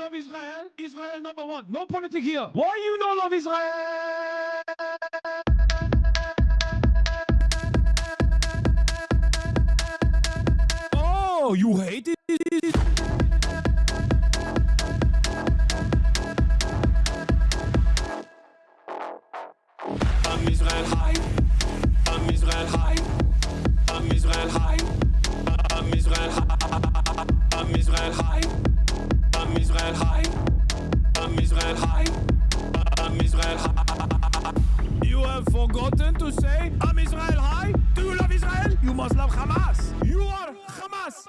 love Israel? Israel number one. No politics here. Why you don't love Israel? Oh, you hate it? I'm Israel high. I'm Israel high. I'm Israel high. I'm Israel high. I'm Israel high. I'm Israel high. I'm Israel high. I'm Israel high. You have forgotten to say I'm Israel high? Do you love Israel? You must love Hamas. You are Hamas.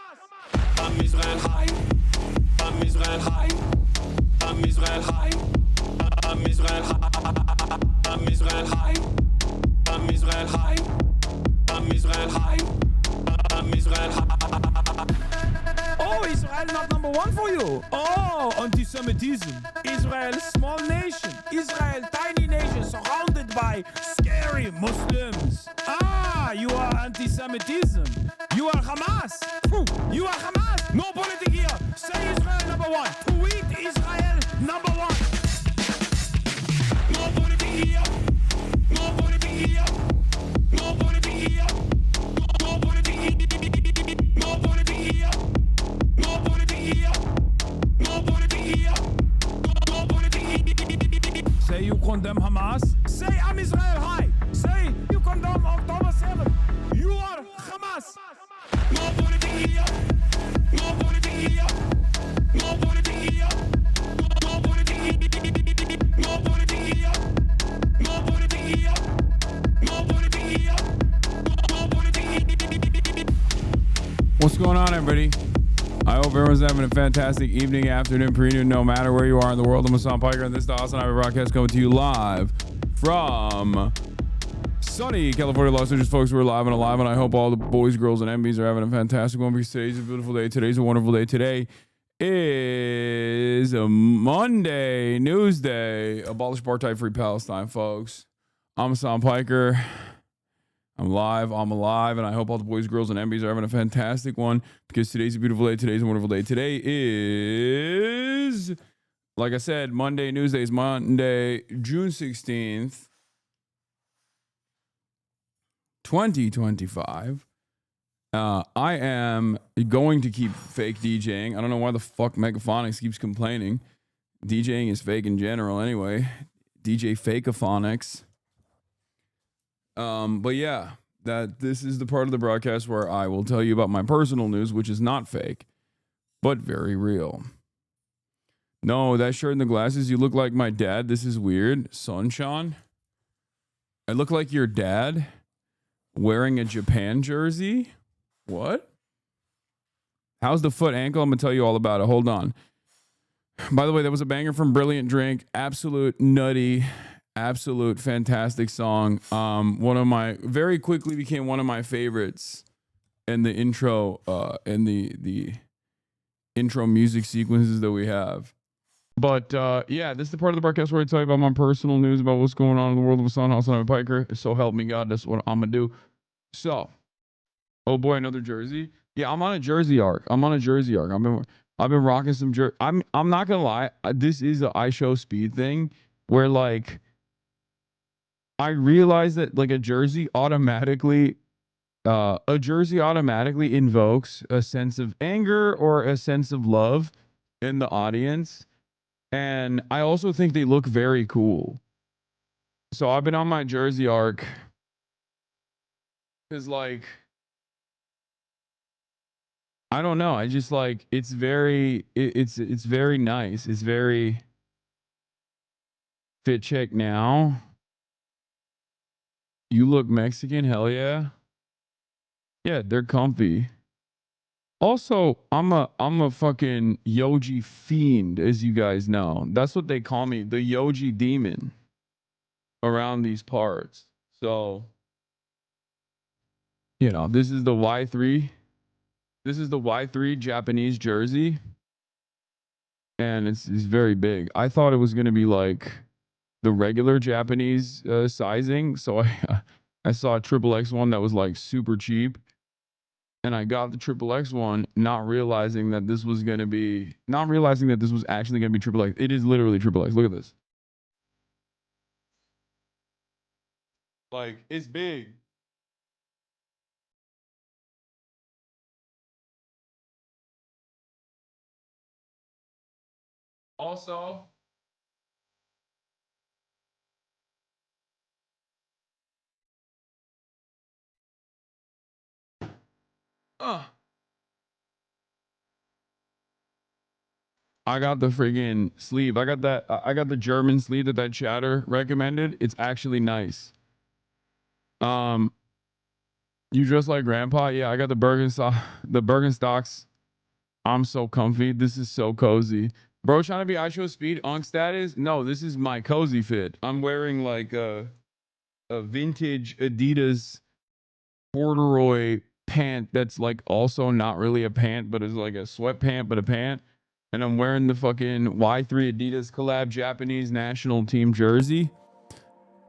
I'm Israel high. I'm Israel high. I'm Israel high. I'm Israel high. I'm Israel high. I'm Israel high. I'm Israel high. I'm Israel high. Oh, Israel not number one for you. Oh, anti-Semitism. Israel, small nation. Israel, tiny nation surrounded by scary Muslims. Ah, you are anti-Semitism. You are Hamas. You are Hamas. No politics here. Say Israel number one. Tweet Israel number one. No politics here. No politics here. No politics here. No politics here. No politics here. No politics here. No politics here. No politics here. Say you condemn Hamas. Say I'm Israel high. Say you condemn October 7. You are Hamas. No politics here. No politics here. No politics here. No politics here. No politics here. No politics here. No politics here. No politics here. What's going on, everybody? I hope everyone's having a fantastic evening, afternoon, preview, no matter where you are in the world. I'm Hasan Piker, and this is the HasanAbi broadcast coming to you live from sunny California, Los Angeles. Folks, we're live and alive, and I hope all the boys, girls, and MBs are having a fantastic one, because today's a beautiful day. Today's a wonderful day. Today is a Monday, News Day. Abolish apartheid, free Palestine, folks. I'm Hasan Piker. I'm live, I'm alive, and I hope all the boys, girls, and MBs are having a fantastic one, because today's a beautiful day. Today's a wonderful day. Today is, like I said, Monday, News Day is Monday, June 16th, 2025. I am going to keep fake DJing. I don't know why the fuck Megaphonics keeps complaining. DJing is fake in general anyway. DJ Fakeophonics. But yeah, this is the part of the broadcast where I will tell you about my personal news, which is not fake, but very real. No, that shirt and the glasses, you look like my dad. This is weird. Sunshine. I look like your dad wearing a Japan jersey. What? How's the foot ankle? I'm gonna tell you all about it. Hold on. By the way, that was a banger from Brilliant Drink. Absolute nutty. Absolute fantastic song. One of my, very quickly became one of my favorites in the intro, in the intro music sequences that we have. But yeah, this is the part of the broadcast where I tell you about my personal news about what's going on in the world of Hasan, HasanAbi Piker. So help me God, that's what I'm gonna do. So, oh boy, another jersey. Yeah, I'm on a jersey arc. I've been rocking some jersey. I'm not gonna lie. This is a I show speed thing where, like, I realize that, like, a jersey automatically invokes a sense of anger or a sense of love in the audience. And I also think they look very cool. So I've been on my jersey arc because, like, I don't know. I just, like, it's very nice. It's very fit check now. You look Mexican, hell yeah. Yeah, they're comfy. Also, I'm a fucking Yoji fiend, as you guys know. That's what they call me, the Yoji demon around these parts. So, you know, this is the Y3. This is the Y3 Japanese jersey. And it's very big. I thought it was going to be like the regular Japanese sizing. So I saw a XXX one that was like super cheap. And I got the triple X one, not realizing that this was going to be, not realizing that this was actually going to be triple X. It is literally triple X. Look at this. Like, it's big. Also, I got the friggin' sleeve. I got that. I got the German sleeve that chatter recommended. It's actually nice. Um, you dress like grandpa? Yeah, I got the Birkenstocks. I'm so comfy. This is so cozy. Bro, trying to be ISO speed on status? No, this is my cozy fit. I'm wearing like a vintage Adidas corduroy pant that's like also not really a pant, but is like a sweatpant, but a pant. And I'm wearing the fucking Y3 Adidas collab Japanese national team jersey.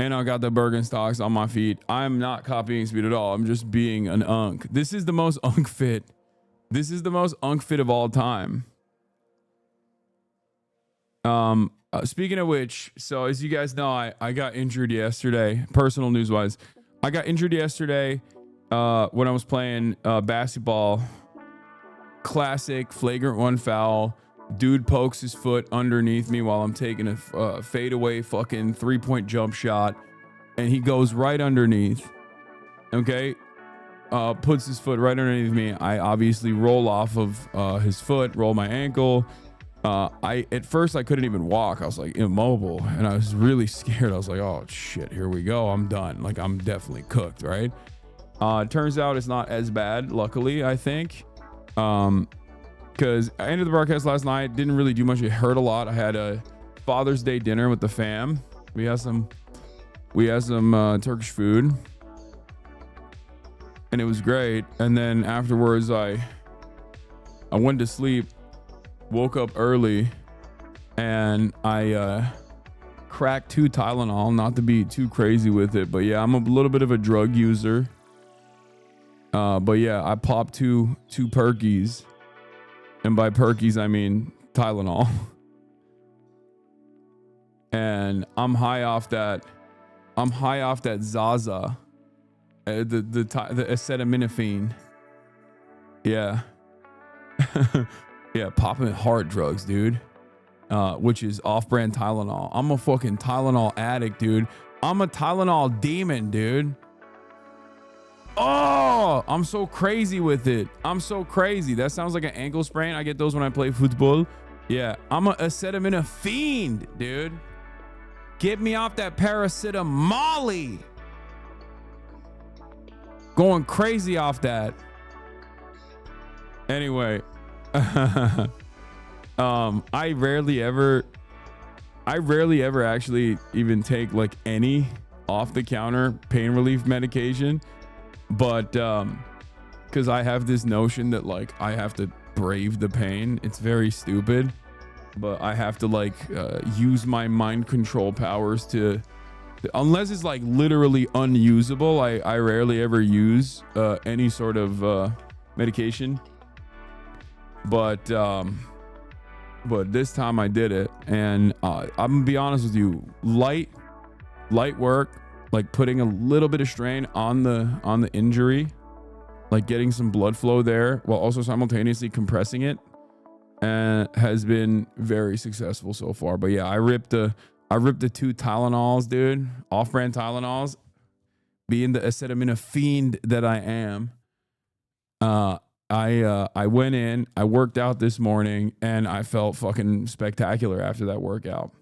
And I got the Birkenstocks on my feet. I'm not copying speed at all. I'm just being an unk. This is the most unk fit. This is the most unk fit of all time. Speaking of which, so as you guys know, I got injured yesterday, personal news wise. I got injured yesterday when I was playing basketball. Classic flagrant one foul. Dude pokes his foot underneath me while I'm taking a fadeaway fucking 3-point jump shot. And he goes right underneath. Okay. Puts his foot right underneath me. I obviously roll off of his foot, roll my ankle. At first I couldn't even walk. I was like immobile and I was really scared. I was like, oh shit, here we go. I'm done. Like I'm definitely cooked, right? Turns out it's not as bad, luckily, I think. Because I ended the broadcast last night, didn't really do much. It hurt a lot. I had a Father's Day dinner with the fam. We had some Turkish food and it was great. And then afterwards I went to sleep, woke up early, and I cracked 2 Tylenol, not to be too crazy with it, but yeah, I'm a little bit of a drug user. But yeah, I popped two Perkies, and by Perkies I mean Tylenol. And I'm high off that Zaza, the acetaminophen. Yeah. Yeah, popping hard drugs, dude. Which is off-brand Tylenol. I'm a fucking Tylenol addict, dude. I'm a Tylenol demon, dude. Oh, I'm so crazy with it. I'm so crazy. That sounds like an ankle sprain. I get those when I play football. Yeah, I'm a acetaminophen fiend, dude. Get me off that paracetamol. Going crazy off that. Anyway. I rarely ever actually even take like any off the counter pain relief medication, but because I have this notion that like I have to brave the pain. It's very stupid, but I have to like use my mind control powers to, unless it's like literally unusable. I rarely ever use any sort of medication. But this time I did it, and I'm gonna be honest with you, light work, like putting a little bit of strain on the injury, like getting some blood flow there while also simultaneously compressing it, and has been very successful so far. But yeah, I ripped the 2 Tylenols, dude, off-brand Tylenols, being the acetaminophen fiend that I am. I went in, I worked out this morning, and I felt fucking spectacular after that workout.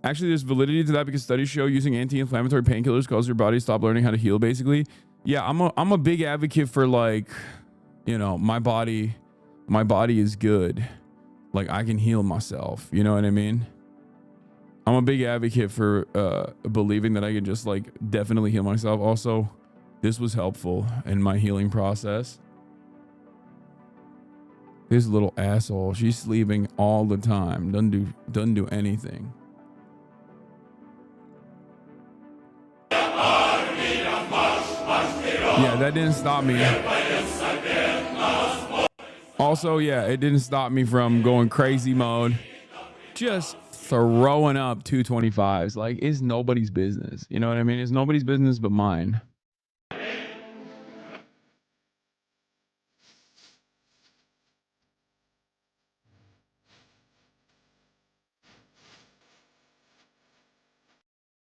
Actually, there's validity to that because studies show using anti-inflammatory painkillers cause your body to stop learning how to heal, basically. Yeah, I'm a big advocate for, like, you know, my body is good. Like, I can heal myself, you know what I mean? I'm a big advocate for believing that I can just like definitely heal myself. Also, this was helpful in my healing process. This little asshole, she's sleeping all the time. Doesn't do anything. Yeah, that didn't stop me. Also, yeah, it didn't stop me from going crazy mode. Just throwing up 225s. Like, it's nobody's business. You know what I mean? It's nobody's business but mine.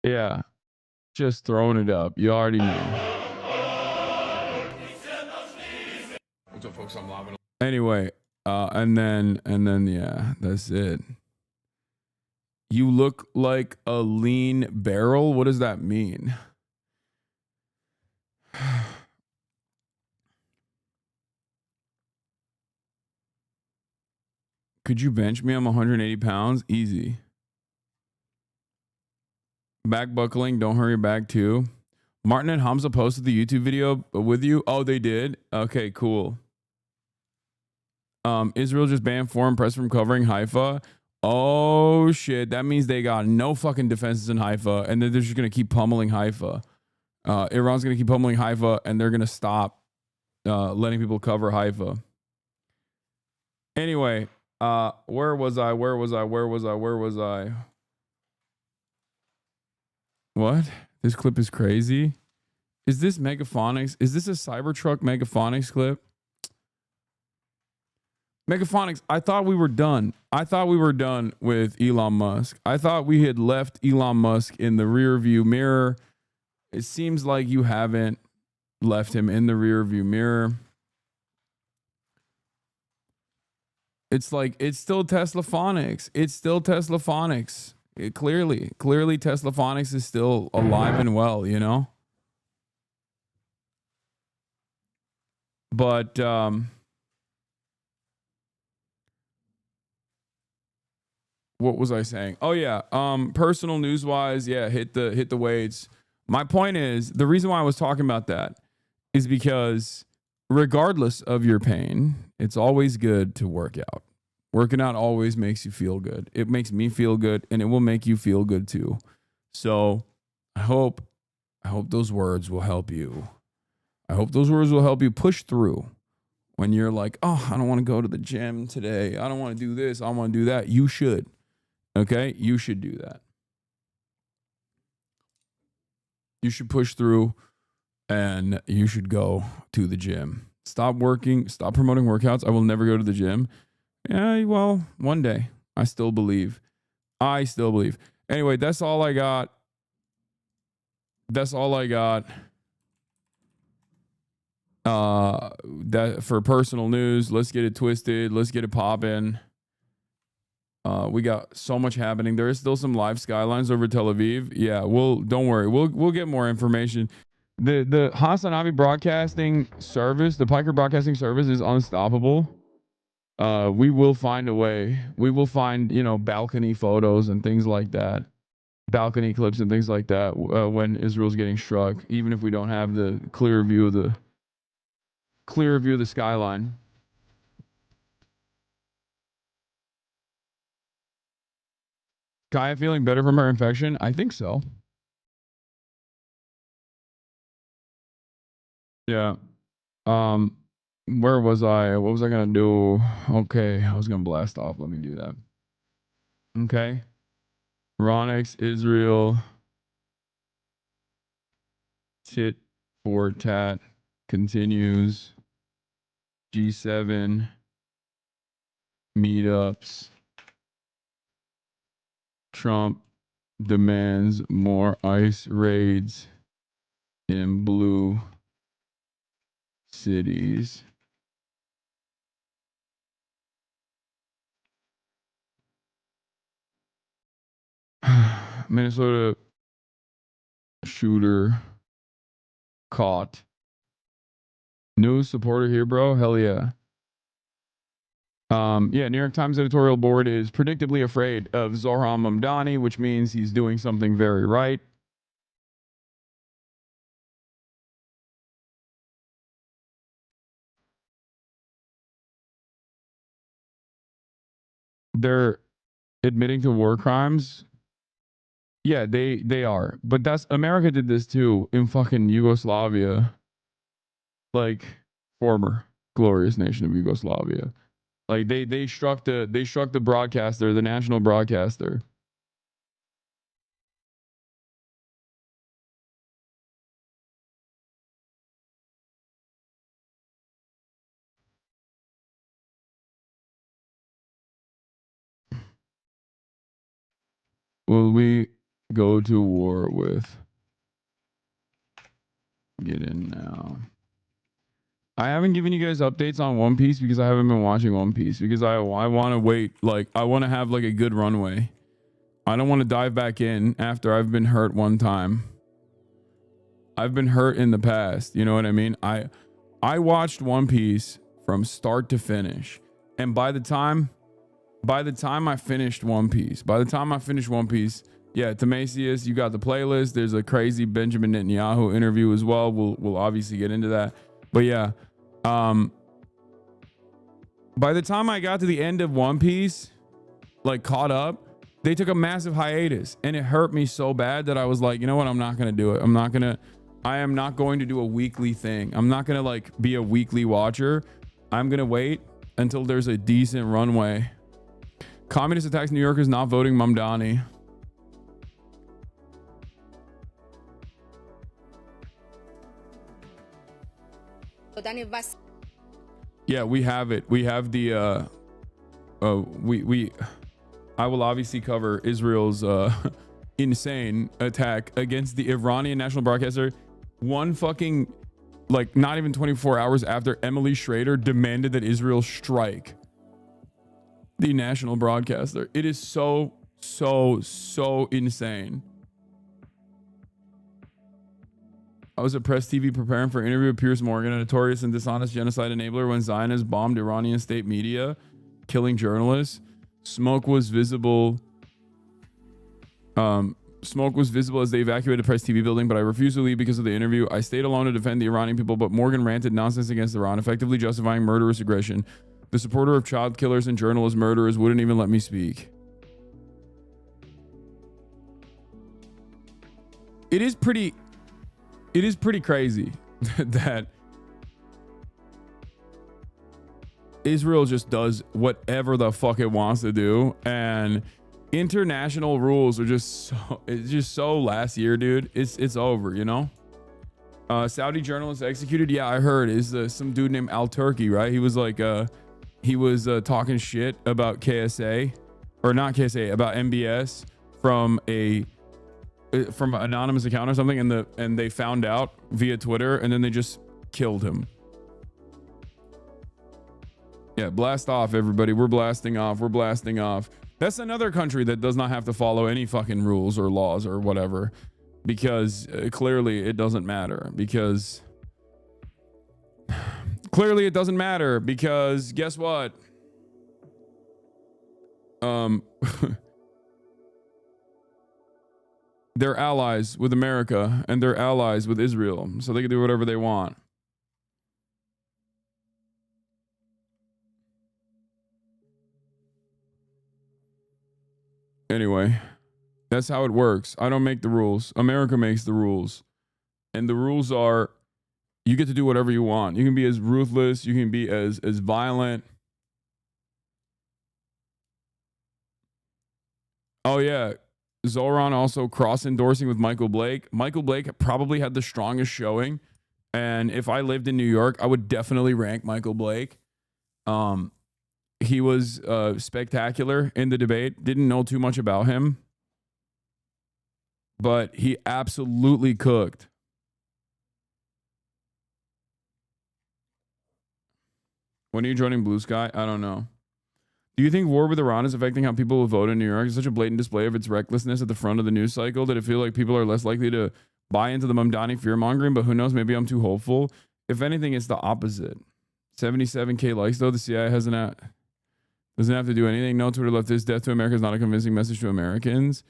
Yeah, just throwing it up. You already know. What's up, folks? I'm live. Anyway, and then, yeah, that's it. You look like a lean barrel. What does that mean? Could you bench me? I'm 180 pounds. Easy. Back buckling. Don't hurry back too. Martin and Hamza posted the YouTube video with you. Oh, they did? Okay, cool. Israel just banned foreign press from covering Haifa. Oh shit, that means they got no fucking defenses in Haifa, and then they're just gonna keep pummeling Haifa. Iran's gonna keep pummeling Haifa, and they're gonna stop letting people cover Haifa. Anyway, where was I? What? This clip is crazy. Is this Megaphonics? Is this a Cybertruck Megaphonics clip? Megaphonics, I thought we were done. I thought we were done with Elon Musk. I thought we had left Elon Musk in the rear view mirror. It seems like you haven't left him in the rear view mirror. It's like, it's still Teslaphonics. It's still Teslaphonics. Clearly Teslaphonics is still alive and well, you know? But, what was I saying? Oh yeah. Personal news wise, yeah, hit the weights. My point is, the reason why I was talking about that is because regardless of your pain, it's always good to work out. Working out always makes you feel good. It makes me feel good, and it will make you feel good too. So I hope those words will help you. I hope those words will help you push through when you're like, oh, I don't want to go to the gym today. I don't want to do this. I want to do that. You should. Okay? You should do that. You should push through, and you should go to the gym. Stop working. Stop promoting workouts. I will never go to the gym. Yeah, well, one day. I still believe. Anyway, that's all I got. That for personal news. Let's get it twisted. Let's get it popping. We got so much happening. There is still some live skylines over Tel Aviv. Yeah, don't worry. We'll get more information. The HasanAbi broadcasting service, the Piker broadcasting service is unstoppable. We will find a way. We will find, balcony photos and things like that. Balcony clips and things like that when Israel's getting struck, even if we don't have the clear view of the skyline. Kaya feeling better from her infection? I think so. Yeah. Where was I? What was I gonna do? Okay, I was gonna blast off. Let me do that. Okay. IRANxISRAEL. Tit for tat continues. G7 meetups. Trump demands more ICE raids in blue cities. Minnesota shooter caught. News supporter here, bro. Hell yeah. Yeah, New York Times editorial board is predictably afraid of Zohran Mamdani, which means he's doing something very right. They're admitting to war crimes. Yeah, they are. But that's America did this too in fucking Yugoslavia. like former glorious nation of Yugoslavia. Like they struck the broadcaster, the national broadcaster. Will we go to war with? Get in now. I haven't given you guys updates on One Piece because I haven't been watching One Piece because I want to wait. Like I want to have like a good runway. I don't want to dive back in after I've been hurt one time. I've been hurt in the past. You know what I mean? I watched One Piece from start to finish, and by the time I finished One Piece, yeah, Timasius, you got the playlist. There's a crazy Benjamin Netanyahu interview as well. We'll obviously get into that. But yeah, by the time I got to the end of One Piece, like caught up, they took a massive hiatus and it hurt me so bad that I was like, you know what? I'm not going to do it. I am not going to do a weekly thing. I'm not going to like be a weekly watcher. I'm going to wait until there's a decent runway. Communist attacks New Yorkers not voting Mamdani. Yeah, we have it. We have the I will obviously cover Israel's insane attack against the Iranian national broadcaster. One fucking, like, not even 24 hours after Emily Schrader demanded that Israel strike the national broadcaster. It is so insane. I was at Press TV preparing for an interview with Piers Morgan, a notorious and dishonest genocide enabler, when Zionists bombed Iranian state media, killing journalists. Smoke was visible as they evacuated Press TV building, but I refused to leave because of the interview. I stayed alone to defend the Iranian people, but Morgan ranted nonsense against Iran, effectively justifying murderous aggression. The supporter of child killers and journalist murderers wouldn't even let me speak. It is pretty crazy that Israel just does whatever the fuck it wants to do, and international rules are just so last year, dude. It's over, you know. Saudi journalist executed. Yeah, I heard is some dude named Al Turki, right? He was like talking shit about KSA, or not KSA, about MBS from an anonymous account or something, and they found out via Twitter, and then they just killed him. Yeah, blast off, everybody. We're blasting off. That's another country that does not have to follow any fucking rules or laws or whatever, because clearly it doesn't matter. Because guess what? They're allies with America and they're allies with Israel, so they can do whatever they want. Anyway, that's how it works. I don't make the rules. America makes the rules. And the rules are, you get to do whatever you want. You can be as ruthless. You can be as violent. Oh, yeah. Zoran also cross-endorsing with Michael Blake. Michael Blake probably had the strongest showing. And if I lived in New York, I would definitely rank Michael Blake. He was spectacular in the debate. Didn't know too much about him, but he absolutely cooked. When are you joining Blue Sky? I don't know. Do you think war with Iran is affecting how people will vote in New York? It's such a blatant display of its recklessness at the front of the news cycle that it feels like people are less likely to buy into the Mamdani fear-mongering, but who knows? Maybe I'm too hopeful. If anything, it's the opposite. 77K likes, though. The CIA doesn't have to do anything. No, Twitter left this. Death to America is not a convincing message to Americans.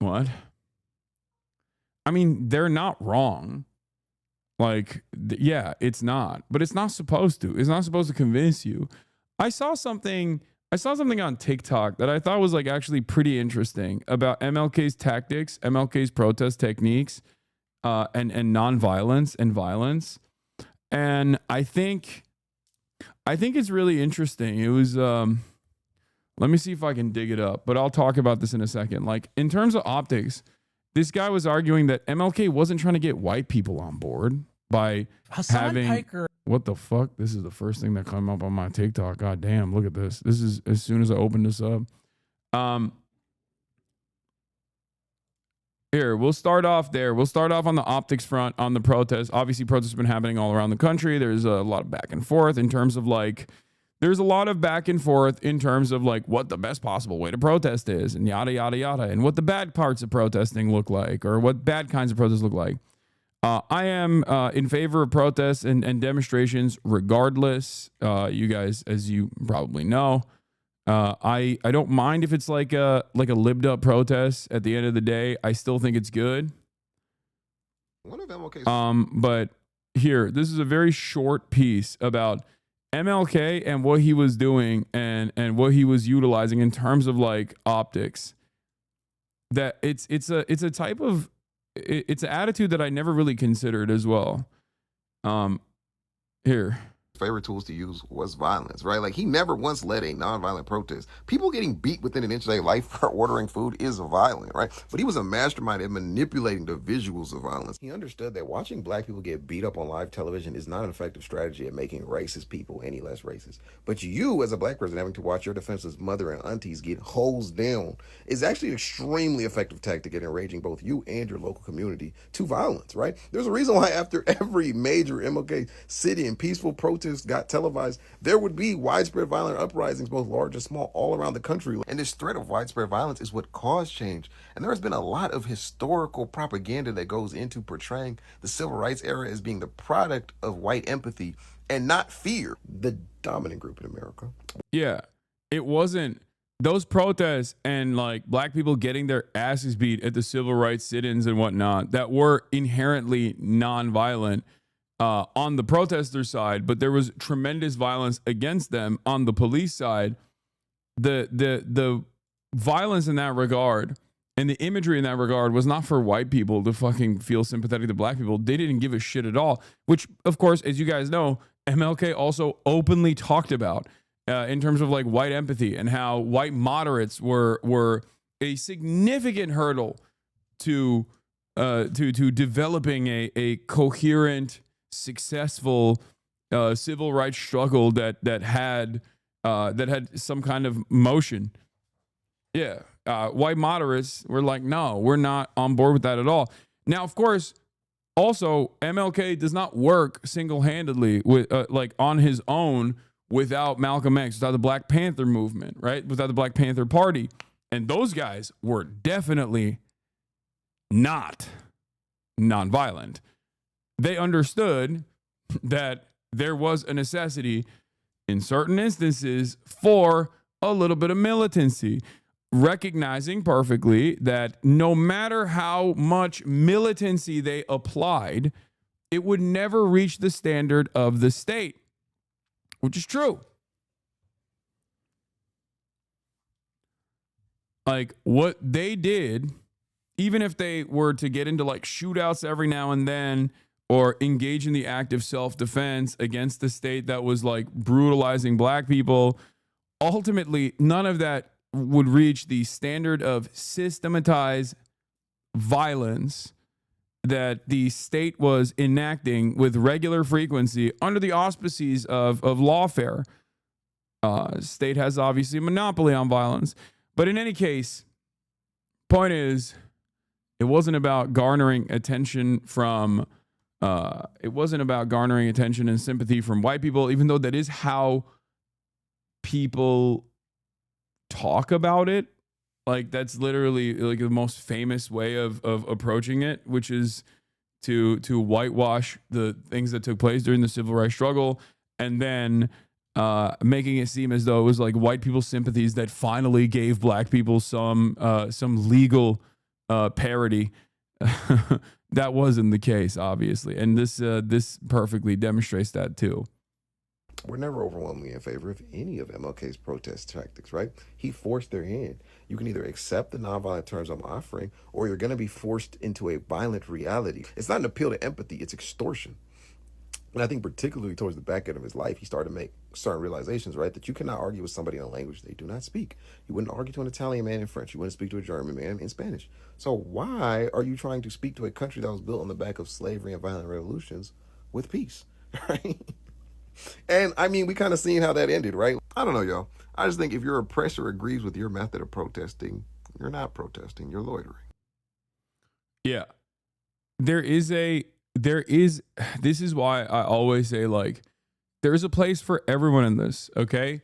What? I mean, they're not wrong. Like, yeah, it's not. But it's not supposed to. It's not supposed to convince you. I saw something on TikTok that I thought was like actually pretty interesting about MLK's tactics, MLK's protest techniques, and nonviolence and violence. And I think it's really interesting. It was let me see if I can dig it up, but I'll talk about this in a second. Like, in terms of optics, this guy was arguing that MLK wasn't trying to get white people on board by having Piker. What the fuck? This is the first thing that came up on my TikTok. God damn, look at this. This is as soon as I opened this up. Here, we'll start off there. We'll start off on the optics front on the protests. Obviously, protests have been happening all around the country. There's a lot of back and forth in terms of like, there's a lot of back and forth in terms of like what the best possible way to protest is and yada, yada, yada, and what the bad parts of protesting look like or what bad kinds of protests look like. I am in favor of protests and demonstrations regardless. You guys, as you probably know, I don't mind if it's like a libbed up protest. At the end of the day, I still think it's good. One of MLK's but here, this is a very short piece about MLK and what he was doing and what he was utilizing in terms of like optics. That it's a type of it's an attitude that I never really considered as well. Here. favorite tools to use was violence, right? Like, he never once led a nonviolent protest. People getting beat within an inch of their life for ordering food is violent, right? But he was a mastermind at manipulating the visuals of violence. He understood that watching black people get beat up on live television is not an effective strategy at making racist people any less racist. But you, as a black person, having to watch your defenseless mother and aunties get hosed down is actually an extremely effective tactic at enraging both you and your local community to violence, right? There's a reason why after every major MLK city and peaceful protest got televised, there would be widespread violent uprisings, both large and small, all around the country. And this threat of widespread violence is what caused change. And there has been a lot of historical propaganda that goes into portraying the civil rights era as being the product of white empathy and not fear, the dominant group in America. Yeah, it wasn't those protests and like black people getting their asses beat at the civil rights sit-ins and whatnot that were inherently nonviolent on the protester side, but there was tremendous violence against them on the police side. The violence in that regard and the imagery in that regard was not for white people to fucking feel sympathetic to black people. They didn't give a shit at all, which, of course, as you guys know, MLK also openly talked about in terms of like white empathy and how white moderates were a significant hurdle to developing a coherent, successful civil rights struggle that had some kind of motion. Yeah, white moderates were like, no, we're not on board with that at all. Now, of course, also MLK does not work single-handedly with like on his own without Malcolm X, without the Black Panther movement, right? Without the Black Panther Party, and those guys were definitely not nonviolent. They understood that there was a necessity in certain instances for a little bit of militancy, recognizing perfectly that no matter how much militancy they applied, it would never reach the standard of the state, which is true. Like what they did, even if they were to get into like shootouts every now and then, or engage in the act of self-defense against the state that was like brutalizing black people, ultimately, none of that would reach the standard of systematized violence that the state was enacting with regular frequency under the auspices of lawfare. State has obviously a monopoly on violence. But in any case, point is, it wasn't about garnering attention from it wasn't about garnering attention and sympathy from white people, even though that is how people talk about it. Like that's literally like the most famous way of approaching it, which is to whitewash the things that took place during the civil rights struggle, and then making it seem as though it was like white people's sympathies that finally gave black people some legal parity. That wasn't the case, obviously, and this perfectly demonstrates that too. We're never overwhelmingly in favor of any of MLK's protest tactics, right? He forced their hand. You can either accept the nonviolent terms I'm offering, or you're going to be forced into a violent reality. It's not an appeal to empathy, it's extortion. And I think particularly towards the back end of his life, he started to make certain realizations, right? That you cannot argue with somebody in a language they do not speak. You wouldn't argue to an Italian man in French. You wouldn't speak to a German man in Spanish. So why are you trying to speak to a country that was built on the back of slavery and violent revolutions with peace, right? And I mean, we kind of seen how that ended, right? I don't know, y'all. I just think if your oppressor agrees with your method of protesting, you're not protesting, you're loitering. Yeah. This is why I always say, like, there's a place for everyone in this, okay?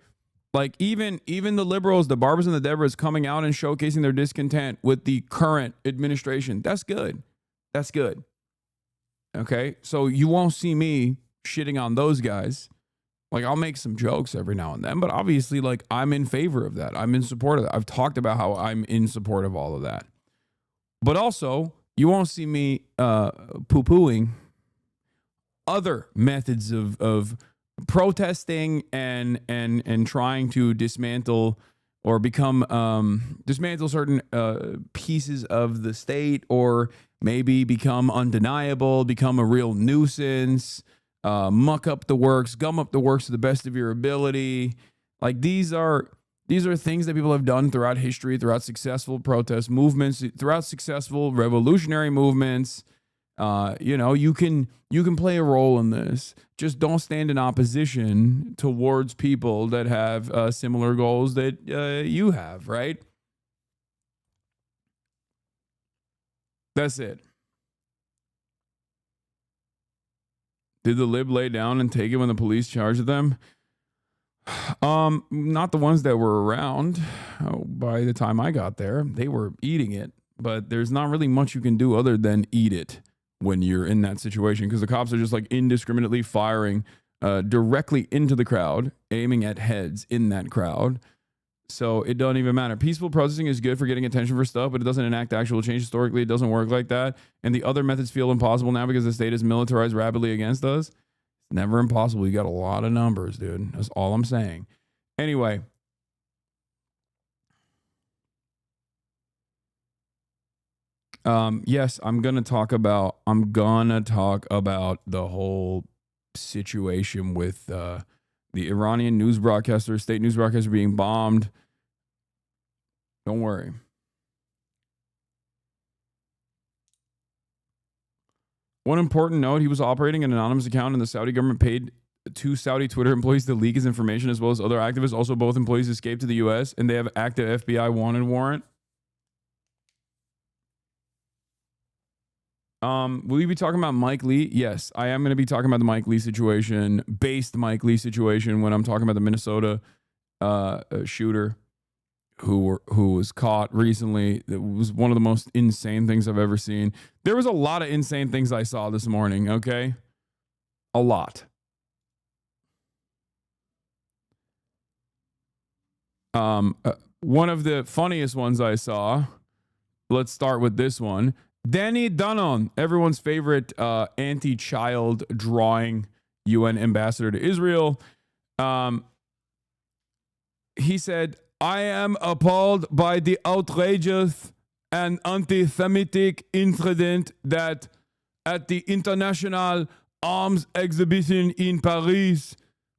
Like, even the liberals, the Barbers and the Debras, coming out and showcasing their discontent with the current administration. That's good. That's good. Okay? So you won't see me shitting on those guys. Like, I'll make some jokes every now and then, but obviously, like, I'm in favor of that. I'm in support of that. I've talked about how I'm in support of all of that. But also, you won't see me poo-pooing other methods of protesting and trying to dismantle or dismantle certain pieces of the state, or maybe become undeniable, become a real nuisance, muck up the works, gum up the works to the best of your ability. Like, these are things that people have done throughout history, throughout successful protest movements, throughout successful revolutionary movements. You can play a role in this. Just don't stand in opposition towards people that have similar goals that you have, right? That's it. Did the lib lay down and take it when the police charged them? Not the ones that were around. By the time I got there, they were eating it. But there's not really much you can do other than eat it when you're in that situation, because the cops are just like indiscriminately firing directly into the crowd, aiming at heads in that crowd. So it doesn't even matter. Peaceful protesting is good for getting attention for stuff, but it doesn't enact actual change. Historically, it doesn't work like that. And the other methods feel impossible now because the state is militarized rapidly against us. It's never impossible. You got a lot of numbers, dude. That's all I'm saying. Anyway. Yes, I'm gonna talk about the whole situation with the Iranian news broadcaster, state news broadcaster being bombed. Don't worry. One important note, he was operating an anonymous account, and the Saudi government paid 2 Saudi Twitter employees to leak his information, as well as other activists. Also, both employees escaped to the U.S., and they have active FBI wanted warrant. Will you be talking about Mike Lee? Yes, I am going to be talking about the Mike Lee situation, when I'm talking about the Minnesota shooter who was caught recently. It was one of the most insane things I've ever seen. There was a lot of insane things I saw this morning, okay? A lot. One of the funniest ones I saw, let's start with this one. Danny Dunham, everyone's favorite anti-child drawing UN ambassador to Israel. He said, I am appalled by the outrageous and anti-Semitic incident that at the International Arms Exhibition in Paris,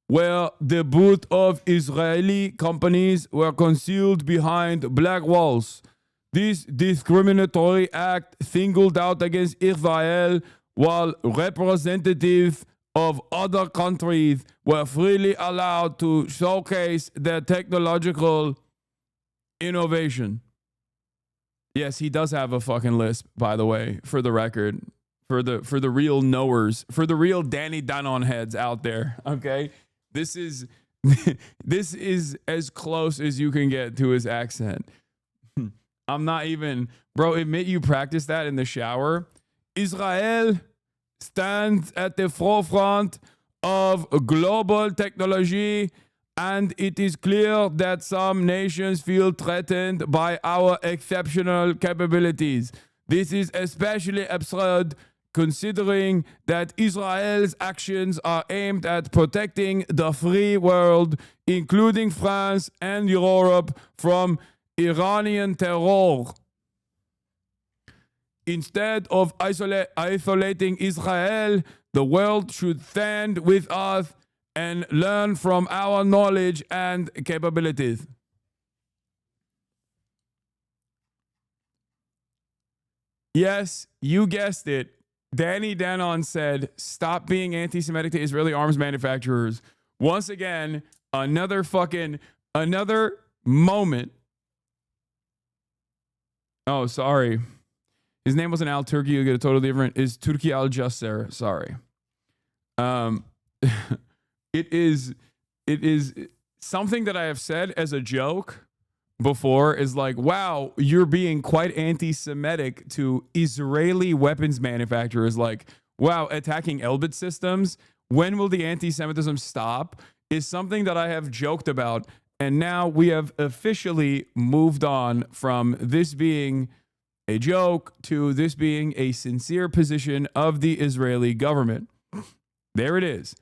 where the booth of Israeli companies were concealed behind black walls. This discriminatory act singled out against Israel, while representatives of other countries were freely allowed to showcase their technological innovation. Yes, he does have a fucking lisp, by the way, for the record, for the real knowers, for the real Danny Dunham heads out there. Okay, this is as close as you can get to his accent. I'm not even, bro, admit you practice that in the shower. Israel stands at the forefront of global technology, and it is clear that some nations feel threatened by our exceptional capabilities. This is especially absurd considering that Israel's actions are aimed at protecting the free world, including France and Europe, from Iranian terror. Instead of isolating Israel, The world should stand with us and learn from our knowledge and capabilities. Yes, you guessed it. Danny Danon said, stop being anti-Semitic to Israeli arms manufacturers. Once again, another moment. Oh, sorry. His name wasn't Al Turki. You'll get a totally different. Is Turki Al Jasser. Sorry. It is something that I have said as a joke before is like, wow, you're being quite anti-Semitic to Israeli weapons manufacturers. Like, wow, attacking Elbit systems. When will the anti-Semitism stop? Is something that I have joked about. And now we have officially moved on from this being a joke to this being a sincere position of the Israeli government. There it is.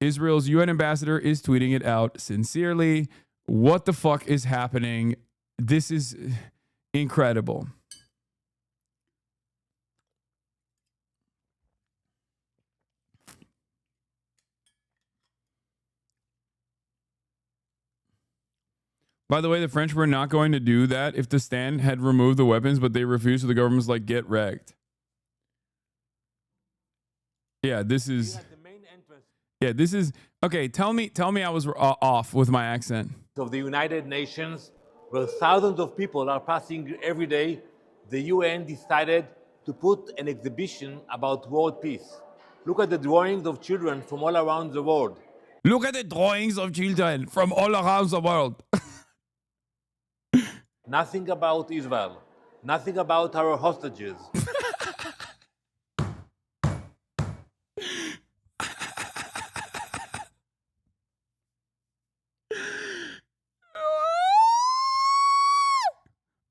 Israel's UN ambassador is tweeting it out sincerely. What the fuck is happening? This is incredible. By the way, the French were not going to do that if the stand had removed the weapons, but they refused, so the government was like, get wrecked. Yeah, this is... Yeah, this is... Okay, tell me I was off with my accent. Of the United Nations, where thousands of people are passing every day, the UN decided to put an exhibition about world peace. Look at the drawings of children from all around the world. Look at the drawings of children from all around the world. Nothing about Israel. Nothing about our hostages.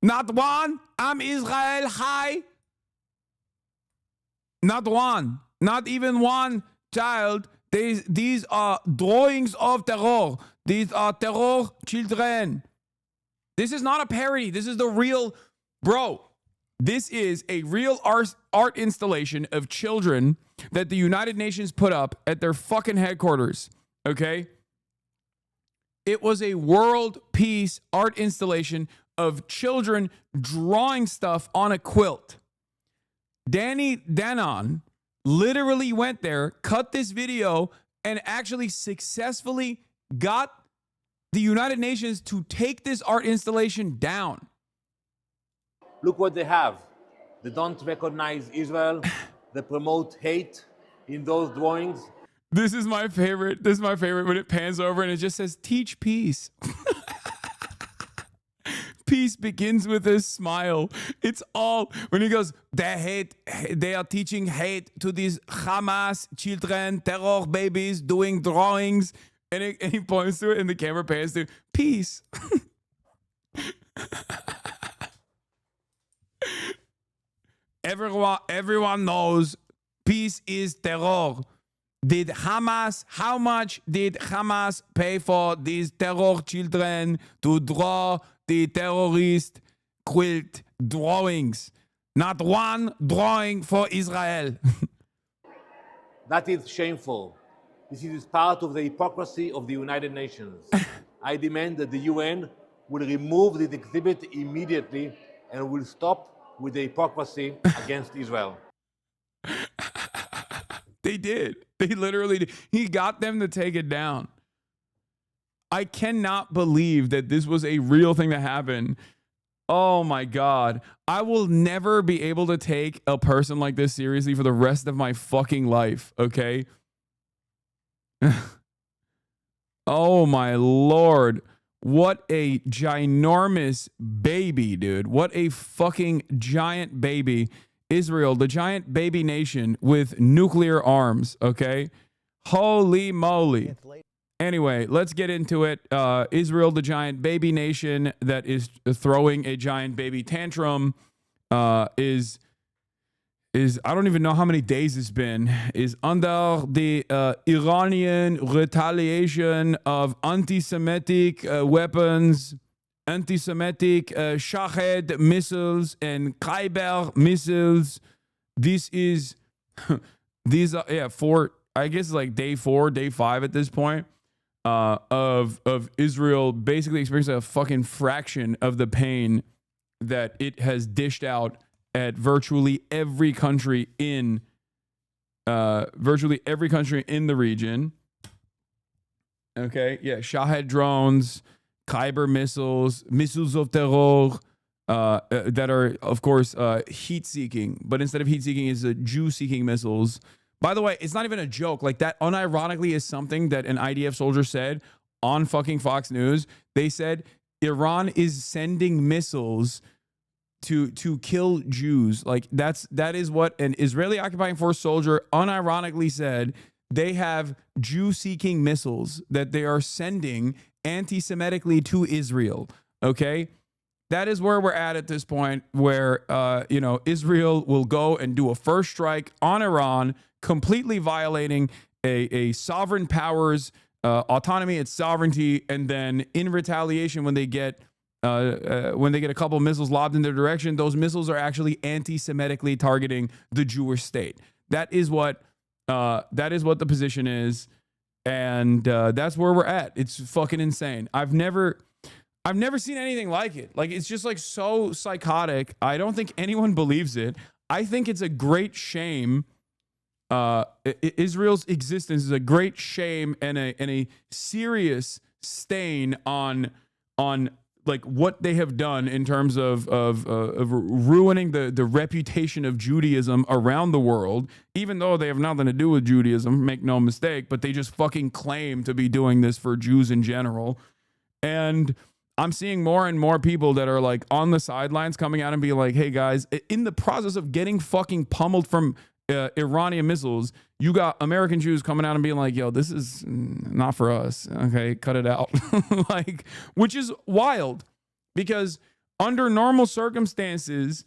Not one. I'm Israel. Hi. Not one. Not even one child. These are drawings of terror. These are terror children. This is not a parody. This is the real, bro. This is a real art installation of children that the United Nations put up at their fucking headquarters. Okay? It was a world peace art installation of children drawing stuff on a quilt. Danny Danon literally went there, cut this video, and actually successfully got the United Nations to take this art installation down. Look what they have. They don't recognize Israel. They promote hate in those drawings. This is my favorite. This is my favorite when it pans over and it just says, teach peace. Peace begins with a smile. It's all, when he goes, they are teaching hate to these Hamas children, terror babies doing drawings. And he points to it and the camera pans to peace. Everyone knows peace is terror. How much did Hamas pay for these terror children to draw the terrorist quilt drawings? Not one drawing for Israel. That is shameful. This is part of the hypocrisy of the United Nations. I demand that the UN will remove this exhibit immediately and will stop with the hypocrisy against Israel. They did. They literally did. He got them to take it down. I cannot believe that this was a real thing that happened. Oh my God. I will never be able to take a person like this seriously for the rest of my fucking life, okay? Oh my Lord. What a ginormous baby, dude. What a fucking giant baby. Israel, the giant baby nation with nuclear arms, okay? Holy moly. Anyway, let's get into it. Israel, the giant baby nation that is throwing a giant baby tantrum, is I don't even know how many days it's been, is under the Iranian retaliation of anti-Semitic weapons, anti-Semitic Shahed missiles and Kyber missiles. This is these I guess like day 4, day 5 at this point, of Israel basically experiencing a fucking fraction of the pain that it has dished out at virtually every country in the region. Okay, yeah, Shahed drones, Kyber missiles, missiles of terror, that are, of course, heat-seeking, but instead of heat-seeking, is a Jew-seeking missiles. By the way, it's not even a joke. Like, that unironically is something that an IDF soldier said on fucking Fox News. They said Iran is sending missiles to kill Jews. Like, that is what an Israeli occupying force soldier unironically said. They have Jew-seeking missiles that they are sending anti-Semitically to Israel. Okay? That is where we're at this point, where Israel will go and do a first strike on Iran, completely violating a sovereign power's autonomy, its sovereignty, and then in retaliation, when they get a couple of missiles lobbed in their direction, those missiles are actually anti-Semitically targeting the Jewish state. That is what the position is, and that's where we're at. It's fucking insane. I've never seen anything like it. Like, it's just like so psychotic. I don't think anyone believes it. I think it's a great shame. Israel's existence is a great shame and a serious stain on like what they have done in terms of ruining the reputation of Judaism around the world, even though they have nothing to do with Judaism, make no mistake, but they just fucking claim to be doing this for Jews in general. And I'm seeing more and more people that are like on the sidelines coming out and being like, hey guys, in the process of getting fucking pummeled from Iranian missiles, you got American Jews coming out and being like, yo, this is not for us. Okay, cut it out. Like, which is wild, because under normal circumstances,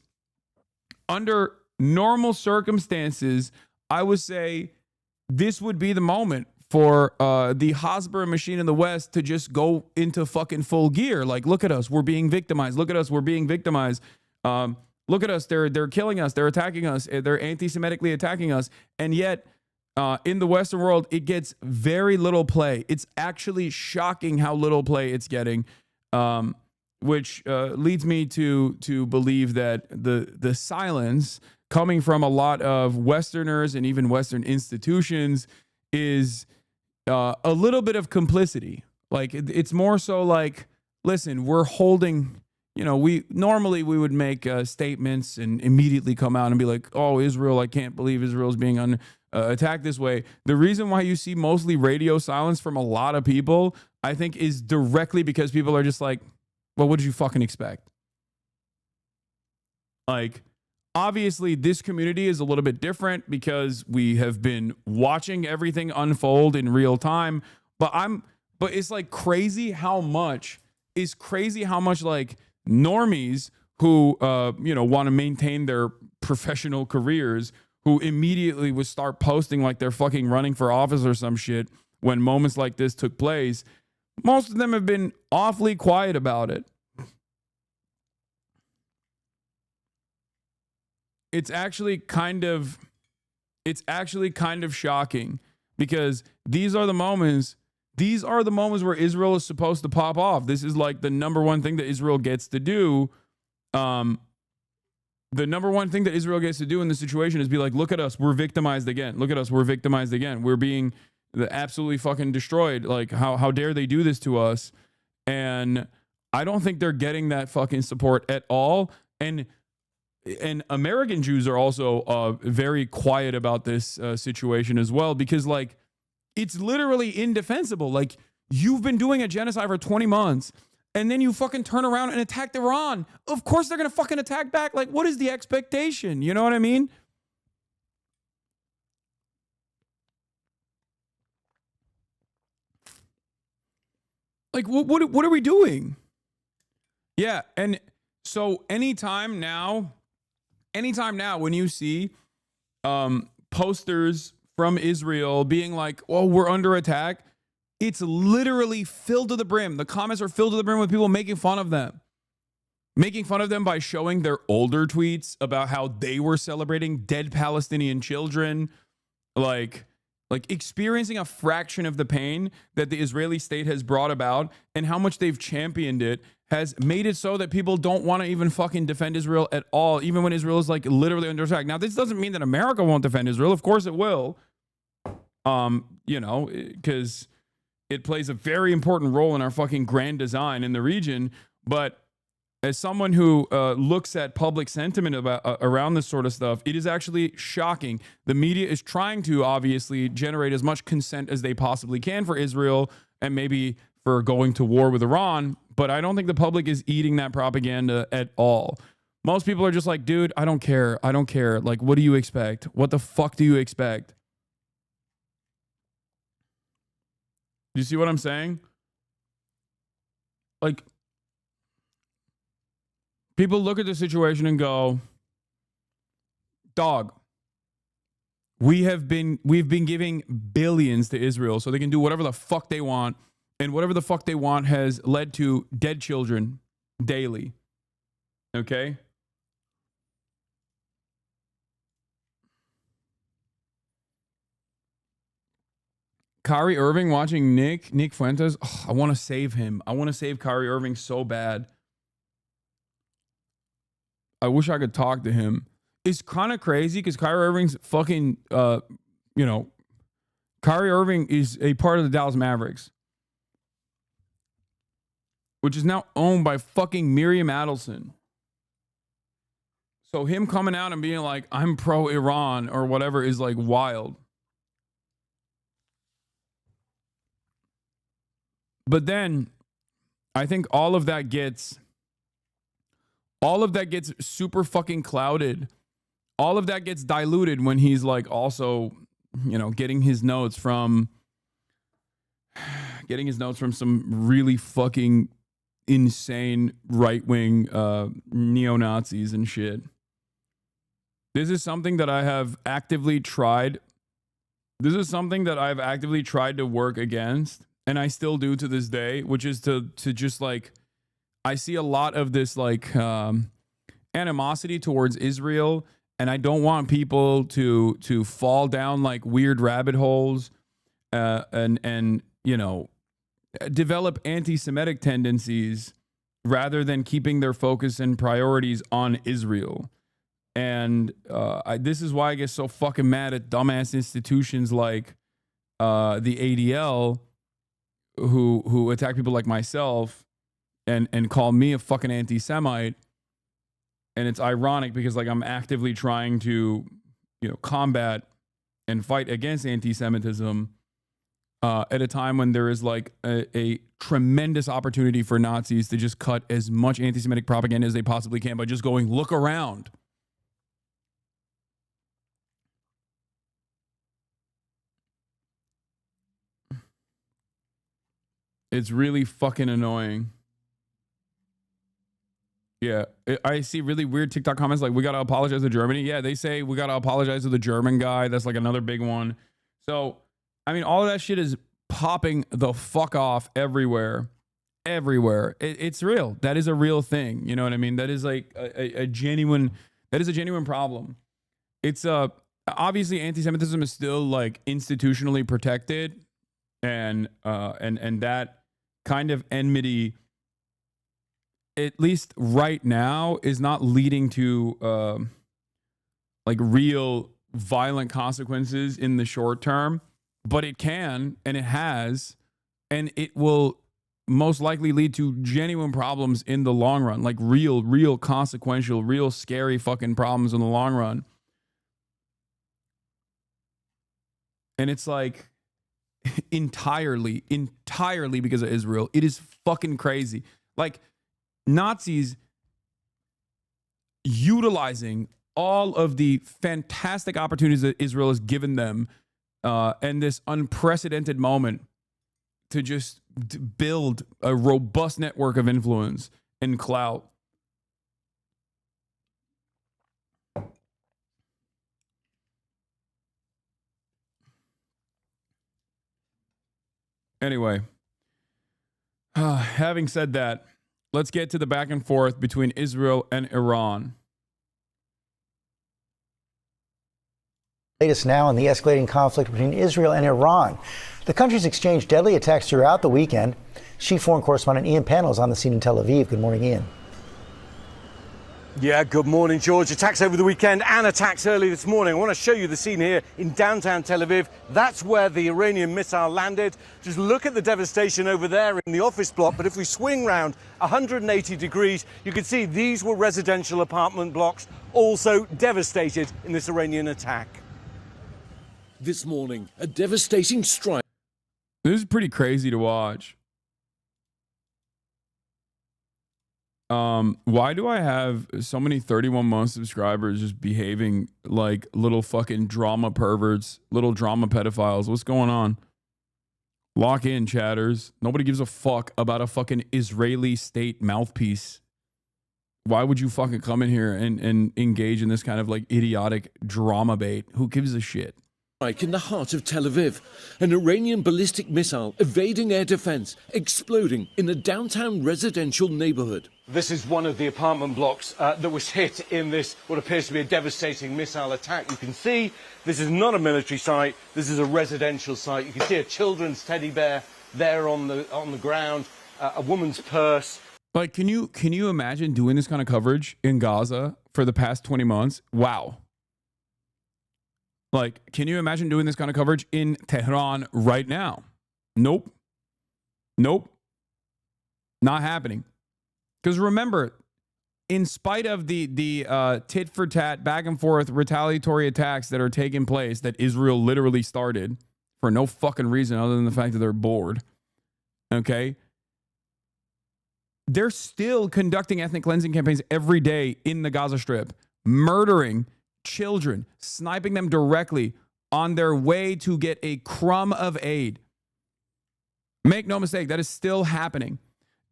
I would say this would be the moment for the Hasbro machine in the West to just go into fucking full gear. Like, look at us, we're being victimized. Look at us, we're being victimized. Look at us, they're killing us, they're attacking us, they're anti-Semitically attacking us. And yet, in the Western world, it gets very little play. It's actually shocking how little play it's getting, which leads me to believe that the silence coming from a lot of Westerners and even Western institutions is a little bit of complicity. Like, it's more so like, listen, we're holding, we would make statements and immediately come out and be like, oh, Israel, I can't believe Israel's being attacked this way. The reason why you see mostly radio silence from a lot of people, I think, is directly because people are just like, well, what did you fucking expect? Like, obviously, this community is a little bit different because we have been watching everything unfold in real time. But it's like crazy how much like normies who want to maintain their professional careers, who immediately would start posting like they're fucking running for office or some shit when moments like this took place, most of them have been awfully quiet about it. It's actually kind of shocking, because these are the moments where Israel is supposed to pop off. This is like the number one thing that Israel gets to do. The number one thing that Israel gets to do in this situation is be like, look at us, we're victimized again. Look at us, we're victimized again. We're being absolutely fucking destroyed. Like, how dare they do this to us? And I don't think they're getting that fucking support at all. And American Jews are also very quiet about this situation as well, because like, it's literally indefensible. Like, you've been doing a genocide for 20 months and then you fucking turn around and attack Iran. Of course they're going to fucking attack back. Like, what is the expectation? You know what I mean? Like, what are we doing? Yeah, and so anytime now when you see posters from Israel being like, oh, we're under attack, it's literally filled to the brim. The comments are filled to the brim with people making fun of them. Making fun of them by showing their older tweets about how they were celebrating dead Palestinian children. like experiencing a fraction of the pain that the Israeli state has brought about and how much they've championed it has made it so that people don't want to even fucking defend Israel at all, even when Israel is like literally under attack. Now, this doesn't mean that America won't defend Israel. Of course it will. You know, because it plays a very important role in our fucking grand design in the region. But as someone who looks at public sentiment about around this sort of stuff, it is actually shocking. The media is trying to obviously generate as much consent as they possibly can for Israel and maybe for going to war with Iran. But I don't think the public is eating that propaganda at all. Most people are just like, dude, I don't care. I don't care. Like, what do you expect? What the fuck do you expect? Do you see what I'm saying? Like, people look at the situation and go, dog, we've been giving billions to Israel so they can do whatever the fuck they want, and whatever the fuck they want has led to dead children daily. Okay? Kyrie Irving watching Nick Fuentes. Oh, I want to save him. I want to save Kyrie Irving so bad. I wish I could talk to him. It's kind of crazy because Kyrie Irving's fucking, Kyrie Irving is a part of the Dallas Mavericks, which is now owned by fucking Miriam Adelson. So him coming out and being like, I'm pro-Iran or whatever is like wild. But then I think all of that gets super fucking clouded. All of that gets diluted when he's like also, getting his notes from some really fucking insane right-wing neo-Nazis and shit. This is something that I have actively tried. This is something that I've actively tried to work against. And I still do to this day, which is to just like, I see a lot of this like animosity towards Israel, and I don't want people to fall down like weird rabbit holes and develop anti-Semitic tendencies rather than keeping their focus and priorities on Israel. And this is why I get so fucking mad at dumbass institutions like the ADL, who attack people like myself and call me a fucking anti-Semite. And it's ironic because like I'm actively trying to, combat and fight against anti-Semitism at a time when there is like a tremendous opportunity for Nazis to just cut as much anti-Semitic propaganda as they possibly can by just going, look around. It's really fucking annoying. Yeah, I see really weird TikTok comments like, we got to apologize to Germany. Yeah, they say we got to apologize to the German guy. That's like another big one. So, I mean, all of that shit is popping the fuck off everywhere. Everywhere. It's real. That is a real thing. You know what I mean? That is like a genuine problem. It's obviously anti-Semitism is still like institutionally protected. And that kind of enmity, at least right now, is not leading to like real violent consequences in the short term, but it can, and it has, and it will most likely lead to genuine problems in the long run, like real consequential, real scary fucking problems in the long run. And it's like, entirely because of Israel. It is fucking crazy. Like Nazis utilizing all of the fantastic opportunities that Israel has given them and this unprecedented moment to just build a robust network of influence and clout. Anyway, having said that, let's get to the back and forth between Israel and Iran. Latest now in the escalating conflict between Israel and Iran. The countries exchanged deadly attacks throughout the weekend. Chief foreign correspondent Ian Pannell is on the scene in Tel Aviv. Good morning, Ian. Yeah, good morning, George. Attacks over the weekend and attacks early this morning. I want to show you the scene here in downtown Tel Aviv. That's where the Iranian missile landed. Just look at the devastation over there in the office block. But if we swing round 180 degrees, you can see these were residential apartment blocks, also devastated in this Iranian attack. This morning, a devastating strike. This is pretty crazy to watch. Why do I have so many 31-month subscribers just behaving like little fucking drama perverts, little drama pedophiles? What's going on? Lock in, chatters. Nobody gives a fuck about a fucking Israeli state mouthpiece. Why would you fucking come in here and engage in this kind of like idiotic drama bait? Who gives a shit? In the heart of Tel Aviv, an Iranian ballistic missile evading air defense, exploding in a downtown residential neighborhood. This is one of the apartment blocks that was hit in this, what appears to be a devastating missile attack. You can see this is not a military site, this is a residential site. You can see a children's teddy bear there on the ground, a woman's purse. Like, can you imagine doing this kind of coverage in Gaza for the past 20 months? Wow. Like, can you imagine doing this kind of coverage in Tehran right now? Nope. Nope. Not happening. Because remember, in spite of the tit for tat, back and forth retaliatory attacks that are taking place that Israel literally started for no fucking reason other than the fact that they're bored, okay? They're still conducting ethnic cleansing campaigns every day in the Gaza Strip, murdering children, sniping them directly on their way to get a crumb of aid. Make no mistake, that is still happening.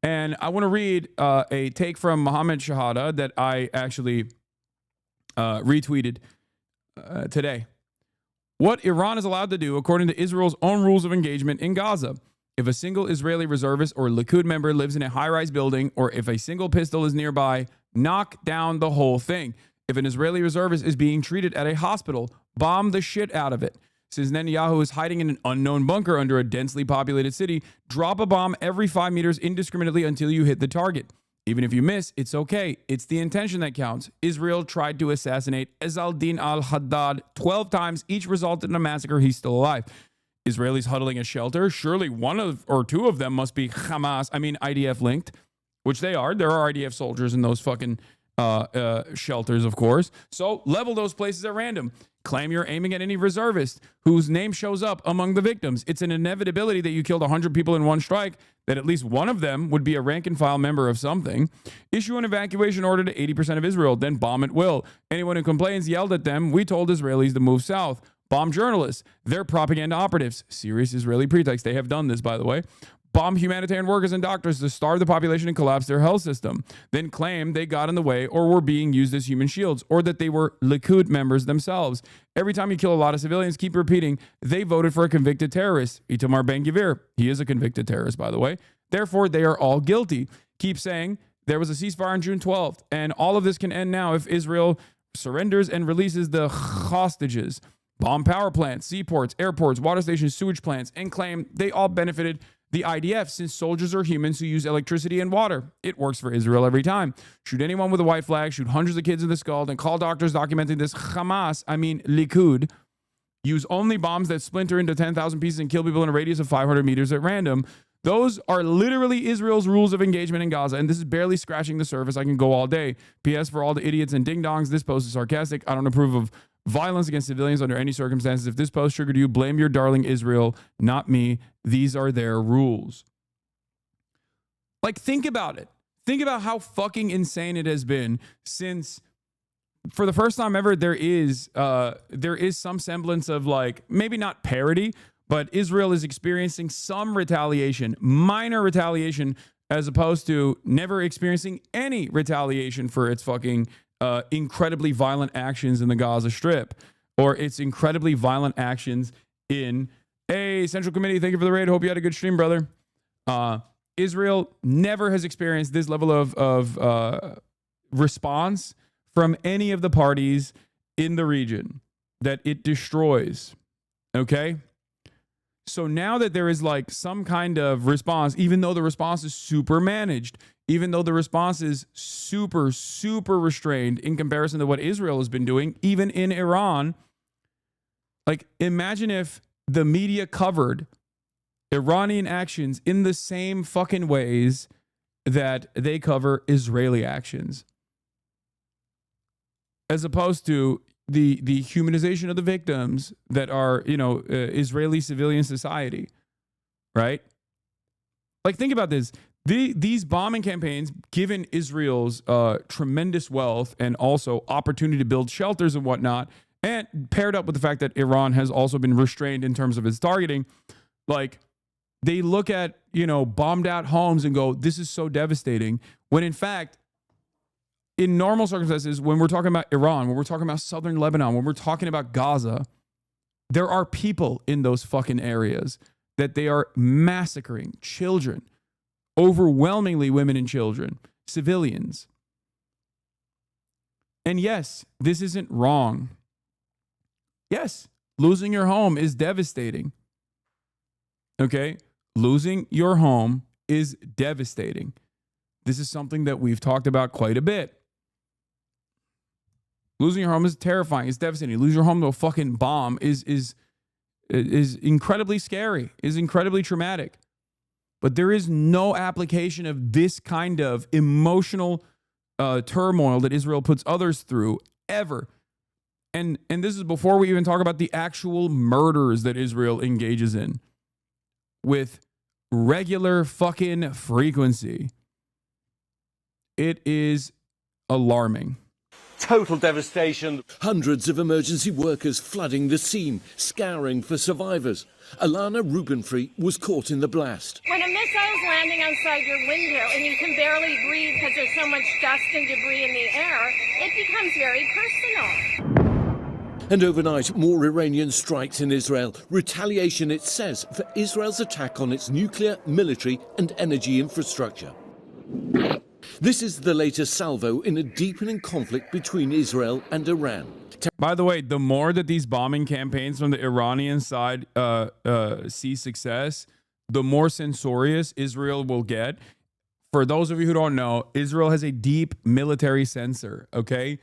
And I want to read a take from Mohammed Shahada that I actually retweeted today. What Iran is allowed to do according to Israel's own rules of engagement in Gaza. If a single Israeli reservist or Likud member lives in a high-rise building, or if a single pistol is nearby, knock down the whole thing. If an Israeli reservist is being treated at a hospital, bomb the shit out of it. Since Netanyahu is hiding in an unknown bunker under a densely populated city, drop a bomb every 5 meters indiscriminately until you hit the target. Even if you miss, it's okay. It's the intention that counts. Israel tried to assassinate Ezzaldin al-Haddad 12 times. Each resulted in a massacre. He's still alive. Israelis huddling a shelter. Surely one of or two of them must be IDF linked, which they are. There are IDF soldiers in those fucking shelters, of course. So level those places at random. Claim you're aiming at any reservist whose name shows up among the victims. It's an inevitability that you killed 100 people in one strike, that at least one of them would be a rank and file member of something. Issue an evacuation order to 80% of Israel, then bomb at will. Anyone who complains, yelled at them. We told Israelis to move south. Bomb journalists. They're propaganda operatives. Serious Israeli pretext. They have done this, by the way. Bomb humanitarian workers and doctors to starve the population and collapse their health system. Then claim they got in the way or were being used as human shields, or that they were Likud members themselves. Every time you kill a lot of civilians, keep repeating, they voted for a convicted terrorist. Itamar Ben-Gvir. He is a convicted terrorist, by the way. Therefore, they are all guilty. Keep saying there was a ceasefire on June 12th, and all of this can end now if Israel surrenders and releases the hostages. Bomb power plants, seaports, airports, water stations, sewage plants, and claim they all benefited the IDF, since soldiers are humans who use electricity and water. It works for Israel every time. Shoot anyone with a white flag, shoot hundreds of kids in the skull, and call doctors documenting this Likud. Use only bombs that splinter into 10,000 pieces and kill people in a radius of 500 meters at random. Those are literally Israel's rules of engagement in Gaza, and this is barely scratching the surface. I can go all day. P.S. for all the idiots and ding-dongs, this post is sarcastic. I don't approve of violence against civilians under any circumstances. If this post triggered you, blame your darling Israel, not me. These are their rules. Like, think about it. Think about how fucking insane it has been since, for the first time ever, there is some semblance of, like, maybe not parody, but Israel is experiencing some retaliation, minor retaliation, as opposed to never experiencing any retaliation for its fucking incredibly violent actions in the Gaza Strip, or its incredibly violent actions in Central Committee. Thank you for the raid. Hope you had a good stream, brother. Israel never has experienced this level of response from any of the parties in the region. that it destroys. Okay? So now that there is like some kind of response, even though the response is super managed, even though the response is super, super restrained in comparison to what Israel has been doing, even in Iran, like imagine if the media covered Iranian actions in the same fucking ways that they cover Israeli actions, as opposed to the humanization of the victims that are, Israeli civilian society, right? Like, think about this. These bombing campaigns, given Israel's tremendous wealth and also opportunity to build shelters and whatnot, and paired up with the fact that Iran has also been restrained in terms of its targeting, like, they look at, bombed out homes and go, this is so devastating, when in fact, in normal circumstances, when we're talking about Iran, when we're talking about southern Lebanon, when we're talking about Gaza, there are people in those fucking areas that they are massacring children, overwhelmingly women and children, civilians. And yes, this isn't wrong. Yes, losing your home is devastating. Okay? Losing your home is devastating. This is something that we've talked about quite a bit. Losing your home is terrifying. It's devastating. Lose your home to a fucking bomb is incredibly scary, is incredibly traumatic. But there is no application of this kind of emotional turmoil that Israel puts others through ever. And this is before we even talk about the actual murders that Israel engages in with regular fucking frequency. It is alarming. Total devastation. Hundreds of emergency workers flooding the scene, scouring for survivors. Alana Rubenfree was caught in the blast. When a missile is landing outside your window and you can barely breathe because there's so much dust and debris in the air, it becomes very personal. And overnight, more Iranian strikes in Israel. Retaliation, it says, for Israel's attack on its nuclear, military and energy infrastructure. This is the latest salvo in a deepening conflict between Israel and Iran. By the way, the more that these bombing campaigns from the Iranian side see success, the more censorious Israel will get. For those of you who don't know, Israel has a deep military censor, okay?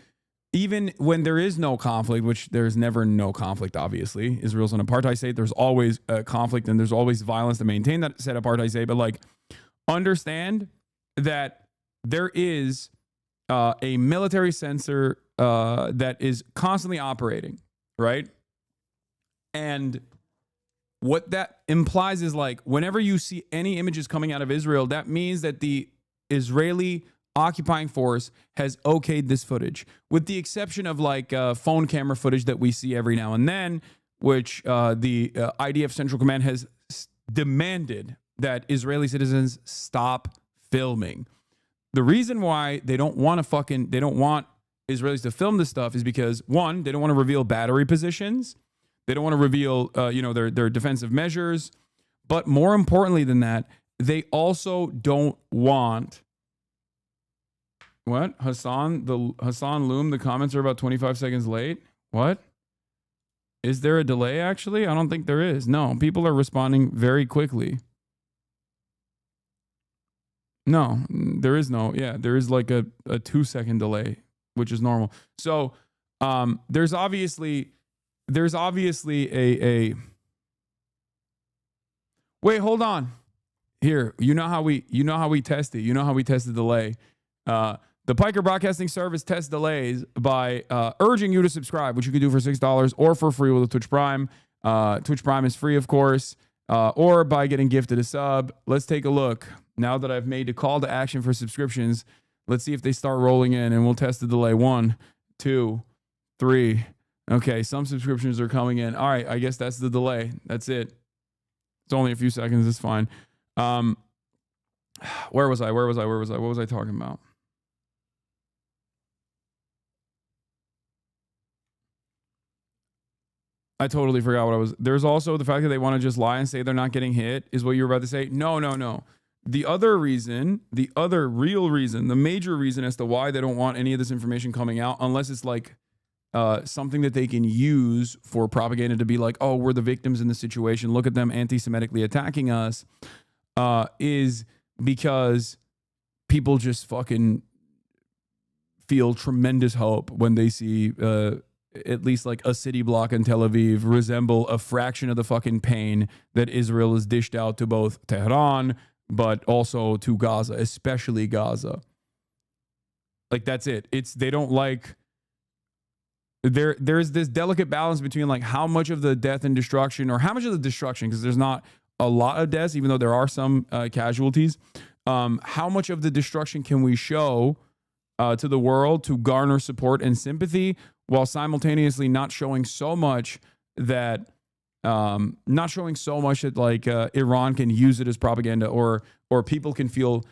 Even when there is no conflict, which there's never no conflict, obviously. Israel's an apartheid state. There's always conflict and there's always violence to maintain that said apartheid state. But, like, understand that there is a military censor that is constantly operating, right? And what that implies is, like, whenever you see any images coming out of Israel, that means that the Israeli occupying force has okayed this footage, with the exception of, like, phone camera footage that we see every now and then, which the IDF Central Command has demanded that Israeli citizens stop filming. The reason why they don't want Israelis to film this stuff is because, one, they don't want to reveal battery positions. They don't want to reveal, their defensive measures. But more importantly than that, they also don't want what? Hasan Loom, the comments are about 25 seconds late. What? Is there a delay, actually? I don't think there is. No, people are responding very quickly. No, there is no. Yeah, there is like a 2-second delay, which is normal. So there's obviously a wait, hold on. Here, you know how we test it. You know how we test the delay. The Piker Broadcasting Service tests delays by urging you to subscribe, which you can do for $6 or for free with a Twitch Prime. Twitch Prime is free, of course, or by getting gifted a sub. Let's take a look. Now that I've made a call to action for subscriptions, let's see if they start rolling in, and we'll test the delay. 1, 2, 3. Okay, some subscriptions are coming in. All right, I guess that's the delay. That's it. It's only a few seconds. It's fine. Where was I? What was I talking about? I totally forgot what I was. There's also the fact that they want to just lie and say they're not getting hit is what you were about to say. No. The other reason, the other real reason, the major reason as to why they don't want any of this information coming out, unless it's like something that they can use for propaganda to be like, oh, we're the victims in the situation. Look at them anti-Semitically attacking us, is because people just fucking feel tremendous hope when they see at least like a city block in Tel Aviv resemble a fraction of the fucking pain that Israel has dished out to both Tehran, but also to Gaza, especially Gaza. Like, that's it. They don't like, there's this delicate balance between like how much of the death and destruction, or how much of the destruction, because there's not a lot of deaths, even though there are some casualties. How much of the destruction can we show to the world to garner support and sympathy, while simultaneously not showing so much that like Iran can use it as propaganda, or people can feel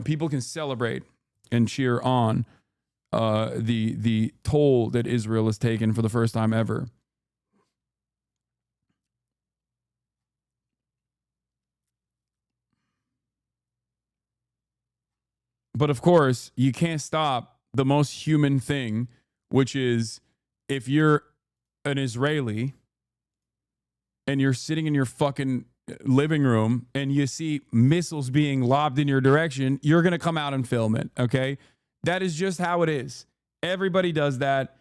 people can celebrate and cheer on the toll that Israel has taken for the first time ever. But of course, you can't stop the most human thing, which is if you're an Israeli and you're sitting in your fucking living room and you see missiles being lobbed in your direction, you're going to come out and film it, okay? That is just how it is. Everybody does that.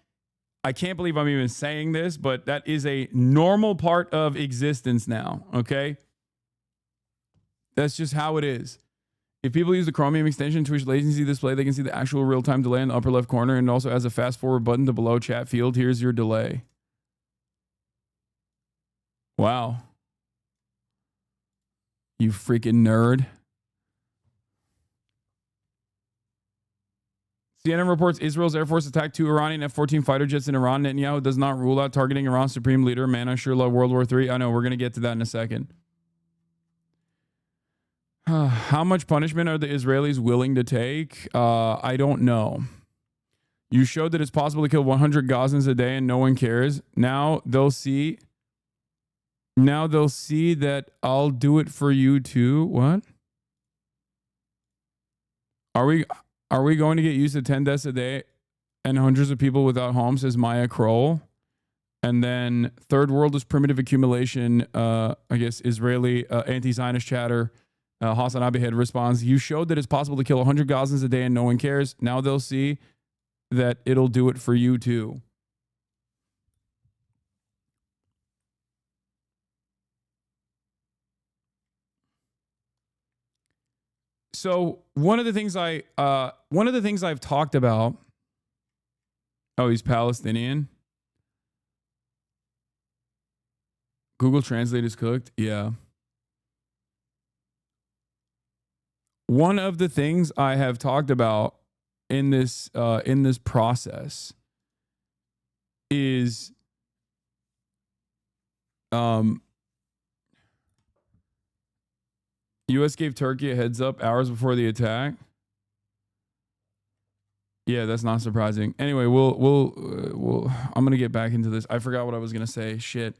I can't believe I'm even saying this, but that is a normal part of existence now, okay? That's just how it is. If people use the Chromium extension to which latency display, they can see the actual real-time delay in the upper left corner, and also has a fast-forward button to below chat field. Here's your delay. Wow. You freaking nerd. CNN reports Israel's Air Force attacked 2 Iranian F-14 fighter jets in Iran. Netanyahu does not rule out targeting Iran's supreme leader. Man, I sure love World War III. I know, we're going to get to that in a second. How much punishment are the Israelis willing to take? I don't know. You showed that it's possible to kill 100 Gazans a day and no one cares. Now they'll see that I'll do it for you too. What? Are we going to get used to 10 deaths a day and hundreds of people without homes, says Maya Kroll? And then third world is primitive accumulation. I guess Israeli anti-Zionist chatter. HasanAbi head responds, you showed that it's possible to kill 100 Gazans a day and no one cares. Now they'll see that it'll do it for you too. So one of the things I've talked about. Oh, he's Palestinian. Google Translate is cooked. Yeah. One of the things I have talked about in this process is U.S. gave Turkey a heads up hours before the attack. Yeah, that's not surprising. Anyway, we'll I'm gonna get back into this. I forgot what I was gonna say. Shit.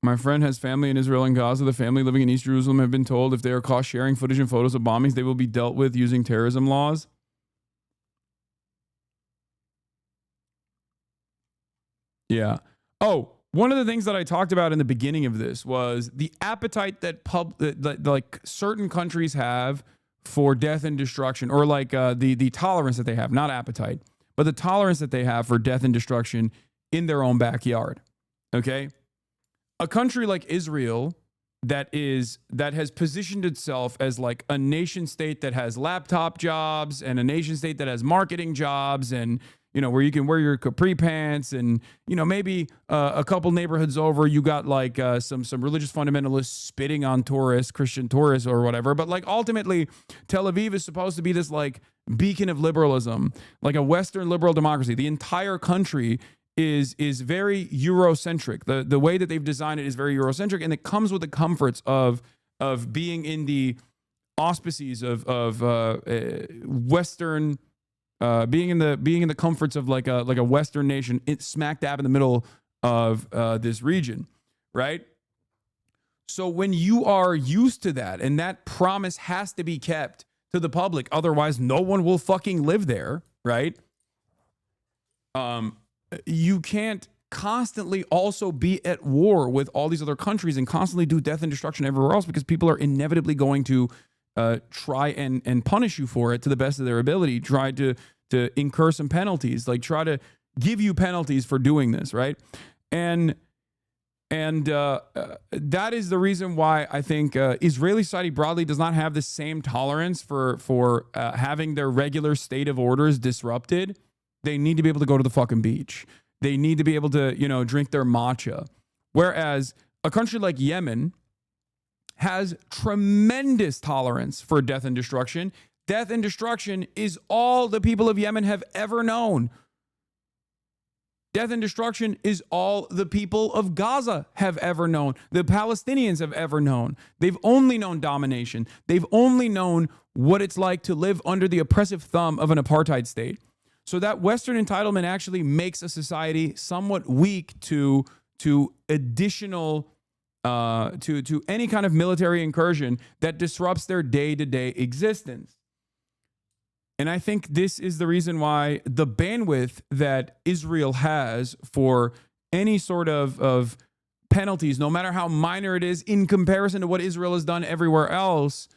My friend has family in Israel and Gaza. The family living in East Jerusalem have been told if they are caught sharing footage and photos of bombings, they will be dealt with using terrorism laws. Yeah. Oh, one of the things that I talked about in the beginning of this was the appetite that like certain countries have for death and destruction, or like the tolerance that they have, not appetite, but the tolerance that they have for death and destruction in their own backyard. Okay? A country like Israel that has positioned itself as like a nation state that has laptop jobs and a nation state that has marketing jobs, and where you can wear your capri pants, and maybe a couple neighborhoods over you got like some religious fundamentalists spitting on tourists, Christian tourists or whatever. But like ultimately, Tel Aviv is supposed to be this like beacon of liberalism, like a Western liberal democracy. The entire country is very Eurocentric. The way that they've designed it is very Eurocentric, and it comes with the comforts of being in the auspices of Western, being in the comforts of like a Western nation. It's smack dab in the middle of this region, right? So when you are used to that, and that promise has to be kept to the public. Otherwise, no one will fucking live there, right? You can't constantly also be at war with all these other countries and constantly do death and destruction everywhere else, because people are inevitably going to try and punish you for it to the best of their ability, try to incur some penalties, like try to give you penalties for doing this, right? And that is the reason why I think Israeli society broadly does not have the same tolerance for having their regular state of orders disrupted. They need to be able to go to the fucking beach. They need to be able to, drink their matcha. Whereas a country like Yemen has tremendous tolerance for death and destruction. Death and destruction is all the people of Yemen have ever known. Death and destruction is all the people of Gaza have ever known. The Palestinians have ever known. They've only known domination. They've only known what it's like to live under the oppressive thumb of an apartheid state. So that Western entitlement actually makes a society somewhat weak to additional, to any kind of military incursion that disrupts their day-to-day existence. And I think this is the reason why the bandwidth that Israel has for any sort of penalties, no matter how minor it is in comparison to what Israel has done everywhere else,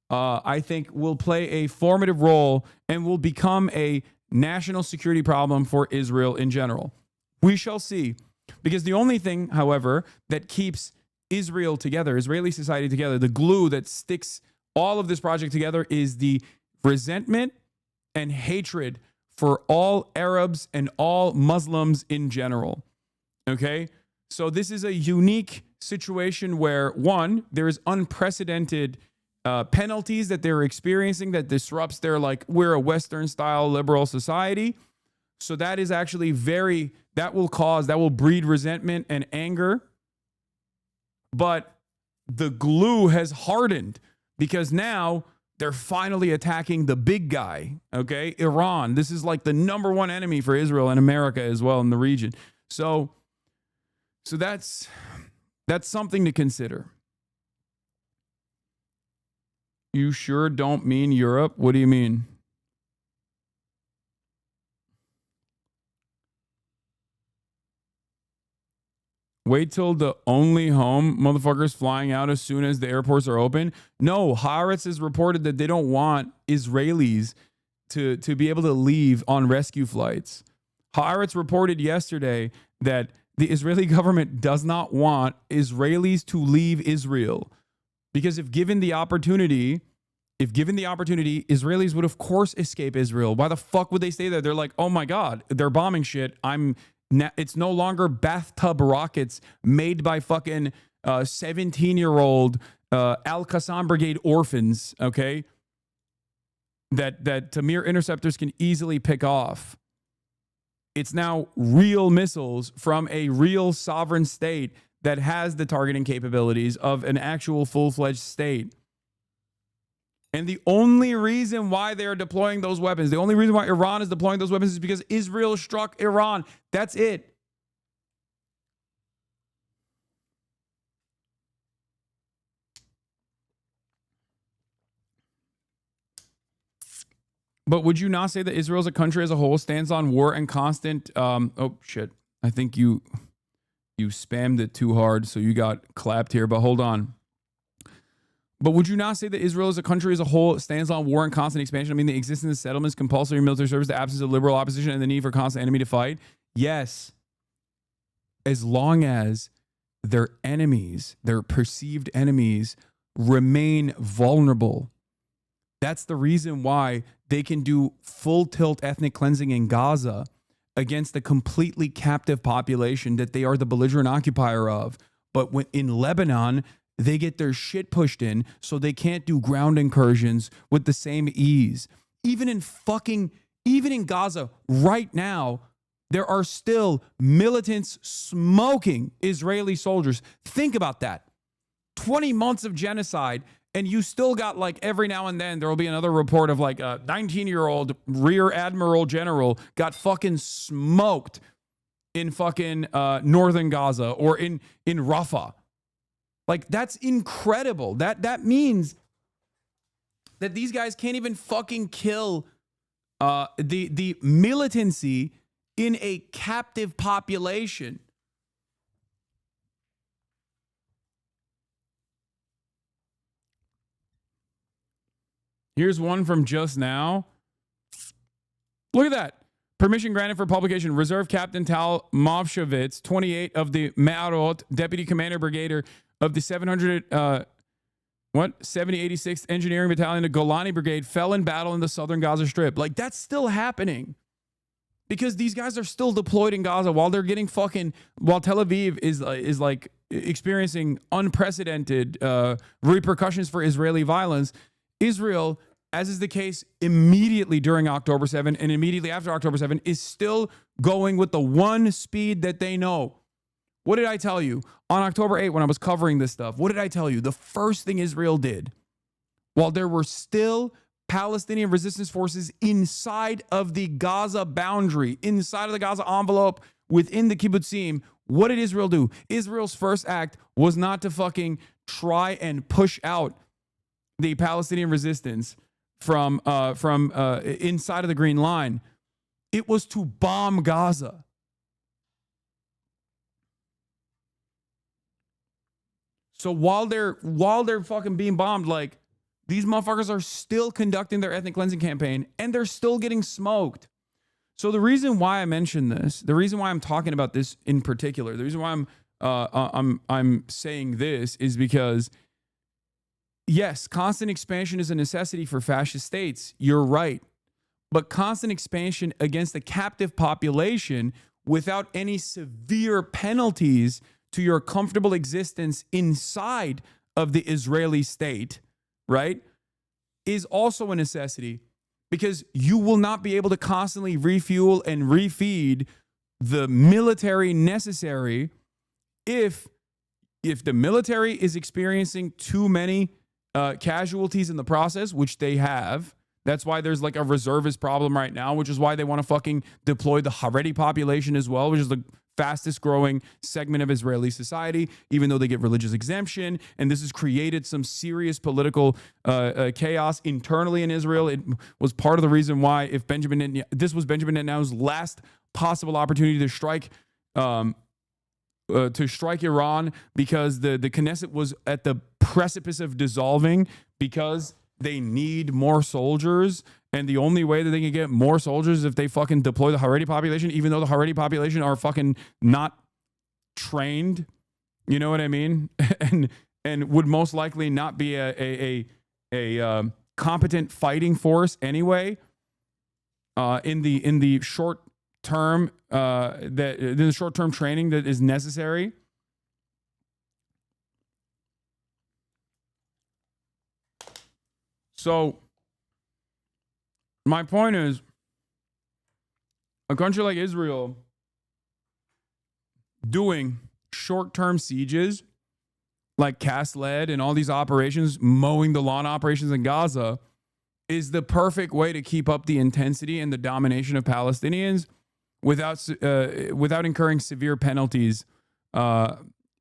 I think will play a formative role and will become a national security problem for Israel in general. We shall see. Because the only thing, however, that keeps Israel together, Israeli society together, the glue that sticks all of this project together, is the resentment and hatred for all Arabs and all Muslims in general. Okay? So this is a unique situation where, one, there is unprecedented penalties that they're experiencing that disrupts their, like, we're a Western style liberal society. So that is actually that will breed resentment and anger. But the glue has hardened because now they're finally attacking the big guy, okay? Iran. This is like the number one enemy for Israel and America as well in the region. So that's something to consider. You sure don't mean Europe? What do you mean? Wait till the only home motherfuckers flying out as soon as the airports are open. No, Haaretz has reported that they don't want Israelis to be able to leave on rescue flights. Haaretz reported yesterday that the Israeli government does not want Israelis to leave Israel. Because if given the opportunity, Israelis would of course escape Israel. Why the fuck would they stay there? They're like, oh my God, they're bombing shit. It's no longer bathtub rockets made by fucking 17-year-old Al-Qassam Brigade orphans, okay? That Tamir interceptors can easily pick off. It's now real missiles from a real sovereign state that has the targeting capabilities of an actual full-fledged state. And the only reason why they are deploying those weapons, the only reason why Iran is deploying those weapons is because Israel struck Iran. That's it. But would you not say that Israel as a country as a whole stands on war and constant... oh, shit. I think you spammed it too hard, so you got clapped here, but hold on. But would you not say that Israel as a country as a whole stands on war and constant expansion? I mean, the existence of settlements, compulsory military service, the absence of liberal opposition, and the need for constant enemy to fight? Yes. As long as their enemies, their perceived enemies, remain vulnerable. That's the reason why they can do full tilt ethnic cleansing in Gaza against a completely captive population that they are the belligerent occupier of. But when in Lebanon, they get their shit pushed in, so they can't do ground incursions with the same ease. Even in Gaza right now, there are still militants smoking Israeli soldiers. Think about that. 20 months of genocide, and you still got, like, every now and then there will be another report of like a 19-year-old rear admiral general got fucking smoked in fucking northern Gaza or in Rafah. Like, that's incredible. That means that these guys can't even fucking kill the militancy in a captive population. Here's one from just now. Look at that. Permission granted for publication. Reserve Captain Tal Movshovitz, 28 of the Me'arot, Deputy Commander Brigadier of the 7086th Engineering Battalion, the Golani Brigade, fell in battle in the southern Gaza Strip. Like, that's still happening. Because these guys are still deployed in Gaza while they're getting while Tel Aviv is like experiencing unprecedented repercussions for Israeli violence. Israel, as is the case immediately during October 7 and immediately after October 7, is still going with the one speed that they know. What did I tell you? On October 8, when I was covering this stuff, what did I tell you? The first thing Israel did, while there were still Palestinian resistance forces inside of the Gaza boundary, inside of the Gaza envelope, within the kibbutzim, what did Israel do? Israel's first act was not to fucking try and push out the Palestinian resistance from inside of the Green Line. It was to bomb Gaza. So while they're fucking being bombed, like, these motherfuckers are still conducting their ethnic cleansing campaign and they're still getting smoked. So the reason why I mention this, the reason why I'm talking about this in particular, the reason why I'm saying this is because, yes, constant expansion is a necessity for fascist states. You're right. But constant expansion against a captive population without any severe penalties to your comfortable existence inside of the Israeli state, right, is also a necessity, because you will not be able to constantly refuel and refeed the military necessary if the military is experiencing too many casualties in the process, which they have. That's why there's like a reservist problem right now, which is why they want to fucking deploy the Haredi population as well, which is the fastest growing segment of Israeli society, even though they get religious exemption. And this has created some serious political chaos internally in Israel. It was part of the reason why, if this was Benjamin Netanyahu's last possible opportunity to strike Iran, because the Knesset was at the precipice of dissolving, because they need more soldiers. And the only way that they can get more soldiers is if they fucking deploy the Haredi population, even though the Haredi population are fucking not trained. You know what I mean? and would most likely not be a competent fighting force anyway. In the short term, the short term training that is necessary. So my point is, a country like Israel doing short-term sieges like Cast Lead and all these operations, mowing the lawn operations in Gaza, is the perfect way to keep up the intensity and the domination of Palestinians without incurring severe penalties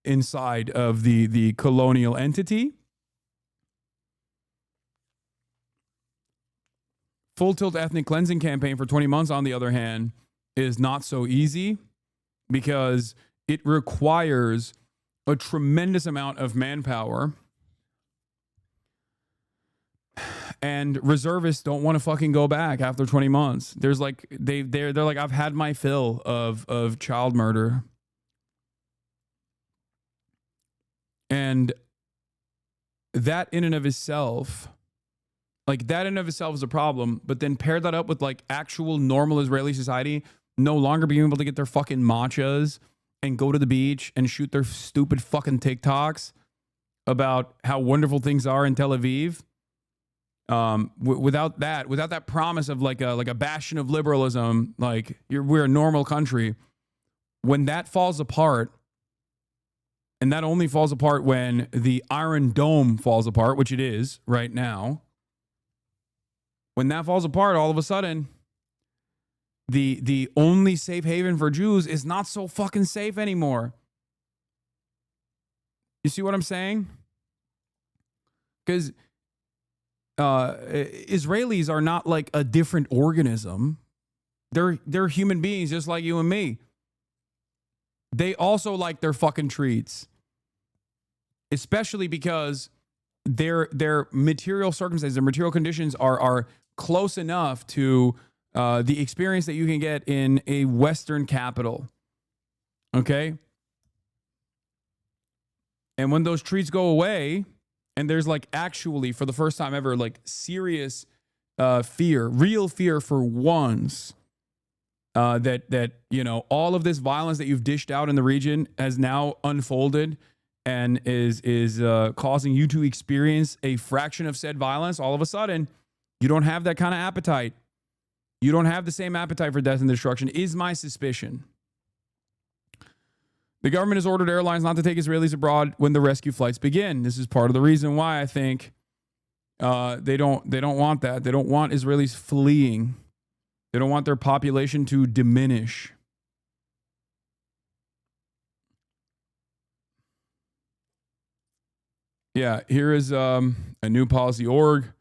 inside of the colonial entity. Full tilt ethnic cleansing campaign for 20 months, on the other hand, is not so easy, because it requires a tremendous amount of manpower, and reservists don't want to fucking go back after 20 months. There's like they're like, I've had my fill of child murder, and that in and of itself. Like, that in and of itself is a problem, but then pair that up with like actual normal Israeli society no longer being able to get their fucking matchas and go to the beach and shoot their stupid fucking TikToks about how wonderful things are in Tel Aviv. Without that promise of like a bastion of liberalism, like we're a normal country. When that falls apart, and that only falls apart when the Iron Dome falls apart, which it is right now. When that falls apart, all of a sudden, the only safe haven for Jews is not so fucking safe anymore. You see what I'm saying? Because Israelis are not like a different organism. They're human beings just like you and me. They also like their fucking treats, especially because their material circumstances, their material conditions are close enough to the experience that you can get in a Western capital. Okay? And when those treats go away, and there's like actually, for the first time ever, like serious fear, real fear for once, that you know, all of this violence that you've dished out in the region has now unfolded and is causing you to experience a fraction of said violence. All of a sudden, you don't have that kind of appetite. You don't have the same appetite for death and destruction, is my suspicion. The government has ordered airlines not to take Israelis abroad when the rescue flights begin. This is part of the reason why I think they don't want that. They don't want Israelis fleeing. They don't want their population to diminish. Yeah, here is a new policy org.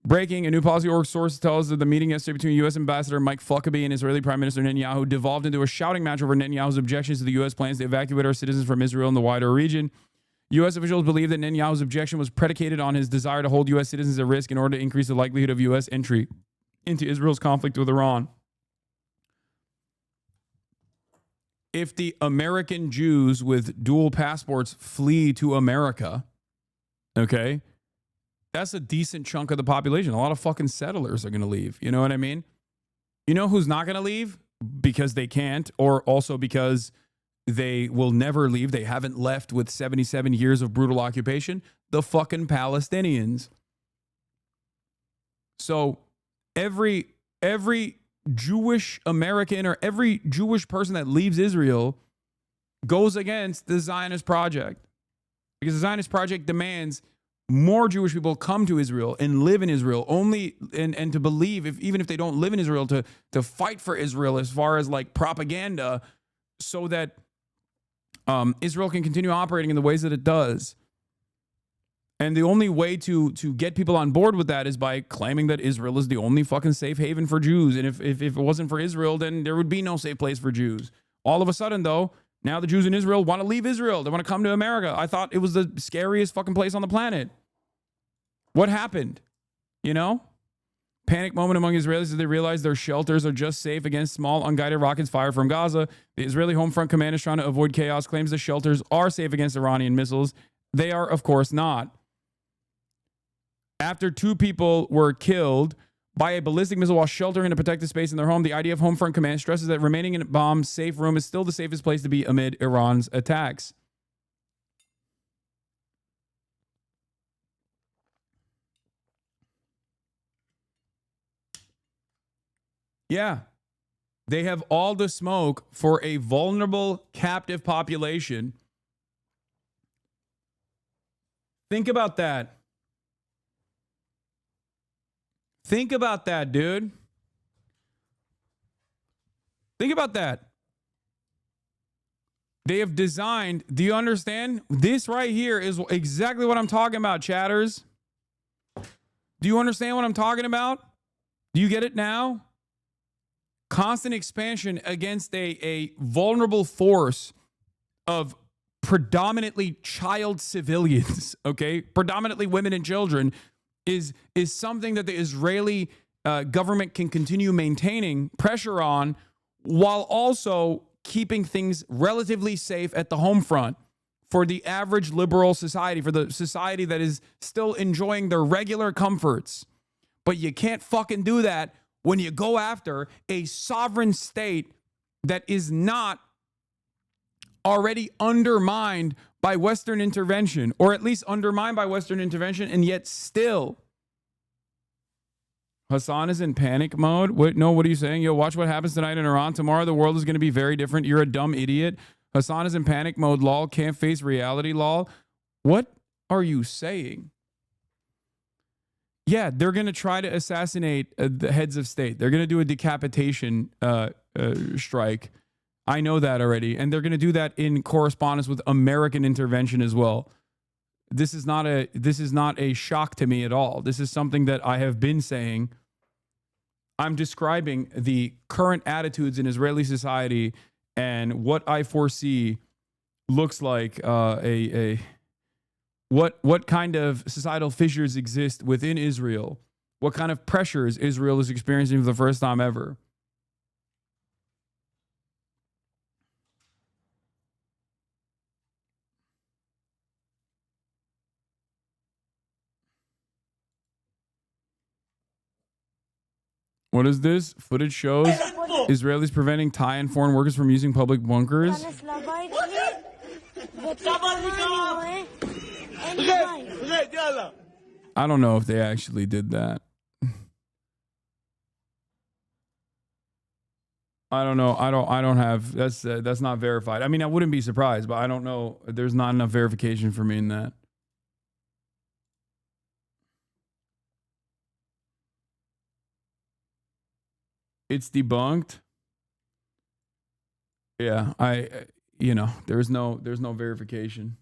Breaking, a new policy org source tells that the meeting yesterday between U.S. Ambassador Mike Huckabee and Israeli Prime Minister Netanyahu devolved into a shouting match over Netanyahu's objections to the U.S. plans to evacuate our citizens from Israel and the wider region. U.S. officials believe that Netanyahu's objection was predicated on his desire to hold U.S. citizens at risk in order to increase the likelihood of U.S. entry into Israel's conflict with Iran. If the American Jews with dual passports flee to America, okay, that's a decent chunk of the population. A lot of fucking settlers are going to leave. You know what I mean? You know who's not going to leave? Because they can't, or also because they will never leave. They haven't left with 77 years of brutal occupation. The fucking Palestinians. So every Jewish American or every Jewish person that leaves Israel goes against the Zionist project. Because the Zionist project demands more Jewish people come to Israel and live in Israel only, and to believe, even if they don't live in Israel, to fight for Israel as far as like propaganda, so that Israel can continue operating in the ways that it does. And the only way to get people on board with that is by claiming that Israel is the only fucking safe haven for Jews. And if it wasn't for Israel, then there would be no safe place for Jews. All of a sudden, though, now the Jews in Israel want to leave Israel. They want to come to America. I thought it was the scariest fucking place on the planet. What happened? You know? Panic moment among Israelis as they realize their shelters are just safe against small, unguided rockets fired from Gaza. The Israeli Home Front Command is trying to avoid chaos, claims the shelters are safe against Iranian missiles. They are, of course, not. After 2 people were killed by a ballistic missile while sheltering in a protected space in their home, the IDF Home Front Command stresses that remaining in a bomb-safe room is still the safest place to be amid Iran's attacks. Yeah, they have all the smoke for a vulnerable captive population. Think about that. Think about that, dude. Think about that. They have designed, do you understand? This right here is exactly what I'm talking about, chatters. Do you understand what I'm talking about? Do you get it now? Constant expansion against a vulnerable force of predominantly child civilians, okay? Predominantly women and children is something that the Israeli government can continue maintaining pressure on while also keeping things relatively safe at the home front for the average liberal society, for the society that is still enjoying their regular comforts. But you can't fucking do that when you go after a sovereign state that is not already undermined by Western intervention, or at least undermined by Western intervention, and yet still. Hasan is in panic mode. What are you saying? Yo, watch what happens tonight in Iran. Tomorrow the world is going to be very different. You're a dumb idiot. Hasan is in panic mode, lol. Can't face reality, lol. What are you saying? Yeah, they're going to try to assassinate the heads of state. They're going to do a decapitation strike. I know that already. And they're going to do that in correspondence with American intervention as well. This is not a shock to me at all. This is something that I have been saying. I'm describing the current attitudes in Israeli society and what I foresee looks like what kind of societal fissures exist within Israel, what kind of pressures Israel is experiencing for the first time ever. What is this? Footage shows Israelis preventing Thai and foreign workers from using public bunkers. I don't know if they actually did that. I don't know. I don't have, that's not verified. I mean, I wouldn't be surprised, but I don't know. There's not enough verification for me in that. It's debunked. Yeah, there's no verification.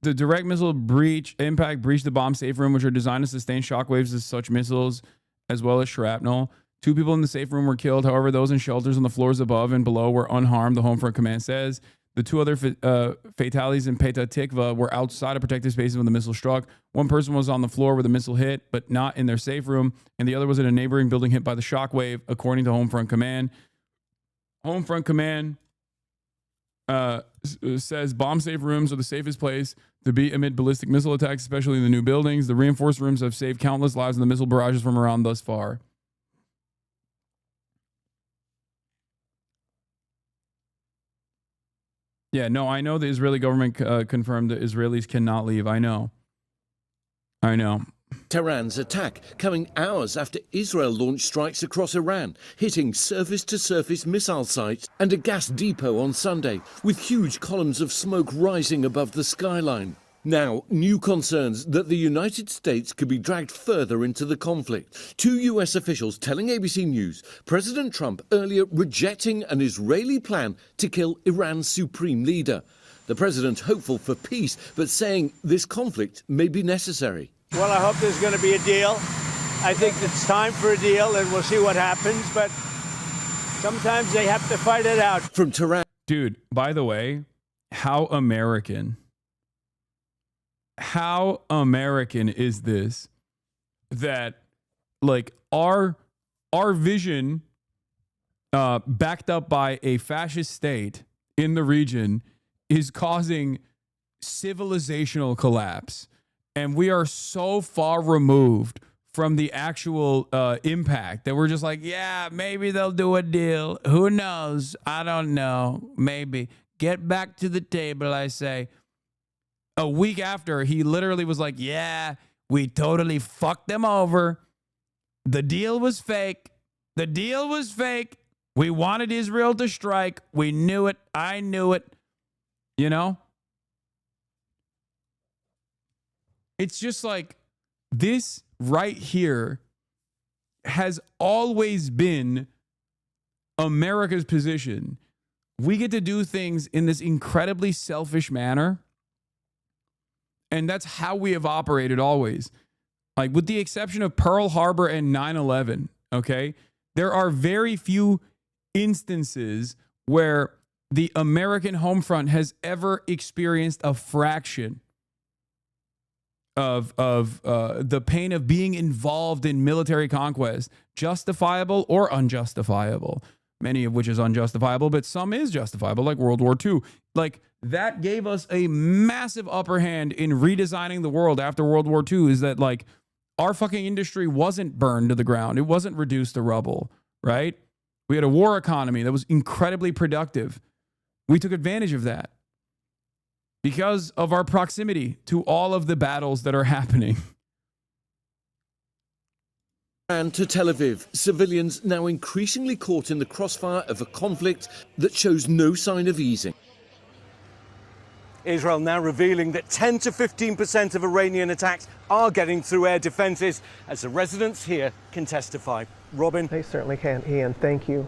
The direct missile impact breached the bomb safe room, which are designed to sustain shockwaves as such missiles, as well as shrapnel. 2 people in the safe room were killed. However, those in shelters on the floors above and below were unharmed, the Home Front Command says. The 2 other fatalities in Petah Tikva were outside of protective spaces when the missile struck. 1 person was on the floor where the missile hit, but not in their safe room, and the other was in a neighboring building hit by the shockwave, according to Home Front Command. Home Front Command says bomb safe rooms are the safest place to be amid ballistic missile attacks, especially in the new buildings. The reinforced rooms have saved countless lives in the missile barrages from Iran thus far. Yeah, no, I know the Israeli government confirmed that Israelis cannot leave. I know. Tehran's attack coming hours after Israel launched strikes across Iran, hitting surface-to-surface missile sites and a gas depot on Sunday, with huge columns of smoke rising above the skyline. Now, new concerns that the United States could be dragged further into the conflict. 2 US officials telling ABC News President Trump earlier rejecting an Israeli plan to kill Iran's supreme leader. The president hopeful for peace, but saying this conflict may be necessary. Well, I hope there's going to be a deal. I think it's time for a deal, and we'll see what happens, but sometimes they have to fight it out. From Tehran. Dude, by the way, how American is this, that like our vision backed up by a fascist state in the region is causing civilizational collapse, and we are so far removed from the actual impact that we're just like, yeah, maybe they'll do a deal, who knows, I don't know, maybe get back to the table, I say. A week after, he literally was like, yeah, we totally fucked them over. The deal was fake. We wanted Israel to strike. We knew it. I knew it. You know? It's just like this right here has always been America's position. We get to do things in this incredibly selfish manner. And that's how we have operated always. Like, with the exception of Pearl Harbor and 9/11, okay? There are very few instances where the American home front has ever experienced a fraction of the pain of being involved in military conquest, justifiable or unjustifiable. Many of which is unjustifiable, but some is justifiable, like World War II. Like, that gave us a massive upper hand in redesigning the world after World War II, is that, like, our fucking industry wasn't burned to the ground. It wasn't reduced to rubble, right? We had a war economy that was incredibly productive. We took advantage of that because of our proximity to all of the battles that are happening. And to Tel Aviv, civilians now increasingly caught in the crossfire of a conflict that shows no sign of easing. Israel now revealing that 10 to 15% of Iranian attacks are getting through air defenses, as the residents here can testify. Robin? They certainly can, Ian. Thank you.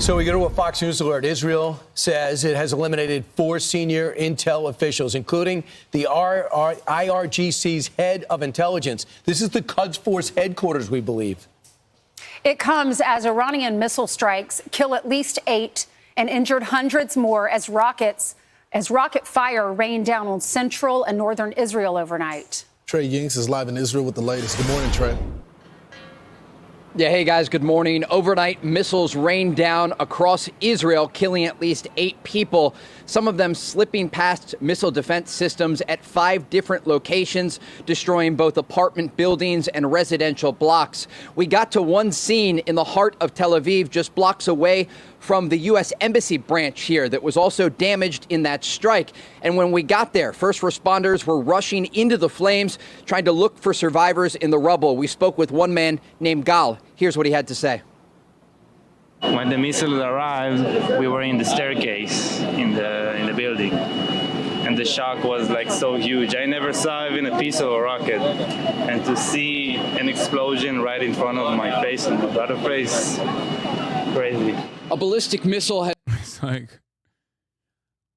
So we go to a Fox News alert. Israel says it has eliminated 4 senior intel officials, including the IRGC's head of intelligence. This is the Quds Force headquarters, we believe. It comes as Iranian missile strikes kill at least 8 and injured hundreds more as rocket fire rained down on central and northern Israel overnight. Trey Yinks is live in Israel with the latest. Good morning, Trey. Yeah, hey guys, good morning. Overnight missiles rained down across Israel, killing at least 8 people, some of them slipping past missile defense systems at 5 different locations, destroying both apartment buildings and residential blocks. We got to one scene in the heart of Tel Aviv, just blocks away from the U.S. Embassy branch here that was also damaged in that strike. And when we got there, first responders were rushing into the flames, trying to look for survivors in the rubble. We spoke with one man named Gal. Here's what he had to say. When the missiles arrived, we were in the staircase in the building. And the shock was like so huge. I never saw even a piece of a rocket. And to see an explosion right in front of my face and my brother's face, crazy. A ballistic missile had... It's like,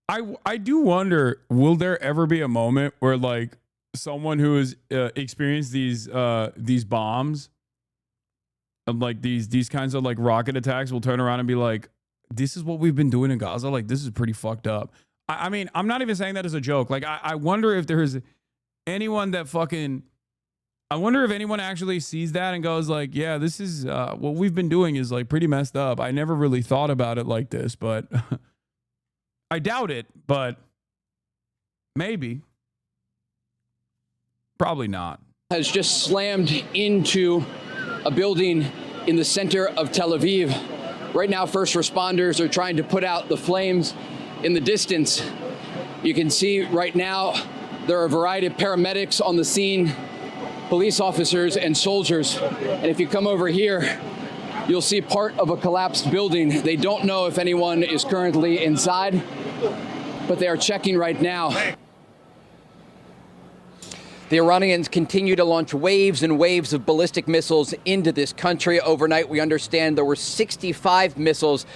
I do wonder, will there ever be a moment where like someone who has experienced these bombs and like these kinds of like rocket attacks will turn around and be like, this is what we've been doing in Gaza? Like, this is pretty fucked up. I mean, I'm not even saying that as a joke. Like, I wonder if there's anyone that fucking... I wonder if anyone actually sees that and goes like, yeah, this is what we've been doing is like pretty messed up. I never really thought about it like this, but I doubt it, but maybe. Probably not. Has just slammed into a building in the center of Tel Aviv. Right now, first responders are trying to put out the flames in the distance. You can see right now there are a variety of paramedics on the scene, police officers and soldiers. And if you come over here, you'll see part of a collapsed building. They don't know if anyone is currently inside, but they are checking right now. The Iranians continue to launch waves and waves of ballistic missiles into this country. Overnight, we understand there were 65 missiles,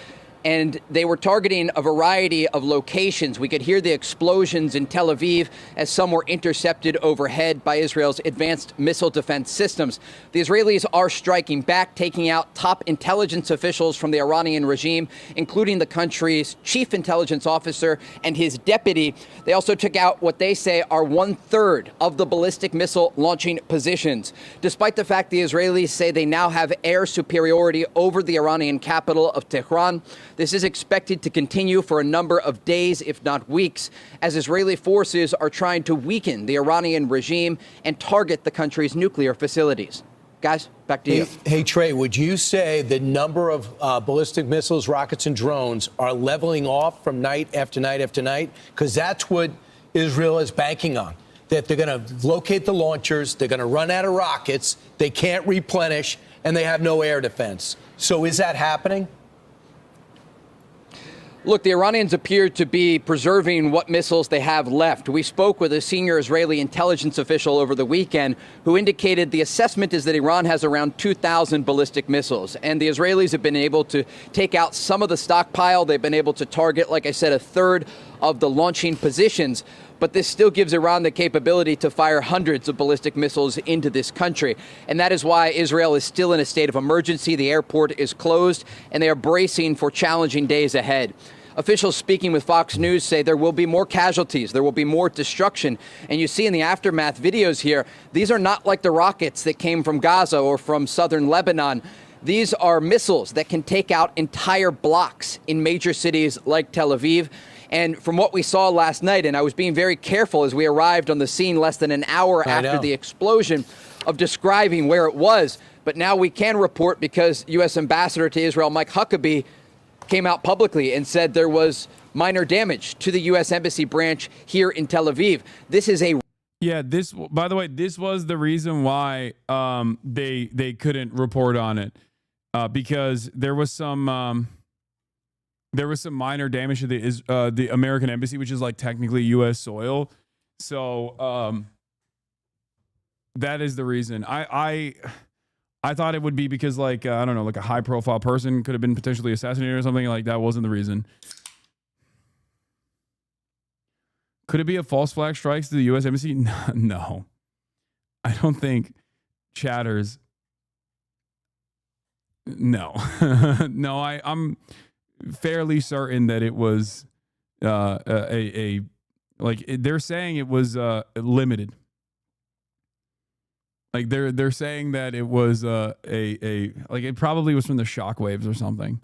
and they were targeting a variety of locations. We could hear the explosions in Tel Aviv as some were intercepted overhead by Israel's advanced missile defense systems. The Israelis are striking back, taking out top intelligence officials from the Iranian regime, including the country's chief intelligence officer and his deputy. They also took out what they say are 1/3 of the ballistic missile launching positions. Despite the fact the Israelis say they now have air superiority over the Iranian capital of Tehran, this is expected to continue for a number of days, if not weeks, as Israeli forces are trying to weaken the Iranian regime and target the country's nuclear facilities. Guys, back to you. Hey, Trey, would you say the number of ballistic missiles, rockets, and drones are leveling off from night after night after night? Because that's what Israel is banking on, that they're going to locate the launchers, they're going to run out of rockets, they can't replenish, and they have no air defense. So is that happening? Look, the Iranians appear to be preserving what missiles they have left. We spoke with a senior Israeli intelligence official over the weekend who indicated the assessment is that Iran has around 2,000 ballistic missiles. And the Israelis have been able to take out some of the stockpile. They've been able to target, like I said, 1/3 of the launching positions. But this still gives Iran the capability to fire hundreds of ballistic missiles into this country. And that is why Israel is still in a state of emergency. The airport is closed, and they are bracing for challenging days ahead. Officials speaking with Fox News say there will be more casualties, there will be more destruction. And you see in the aftermath videos here, these are not like the rockets that came from Gaza or from southern Lebanon. These are missiles that can take out entire blocks in major cities like Tel Aviv. And from what we saw last night, and I was being very careful as we arrived on the scene less than an hour after the explosion, of describing where it was. But now we can report, because U.S. Ambassador to Israel Mike Huckabee came out publicly and said there was minor damage to the U.S. Embassy branch here in Tel Aviv. This is a... Yeah, this, by the way, this was the reason why they couldn't report on it, because there was some There was some minor damage to the American embassy, which is like technically U.S. soil. So that is the reason. I thought it would be because like I don't know, like a high profile person could have been potentially assassinated or something. Like that wasn't the reason. Could it be a false flag strikes to the U.S. embassy? No, I don't think chatters. No, no, I'm fairly certain that it was they're saying it was limited. Like they're saying that it was like it probably was from the shockwaves or something.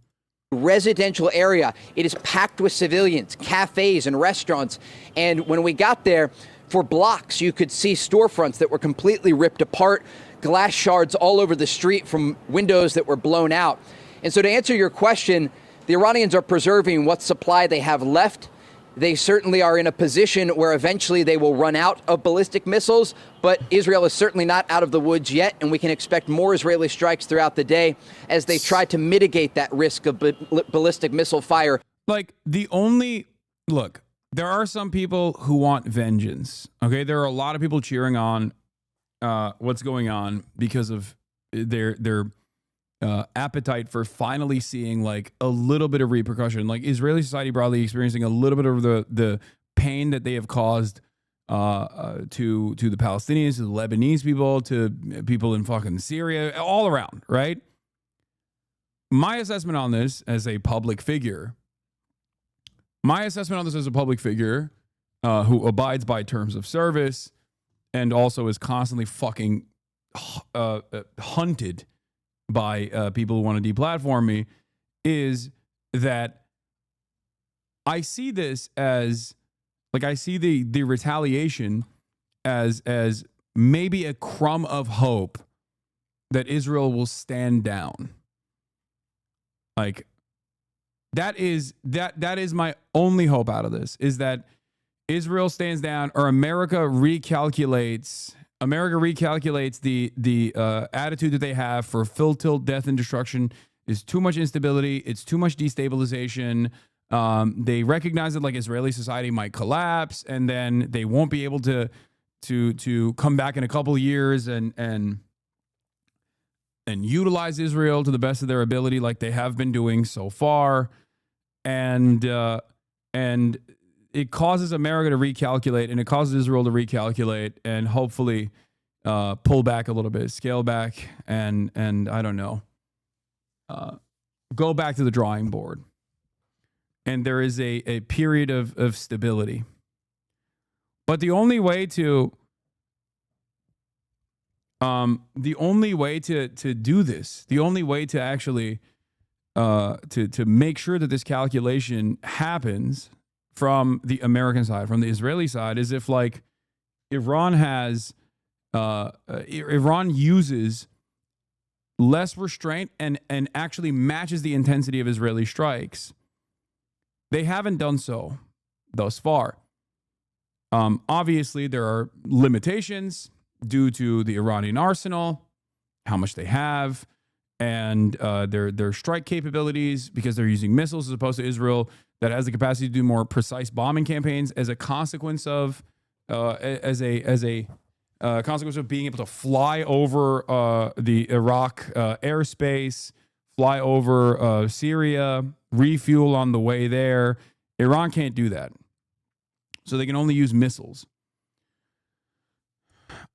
Residential area. It is packed with civilians, cafes and restaurants. And when we got there, for blocks, you could see storefronts that were completely ripped apart, glass shards all over the street from windows that were blown out. And so to answer your question, the Iranians are preserving what supply they have left. They certainly are in a position where eventually they will run out of ballistic missiles, but Israel is certainly not out of the woods yet, and we can expect more Israeli strikes throughout the day as they try to mitigate that risk of ballistic missile fire. Like there are some people who want vengeance. Okay, there are a lot of people cheering on what's going on because of their appetite for finally seeing like a little bit of repercussion, like Israeli society broadly experiencing a little bit of the pain that they have caused to the Palestinians, to the Lebanese people, to people in fucking Syria, all around, right? My assessment on this as a public figure, who abides by terms of service and also is constantly fucking hunted by people who want to deplatform me, is that I see this as like I see the retaliation as maybe a crumb of hope that Israel will stand down. Like that is my only hope out of this, is that Israel stands down or America recalculates the attitude that they have for full tilt death and destruction is too much instability. It's too much destabilization. They recognize that like Israeli society might collapse, and then they won't be able to come back in a couple of years and utilize Israel to the best of their ability, like they have been doing so far, and it causes America to recalculate, and it causes Israel to recalculate, and hopefully pull back a little bit, scale back, and I don't know, go back to the drawing board. And there is a period of stability. But the only way to do this, the only way to actually to make sure that this calculation happens from the American side, from the Israeli side, is if like Iran uses less restraint and actually matches the intensity of Israeli strikes. They haven't done so thus far. Obviously, there are limitations due to the Iranian arsenal, how much they have, and their strike capabilities, because they're using missiles as opposed to Israel that has the capacity to do more precise bombing campaigns as a consequence of consequence of being able to fly over the Iraq airspace, fly over Syria, refuel on the way there. Iran can't do that. So they can only use missiles.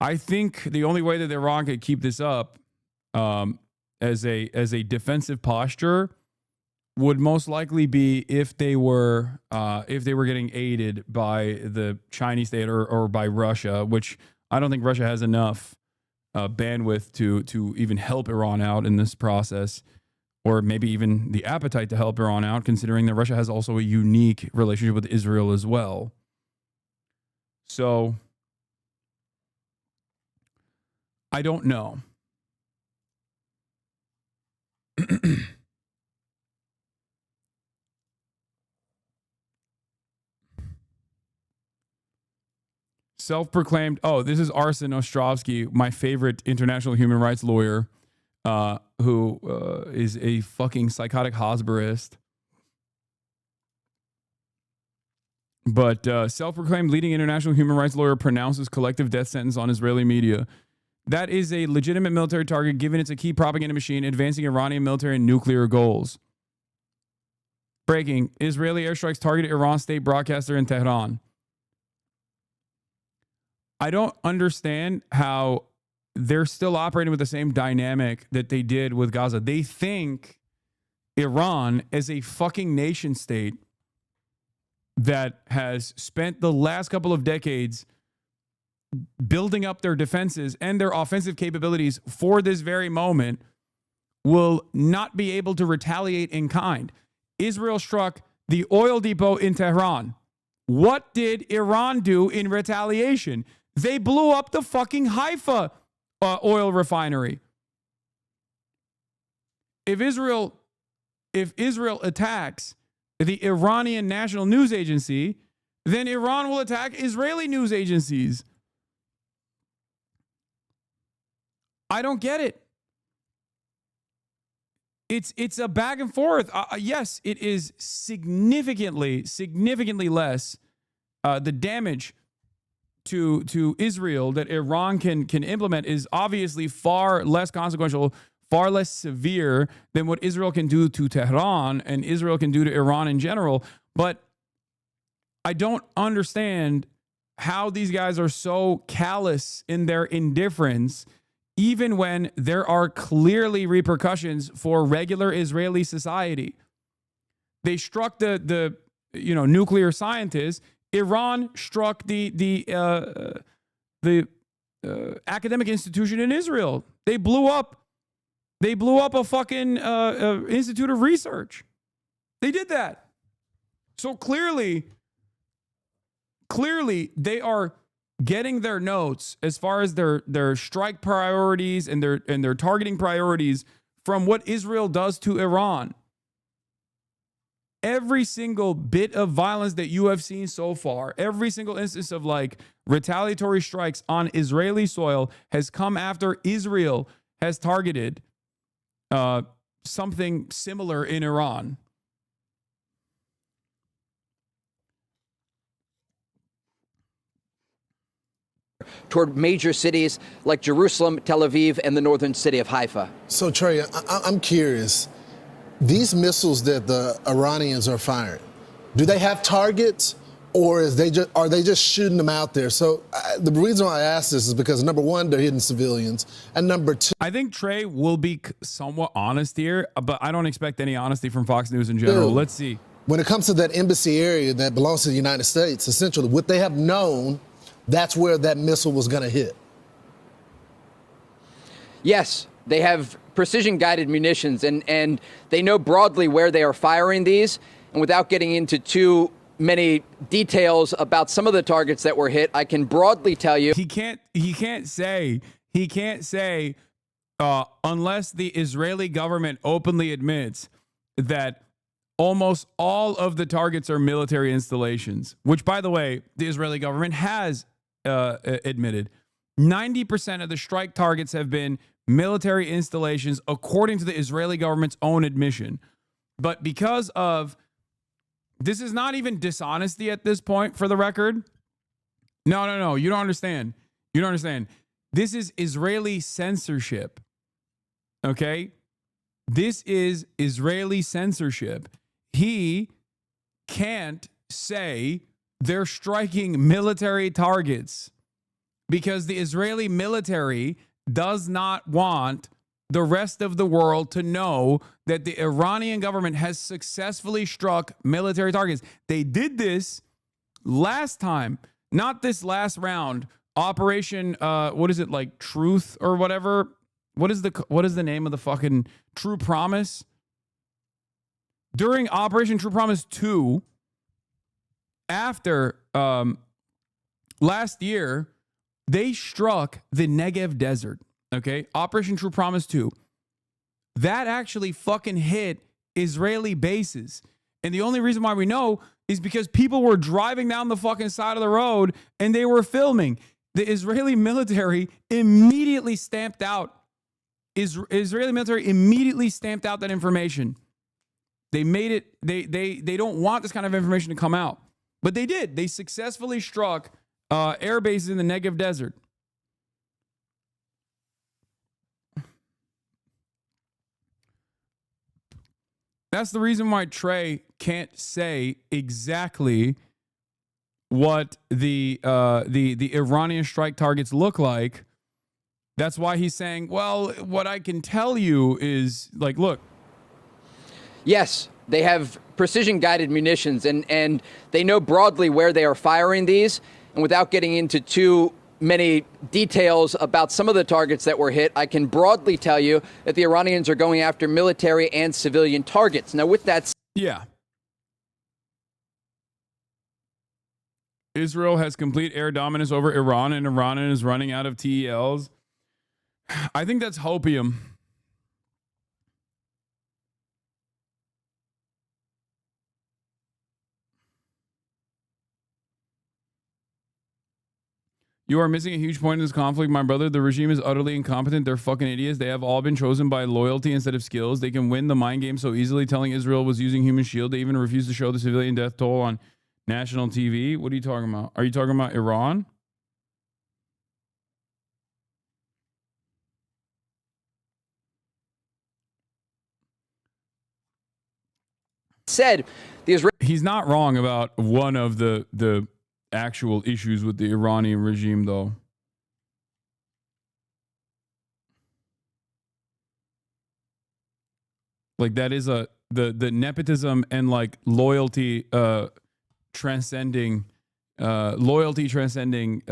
I think the only way that Iran could keep this up as a defensive posture would most likely be if they were getting aided by the Chinese state or by Russia, which I don't think Russia has enough bandwidth to even help Iran out in this process, or maybe even the appetite to help Iran out, considering that Russia has also a unique relationship with Israel as well. So I don't know. Self-proclaimed, this is Arsen Ostrovsky, my favorite international human rights lawyer, who is a fucking psychotic Hosberist. But self-proclaimed leading international human rights lawyer pronounces collective death sentence on Israeli media. That is a legitimate military target, given it's a key propaganda machine advancing Iranian military and nuclear goals. Breaking. Israeli airstrikes targeted Iran state broadcaster in Tehran. I don't understand how they're still operating with the same dynamic that they did with Gaza. They think Iran is a fucking nation state that has spent the last couple of decades building up their defenses and their offensive capabilities for this very moment, will not be able to retaliate in kind. Israel struck the oil depot in Tehran. What did Iran do in retaliation? They blew up the fucking Haifa oil refinery. If Israel attacks the Iranian National News Agency, then Iran will attack Israeli news agencies. I don't get it. It's a back and forth. Yes, it is significantly less the damage to Israel that Iran can implement is obviously far less consequential, far less severe than what Israel can do to Tehran and Israel can do to Iran in general. But I don't understand how these guys are so callous in their indifference, even when there are clearly repercussions for regular Israeli society. They struck the nuclear scientists. Iran struck the academic institution in Israel. They blew up a fucking institute of research. They did that. So clearly they are getting their notes as far as their strike priorities and their targeting priorities from what Israel does to Iran. Every single bit of violence that you have seen so far, every single instance of like retaliatory strikes on Israeli soil has come after Israel has targeted something similar in Iran. Toward major cities like Jerusalem, Tel Aviv, and the northern city of Haifa. So, Trey, I'm curious. These missiles that the Iranians are firing, do they have targets, or are they just shooting them out there? So the reason why I ask this is because, number one, they're hitting civilians, and number two... I think Trey will be somewhat honest here, but I don't expect any honesty from Fox News in general. Dude, let's see. When it comes to that embassy area that belongs to the United States, essentially, would they have known that's where that missile was going to hit? Yes, they have precision-guided munitions, and they know broadly where they are firing these. And without getting into too many details about some of the targets that were hit, I can broadly tell you he can't say unless the Israeli government openly admits that almost all of the targets are military installations, which, by the way, the Israeli government has admitted. 90% of the strike targets have been military installations, according to the Israeli government's own admission. But because of, this is not even dishonesty at this point, for the record. No, you don't understand. You don't understand. This is Israeli censorship. Okay? This is Israeli censorship. He can't say they're striking military targets because the Israeli military does not want the rest of the world to know that the Iranian government has successfully struck military targets. They did this last time, not this last round. Operation, what is it, like Truth or whatever? What is the name of the fucking True Promise? During Operation True Promise 2, after last year, they struck the Negev Desert, okay? Operation True Promise 2. That actually fucking hit Israeli bases. And the only reason why we know is because people were driving down the fucking side of the road and they were filming. The Israeli military immediately stamped out. Israeli military immediately stamped out that information. They made it, they don't want this kind of information to come out. But they did. They successfully struck air bases in the Negev Desert. That's the reason why Trey can't say exactly what the Iranian strike targets look like. That's why he's saying, well, what I can tell you is, like, look. Yes, they have precision-guided munitions, and they know broadly where they are firing these. And without getting into too many details about some of the targets that were hit, I can broadly tell you that the Iranians are going after military and civilian targets. Now, with that... Yeah. Israel has complete air dominance over Iran, and Iran is running out of TELs. I think that's hopium. You are missing a huge point in this conflict, my brother. The regime is utterly incompetent. They're fucking idiots. They have all been chosen by loyalty instead of skills. They can win the mind game so easily, telling Israel was using human shield. They even refused to show the civilian death toll on national TV. What are you talking about? Are you talking about Iran? Said the Israeli... He's not wrong about one of the actual issues with the Iranian regime, though. Like, that is the nepotism and like loyalty transcending the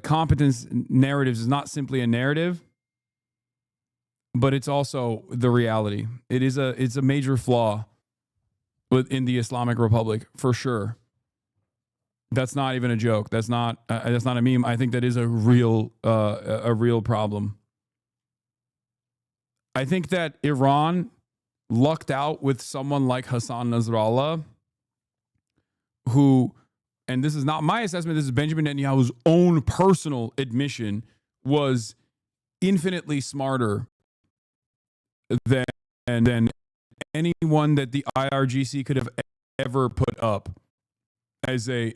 competence narratives is not simply a narrative, but it's also the reality. It's a major flaw within the Islamic Republic, for sure. That's not even a joke. That's not a meme. I think that is a real problem. I think that Iran lucked out with someone like Hasan Nasrallah, who, and this is not my assessment, this is Benjamin Netanyahu's own personal admission, was infinitely smarter than anyone that the IRGC could have ever put up as a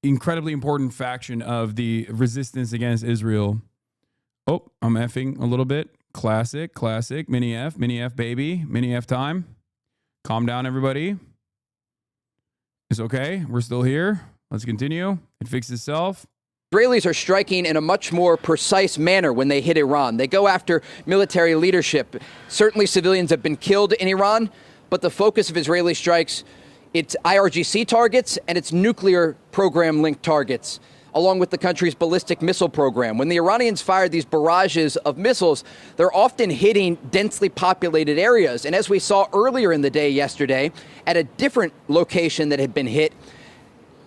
incredibly important faction of the resistance against Israel. Oh, I'm effing a little bit. Classic. Mini F, baby. Mini F time. Calm down, everybody. It's okay. We're still here. Let's continue. It fixed itself. Israelis are striking in a much more precise manner when they hit Iran. They go after military leadership. Certainly civilians have been killed in Iran, but the focus of Israeli strikes, it's IRGC targets and its nuclear program-linked targets, along with the country's ballistic missile program. When the Iranians fire these barrages of missiles, they're often hitting densely populated areas. And as we saw earlier in the day yesterday, at a different location that had been hit,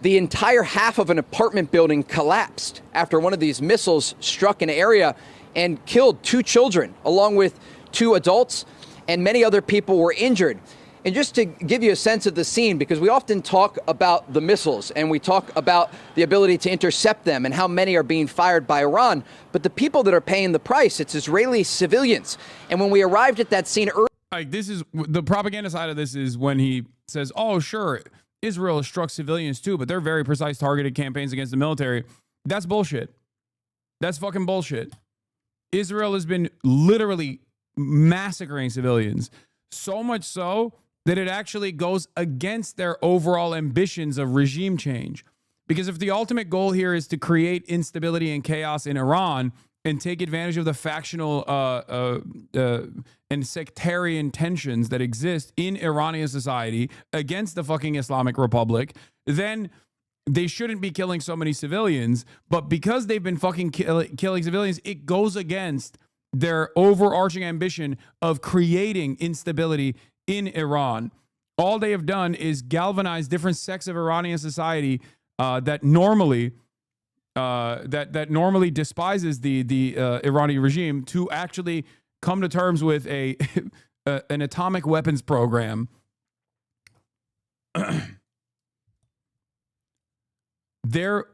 the entire half of an apartment building collapsed after one of these missiles struck an area and killed 2 children, along with 2 adults, and many other people were injured. And just to give you a sense of the scene, because we often talk about the missiles and we talk about the ability to intercept them and how many are being fired by Iran, but the people that are paying the price, it's Israeli civilians. And when we arrived at that scene earlier... Like, this is the propaganda side of this, is when he says, oh, sure, Israel has struck civilians too, but they're very precise targeted campaigns against the military. That's bullshit. That's fucking bullshit. Israel has been literally massacring civilians, so much so that it actually goes against their overall ambitions of regime change. Because if the ultimate goal here is to create instability and chaos in Iran and take advantage of the factional and sectarian tensions that exist in Iranian society against the fucking Islamic Republic, then they shouldn't be killing so many civilians. But because they've been fucking killing civilians, it goes against their overarching ambition of creating instability in Iran. All they have done is galvanize different sects of Iranian society that normally despises the Iranian regime to actually come to terms with an atomic weapons program. Their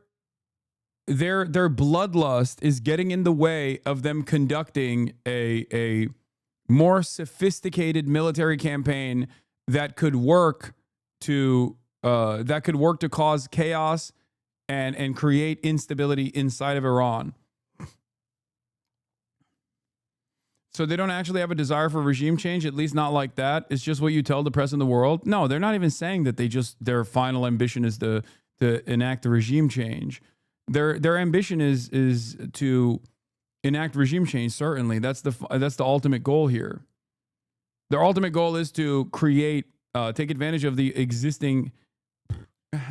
bloodlust is getting in the way of them conducting a more sophisticated military campaign that could work to that could work to cause chaos and create instability inside of Iran. So they don't actually have a desire for regime change, at least not like that. It's just what you tell the press in the world. No, they're not even saying that their final ambition is to enact the regime change. Their ambition is to enact regime change. Certainly, that's the ultimate goal here. Their ultimate goal is to take advantage of the existing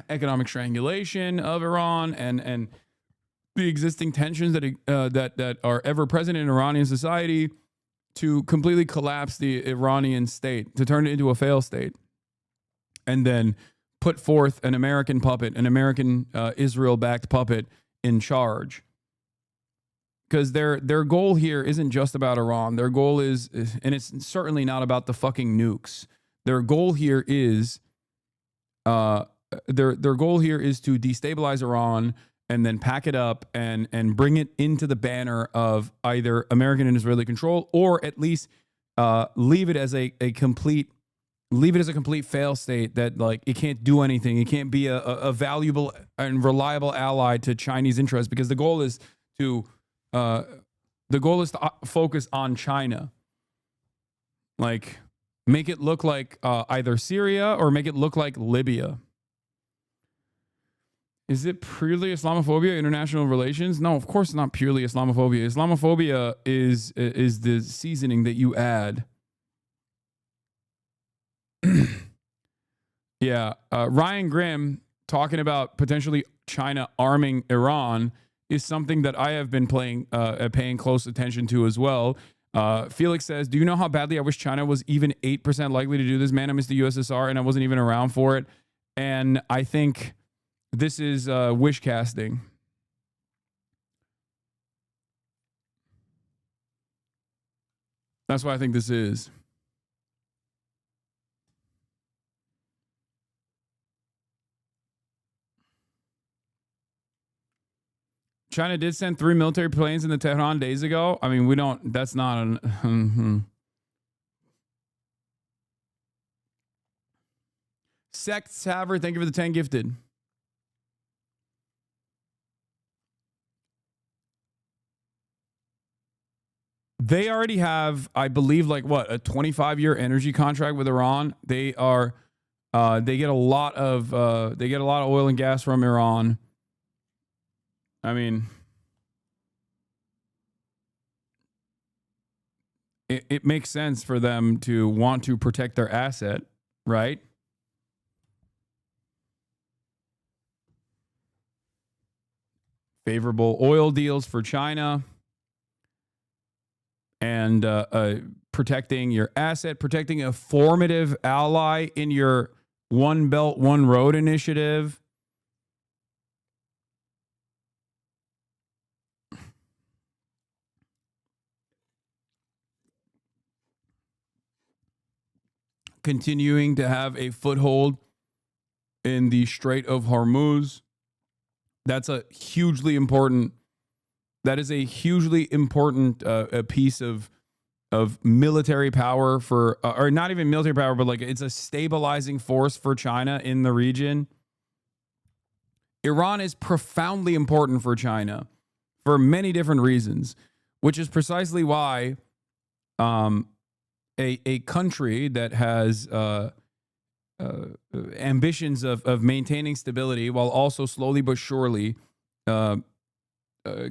economic strangulation of Iran and the existing tensions that are ever present in Iranian society, to completely collapse the Iranian state, to turn it into a failed state, and then put forth an American puppet, an American Israel-backed puppet in charge. Because their goal here isn't just about Iran. Their goal is, and it's certainly not about the fucking nukes. Their goal here is, their goal here is to destabilize Iran and then pack it up and bring it into the banner of either American and Israeli control, or at least leave it as a complete fail state that, like, it can't do anything. It can't be a valuable and reliable ally to Chinese interests, because the goal is to focus on China. Like, make it look like either Syria or make it look like Libya. Is it purely Islamophobia, international relations? No, of course it's not purely Islamophobia. Islamophobia is the seasoning that you add. Yeah, Ryan Grimm talking about potentially China arming Iran is something that I have been paying close attention to as well. Felix says, do you know how badly I wish China was even 8% likely to do this? Man, I miss the USSR and I wasn't even around for it. And I think this is wish casting. That's what I think this is. China did send 3 military planes into Tehran days ago. I mean, that's not an... Sect Saver, thank you for the 10 gifted. They already have, I believe, like what, a 25-year energy contract with Iran. They are, they get a lot of oil and gas from Iran. I mean, it makes sense for them to want to protect their asset, right? Favorable oil deals for China. And protecting your asset, protecting a formative ally in your One Belt, One Road initiative. Continuing to have a foothold in the Strait of Hormuz. That's a hugely important. That is a hugely important a piece of military power for, or not even military power, but like it's a stabilizing force for China in the region. Iran is profoundly important for China for many different reasons, which is precisely why a country that has ambitions of maintaining stability while also slowly but surely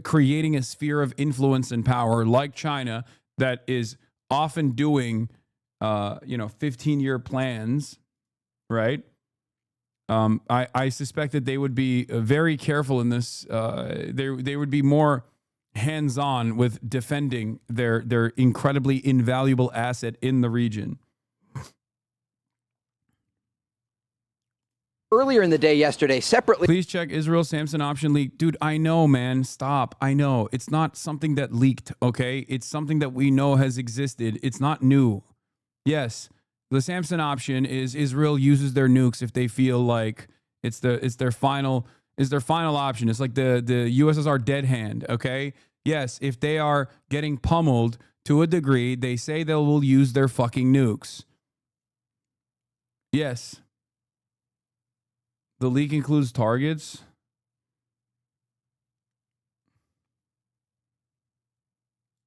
creating a sphere of influence and power like China that is often doing, 15-year plans, right? I suspect that they would be very careful in this. They would be more hands-on with defending their incredibly invaluable asset in the region. Earlier in the day yesterday, separately... Please check Israel Samson option leak. Dude, I know, man. Stop. I know. It's not something that leaked, okay? It's something that we know has existed. It's not new. Yes, the Samson option is Israel uses their nukes if they feel like it's their final option. It's like the USSR dead hand, okay? Yes, if they are getting pummeled to a degree, they say they will use their fucking nukes. Yes. The leak includes targets.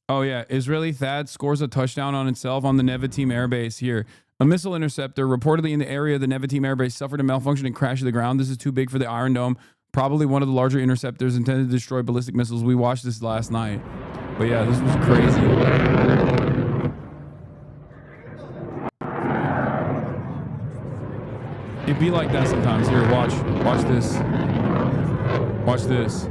Oh, yeah. Israeli THAAD scores a touchdown on itself on the Nevatim airbase here. A missile interceptor reportedly in the area of the Nevatim airbase suffered a malfunction and crashed to the ground. This is too big for the Iron Dome. Probably one of the larger interceptors intended to destroy ballistic missiles. We watched this last night. But yeah, this was crazy. It'd be like that sometimes. Here, watch. Watch this. Watch this.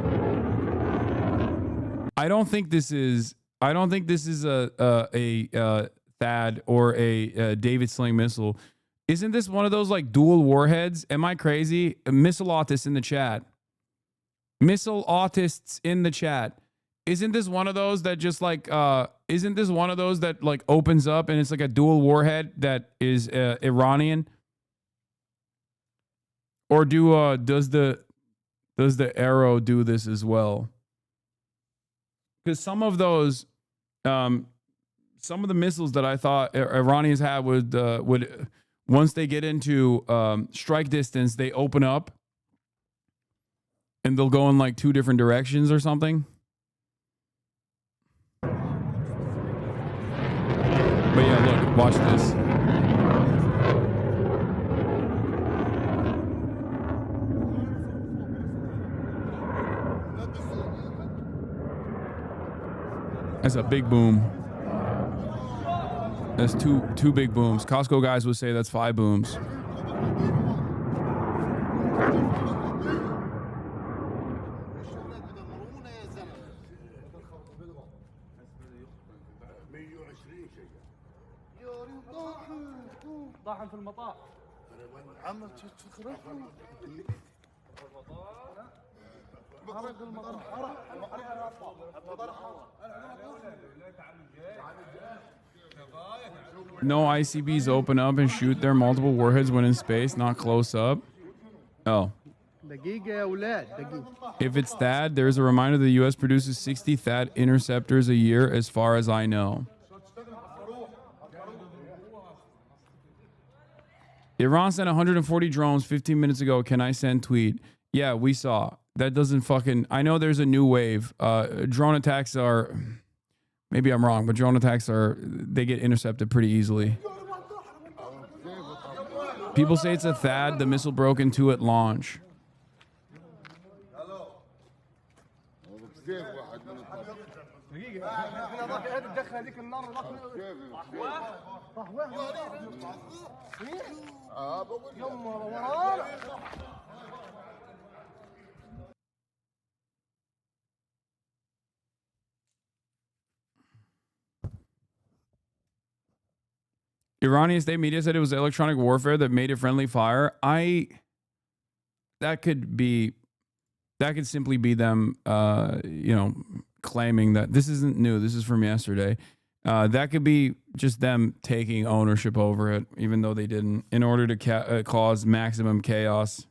I don't think this is a THAAD or a David Sling missile. Isn't this one of those like dual warheads? Am I crazy? Missile autists in the chat. Missile autists in the chat. Isn't this one of those that just like isn't this one of those that like opens up and it's like a dual warhead that is Iranian? Or does the Arrow do this as well? Because some of those some of the missiles that I thought Iranians had would once they get into strike distance, they open up and they'll go in like two different directions or something. But yeah, look, watch this. That's a big boom. That's two big booms. Costco guys would say that's 5 booms. No ICBs open up and shoot their multiple warheads when in space, not close up. Oh. If it's THAAD, there's a reminder the U.S. produces 60 THAAD interceptors a year, as far as I know. Iran sent 140 drones 15 minutes ago. Can I send tweet? Yeah, we saw. That doesn't fucking... I know there's a new wave. Drone attacks are... Maybe I'm wrong, but drone attacks are... They get intercepted pretty easily. People say it's a THAAD. The missile broke in 2 at launch. Iranian state media said it was electronic warfare that made it friendly fire. That could simply be them, claiming that this isn't new. This is from yesterday. That could be just them taking ownership over it, even though they didn't, in order to cause maximum chaos.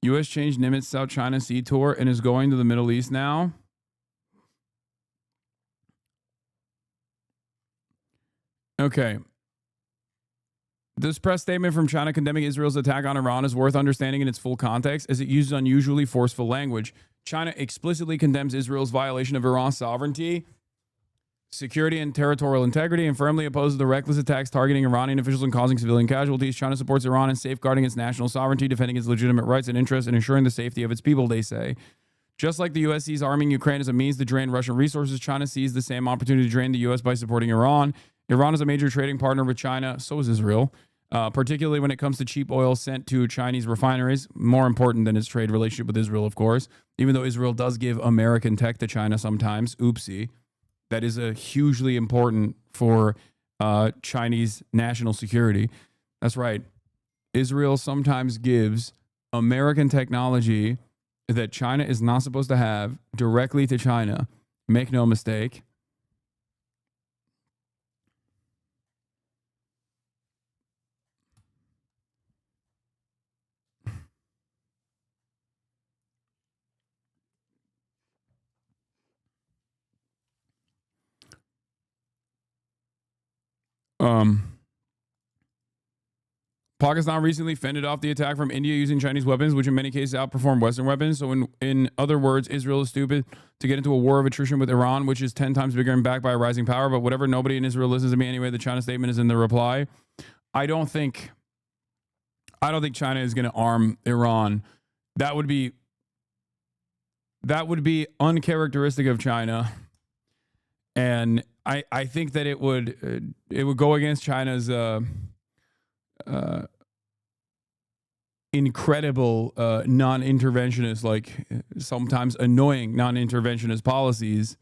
U.S. changed Nimitz South China Sea tour and is going to the Middle East now. Okay. This press statement from China condemning Israel's attack on Iran is worth understanding in its full context, as it uses unusually forceful language. China explicitly condemns Israel's violation of Iran's sovereignty, security, and territorial integrity, and firmly opposes the reckless attacks targeting Iranian officials and causing civilian casualties. China supports Iran in safeguarding its national sovereignty, defending its legitimate rights and interests, and ensuring the safety of its people, they say. Just like the U.S. sees arming Ukraine as a means to drain Russian resources, China sees the same opportunity to drain the U.S. by supporting Iran. Iran is a major trading partner with China, so is Israel, particularly when it comes to cheap oil sent to Chinese refineries, more important than its trade relationship with Israel, of course, even though Israel does give American tech to China sometimes. Oopsie. That is a hugely important for Chinese national security. That's right. Israel sometimes gives American technology that China is not supposed to have directly to China. Make no mistake. Pakistan recently fended off the attack from India using Chinese weapons, which in many cases outperform Western weapons. So in other words, Israel is stupid to get into a war of attrition with Iran, which is 10 times bigger and backed by a rising power. But whatever, nobody in Israel listens to me anyway. The China statement is in the reply. I don't think China is going to arm Iran. That would be uncharacteristic of China. And I think that it would go against China's incredible non-interventionist, like sometimes annoying non-interventionist policies.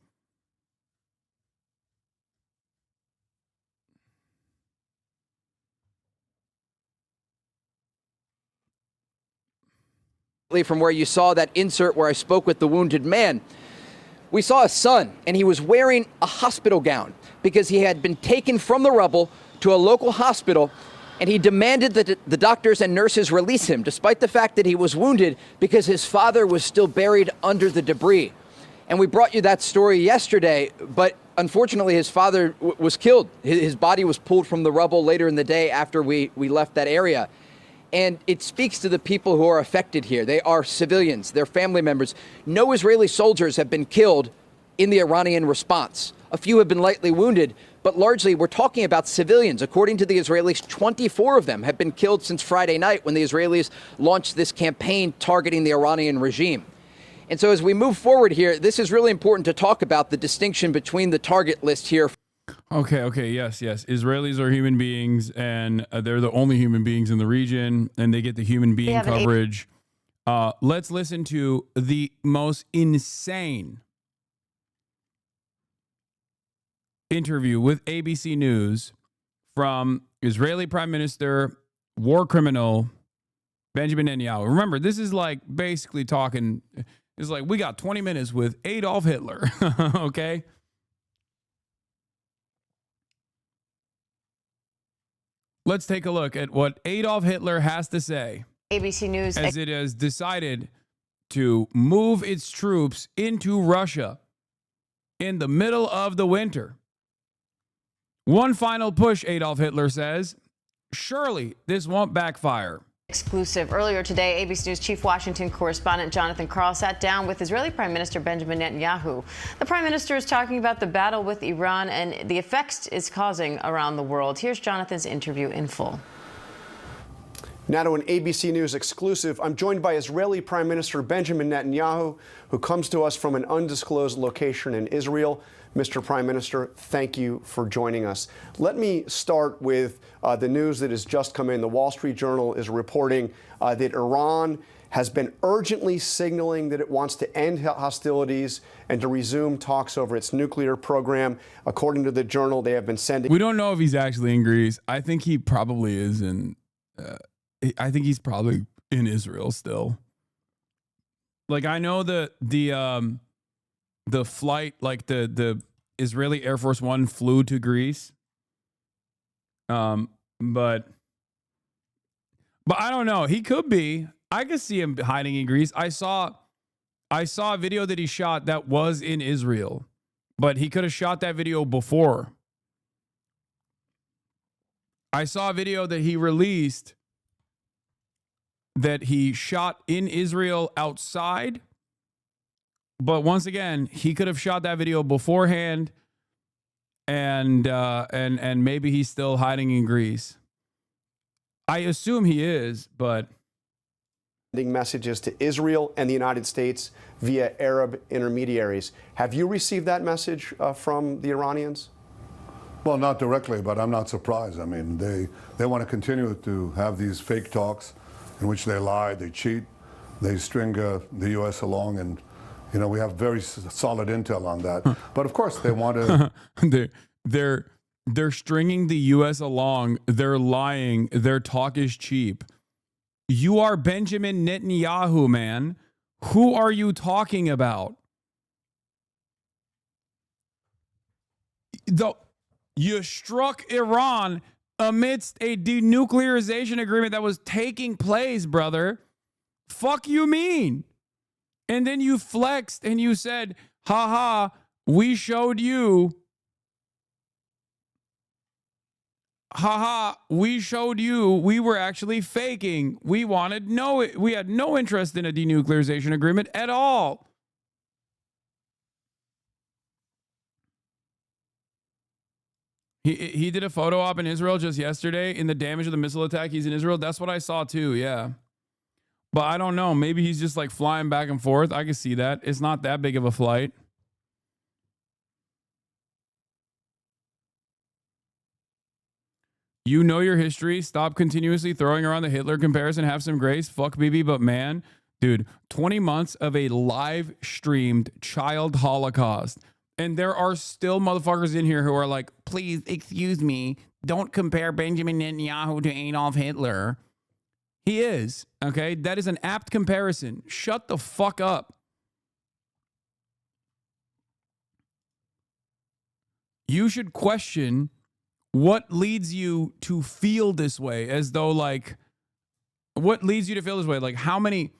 From where you saw that insert where I spoke with the wounded man, we saw a son, and he was wearing a hospital gown because he had been taken from the rubble to a local hospital, and he demanded that the doctors and nurses release him, despite the fact that he was wounded, because his father was still buried under the debris. And we brought you that story yesterday, but unfortunately his father was killed. His body was pulled from the rubble later in the day after we left that area. And it speaks to the people who are affected here. They are civilians, they're family members. No Israeli soldiers have been killed in the Iranian response. A few have been lightly wounded, but largely we're talking about civilians. According to the Israelis, 24 of them have been killed since Friday night when the Israelis launched this campaign targeting the Iranian regime. And so as we move forward here, this is really important to talk about the distinction between the target list here. Okay, yes. Israelis are human beings, and they're the only human beings in the region, and they get the human being coverage. Let's listen to the most insane interview with ABC News from Israeli Prime Minister, war criminal, Benjamin Netanyahu. Remember, this is like basically talking, it's like we got 20 minutes with Adolf Hitler, okay? Let's take a look at what Adolf Hitler has to say. ABC News. As it has decided to move its troops into Russia in the middle of the winter. One final push, Adolf Hitler says. Surely this won't backfire. Exclusive. Earlier today, ABC News chief Washington correspondent Jonathan Karl sat down with Israeli Prime Minister Benjamin Netanyahu. The Prime Minister is talking about the battle with Iran and the effects it's causing around the world. Here's Jonathan's interview in full. Now to an ABC News exclusive. I'm joined by Israeli Prime Minister Benjamin Netanyahu, who comes to us from an undisclosed location in Israel. Mr. Prime Minister, thank you for joining us. Let me start with the news that has just come in. The Wall Street Journal is reporting that Iran has been urgently signaling that it wants to end hostilities and to resume talks over its nuclear program. According to the Journal, they have been sending... We don't know if he's actually in Greece. I think he probably is in... I think he's probably in Israel still. Like, I know the flight, like the Israeli Air Force One flew to Greece. But I don't know. He could be. I could see him hiding in Greece. I saw a video that he shot that was in Israel, but he could have shot that video before. I saw a video that he released that he shot in Israel outside. But once again, he could have shot that video beforehand, and maybe he's still hiding in Greece. I assume he is, but sending messages to Israel and the United States via Arab intermediaries. Have you received that message from the Iranians? Well, not directly, but I'm not surprised. I mean, they want to continue to have these fake talks in which they lie, they cheat, they string the U.S. along, and you know, we have very solid intel on that. But of course, they want to. They're stringing the U.S. along. They're lying. Their talk is cheap. You are Benjamin Netanyahu, man. Who are you talking about? You struck Iran amidst a denuclearization agreement that was taking place, brother. Fuck you mean? And then you flexed and you said, haha, we showed you. haha, we showed you we were actually faking. We had no interest in a denuclearization agreement at all. He did a photo op in Israel just yesterday in the damage of the missile attack. He's in Israel. That's what I saw too, yeah. But I don't know. Maybe he's just like flying back and forth. I can see that. It's not that big of a flight. You know your history. Stop continuously throwing around the Hitler comparison. Have some grace. Fuck Bibi, but man, dude, 20 months of a live streamed child Holocaust. And there are still motherfuckers in here who are like, please, excuse me, don't compare Benjamin Netanyahu to Adolf Hitler. He is, okay? That is an apt comparison. Shut the fuck up. You should question what leads you to feel this way, as though like, what leads you to feel this way? Like how many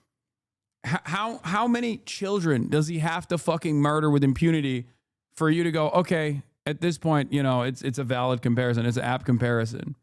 children does he have to fucking murder with impunity for you to go, okay, at this point, you know, it's a valid comparison. It's an apt comparison.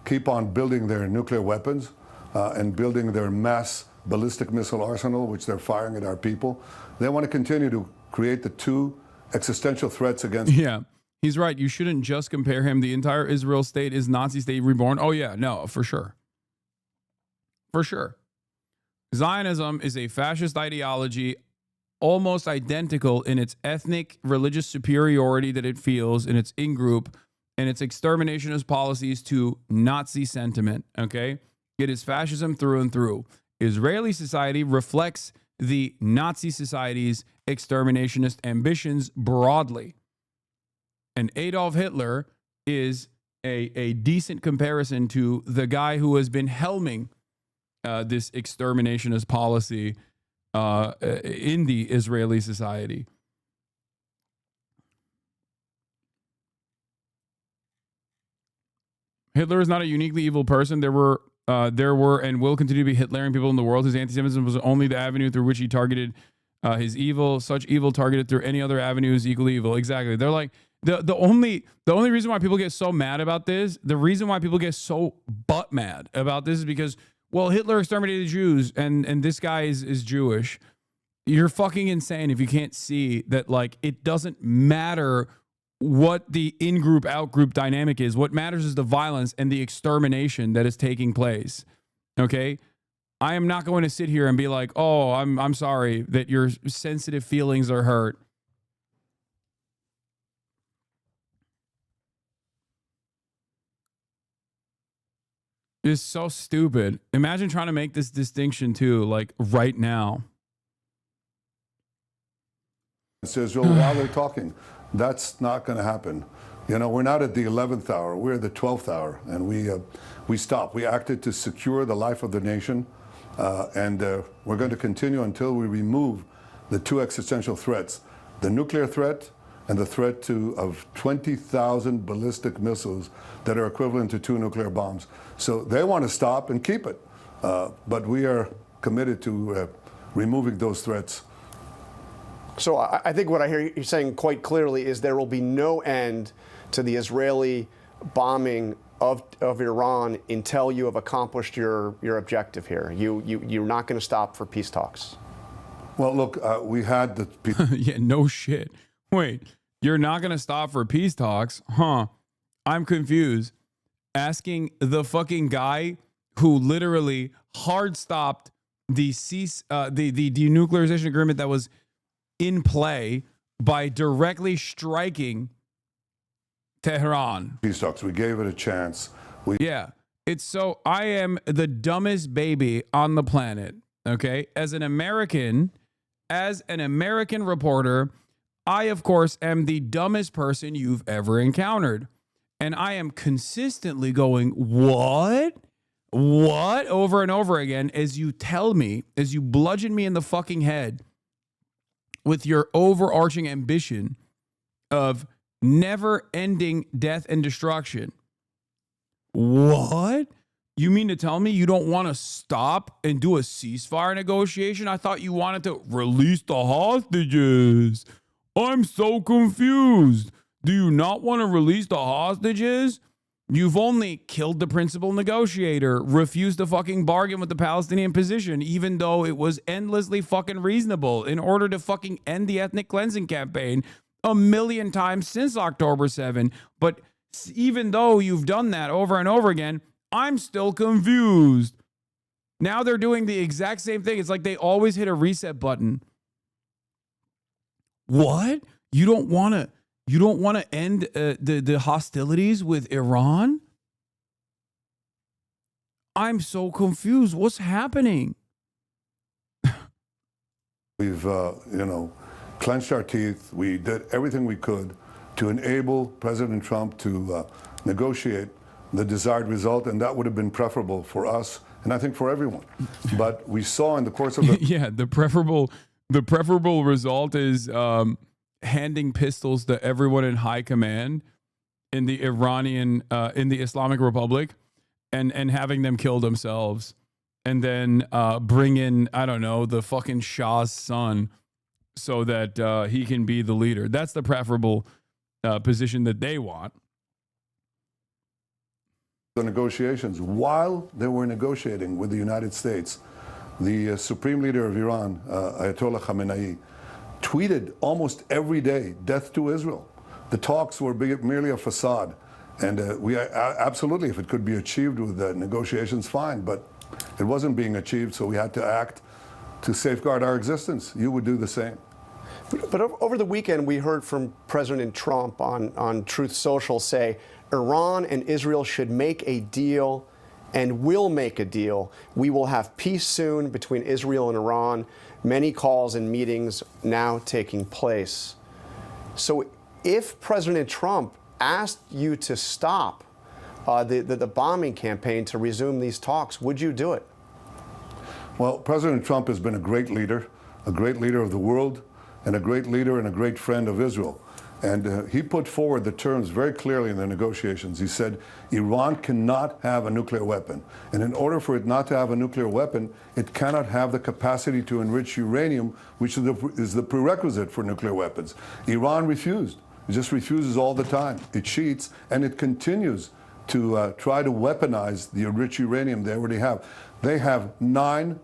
Keep on building their nuclear weapons and building their mass ballistic missile arsenal, which they're firing at our people. They want to continue to create the two existential threats against. Yeah, he's right. You shouldn't just compare him. The entire Israel state is Nazi state reborn. Oh yeah, no, for sure. For sure. Zionism is a fascist ideology, almost identical in its ethnic, religious superiority that it feels in its in-group and its exterminationist policies to Nazi sentiment, okay? It is fascism through and through. Israeli society reflects the Nazi society's exterminationist ambitions broadly. And Adolf Hitler is a decent comparison to the guy who has been helming this exterminationist policy in the Israeli society. Hitler is not a uniquely evil person. There were and will continue to be Hitlerian people in the world. His anti-Semitism was only the avenue through which he targeted his evil. Such evil targeted through any other avenue is equally evil. Exactly. They're like the only reason why people get so mad about this, the reason why people get so butt mad about this is because, well, Hitler exterminated Jews and this guy is Jewish. You're fucking insane if you can't see that, like, it doesn't matter what the in-group, out-group dynamic is. What matters is the violence and the extermination that is taking place. Okay? I am not going to sit here and be like, oh, I'm sorry that your sensitive feelings are hurt. It's so stupid. Imagine trying to make this distinction too, like right now. Israel while they're talking. That's not going to happen. You know, we're not at the 11th hour. We're at the 12th hour, and we stopped. We acted to secure the life of the nation, and we're going to continue until we remove the two existential threats: the nuclear threat and the threat of 20,000 ballistic missiles that are equivalent to 2 nuclear bombs. So they want to stop and keep it, but we are committed to removing those threats. So I think what I hear you saying quite clearly is there will be no end to the Israeli bombing of Iran until you have accomplished your objective here. You're not going to stop for peace talks. Well, look, we had the yeah, no shit. Wait, you're not going to stop for peace talks? Huh? I'm confused. Asking the fucking guy who literally hard stopped the denuclearization agreement that was in play by directly striking Tehran. Peace talks. We gave it a chance. Yeah. It's so, I am the dumbest baby on the planet. Okay. As an American reporter, I, of course, am the dumbest person you've ever encountered. And I am consistently going, what? What? Over and over again, as you tell me, as you bludgeon me in the fucking head with your overarching ambition of never-ending death and destruction. What? You mean to tell me you don't want to stop and do a ceasefire negotiation? I thought you wanted to release the hostages. I'm so confused. Do you not want to release the hostages? You've only killed the principal negotiator, refused to fucking bargain with the Palestinian position, even though it was endlessly fucking reasonable in order to fucking end the ethnic cleansing campaign a million times since October 7. But even though you've done that over and over again, I'm still confused. Now they're doing the exact same thing. It's like they always hit a reset button. What? You don't want to end the hostilities with Iran? I'm so confused. What's happening? We've, clenched our teeth. We did everything we could to enable President Trump to negotiate the desired result, and that would have been preferable for us and I think for everyone. But we saw in the course of the yeah, the preferable result is handing pistols to everyone in high command in the in the Islamic Republic and having them kill themselves, and then bring in, I don't know, the fucking Shah's son so that he can be the leader. That's the preferable position that they want. The negotiations, while they were negotiating with the United States, the supreme leader of Iran, Ayatollah Khamenei, tweeted almost every day, "Death to Israel." The talks were merely a facade. And we absolutely, if it could be achieved with negotiations, fine. But it wasn't being achieved, so we had to act to safeguard our existence. You would do the same. But over the weekend, we heard from President Trump on Truth Social say Iran and Israel should make a deal and will make a deal. We will have peace soon between Israel and Iran. Many calls and meetings now taking place. So if President Trump asked you to stop the bombing campaign to resume these talks, would you do it? Well, President Trump has been a great leader of the world, and a great leader and a great friend of Israel. And he put forward the terms very clearly in the negotiations. He said, Iran cannot have a nuclear weapon. And in order for it not to have a nuclear weapon, it cannot have the capacity to enrich uranium, which is the prerequisite for nuclear weapons. Iran refused. It just refuses all the time. It cheats, and it continues to try to weaponize the enriched uranium they already have. They have 9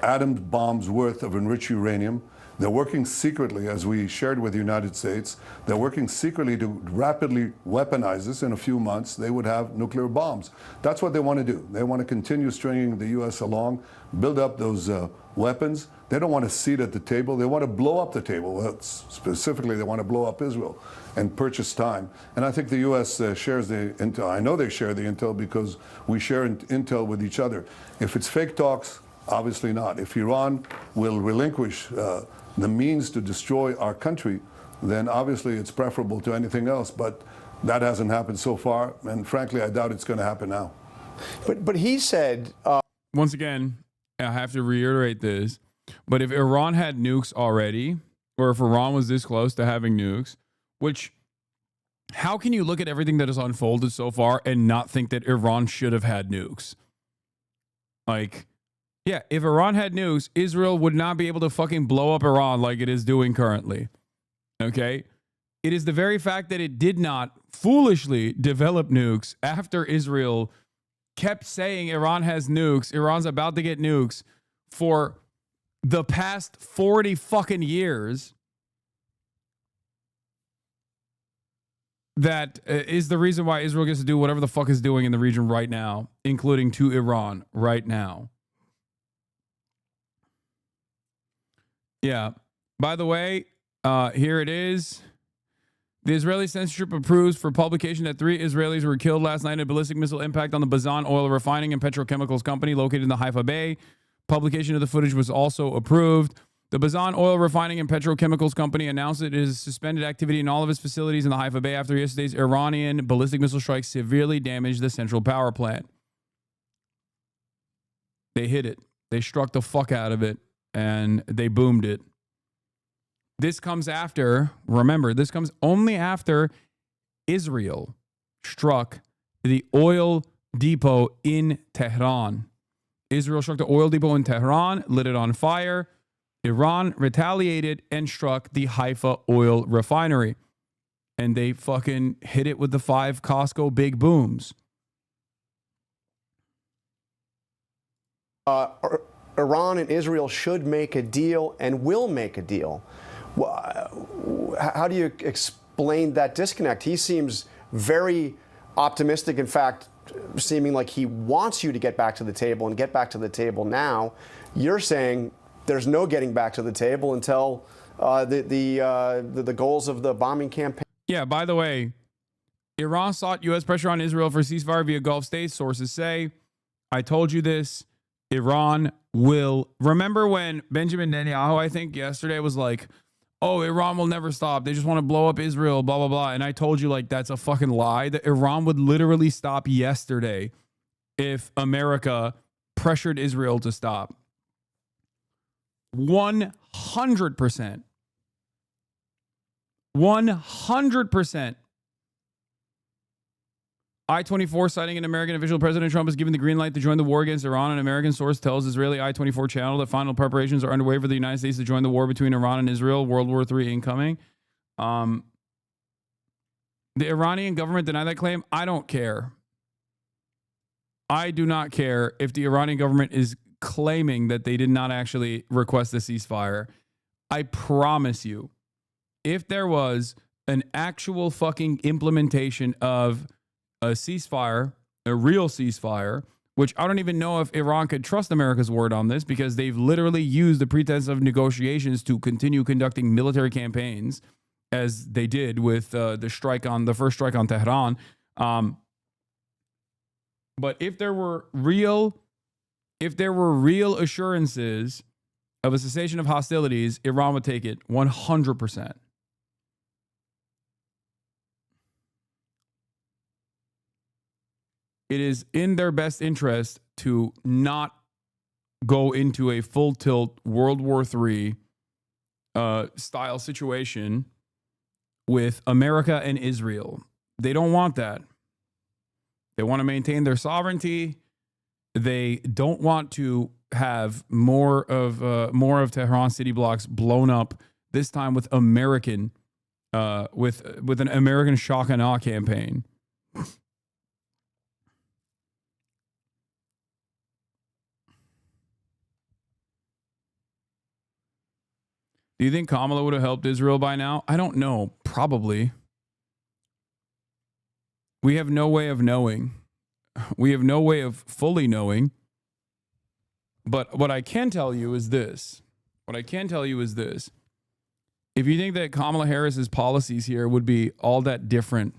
atom bombs worth of enriched uranium. They're working secretly, as we shared with the United States. They're working secretly to rapidly weaponize this. In a few months, they would have nuclear bombs. That's what they want to do. They want to continue stringing the U.S. along, build up those weapons. They don't want a seat at the table. They want to blow up the table. Well, specifically, they want to blow up Israel and purchase time. And I think the U.S. shares the intel. I know they share the intel because we share intel with each other. If it's fake talks, obviously not. If Iran will relinquish the means to destroy our country, then obviously it's preferable to anything else. But that hasn't happened so far, and frankly, I doubt it's going to happen now. But he said... Once again, I have to reiterate this, but if Iran had nukes already, or if Iran was this close to having nukes, which, how can you look at everything that has unfolded so far and not think that Iran should have had nukes? Like... yeah, if Iran had nukes, Israel would not be able to fucking blow up Iran like it is doing currently. Okay? It is the very fact that it did not foolishly develop nukes after Israel kept saying Iran has nukes, Iran's about to get nukes for the past 40 fucking years. That is the reason why Israel gets to do whatever the fuck is doing in the region right now, including to Iran right now. Yeah. By the way, here it is. The Israeli censorship approves for publication that 3 Israelis were killed last night in a ballistic missile impact on the Bazan oil refining and petrochemicals company located in the Haifa Bay. Publication of the footage was also approved. The Bazan oil refining and petrochemicals company announced that it has suspended activity in all of its facilities in the Haifa Bay after yesterday's Iranian ballistic missile strike severely damaged the central power plant. They hit it. They struck the fuck out of it. And they boomed it. This comes after, remember, this comes only after Israel struck the oil depot in Tehran. Israel struck the oil depot in Tehran, lit it on fire. Iran retaliated and struck the Haifa oil refinery. And they fucking hit it with the 5 Costco big booms. Iran and Israel should make a deal and will make a deal. How do you explain that disconnect? He seems very optimistic, in fact, seeming like he wants you to get back to the table and get back to the table now. You're saying there's no getting back to the table until the goals of the bombing campaign. Yeah, by the way, Iran sought U.S. pressure on Israel for ceasefire via Gulf states. Sources say, I told you this, Iran will. Remember when Benjamin Netanyahu, I think yesterday, was like, oh, Iran will never stop. They just want to blow up Israel, blah, blah, blah. And I told you, like, that's a fucking lie. That Iran would literally stop yesterday if America pressured Israel to stop. 100%. 100%. I-24 citing an American official, President Trump has given the green light to join the war against Iran. An American source tells Israeli I-24 channel that final preparations are underway for the United States to join the war between Iran and Israel. World War III incoming. The Iranian government denied that claim. I don't care. I do not care if the Iranian government is claiming that they did not actually request a ceasefire. I promise you, if there was an actual fucking implementation of a ceasefire, a real ceasefire, which I don't even know if Iran could trust America's word on this, because they've literally used the pretense of negotiations to continue conducting military campaigns, as they did with the first strike on Tehran. But if there were real assurances of a cessation of hostilities, Iran would take it 100%. It is in their best interest to not go into a full tilt World War III style situation with America and Israel. They don't want that. They want to maintain their sovereignty. They don't want to have more of Tehran city blocks blown up, this time with American with an American shock and awe campaign. Do you think Kamala would have helped Israel by now? I don't know. Probably. We have no way of knowing. We have no way of fully knowing. But what I can tell you is this. If you think that Kamala Harris's policies here would be all that different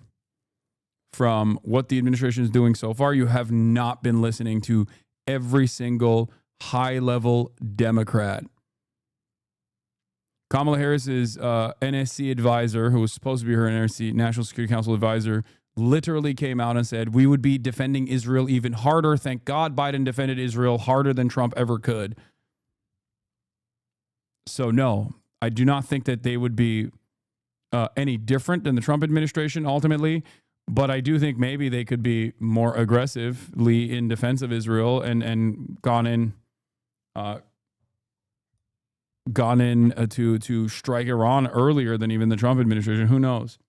from what the administration is doing so far, you have not been listening to every single high-level Democrat. Kamala Harris's NSC advisor, who was supposed to be her NSC, National Security Council advisor, literally came out and said, we would be defending Israel even harder. Thank God Biden defended Israel harder than Trump ever could. So no, I do not think that they would be any different than the Trump administration ultimately. But I do think maybe they could be more aggressively in defense of Israel and gone in to strike Iran earlier than even the Trump administration. Who knows?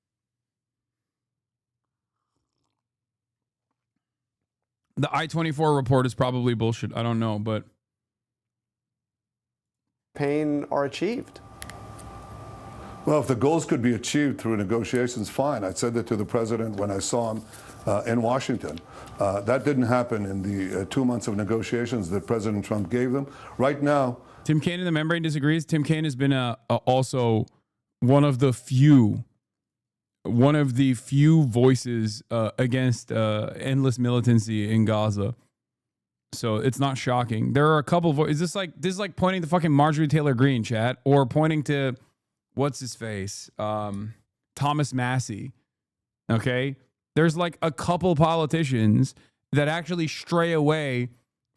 The I-24 report is probably bullshit. I don't know, but pain are achieved. Well, if the goals could be achieved through negotiations, fine. I said that to the president when I saw him in Washington. That didn't happen in the 2 months of negotiations that President Trump gave them. Right now, Tim Kaine in the membrane disagrees. Tim Kaine has been also one of the few voices against endless militancy in Gaza. So it's not shocking. There are a couple voices. This is like pointing to fucking Marjorie Taylor Greene, chat, or pointing to what's his face, Thomas Massey. Okay, there's like a couple politicians that actually stray away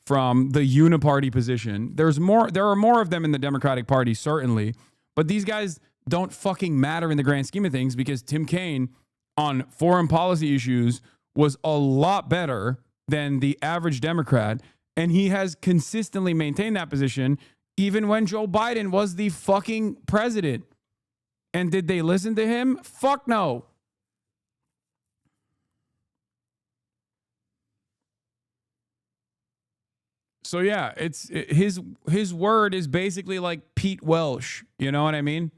from the uniparty position. There are more of them in the Democratic Party, certainly, but these guys don't fucking matter in the grand scheme of things, because Tim Kaine on foreign policy issues was a lot better than the average Democrat. And he has consistently maintained that position even when Joe Biden was the fucking president. And did they listen to him? Fuck no. So yeah, his word is basically like Pete Welsh. You know what I mean?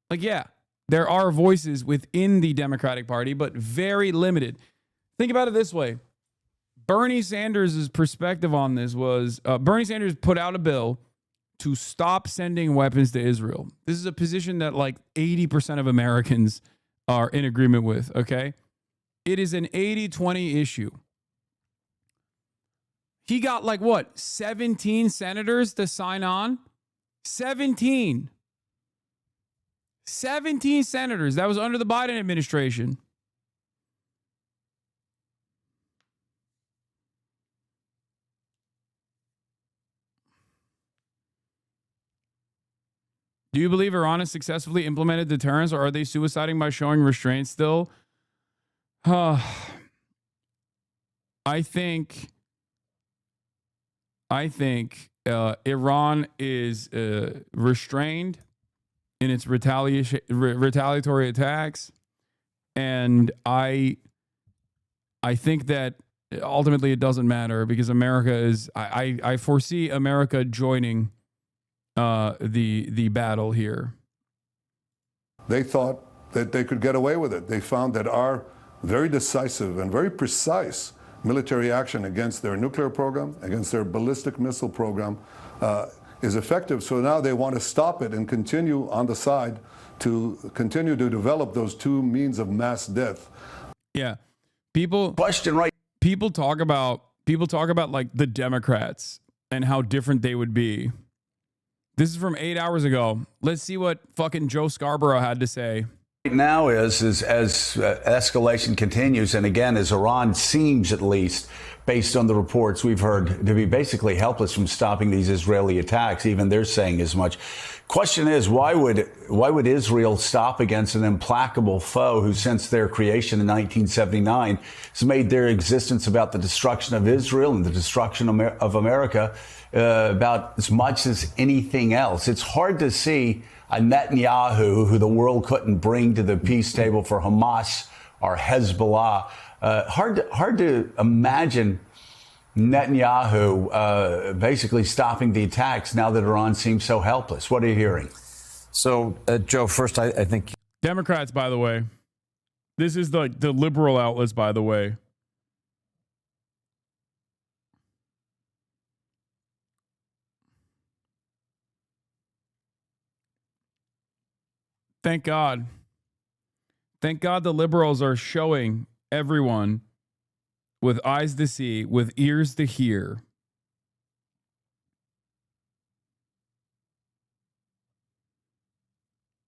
Like, yeah, there are voices within the Democratic Party, but very limited. Think about it this way. Bernie Sanders' perspective on this was Bernie Sanders put out a bill to stop sending weapons to Israel. This is a position that like 80% of Americans are in agreement with, okay? It is an 80-20 issue. He got like what, 17 senators to sign on? 17 senators. That was under the Biden administration. Do you believe Iran has successfully implemented deterrence, or are they suiciding by showing restraint still? I think Iran is restrained in its retaliatory attacks, and I think that ultimately it doesn't matter because America is. I foresee America joining the battle here. They thought that they could get away with it. They found that our very decisive and very precise military action against their nuclear program, against their ballistic missile program, is effective. So now they want to stop it and continue on the side to continue to develop those two means of mass death. Yeah. People talk about like the Democrats and how different they would be. This is from 8 hours ago. Let's see what fucking Joe Scarborough had to say. Now is as escalation continues, and again, as Iran seems, at least based on the reports we've heard, to be basically helpless from stopping these Israeli attacks. Even they're saying as much. Question is, why would Israel stop against an implacable foe who, since their creation in 1979, has made their existence about the destruction of Israel and the destruction of America about as much as anything else? It's hard to see a Netanyahu who the world couldn't bring to the peace table for Hamas or Hezbollah. Hard to imagine Netanyahu basically stopping the attacks now that Iran seems so helpless. What are you hearing? So, Joe, first, I think Democrats, by the way, this is the liberal outlets, by the way. Thank God. Thank God the liberals are showing everyone with eyes to see, with ears to hear,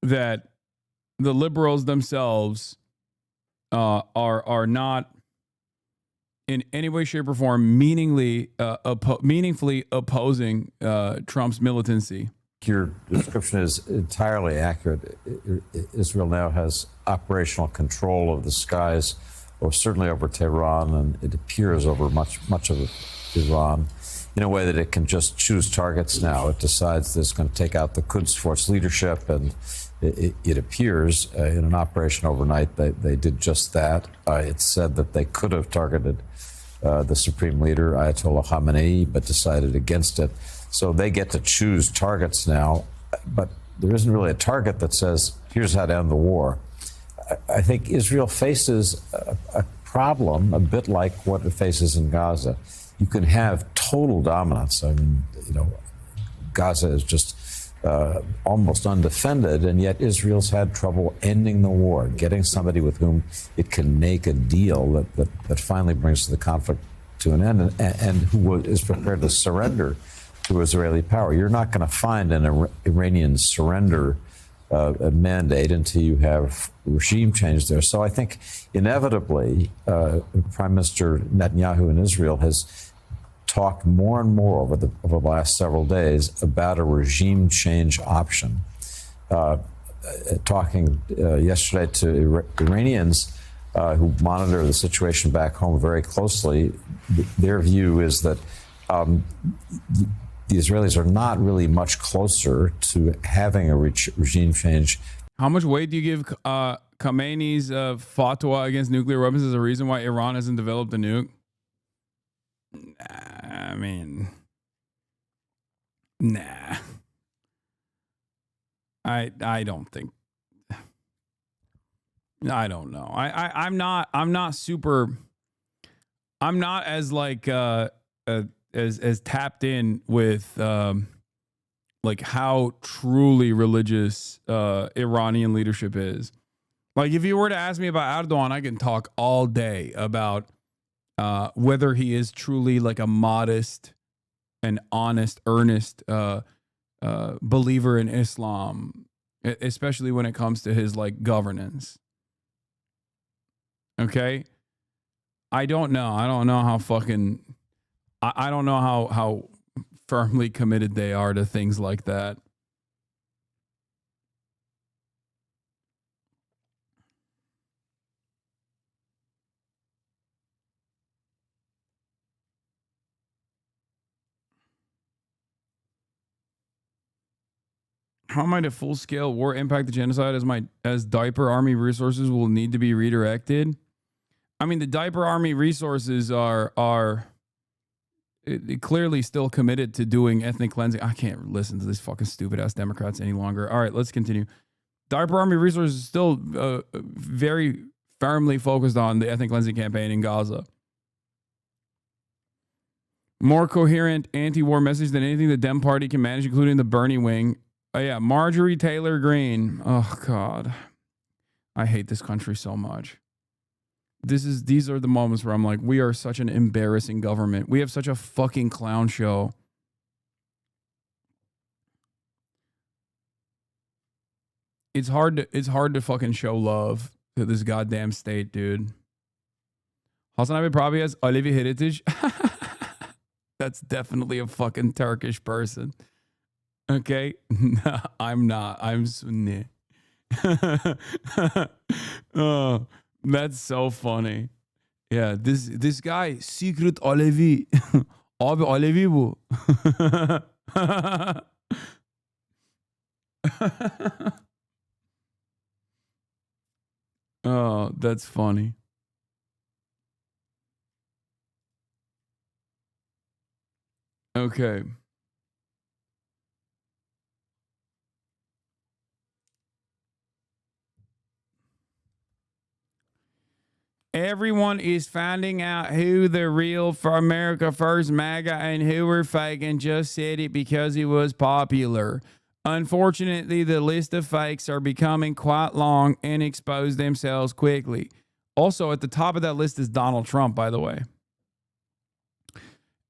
that the liberals themselves are not in any way, shape, or form meaningfully opposing Trump's militancy. your description is entirely accurate. Israel now has operational control of the skies, or certainly over Tehran, and it appears over much of Iran, in a way that it can just choose targets now. It decides that it's going to take out the Quds Force leadership, and it appears in an operation overnight they did just that. It's said that they could have targeted the supreme leader, Ayatollah Khamenei, but decided against it. So they get to choose targets now, but there isn't really a target that says, here's how to end the war. I think Israel faces a problem a bit like what it faces in Gaza. You can have total dominance. I mean, Gaza is just almost undefended, and yet Israel's had trouble ending the war, getting somebody with whom it can make a deal that finally brings the conflict to an end, and who is prepared to surrender to Israeli power. You're not going to find an Iranian surrender mandate until you have regime change there. So I think inevitably Prime Minister Netanyahu in Israel has talked more and more over the last several days about a regime change option. Talking yesterday to Iranians, who monitor the situation back home very closely, their view is that the Israelis are not really much closer to having a regime change. How much weight do you give Khamenei's fatwa against nuclear weapons as a reason why Iran hasn't developed a nuke? I mean, nah. I don't think. I don't know. I'm not as like as tapped in with like how truly religious Iranian leadership is. Like if you were to ask me about Erdogan, I can talk all day about whether he is truly like a modest and honest, earnest believer in Islam, especially when it comes to his like governance. Okay. I don't know how fucking, I don't know how firmly committed they are to things like that. How might a full-scale war impact the genocide as diaper army resources will need to be redirected? I mean, the diaper army resources are clearly still committed to doing ethnic cleansing. I can't listen to these fucking stupid-ass Democrats any longer. All right, let's continue. Diaper army resources still very firmly focused on the ethnic cleansing campaign in Gaza. More coherent anti-war message than anything the Dem Party can manage, including the Bernie wing. Oh, yeah, Marjorie Taylor Greene. Oh, God. I hate this country so much. These are the moments where I'm like, we are such an embarrassing government. We have such a fucking clown show. It's hard to fucking show love to this goddamn state, dude. HasanAbi probably has Alevi heritage. That's definitely a fucking Turkish person. Okay? No, I'm not. I'm Sunni. Oh, that's so funny. Yeah, this guy, secret Alevi. Abi Alevi bu. Oh, that's funny. Okay. Everyone is finding out who the real for America First MAGA and who were fake and just said it because it was popular. Unfortunately, the list of fakes are becoming quite long and expose themselves quickly. Also, at the top of that list is Donald Trump, by the way.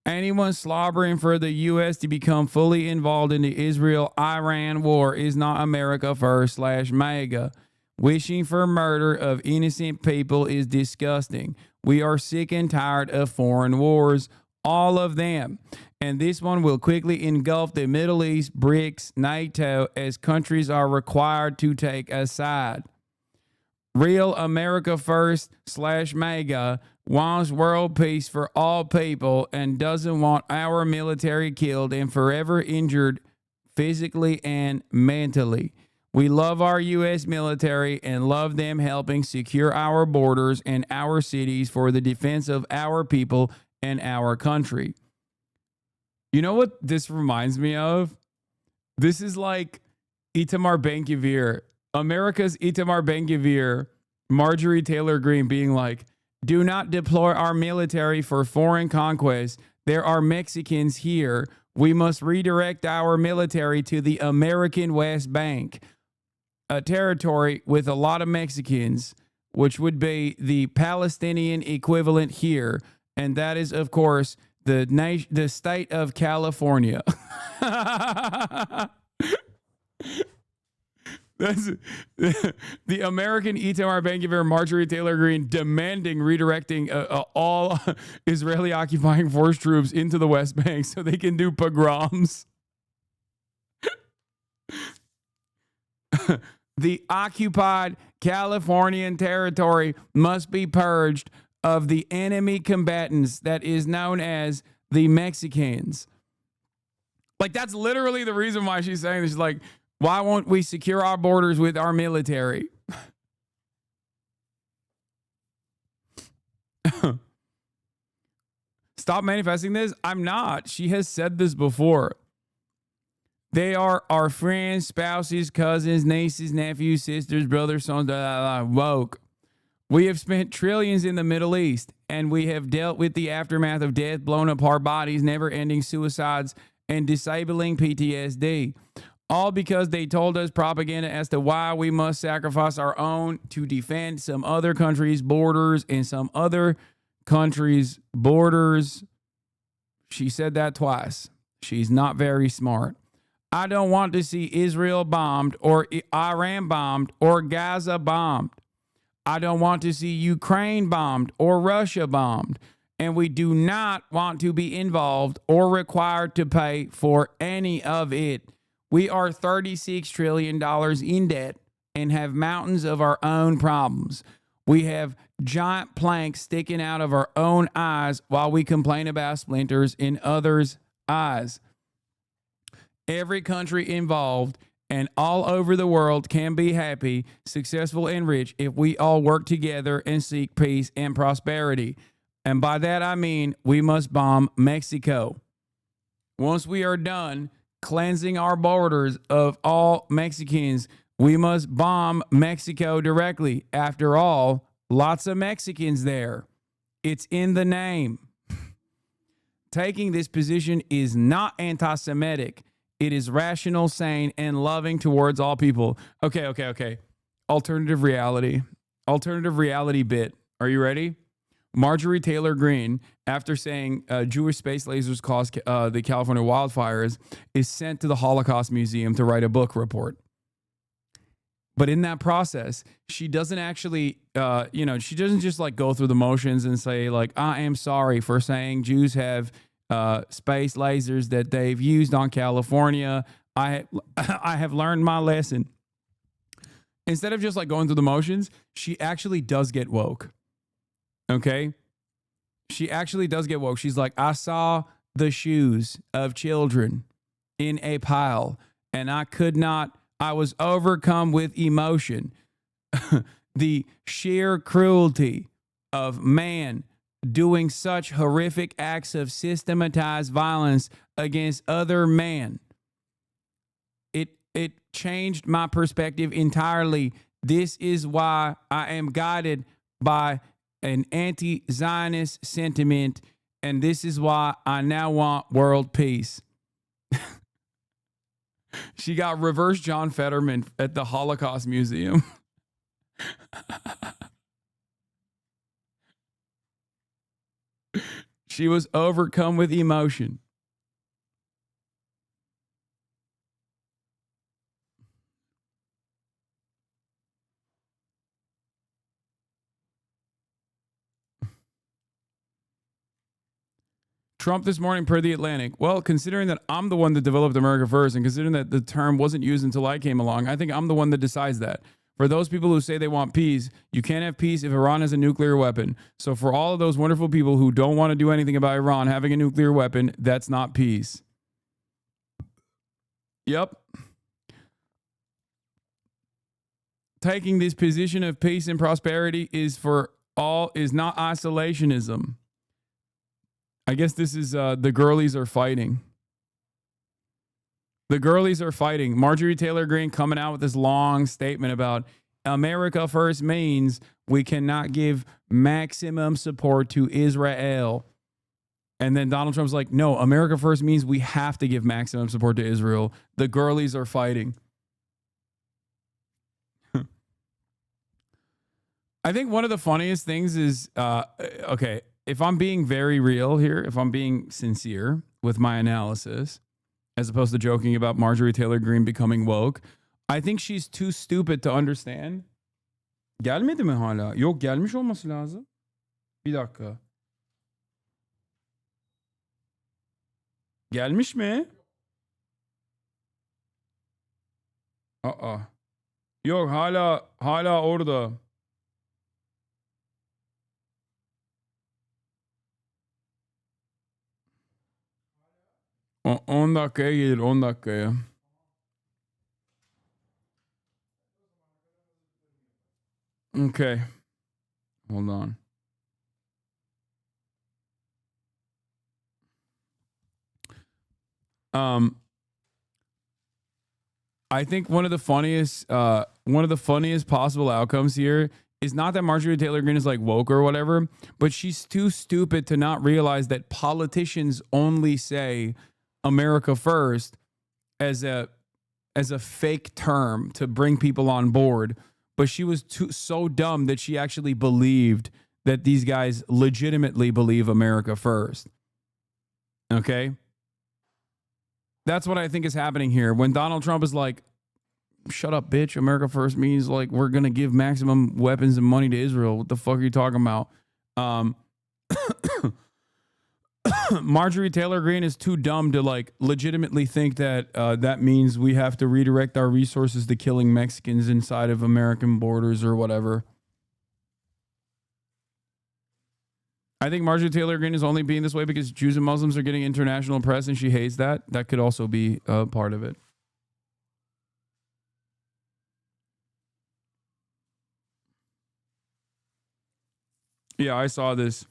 Anyone slobbering for the U.S. to become fully involved in the Israel-Iran war is not America First / MAGA. Wishing for murder of innocent people is disgusting. We are sick and tired of foreign wars, all of them. And this one will quickly engulf the Middle East, BRICS, NATO, as countries are required to take a side. Real America First / MAGA wants world peace for all people and doesn't want our military killed and forever injured physically and mentally. We love our U.S. military and love them helping secure our borders and our cities for the defense of our people and our country. You know what this reminds me of? This is like Itamar Ben-Gvir, America's Itamar Ben-Gvir, Marjorie Taylor Greene being like, do not deploy our military for foreign conquest. There are Mexicans here. We must redirect our military to the American West Bank, a territory with a lot of Mexicans, which would be the Palestinian equivalent here. And that is, of course, the state of California. That's the American Itamar Ben-Gvir, Marjorie Taylor Greene demanding redirecting all Israeli occupying force troops into the West Bank so they can do pogroms. The occupied Californian territory must be purged of the enemy combatants that is known as the Mexicans. Like, that's literally the reason why she's saying this. She's like, why won't we secure our borders with our military? Stop manifesting this. I'm not. She has said this before. They are our friends, spouses, cousins, nieces, nephews, sisters, brothers, sons, woke. We have spent trillions in the Middle East, and we have dealt with the aftermath of death, blown apart bodies, never-ending suicides, and disabling PTSD. All because they told us propaganda as to why we must sacrifice our own to defend some other country's borders and some other country's borders. She said that twice. She's not very smart. I don't want to see Israel bombed or Iran bombed or Gaza bombed. I don't want to see Ukraine bombed or Russia bombed. And we do not want to be involved or required to pay for any of it. We are $36 trillion in debt and have mountains of our own problems. We have giant planks sticking out of our own eyes while we complain about splinters in others' eyes. Every country involved and all over the world can be happy, successful, and rich if we all work together and seek peace and prosperity. And by that I mean we must bomb Mexico. Once we are done cleansing our borders of all Mexicans, we must bomb Mexico directly. After all, lots of Mexicans there. It's in the name. Taking this position is not anti-Semitic. It is rational, sane, and loving towards all people. Okay. Alternative reality bit. Are you ready? Marjorie Taylor Greene, after saying Jewish space lasers caused the California wildfires, is sent to the Holocaust Museum to write a book report. But in that process, she doesn't actually, she doesn't just like go through the motions and say like, I am sorry for saying Jews have space lasers that they've used on California. I have learned my lesson. Instead of just like going through the motions, she actually does get woke. Okay? She actually does get woke. She's like, I saw the shoes of children in a pile and I was overcome with emotion. The sheer cruelty of man doing such horrific acts of systematized violence against other men. It changed my perspective entirely. This is why I am guided by an anti-Zionist sentiment, and this is why I now want world peace. She got reverse John Fetterman at the Holocaust Museum. She was overcome with emotion. Trump this morning per The Atlantic. Well, considering that I'm the one that developed America First and considering that the term wasn't used until I came along, I think I'm the one that decides that. For those people who say they want peace, you can't have peace if Iran has a nuclear weapon. So for all of those wonderful people who don't want to do anything about Iran having a nuclear weapon, that's not peace. Yep. Taking this position of peace and prosperity is not isolationism. I guess this is the girlies are fighting. The girlies are fighting. Marjorie Taylor Greene coming out with this long statement about America First means we cannot give maximum support to Israel. And then Donald Trump's like, no, America First means we have to give maximum support to Israel. The girlies are fighting. I think one of the funniest things is, okay, if I'm being very real here, if I'm being sincere with my analysis, as opposed to joking about Marjorie Taylor Greene becoming woke, I think she's too stupid to understand. Gelmedi mi hala? Yok, gelmiş olması lazım. Bir dakika. Gelmiş mi? Yok hala orada. O, 10 dakikaya gelir 10 dakikaya. Okay. Hold on. I think one of the funniest possible outcomes here is not that Marjorie Taylor Greene is like woke or whatever, but she's too stupid to not realize that politicians only say America first as a fake term to bring people on board. But she was so dumb that she actually believed that these guys legitimately believe America first. Okay? That's what I think is happening here. When Donald Trump is like, shut up, bitch. America first means like we're going to give maximum weapons and money to Israel. What the fuck are you talking about? Marjorie Taylor Greene is too dumb to like legitimately think that that means we have to redirect our resources to killing Mexicans inside of American borders or whatever. I think Marjorie Taylor Greene is only being this way because Jews and Muslims are getting international press and she hates that. That could also be part of it. Yeah, I saw this.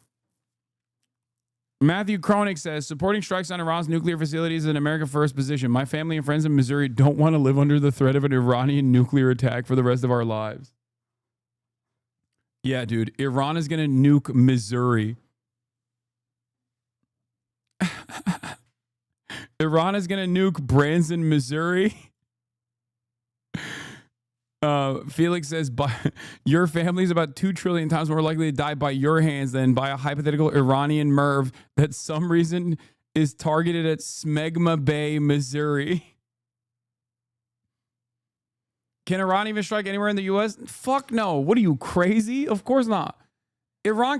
Matthew Kroenig says, supporting strikes on Iran's nuclear facilities is an America first position. My family and friends in Missouri don't want to live under the threat of an Iranian nuclear attack for the rest of our lives. Yeah, dude, Iran is going to nuke Missouri. Iran is going to nuke Branson, Missouri. Felix says, your family is about 2 trillion times more likely to die by your hands than by a hypothetical Iranian MIRV that some reason is targeted at Smegma Bay, Missouri. Can Iran even strike anywhere in the U.S.? Fuck no. What are you, crazy? Of course not. Iran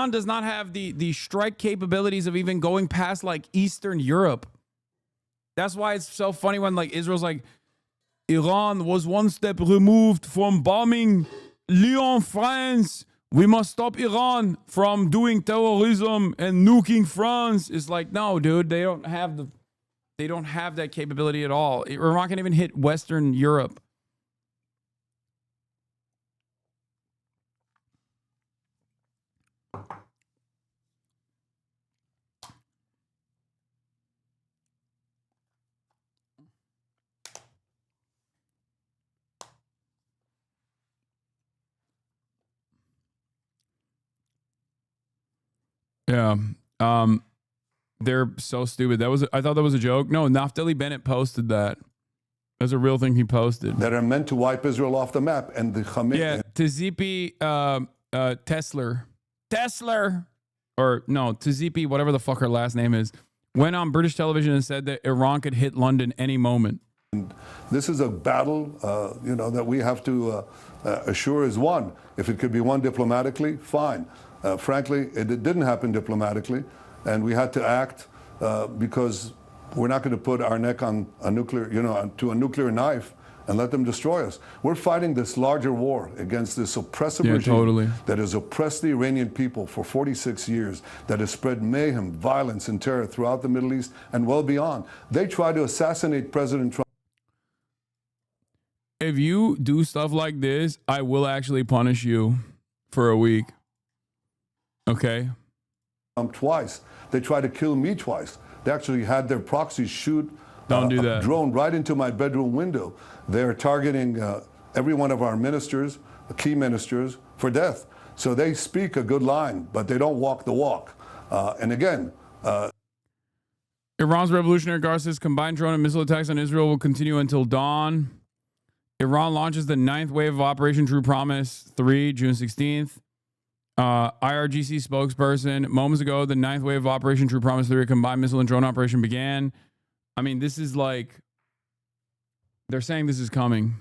does not have the strike capabilities of even going past like Eastern Europe. That's why it's so funny when like Israel's like, Iran was one step removed from bombing Lyon, France. We must stop Iran from doing terrorism and nuking France. It's like, no, dude, they don't have that capability at all. Iran can't even hit Western Europe. Yeah. They're so stupid. I thought that was a joke. No, Naftali Bennett posted that. That's a real thing he posted. That are meant to wipe Israel off the map. And the Khamenei. Yeah, Tzipi Tesler, or no, Tzipi, whatever the fuck her last name is, went on British television and said that Iran could hit London any moment. And this is a battle, that we have to assure is won. If it could be won diplomatically, fine. Frankly, it didn't happen diplomatically, and we had to act because we're not going to put our neck on a nuclear, to a nuclear knife and let them destroy us. We're fighting this larger war against this oppressive regime that has oppressed the Iranian people for 46 years, that has spread mayhem, violence, and terror throughout the Middle East and well beyond. They tried to assassinate President Trump. If you do stuff like this, I will actually punish you for a week. Okay. Twice. They tried to kill me twice. They actually had their proxies shoot Don't do that. a drone right into my bedroom window. They're targeting every one of our ministers, key ministers, for death. So they speak a good line, but they don't walk the walk. And again, Iran's Revolutionary Guard says combined drone and missile attacks on Israel will continue until dawn. Iran launches the 9th wave of Operation True Promise 3, June 16th. IRGC spokesperson, moments ago, the 9th wave of Operation True Promise 3, a combined missile and drone operation began. I mean, this is like, they're saying this is coming.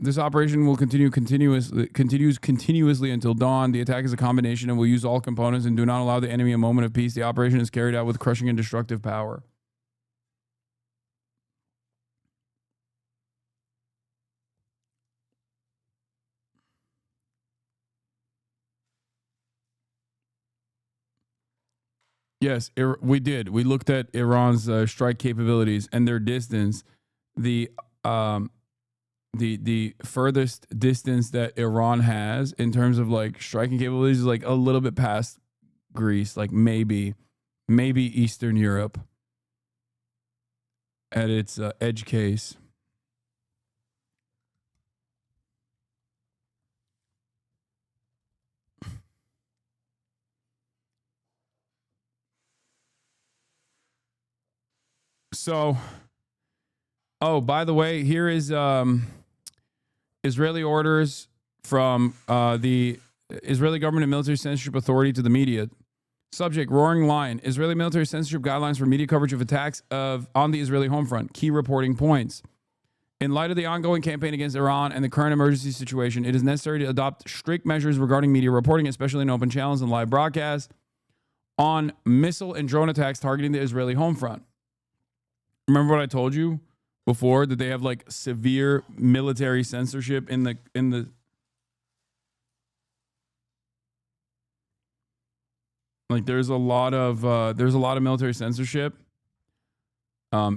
This operation will continues continuously until dawn. The attack is a combination and will use all components and do not allow the enemy a moment of peace. The operation is carried out with crushing and destructive power. Yes, we did. We looked at Iran's strike capabilities and their distance. The furthest distance that Iran has in terms of like striking capabilities is like a little bit past Greece, like maybe Eastern Europe at its edge case. So, oh, by the way, here is Israeli orders from the Israeli government and military censorship authority to the media. Subject: Roaring Lion. Israeli military censorship guidelines for media coverage of attacks on the Israeli home front. Key reporting points. In light of the ongoing campaign against Iran and the current emergency situation, it is necessary to adopt strict measures regarding media reporting, especially in open channels and live broadcasts, on missile and drone attacks targeting the Israeli home front. Remember what I told you before, that they have like severe military censorship in the like there's a lot of military censorship.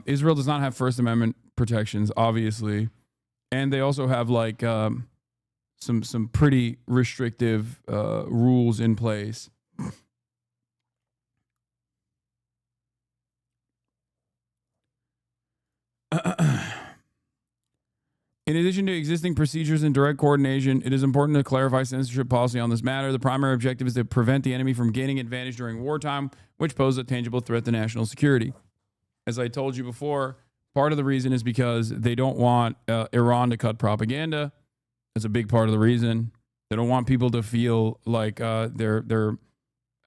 Israel does not have First Amendment protections, obviously, and they also have like some pretty restrictive rules in place. In addition to existing procedures and direct coordination, it is important to clarify censorship policy on this matter. The primary objective is to prevent the enemy from gaining advantage during wartime, which poses a tangible threat to national security. As I told you before, part of the reason is because they don't want Iran to cut propaganda. That's a big part of the reason. They don't want people to feel like they're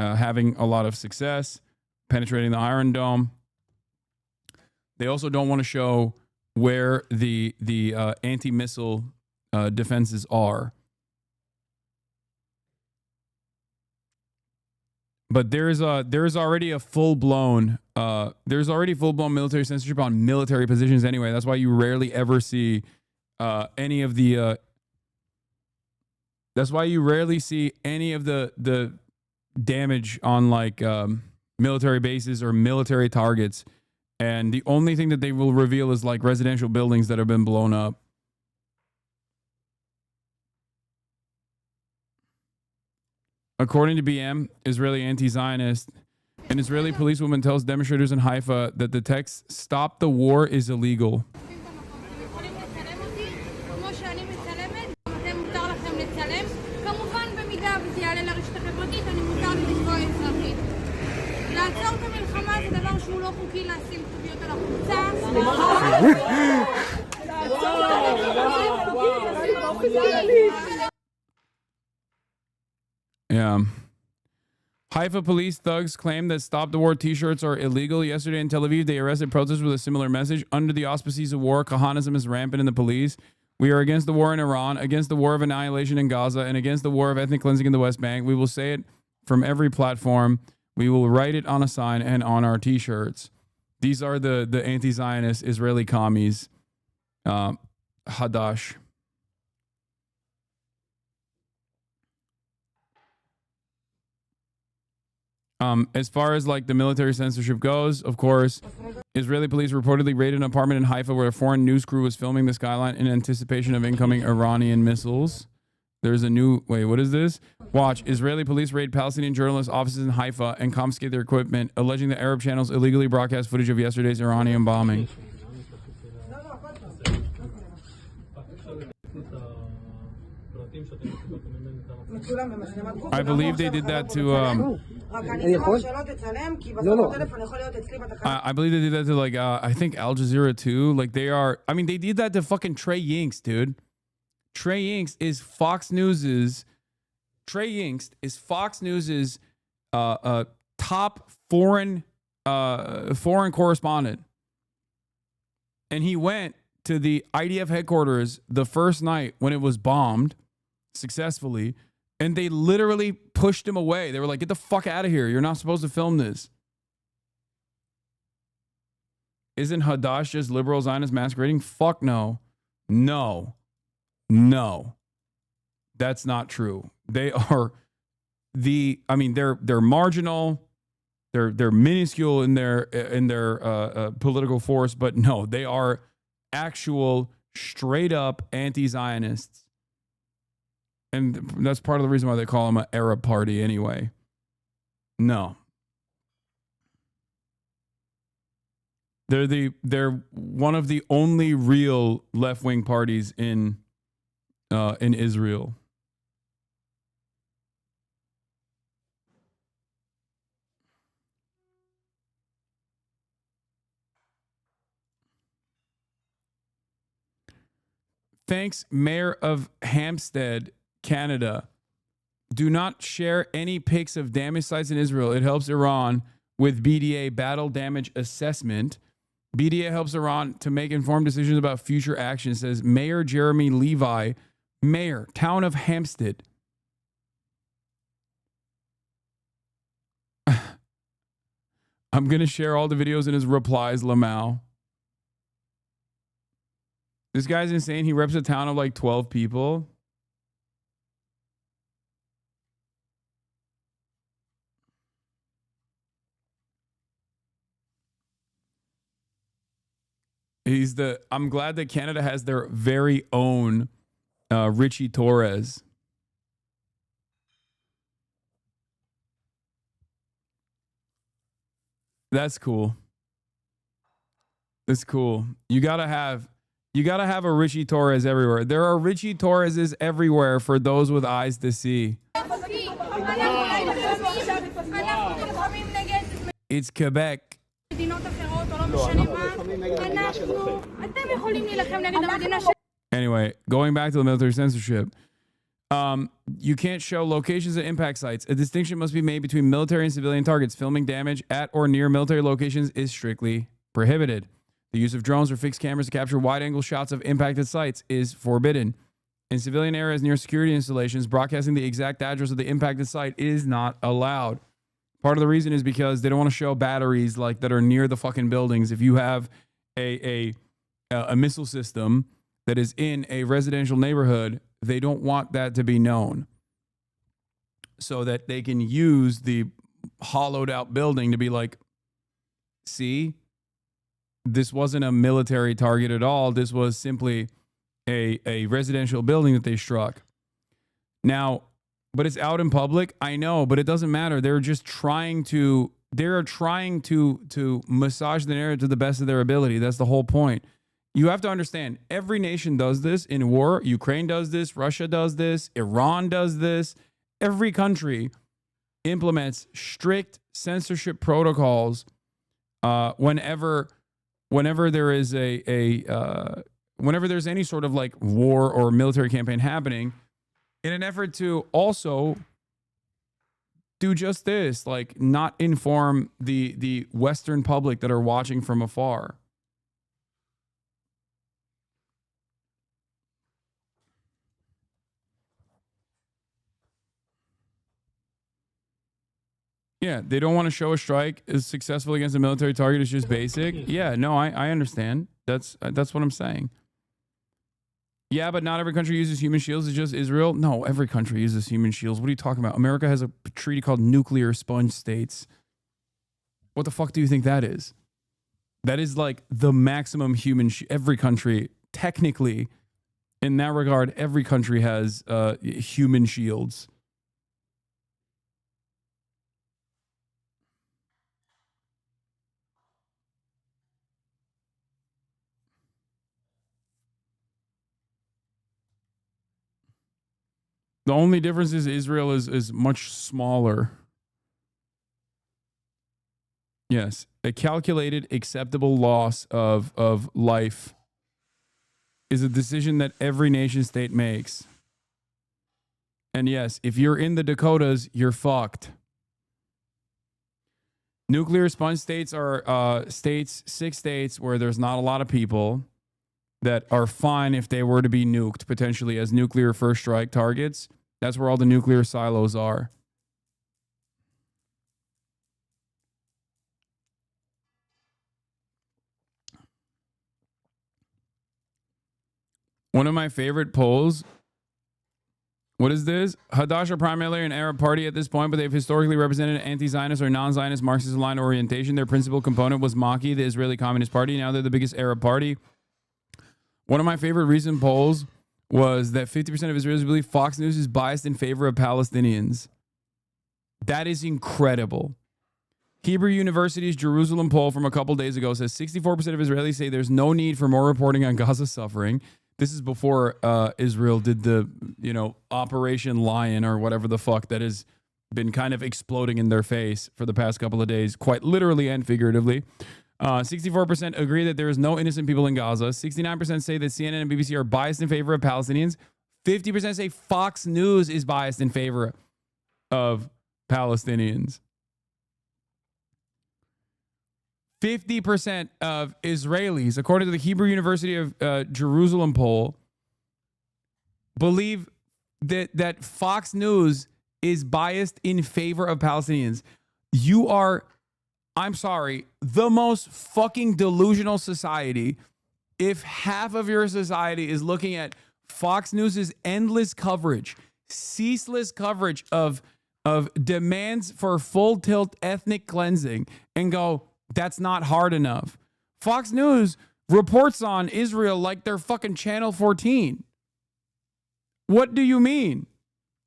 having a lot of success penetrating the Iron Dome. They also don't want to show where the anti-missile defenses are. But there's already full-blown military censorship on military positions anyway. That's why you rarely ever see any of the damage on like military bases or military targets. And the only thing that they will reveal is like residential buildings that have been blown up. According to BM, Israeli anti-Zionist, an Israeli policewoman tells demonstrators in Haifa that the text "Stop the War" is illegal. Yeah. Haifa police thugs claim that Stop the War t-shirts are illegal. Yesterday in Tel Aviv, they arrested protesters with a similar message. Under the auspices of war, Kahanism is rampant in the police. We are against the war in Iran, against the war of annihilation in Gaza, and against the war of ethnic cleansing in the West Bank. We will say it from every platform. We will write it on a sign and on our t-shirts. These are the anti-Zionist Israeli commies. Hadash. As far as like the military censorship goes, of course, Israeli police reportedly raided an apartment in Haifa where a foreign news crew was filming the skyline in anticipation of incoming Iranian missiles. There's a new, wait, what is this? Watch, Israeli police raid Palestinian journalists' offices in Haifa and confiscate their equipment, alleging that Arab channels illegally broadcast footage of yesterday's Iranian bombing. I believe they did that to I believe they did that to like I think Al Jazeera too. Like they did that to fucking Trey Yingst, dude. Trey Yingst is Fox News's top foreign correspondent. And he went to the IDF headquarters the first night when it was bombed successfully, and they literally pushed him away. They were like, "Get the fuck out of here. You're not supposed to film this." Isn't Hadash just liberal Zionist masquerading? Fuck no. No. That's not true. They are they're marginal. They're minuscule in their political force, but no, they are actual straight up anti-Zionists. And that's part of the reason why they call them an Arab party anyway. No. They're one of the only real left-wing parties in Israel. Thanks, Mayor of Hampstead, Canada. Do not share any pics of damaged sites in Israel. It helps Iran with BDA battle damage assessment. BDA helps Iran to make informed decisions about future action, says Mayor Jeremy Levi, Mayor, Town of Hampstead. I'm going to share all the videos in his replies, Lamau. This guy's insane. He reps a town of like 12 people. I'm glad that Canada has their very own Richie Torres. That's cool. That's cool. You gotta have a Richie Torres everywhere. There are Richie Torreses everywhere for those with eyes to see. It's Quebec. Anyway, going back to the military censorship. You can't show locations of impact sites. A distinction must be made between military and civilian targets. Filming damage at or near military locations is strictly prohibited. The use of drones or fixed cameras to capture wide-angle shots of impacted sites is forbidden. In civilian areas near security installations, broadcasting the exact address of the impacted site is not allowed. Part of the reason is because they don't want to show batteries like that are near the fucking buildings. If you have a missile system that is in a residential neighborhood, they don't want that to be known, so that they can use the hollowed out building to be like, see, this wasn't a military target at all. This was simply a residential building that they struck. Now, but it's out in public. I know, but it doesn't matter. They're trying to massage the narrative to the best of their ability. That's the whole point. You have to understand, every nation does this in war. Ukraine does this. Russia does this. Iran does this. Every country implements strict censorship protocols whenever there is whenever there's any sort of like war or military campaign happening, in an effort to also do just this, like not inform the Western public that are watching from afar. Yeah, they don't want to show a strike is successful against a military target. It's just basic. Yeah, no, I understand. That's what I'm saying. Yeah, but not every country uses human shields. It's just Israel. No, every country uses human shields. What are you talking about? America has a treaty called Nuclear Sponge States. What the fuck do you think that is? That is like the maximum human. Every country, technically, in that regard, every country has human shields. The only difference is Israel is much smaller. Yes, a calculated, acceptable loss of life is a decision that every nation state makes. And yes, if you're in the Dakotas, you're fucked. Nuclear sponge states are 6 states where there's not a lot of people that are fine if they were to be nuked, potentially as nuclear first strike targets. That's where all the nuclear silos are. One of my favorite polls What is this? Hadash are primarily an Arab party at this point, but they've historically represented an anti-Zionist or non-Zionist Marxist-aligned orientation. Their principal component was Maki, the Israeli Communist Party. Now they're the biggest Arab party. One of my favorite recent polls was that 50% of Israelis believe Fox News is biased in favor of Palestinians. That is incredible. Hebrew University's Jerusalem poll from a couple days ago says 64% of Israelis say there's no need for more reporting on Gaza suffering. This is before Israel did the, Operation Lion or whatever the fuck that has been kind of exploding in their face for the past couple of days, quite literally and figuratively. 64% agree that there is no innocent people in Gaza. 69% say that CNN and BBC are biased in favor of Palestinians. 50% say Fox News is biased in favor of Palestinians. 50% of Israelis, according to the Hebrew University of Jerusalem poll, believe that Fox News is biased in favor of Palestinians. You are, I'm sorry, the most fucking delusional society if half of your society is looking at Fox News's endless coverage, ceaseless coverage of demands for full tilt ethnic cleansing and go, that's not hard enough. Fox News reports on Israel like they're fucking Channel 14. What do you mean?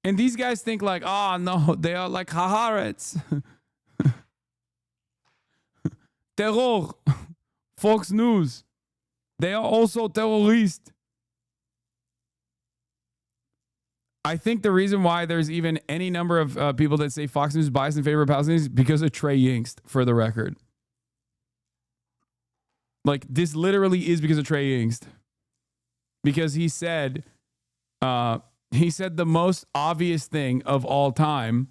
And these guys think like, oh, no, they are like Haaretz. Terror. Fox News. They are also terrorists. I think the reason why there's even any number of people that say Fox News is biased in favor of Palestinians is because of Trey Yingst, for the record. Like, this literally is because of Trey Yingst. Because he said the most obvious thing of all time,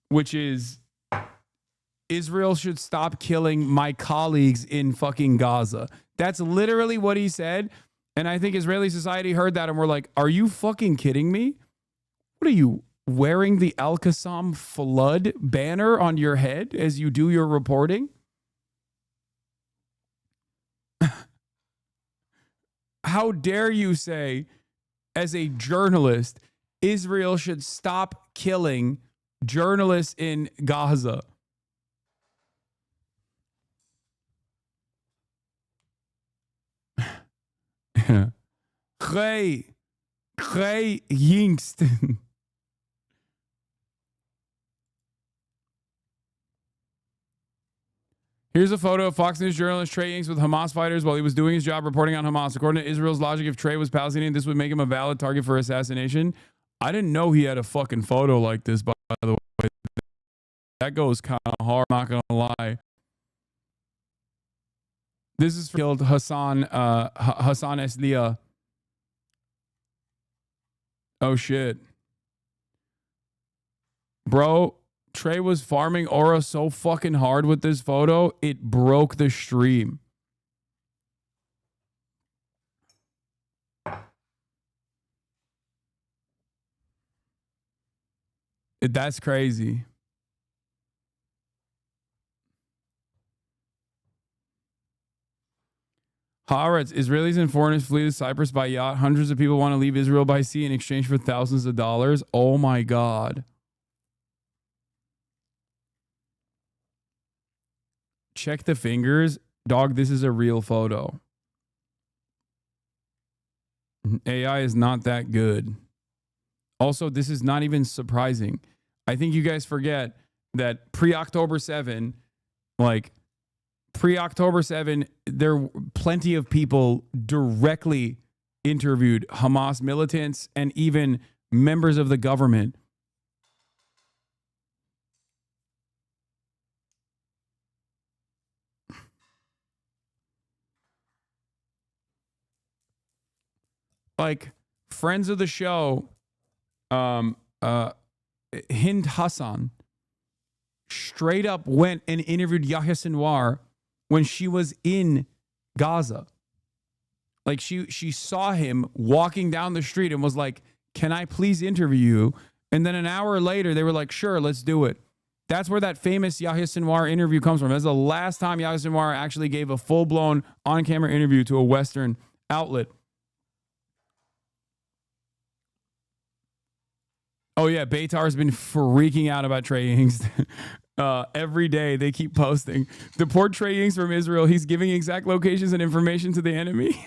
which is Israel should stop killing my colleagues in fucking Gaza. That's literally what he said. And I think Israeli society heard that and were like, are you fucking kidding me? What are you, wearing the Al-Qassam flood banner on your head as you do your reporting? How dare you say, as a journalist, Israel should stop killing journalists in Gaza? Trey Yingst. Here's a photo of Fox News journalist Trey Yingst with Hamas fighters while he was doing his job reporting on Hamas. According to Israel's logic, if Trey was Palestinian, this would make him a valid target for assassination. I didn't know he had a fucking photo like this, by the way. That goes kind of hard, not going to lie. This is killed Hasan Eslia. Oh, shit. Bro, Trey was farming aura so fucking hard with this photo, it broke the stream. That's crazy. Haaretz, Israelis and foreigners flee to Cyprus by yacht. Hundreds of people want to leave Israel by sea in exchange for thousands of dollars. Oh my God. Check the fingers. Dog, this is a real photo. AI is not that good. Also, this is not even surprising. I think you guys forget that pre-October 7, there were plenty of people directly interviewed Hamas militants and even members of the government. Like, friends of the show, Hind Hasan straight up went and interviewed Yahya Sinwar when she was in Gaza. Like, she saw him walking down the street and was like, can I please interview you? And then an hour later, they were like, sure, let's do it. That's where that famous Yahya Sinwar interview comes from. That's the last time Yahya Sinwar actually gave a full-blown on-camera interview to a Western outlet. Oh yeah, Beitar's been freaking out about Trey Yings. Every day they keep posting. Deport Trey Yings from Israel. He's giving exact locations and information to the enemy.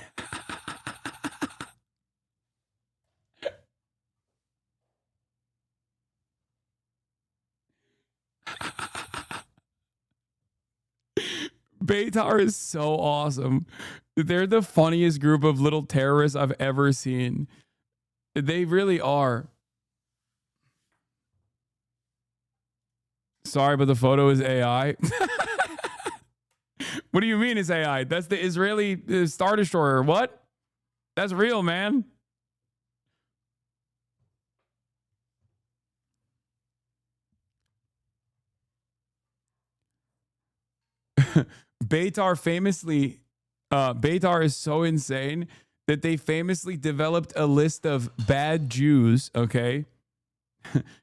Beitar is so awesome. They're the funniest group of little terrorists I've ever seen. They really are. Sorry, but the photo is AI. What do you mean it's AI? That's the Israeli Star Destroyer. What? That's real, man. Beitar famously, Beitar is so insane that they famously developed a list of bad Jews, okay?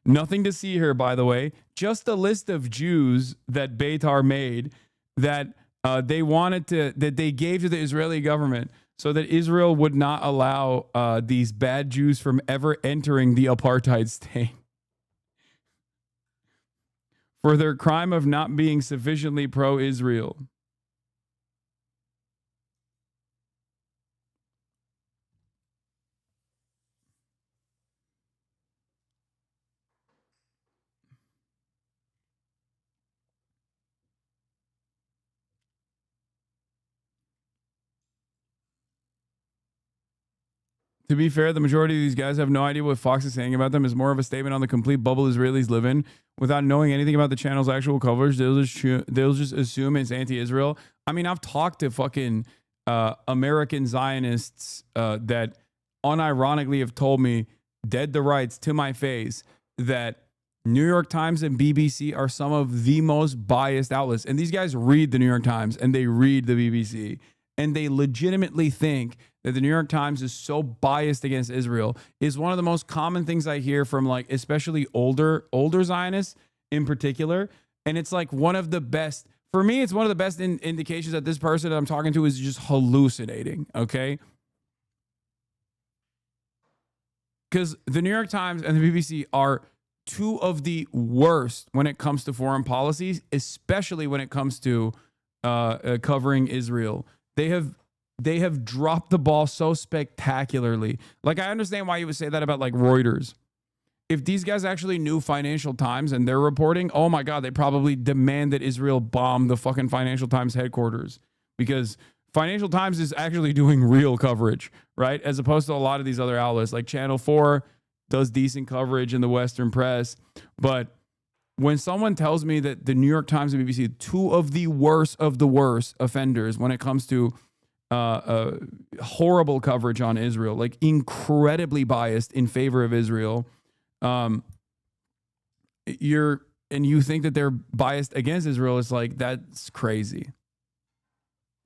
Nothing to see here, by the way. Just a list of Jews that Beitar made that they gave to the Israeli government so that Israel would not allow these bad Jews from ever entering the apartheid state for their crime of not being sufficiently pro-Israel. To be fair, the majority of these guys have no idea what Fox is saying about them. It's more of a statement on the complete bubble Israelis live in. Without knowing anything about the channel's actual coverage, they'll just assume it's anti-Israel. I mean, I've talked to fucking American Zionists that unironically have told me, dead to rights to my face, that New York Times and BBC are some of the most biased outlets. And these guys read the New York Times and they read the BBC. And they legitimately think that the New York Times is so biased against Israel. Is one of the most common things I hear from, like, especially older Zionists in particular. And it's like one of the best, for me, it's one of the best indications that this person that I'm talking to is just hallucinating, okay? Because the New York Times and the BBC are two of the worst when it comes to foreign policies, especially when it comes to covering Israel. They have dropped the ball so spectacularly. Like, I understand why you would say that about, like, Reuters. If these guys actually knew Financial Times and they're reporting, oh my God, they probably demand that Israel bomb the fucking Financial Times headquarters, because Financial Times is actually doing real coverage, right? As opposed to a lot of these other outlets. Like Channel 4 does decent coverage in the Western press. But when someone tells me that the New York Times and BBC, two of the worst offenders when it comes to horrible coverage on Israel, like incredibly biased in favor of Israel, you think that they're biased against Israel, it's like, that's crazy.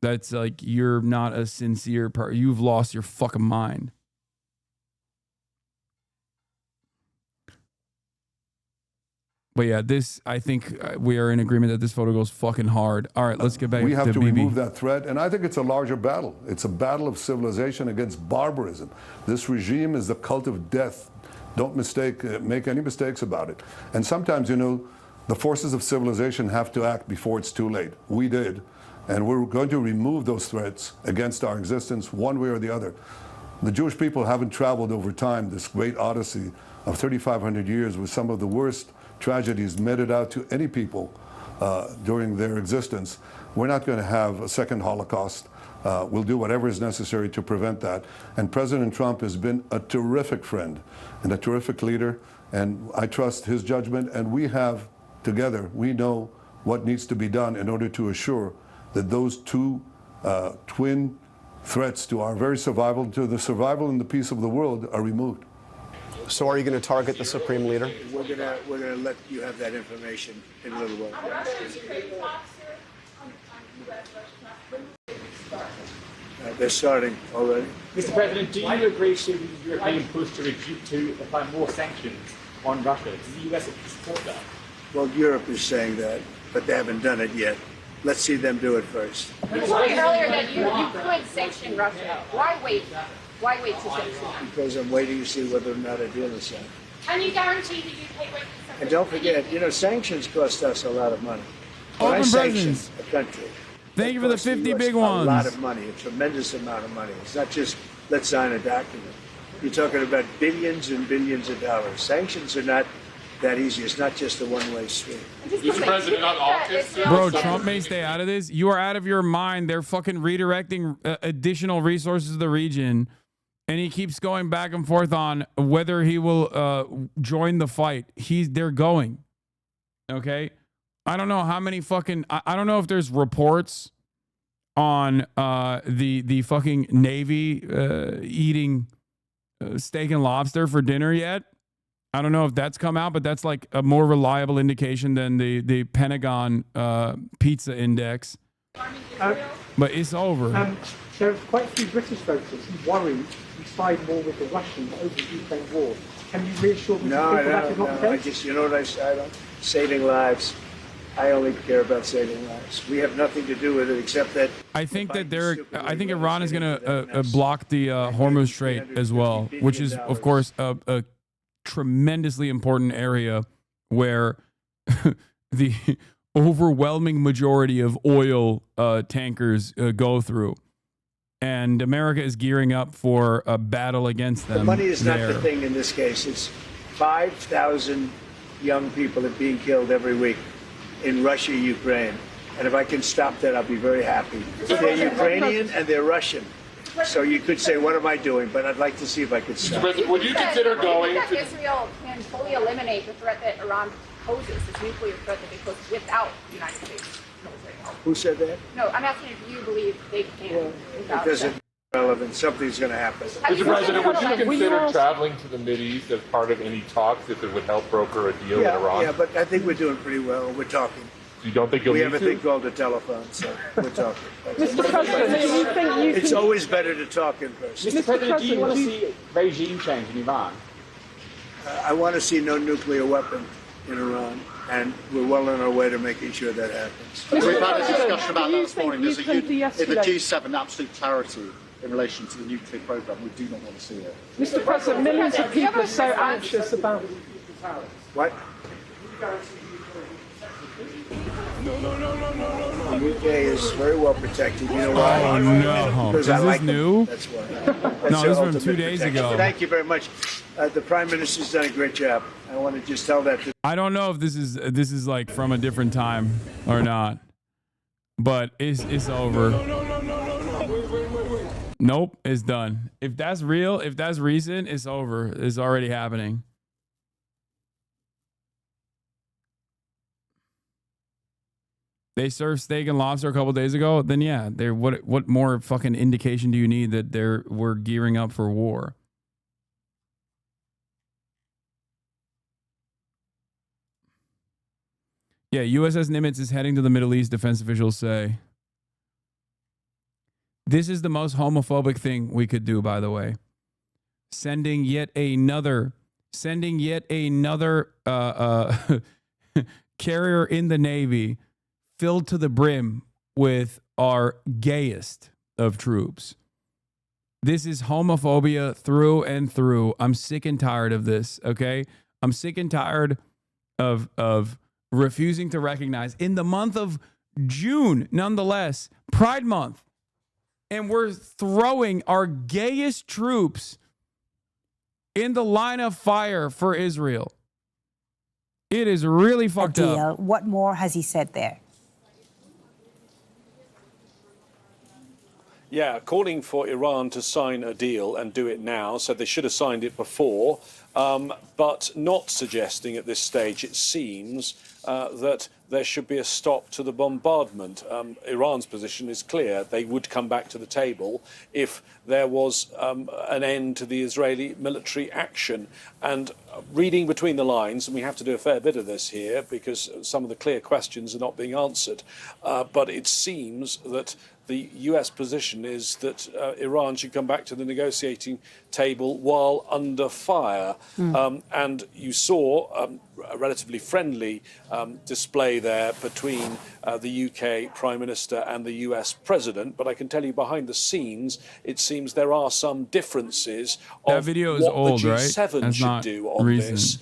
That's like, you're not a sincere person. You've lost your fucking mind. But yeah, this, I think we are in agreement that this photo goes fucking hard. All right, let's get back to BB. We have to remove that threat, and I think it's a larger battle. It's a battle of civilization against barbarism. This regime is the cult of death. Don't make any mistakes about it. And sometimes, you know, the forces of civilization have to act before it's too late. We did, and we're going to remove those threats against our existence one way or the other. The Jewish people haven't traveled over time this great odyssey of 3,500 years with some of the worst tragedies meted out to any people during their existence. We're not going to have a second Holocaust. We'll do whatever is necessary to prevent that. And President Trump has been a terrific friend and a terrific leader, and I trust his judgment. And we have, together, we know what needs to be done in order to assure that those two twin threats to our very survival, to the survival and the peace of the world, are removed. So are you going to target the Supreme Leader? We're gonna let you have that information in a little while. They're starting already. Mr. President, do you agree to the European push to apply more sanctions on Russia? Does the US support that? Well, Europe is saying that, but they haven't done it yet. Let's see them do it first. You told me earlier that you could sanction Russia. Why wait? Why wait to sanction? Because I'm waiting to see whether or not a deal is signed. And you guarantee the UK won't be And don't forget, you know, sanctions cost us a lot of money. When I Open sanction presents. a country, Thank you for the costs the 50 US big a lot ones. of money, a tremendous amount of money. It's not just let's sign a document. You're talking about billions and billions of dollars. Sanctions are not that easy. It's not just a one-way street. Mr. President, on August. Bro, Trump may stay out of this. You are out of your mind. They're fucking redirecting additional resources to the region. And he keeps going back and forth on whether he will join the fight. They're going. Okay? I don't know how many fucking... I don't know if there's reports on the fucking Navy eating steak and lobster for dinner yet. I don't know if that's come out, but that's like a more reliable indication than the Pentagon pizza index. But it's over. There are quite a few British voters who worry we side more with the Russians over the Ukraine war. Can you reassure me that is not the I case? just, you know what I say? I don't, saving lives. I only care about saving lives. We have nothing to do with it except that... I think that I think Iran is going to block the Hormuz Strait as well, which is, of course, a tremendously important area where the overwhelming majority of oil tankers go through. And America is gearing up for a battle against them. The money is not there. the thing in this case. It's 5,000 young people are being killed every week in Russia, Ukraine. And if I can stop that, I'll be very happy. They're Ukrainian and they're Russian. So you could say, what am I doing? But I'd like to see if I could stop. Would you consider going that to... Israel can fully eliminate the threat that Iran poses, this nuclear threat that they pose without the United States military help? Who said that? No, I'm asking if you believe they can without It doesn't relevant. Something's going to happen. Mr. President, would you consider traveling to the Mideast as part of any talks if it would help broker a deal in Iran? Yeah, but I think we're doing pretty well. We're talking. You don't think you'll We need have a to? thing called a telephone, so we're talking. Mr. President, do you think you It's can... always better to talk in person. Mr. President, do you want to see regime change in Iran? I want to see no nuclear weapon in Iran, and we're well on our way to making sure that happens. We've had a discussion about that this morning. There's you can in the de-escalate? G7 absolute clarity in relation to the nuclear program. We do not want to see it. Mr. President, millions of people are so anxious about... What? The UK is very well protected. You know why? Oh, no. Because Is I this like new? Them. That's why. No, their this is from ultimate 2 days protection. ago. Thank you very much. The Prime Minister's done a great job. I want to just tell that to... I don't know if this is like from a different time or not, but it's over. Nope, it's done. If that's real, if that's recent, it's over. It's already happening. They served steak and lobster a couple days ago. Then yeah, what more fucking indication do you need that we're gearing up for war? Yeah, USS Nimitz is heading to the Middle East, defense officials say. This is the most homophobic thing we could do, by the way. Sending yet another carrier in the Navy filled to the brim with our gayest of troops. This is homophobia through and through. I'm sick and tired of this, okay? I'm sick and tired of refusing to recognize in the month of June, nonetheless, Pride Month, and we're throwing our gayest troops in the line of fire for Israel. It is really fucked up. What more has he said there? Yeah, calling for Iran to sign a deal and do it now, so they should have signed it before, but not suggesting at this stage, it seems, that there should be a stop to the bombardment. Iran's position is clear. They would come back to the table if there was an end to the Israeli military action. And reading between the lines, and we have to do a fair bit of this here because some of the clear questions are not being answered, but it seems that the US position is that Iran should come back to the negotiating table while under fire. And you saw a relatively friendly display display there between the UK Prime Minister and the US President, but I can tell you behind the scenes, it seems there are some differences That of video is what old, the right? G7 That's should not do on recent. this,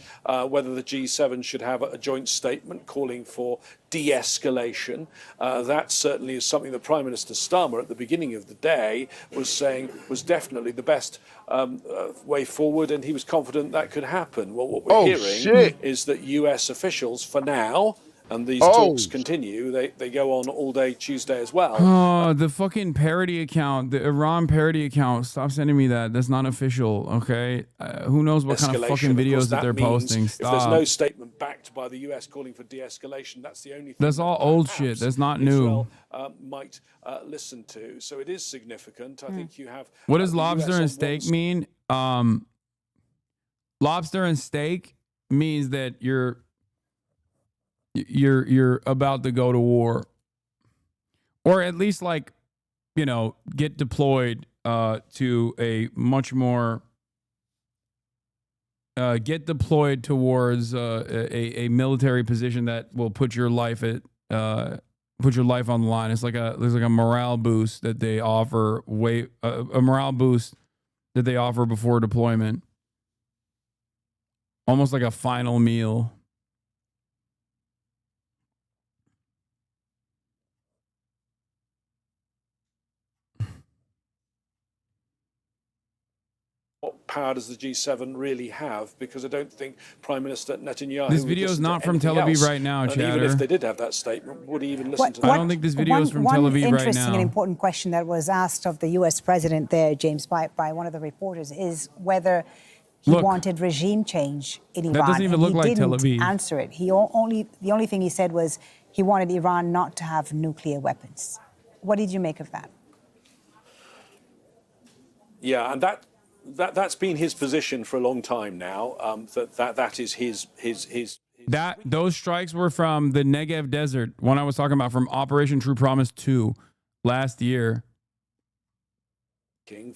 whether the G7 should have a joint statement calling for de-escalation. That certainly is something that Prime Minister Starmer at the beginning of the day was saying was definitely the best way forward, and he was confident that could happen. Well, what we're hearing is that US officials, for now, and these talks continue, they go on all day Tuesday as well. Oh, the fucking parody account, the Iran parody account. Stop sending me that. That's not official, okay? Who knows what kind of fucking Of course, videos that they're means posting. If there's Stop. no statement backed by the US calling for de-escalation, that's the only thing That's all old shit. That's not new. Israel might listen to. So it is significant. I think you have. What does the US lobster on and one steak mean? Lobster and steak means that you're about to go to war, or at least, like, you know, get deployed to a much more get deployed towards a military position that will put your life on the line. It's like there's like a morale boost that they offer, a morale boost that they offer before deployment, almost like a final meal. What power does the G7 really have? Because I don't think Prime Minister Netanyahu. This would video is listen to not from Tel anything Aviv else. right now, And even chatter. if they did have that statement, would he even listen to that? I don't think this video is from Tel Aviv One right interesting now. and important question that was asked of the U.S. president there, James, by one of the reporters, is whether he Look, wanted regime change in Iran. that doesn't even and look he like didn't Tel Aviv. answer it. The only thing he said was he wanted Iran not to have nuclear weapons. What did you make of that? Yeah, and that's been his position for a long time now. That is his. Those strikes were from the Negev Desert, one I was talking about, from Operation True Promise 2 last year.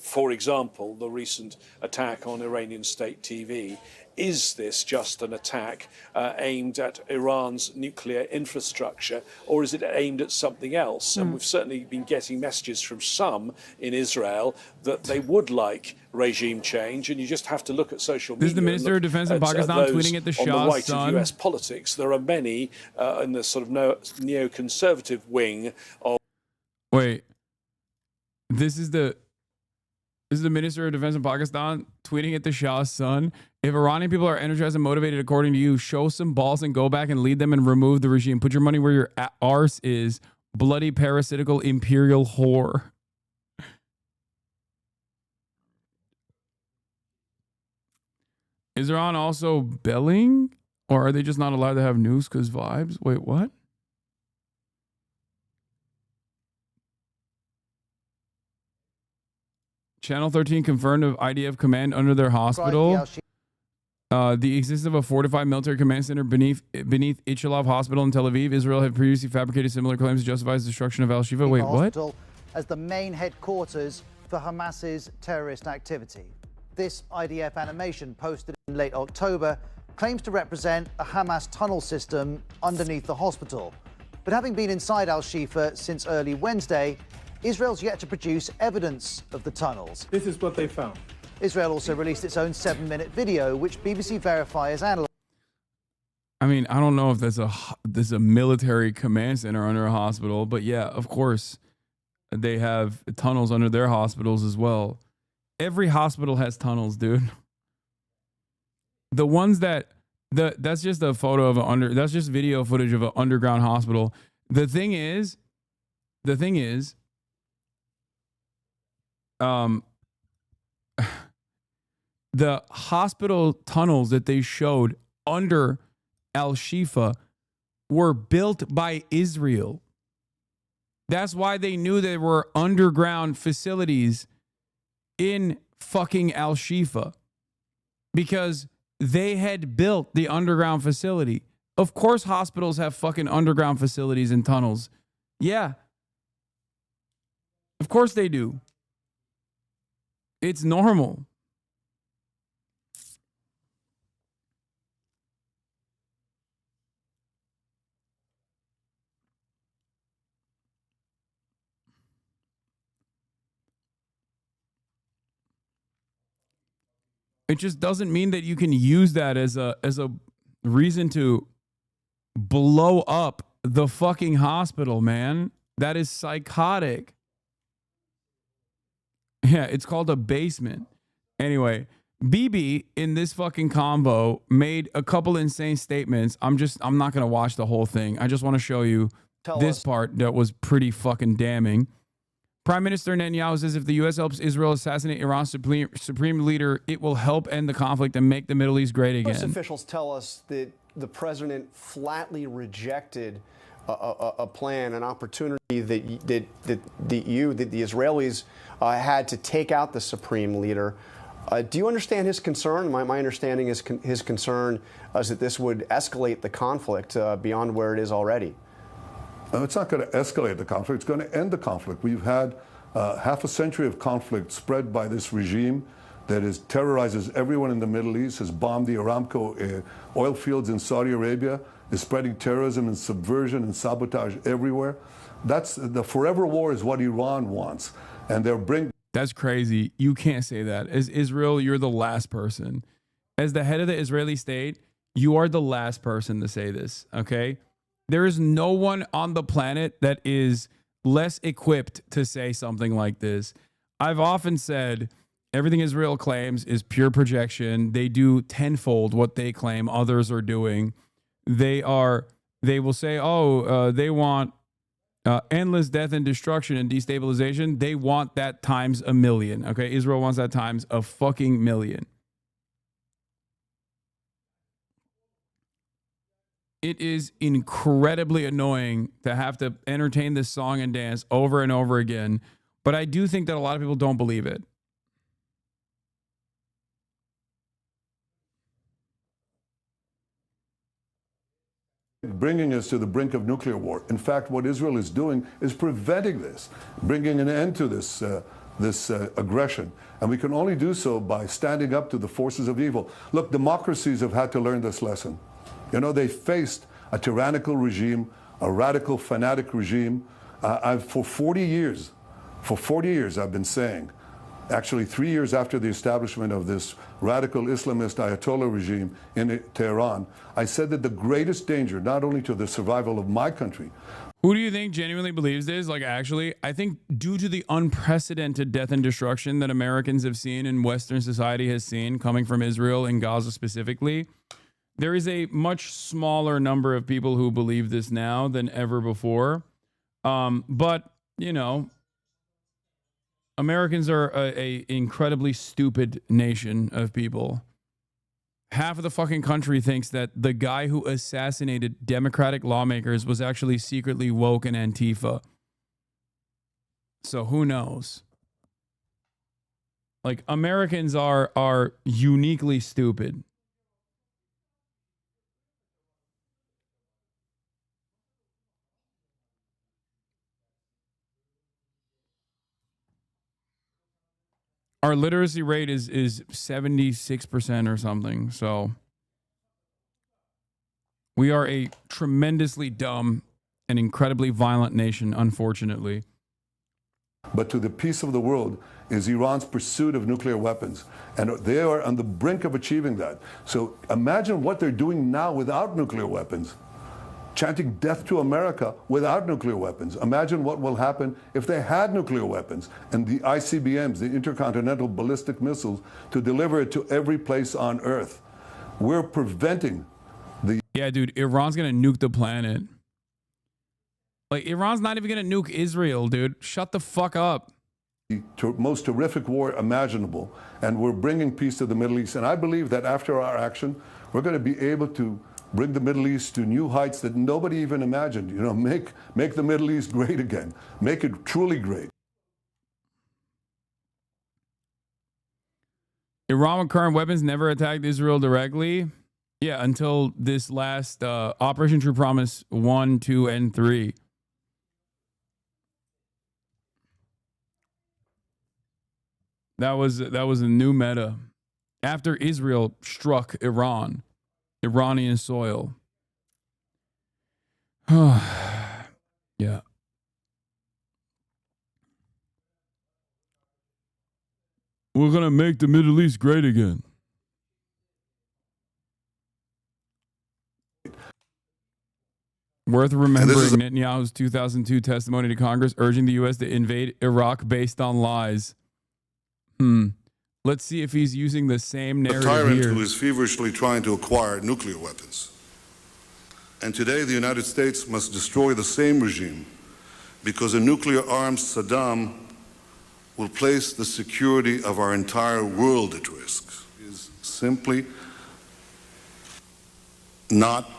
For example, the recent attack on Iranian state TV. Is this just an attack aimed at Iran's nuclear infrastructure, or is it aimed at something else? And we've certainly been getting messages from some in Israel that they would like regime change, and you just have to look at social media. This is the Minister of Defense in Pakistan tweeting at the on the Shah's right son. of US politics. There are many in the sort of neoconservative wing of. Wait, this is the Minister of Defense in Pakistan tweeting at the Shah's son. If Iranian people are energized and motivated according to you, show some balls and go back and lead them and remove the regime. Put your money where your arse is, bloody parasitical imperial whore. Is Iran also belling? Or are they just not allowed to have news because vibes? Wait, what? Channel 13 confirmed of IDF command under their hospital. The existence of a fortified military command center beneath Ichalov Hospital in Tel Aviv. Israel had previously fabricated similar claims to justify the destruction of Al-Shifa. Wait, what? As the main headquarters for Hamas's terrorist activity. This IDF animation, posted in late October, claims to represent a Hamas tunnel system underneath the hospital. But having been inside Al-Shifa since early Wednesday, Israel's yet to produce evidence of the tunnels. This is what they found. Israel also released its own 7-minute video, which BBC Verify has analyzed. I mean, I don't know if there's a military command center under a hospital, but yeah, of course, they have tunnels under their hospitals as well. Every hospital has tunnels, dude. The ones that's just a photo of that's just video footage of an underground hospital. The thing is, the hospital tunnels that they showed under Al-Shifa were built by Israel. That's why they knew there were underground facilities in fucking Al-Shifa, because they had built the underground facility. Of course, hospitals have fucking underground facilities and tunnels. Yeah. Of course they do. It's normal. It just doesn't mean that you can use that as a reason to blow up the fucking hospital, man. That is psychotic. Yeah, it's called a basement. Anyway, BB in this fucking convo made a couple insane statements. I'm not going to watch the whole thing. I just want to show you this part that was pretty fucking damning. Prime Minister Netanyahu says if the U.S. helps Israel assassinate Iran's supreme leader, it will help end the conflict and make the Middle East great again. U.S. officials tell us that the president flatly rejected a plan, an opportunity that the Israelis had to take out the supreme leader. Do you understand his concern? My understanding is his concern is that this would escalate the conflict beyond where it is already. It's not going to escalate the conflict. It's going to end the conflict. We've had half a century of conflict spread by this regime that terrorizes everyone in the Middle East, has bombed the Aramco oil fields in Saudi Arabia, is spreading terrorism and subversion and sabotage everywhere. That's the forever war is what Iran wants. And they're bringing... That's crazy. You can't say that. As Israel, you're the last person. As the head of the Israeli state, you are the last person to say this, okay? There is no one on the planet that is less equipped to say something like this. I've often said everything Israel claims is pure projection. They do tenfold what they claim others are doing. They will say, they want endless death and destruction and destabilization. They want that times a million. Okay, Israel wants that times a fucking million. It is incredibly annoying to have to entertain this song and dance over and over again, but I do think that a lot of people don't believe it. Bringing us to the brink of nuclear war. In fact, what Israel is doing is preventing this, bringing an end to this aggression. And we can only do so by standing up to the forces of evil. Look, democracies have had to learn this lesson. You know, they faced a tyrannical regime, a radical, fanatic regime. For 40 years, I've been saying, actually 3 years after the establishment of this radical Islamist Ayatollah regime in Tehran, I said that the greatest danger, not only to the survival of my country. Who do you think genuinely believes this? Like, actually, I think due to the unprecedented death and destruction that Americans have seen and Western society has seen coming from Israel and Gaza specifically, there is a much smaller number of people who believe this now than ever before. But, you know, Americans are a incredibly stupid nation of people. Half of the fucking country thinks that the guy who assassinated Democratic lawmakers was actually secretly woke in Antifa. So who knows? Like, Americans are uniquely stupid. Our literacy rate is 76% or something. So we are a tremendously dumb and incredibly violent nation, unfortunately. But to the peace of the world is Iran's pursuit of nuclear weapons. And they are on the brink of achieving that. So imagine what they're doing now without nuclear weapons. Chanting death to America without nuclear weapons. Imagine what will happen if they had nuclear weapons and the ICBMs, the intercontinental ballistic missiles, to deliver it to every place on Earth. We're preventing the... Yeah, dude, Iran's going to nuke the planet. Like, Iran's not even going to nuke Israel, dude. Shut the fuck up. The most terrific war imaginable. And we're bringing peace to the Middle East. And I believe that after our action, we're going to be able to bring the Middle East to new heights that nobody even imagined. You know, make the Middle East great again. Make it truly great. Iran with current weapons never attacked Israel directly. Yeah, until this last Operation True Promise 1, 2, and 3. That was a new meta. After Israel struck Iran. Iranian soil. Yeah. We're going to make the Middle East great again. Worth remembering Netanyahu's 2002 testimony to Congress urging the U.S. to invade Iraq based on lies. Let's see if he's using the same A narrative tyrant here. who is feverishly trying to acquire nuclear weapons. And today the United States must destroy the same regime because a nuclear-armed Saddam will place the security of our entire world at risk. It is simply not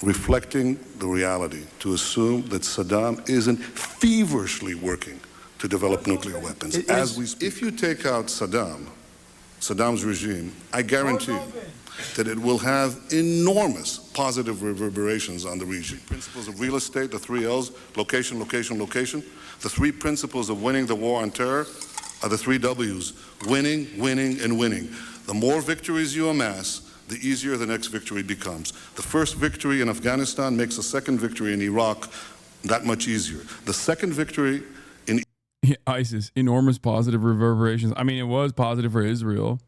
reflecting the reality to assume that Saddam isn't feverishly working to develop nuclear weapons. If you take out Saddam's regime, I guarantee you that it will have enormous positive reverberations on the region. Principles of real estate, the 3 L's, location, location, location. The 3 principles of winning the war on terror are the 3 W's, winning, winning, and winning. The more victories you amass, the easier the next victory becomes. The first victory in Afghanistan makes the second victory in Iraq that much easier. The second victory in ISIS, enormous positive reverberations. I mean, it was positive for Israel.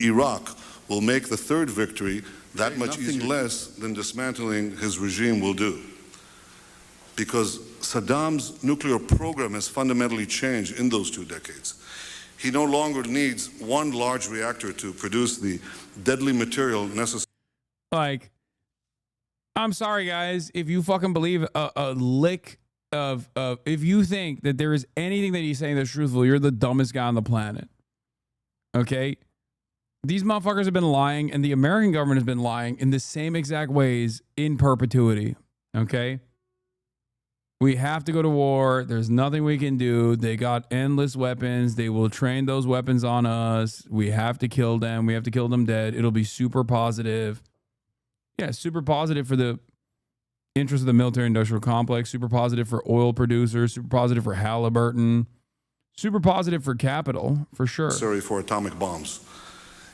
Iraq will make the third victory that much easier. Less than dismantling his regime will do. Because Saddam's nuclear program has fundamentally changed in those 2 decades. He no longer needs one large reactor to produce the deadly material necessary. Like, I'm sorry, guys, if you fucking believe a lick of if you think that there is anything that he's saying that's truthful, you're the dumbest guy on the planet. Okay? These motherfuckers have been lying, and the American government has been lying in the same exact ways in perpetuity. Okay? We have to go to war. There's nothing we can do. They got endless weapons. They will train those weapons on us. We have to kill them. We have to kill them dead. It'll be super positive. Yeah, super positive for the interest of the military-industrial complex. Super positive for oil producers. Super positive for Halliburton. Super positive for capital, for sure. Necessary for atomic bombs.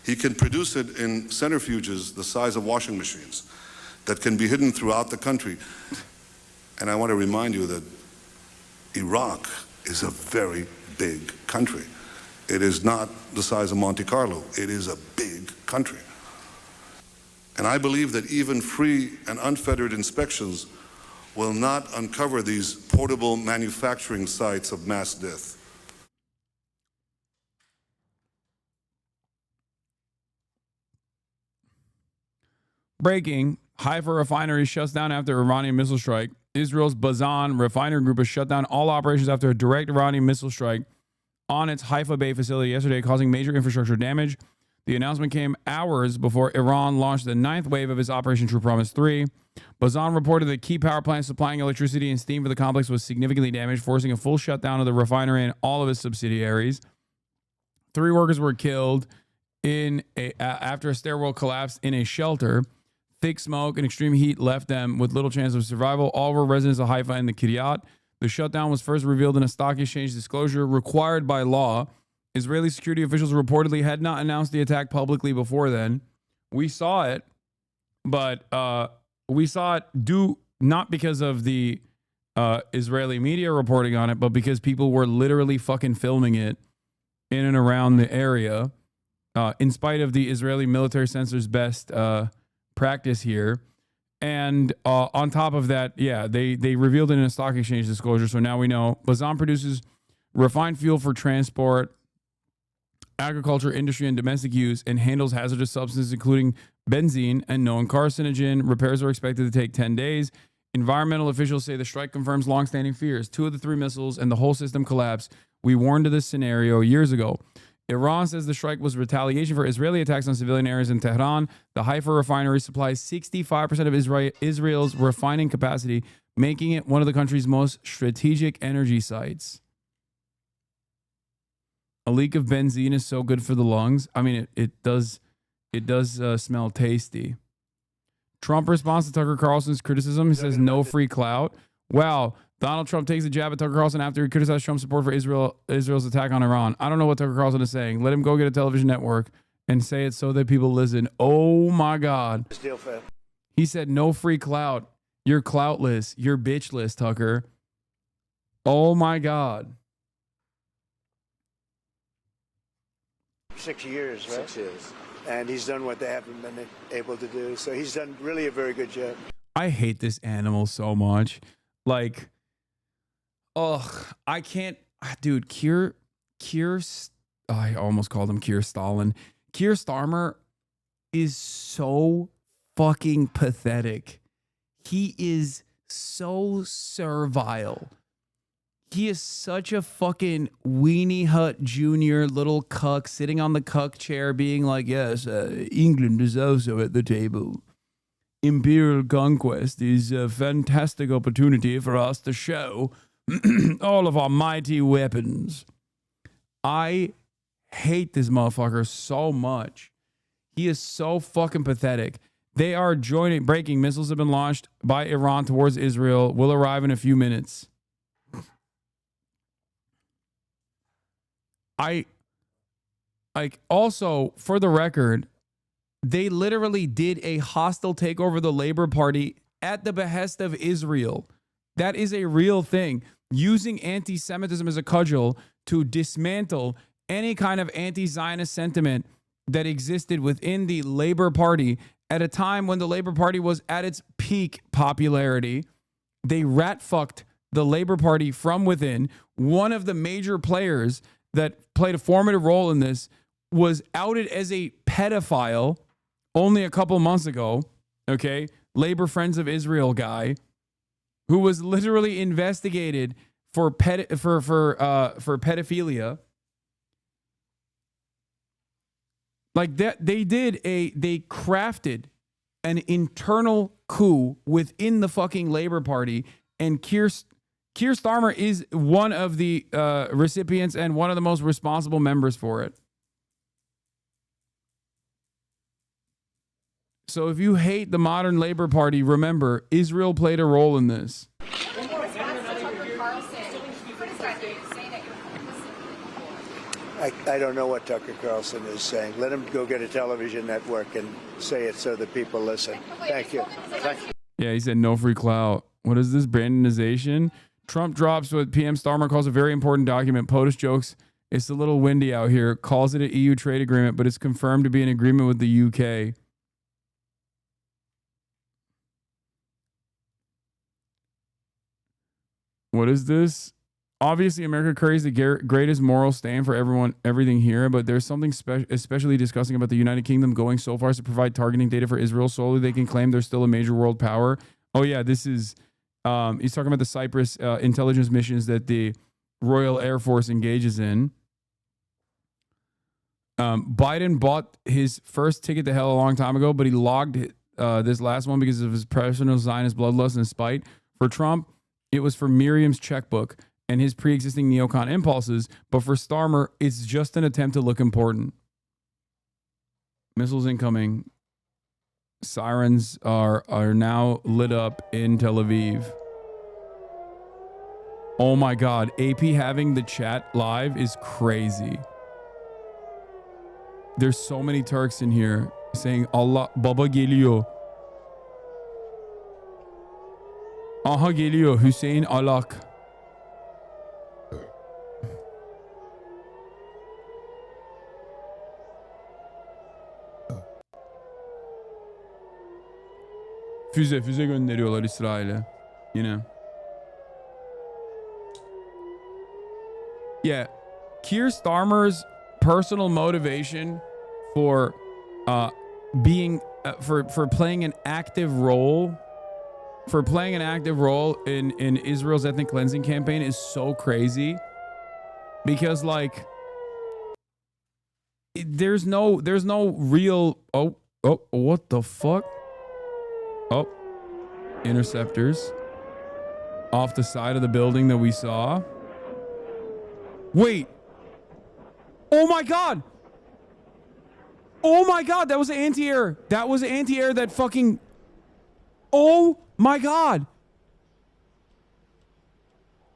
He can produce it in centrifuges the size of washing machines that can be hidden throughout the country. And I want to remind you that Iraq is a very big country. It is not the size of Monte Carlo. It is a big country. And I believe that even free and unfettered inspections will not uncover these portable manufacturing sites of mass death. Breaking, Haifa refinery shuts down after Iranian missile strike. Israel's Bazan refinery group has shut down all operations after a direct Iranian missile strike on its Haifa Bay facility yesterday, causing major infrastructure damage. The announcement came hours before Iran launched the 9th wave of its Operation True Promise 3. Bazan reported that key power plants supplying electricity and steam for the complex was significantly damaged, forcing a full shutdown of the refinery and all of its subsidiaries. 3 workers were killed after a stairwell collapsed in a shelter. Thick smoke and extreme heat left them with little chance of survival. All were residents of Haifa and the Kiryat. The shutdown was first revealed in a stock exchange disclosure required by law. Israeli security officials reportedly had not announced the attack publicly before then. We saw it, but we saw it not because of the Israeli media reporting on it, but because people were literally fucking filming it in and around the area, in spite of the Israeli military censor's best practice here. And on top of that, yeah, they revealed it in a stock exchange disclosure. So now we know Bazan produces refined fuel for transport, agriculture, industry, and domestic use, and handles hazardous substances, including benzene and known carcinogen. Repairs are expected to take 10 days. Environmental officials say the strike confirms longstanding fears. 2 of the 3 missiles and the whole system collapsed. We warned of this scenario years ago. Iran says the strike was retaliation for Israeli attacks on civilian areas in Tehran. The Haifa refinery supplies 65% of Israel's refining capacity, making it one of the country's most strategic energy sites. A leak of benzene is so good for the lungs. I mean, it does smell tasty. Trump responds to Tucker Carlson's criticism. He says no free clout. Wow. Donald Trump takes a jab at Tucker Carlson after he criticized Trump's support for Israel's attack on Iran. I don't know what Tucker Carlson is saying. Let him go get a television network and say it so that people listen. Oh my God. He said no free clout. You're cloutless. You're bitchless, Tucker. Oh my God. 6 years, right? 6 years. And he's done what they haven't been able to do. So he's done really a very good job. I hate this animal so much. Like, I can't, dude. I almost called him Keir Stalin. Keir Starmer is so fucking pathetic. He is so servile. He is such a fucking weenie hut junior little cuck sitting on the cuck chair being like, yes, England is also at the table. Imperial conquest is a fantastic opportunity for us to show all of our mighty weapons. I hate this motherfucker so much. He is so fucking pathetic. They are breaking missiles have been launched by Iran towards Israel. Will arrive in a few minutes. Also, for the record, they literally did a hostile takeover of the Labor Party at the behest of Israel. That is a real thing. Using anti-Semitism as a cudgel to dismantle any kind of anti-Zionist sentiment that existed within the Labor Party at a time when the Labor Party was at its peak popularity. They rat-fucked the Labor Party from within. One of the major players that played a formative role in this was outed as a pedophile only a couple months ago, okay? Labor Friends of Israel guy who was literally investigated for pedophilia. Like that, they crafted an internal coup within the fucking Labor Party, and Keir Starmer is one of the recipients and one of the most responsible members for it. So if you hate the modern Labor Party, remember, Israel played a role in this. I don't know what Tucker Carlson is saying. Let him go get a television network and say it so that people listen. Thank you. Thank you. Yeah, he said no free clout. What is this, Brandonization? Trump drops what PM Starmer calls a very important document. POTUS jokes, it's a little windy out here, calls it an EU trade agreement, but it's confirmed to be an agreement with the UK. What is this? Obviously, America carries the greatest moral stand for everything here, but there's something especially disgusting about the United Kingdom going so far as to provide targeting data for Israel solely they can claim they're still a major world power. Oh yeah, this is, he's talking about the Cyprus intelligence missions that the Royal Air Force engages in. Biden bought his first ticket to hell a long time ago, but he logged this last one because of his personal Zionist bloodlust and spite. For Trump, it was for Miriam's checkbook and his pre-existing neocon impulses, but for Starmer, it's just an attempt to look important. Missiles incoming. Sirens are now lit up in Tel Aviv. Oh my God, AP having the chat live is crazy. There's so many Turks in here saying Allah Baba geliyor. Aha geliyor Hüseyin Alak. Füze gönderiyorlar İsrail'e. Yine. Yeah. Keir Starmer's personal motivation for being for playing an active role in Israel's ethnic cleansing campaign is so crazy, because like there's no real what the fuck. Oh, interceptors off the side of the building that we saw. Wait. Oh my God. Oh my God. That was an anti-air. That was an anti-air that fucking. Oh my God.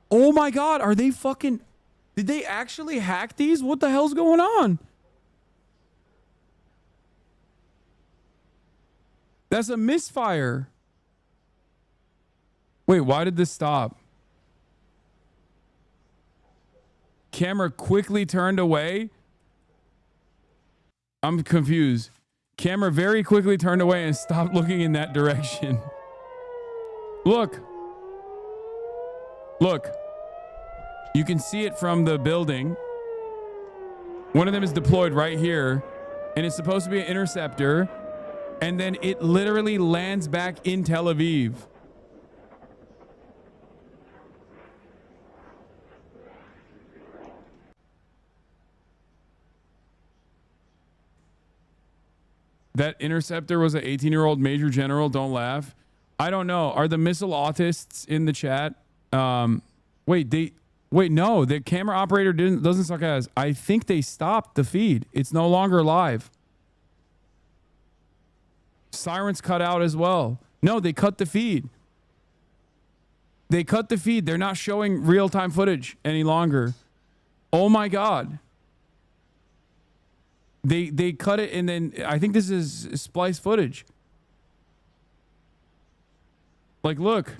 Oh my God. Are they fucking. Did they actually hack these? What the hell's going on? That's a misfire. Wait, why did this stop? Camera quickly turned away. I'm confused. Camera very quickly turned away and stopped looking in that direction. Look. Look. You can see it from the building. One of them is deployed right here, and it's supposed to be an interceptor, and then it literally lands back in Tel Aviv. That interceptor was an 18-year-old major general. Don't laugh. I don't know. Are the missile autists in the chat? Wait, no. The camera operator doesn't suck ass. I think they stopped the feed. It's no longer live. Sirens cut out as well. No, they cut the feed. They cut the feed. They're not showing real-time footage any longer. Oh my God. They cut it, and then I think this is spliced footage. Like, look.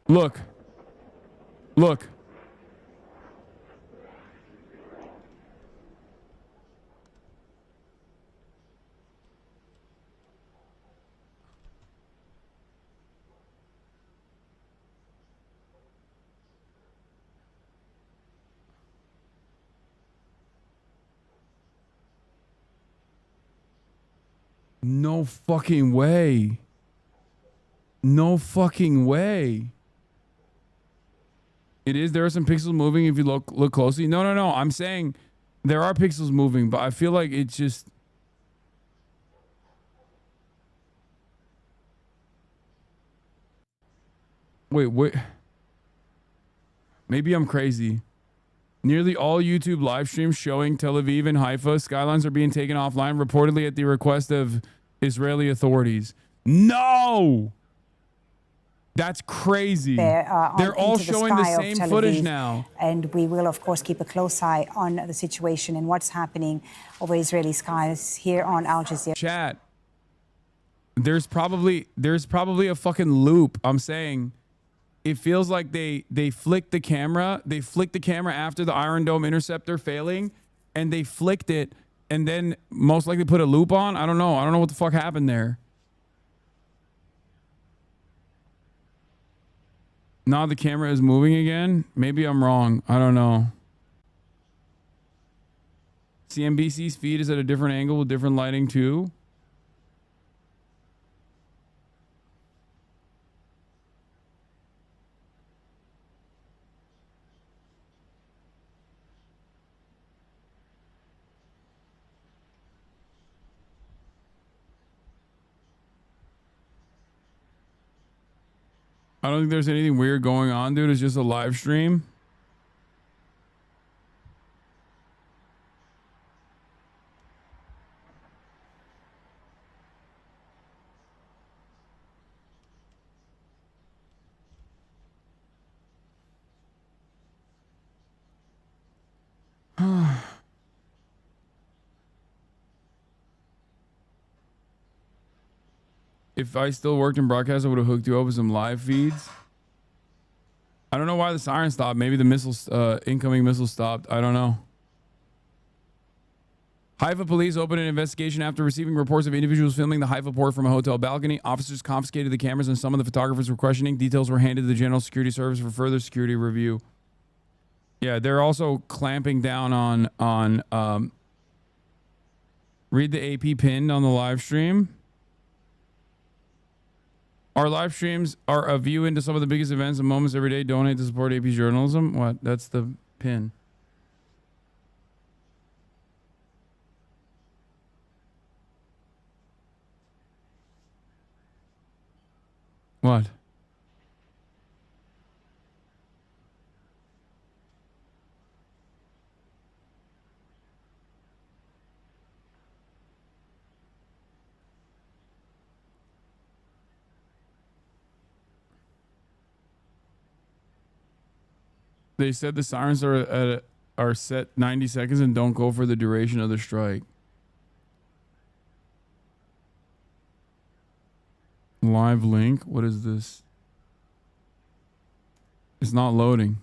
Look. Look. No fucking way. No fucking way. It is. There are some pixels moving if you look closely. No. I'm saying there are pixels moving, but I feel like it's just... Wait. Maybe I'm crazy. Nearly all YouTube live streams showing Tel Aviv and Haifa skylines are being taken offline, reportedly at the request of Israeli authorities. No! That's crazy. They're all showing the same footage now. And we will, of course, keep a close eye on the situation and what's happening over Israeli skies here on Al Jazeera. Chat. There's probably a fucking loop. I'm saying it feels like they flicked the camera. They flicked the camera after the Iron Dome interceptor failing, and they flicked it and then most likely put a loop on. I don't know. I don't know what the fuck happened there. Now the camera is moving again. Maybe I'm wrong. I don't know. CNBC's feed is at a different angle with different lighting too. I don't think there's anything weird going on, dude. It's just a live stream. If I still worked in broadcast, I would have hooked you up with some live feeds. I don't know why the siren stopped. Maybe the missiles, incoming missiles stopped. I don't know. Haifa police opened an investigation after receiving reports of individuals filming the Haifa port from a hotel balcony. Officers confiscated the cameras and some of the photographers were questioning. Details were handed to the General Security Service for further security review. Yeah, they're also clamping down on read the AP pinned on the live stream. Our live streams are a view into some of the biggest events and moments every day. Donate to support AP journalism. What? That's the pin. What? They said the sirens are set 90 seconds and don't go for the duration of the strike. Live link? What is this? It's not loading.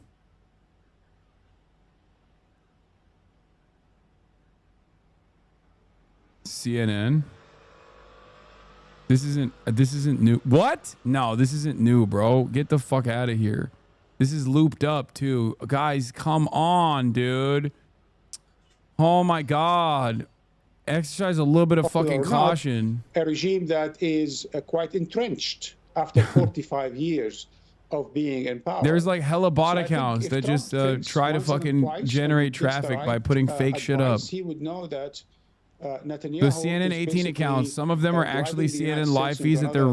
CNN. This isn't new. What? No, this isn't new, bro. Get the fuck out of here. This is looped up too. Guys, come on, dude. Oh my God. Exercise a little bit of fucking caution. A regime that is quite entrenched after 45 years of being in power. There's like hella bot accounts that just try to fucking generate traffic by putting fake shit up. He would know that Netanyahu. The CNN 18 accounts, some of them are actually CNN live feeds that they're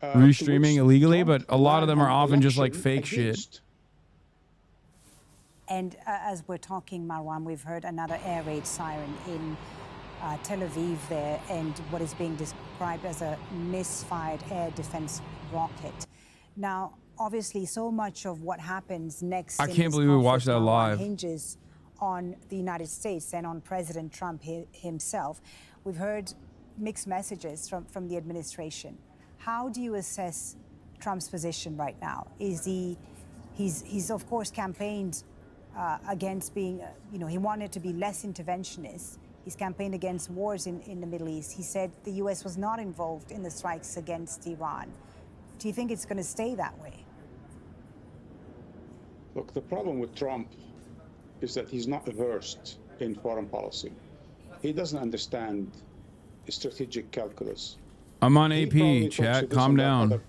restreaming illegally, but a lot of them are often just like fake shit. And as we're talking, Marwan, we've heard another air raid siren in Tel Aviv there, and what is being described as a misfired air defense rocket. Now, obviously, so much of what happens next I can't believe we watched that live. Hinges on the United States and on President Trump himself. We've heard mixed messages from the administration. How do you assess Trump's position right now? He's of course campaigned against being, he wanted to be less interventionist. He's campaigned against wars in the Middle East. He said the U.S. was not involved in the strikes against Iran. Do you think it's going to stay that way? Look, the problem with Trump is that he's not versed in foreign policy. He doesn't understand strategic calculus. I'm on AP, chat. Calm down.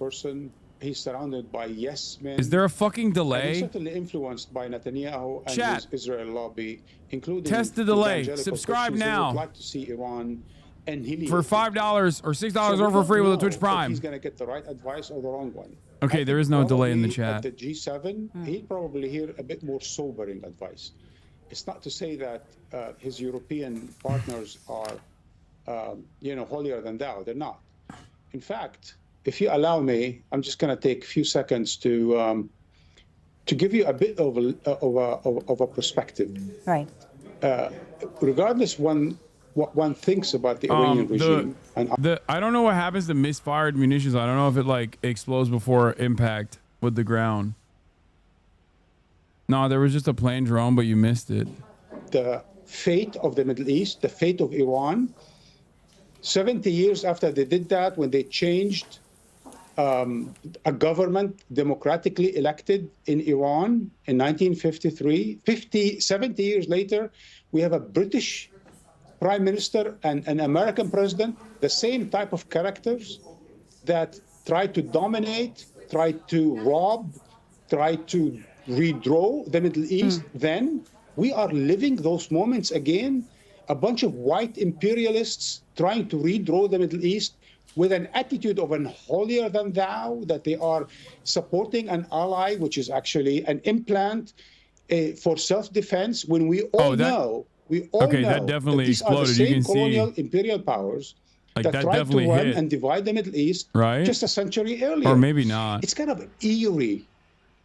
He's surrounded by yes men. Is there a fucking delay? And he's certainly influenced by Netanyahu and Chat. his Israel lobby, including Test the delay. evangelical Subscribe Christians who now. would like to see Iran annihilated. For $5 or $6 or for free with a Twitch Prime. He's going to get the right advice or the wrong one. Okay, there is no delay in the chat. At the G7, he'd probably hear a bit more sobering advice. It's not to say that his European partners are, holier than thou. They're not. In fact, if you allow me, I'm just going to take a few seconds to give you a bit of a perspective. Right. Regardless what one thinks about the Iranian regime. I don't know what happens to misfired munitions. I don't know if it like explodes before impact with the ground. No, there was just a plain drone, but you missed it. The fate of the Middle East, the fate of Iran, 70 years after they did that, when they changed a government democratically elected in Iran in 1953, 70 years later, we have a British prime minister and an American president, the same type of characters that try to dominate, try to rob, try to redraw the Middle East. Then we are living those moments again, a bunch of white imperialists trying to redraw the Middle East with an attitude of an holier than thou, that they are supporting an ally, which is actually an implant for self-defense, when we all know, that definitely that these exploded. are the same You can colonial see imperial powers like that that tried to definitely run hit. and divide the Middle East Right? just a century earlier. Or maybe not. It's kind of eerie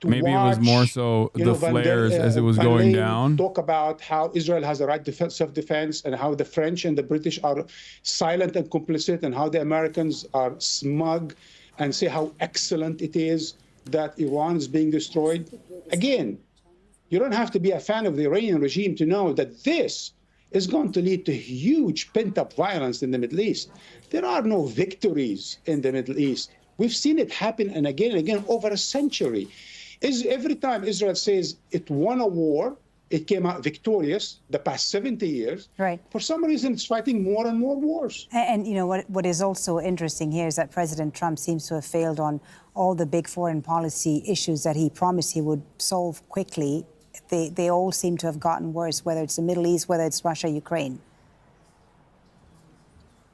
to Maybe watch, it was more so the flares as it was going down. Talk about how Israel has the right to self-defense and how the French and the British are silent and complicit, and how the Americans are smug and say how excellent it is that Iran is being destroyed. Again, you don't have to be a fan of the Iranian regime to know that this is going to lead to huge pent-up violence in the Middle East. There are no victories in the Middle East. We've seen it happen and again over a century. Every time Israel says it won a war, it came out victorious the past 70 years. Right. For some reason, it's fighting more and more wars. And what is also interesting here is that President Trump seems to have failed on all the big foreign policy issues that he promised he would solve quickly. They all seem to have gotten worse, whether it's the Middle East, whether it's Russia, Ukraine.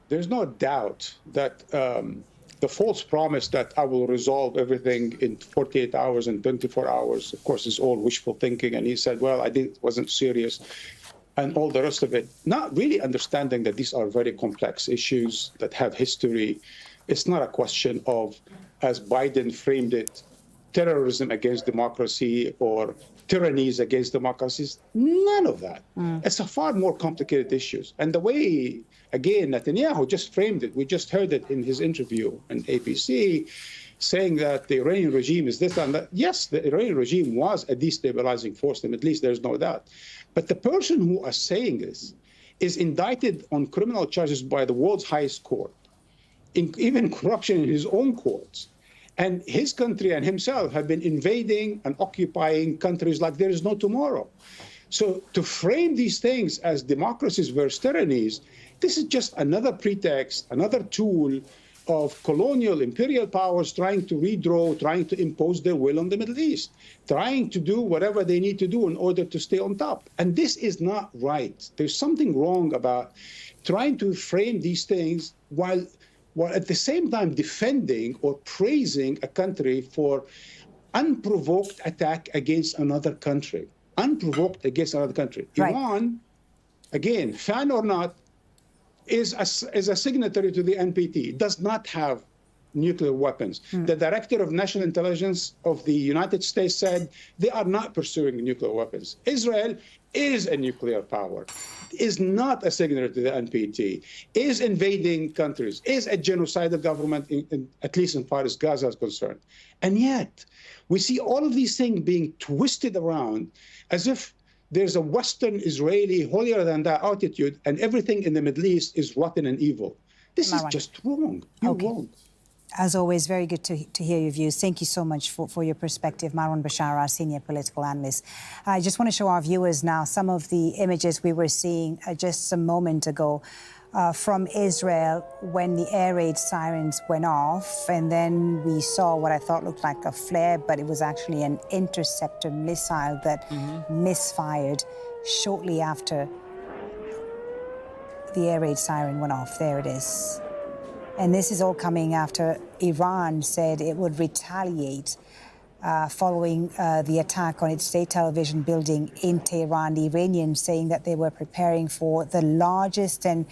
There's no doubt that the false promise that I will resolve everything in 48 hours and 24 hours, of course, is all wishful thinking. And he said, well, wasn't serious, and all the rest of it. Not really understanding that these are very complex issues that have history. It's not a question of, as Biden framed it, terrorism against democracy or tyrannies against democracies. None of that. It's a far more complicated issues. And the way, again, Netanyahu just framed it, we just heard it in his interview on APC, saying that the Iranian regime is this and that. Yes, the Iranian regime was a destabilizing force in the Middle East, there's no doubt. But the person who is saying this is indicted on criminal charges by the world's highest court, even corruption in his own courts. And his country and himself have been invading and occupying countries like there is no tomorrow. So to frame these things as democracies versus tyrannies, this is just another pretext, another tool of colonial imperial powers trying to redraw, trying to impose their will on the Middle East, trying to do whatever they need to do in order to stay on top. And this is not right. There's something wrong about trying to frame these things while at the same time defending or praising a country for unprovoked attack against another country. Unprovoked against another country. Right. Iran, again, fan or not, is a signatory to the NPT. It does not have nuclear weapons. The director of national intelligence of the United States said they are not pursuing nuclear weapons. Israel is a nuclear power, is not a signatory to the NPT, is invading countries, is a genocidal government, at least as far as Gaza is concerned. And yet, we see all of these things being twisted around as if there's a Western Israeli holier-than-thou attitude, and everything in the Middle East is rotten and evil. This is just wrong. You're wrong. As always, very good to hear your views. Thank you so much for your perspective, Marwan Bashar, our senior political analyst. I just want to show our viewers now some of the images we were seeing just a moment ago from Israel when the air raid sirens went off. And then we saw what I thought looked like a flare, but it was actually an interceptor missile that misfired shortly after the air raid siren went off. There it is. And this is all coming after Iran said it would retaliate following the attack on its state television building in Tehran. The Iranians saying that they were preparing for the largest and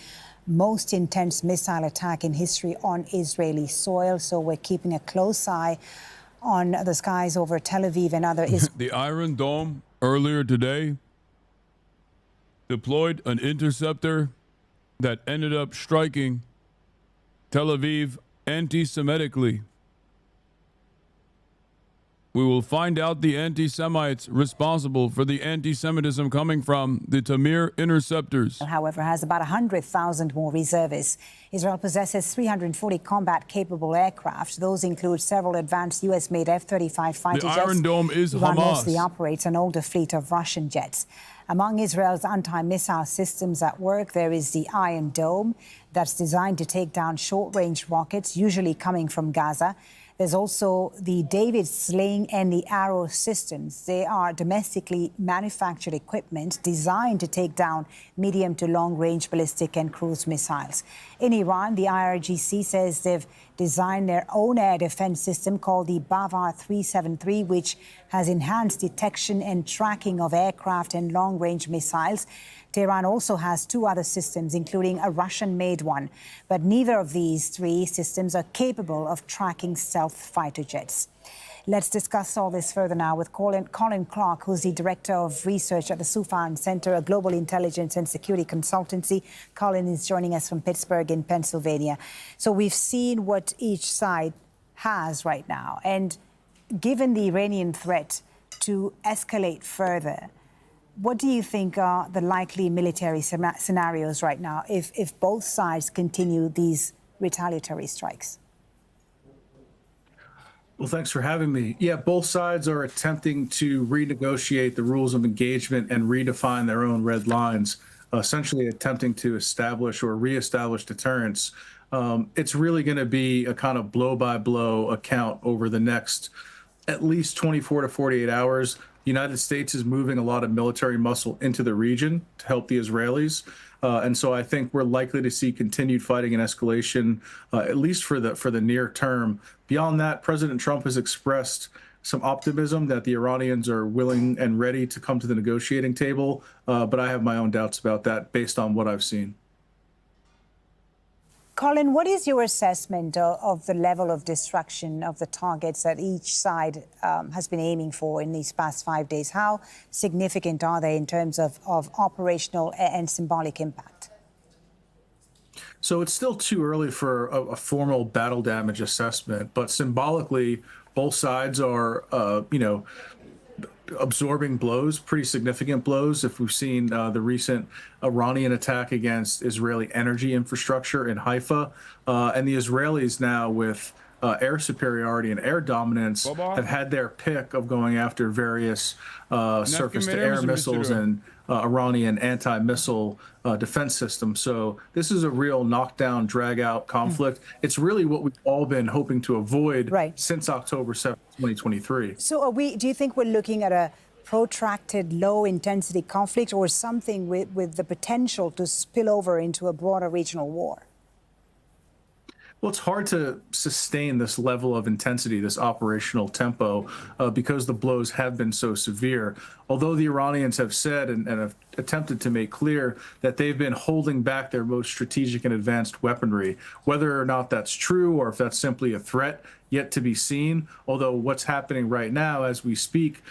most intense missile attack in history on Israeli soil. So we're keeping a close eye on the skies over Tel Aviv and other... The Iron Dome earlier today deployed an interceptor that ended up striking Tel Aviv anti-Semitically. We will find out the anti-Semites responsible for the anti-Semitism coming from the Tamir interceptors. However, has about 100,000 more reservists. Israel possesses 340 combat-capable aircraft. Those include several advanced U.S.-made F-35 fighter jets. The Iron Dome is Iran Hamas. mostly operates an older fleet of Russian jets. Among Israel's anti-missile systems at work, there is the Iron Dome that's designed to take down short-range rockets, usually coming from Gaza. There's also the David Sling and the Arrow systems. They are domestically manufactured equipment designed to take down medium to long-range ballistic and cruise missiles. In Iran, the IRGC says they've designed their own air defense system called the Bavar 373, which has enhanced detection and tracking of aircraft and long-range missiles. Tehran also has two other systems, including a Russian-made one. But neither of these three systems are capable of tracking stealth fighter jets. Let's discuss all this further now with Colin Clark, who's the Director of Research at the Sufan Center, a global intelligence and security consultancy. Colin is joining us from Pittsburgh in Pennsylvania. So we've seen what each side has right now. And given the Iranian threat to escalate further, what do you think are the likely military scenarios right now if both sides continue these retaliatory strikes? Well, thanks for having me. Yeah, both sides are attempting to renegotiate the rules of engagement and redefine their own red lines, essentially attempting to establish or reestablish deterrence. It's really going to be a kind of blow-by-blow account over the next at least 24 to 48 hours. The United States is moving a lot of military muscle into the region to help the Israelis. And so I think we're likely to see continued fighting and escalation, at least for the near term. Beyond that, President Trump has expressed some optimism that the Iranians are willing and ready to come to the negotiating table. But I have my own doubts about that based on what I've seen. Colin, what is your assessment of the level of destruction of the targets that each side has been aiming for in these past 5 days? How significant are they in terms of operational and symbolic impact? So it's still too early for a formal battle damage assessment, but symbolically, both sides are, absorbing blows, pretty significant blows. If we've seen the recent Iranian attack against Israeli energy infrastructure in Haifa, and the Israelis now with air superiority and air dominance have had their pick of going after various surface-to-air missiles and Iranian anti-missile defense systems. So this is a real knockdown, drag-out conflict. It's really what we've all been hoping to avoid since October 7th, 2023. So do you think we're looking at a protracted, low-intensity conflict or something with the potential to spill over into a broader regional war? Well, it's hard to sustain this level of intensity, this operational tempo, because the blows have been so severe. Although the Iranians have said and have attempted to make clear that they've been holding back their most strategic and advanced weaponry, whether or not that's true or if that's simply a threat, yet to be seen. Although what's happening right now as we speak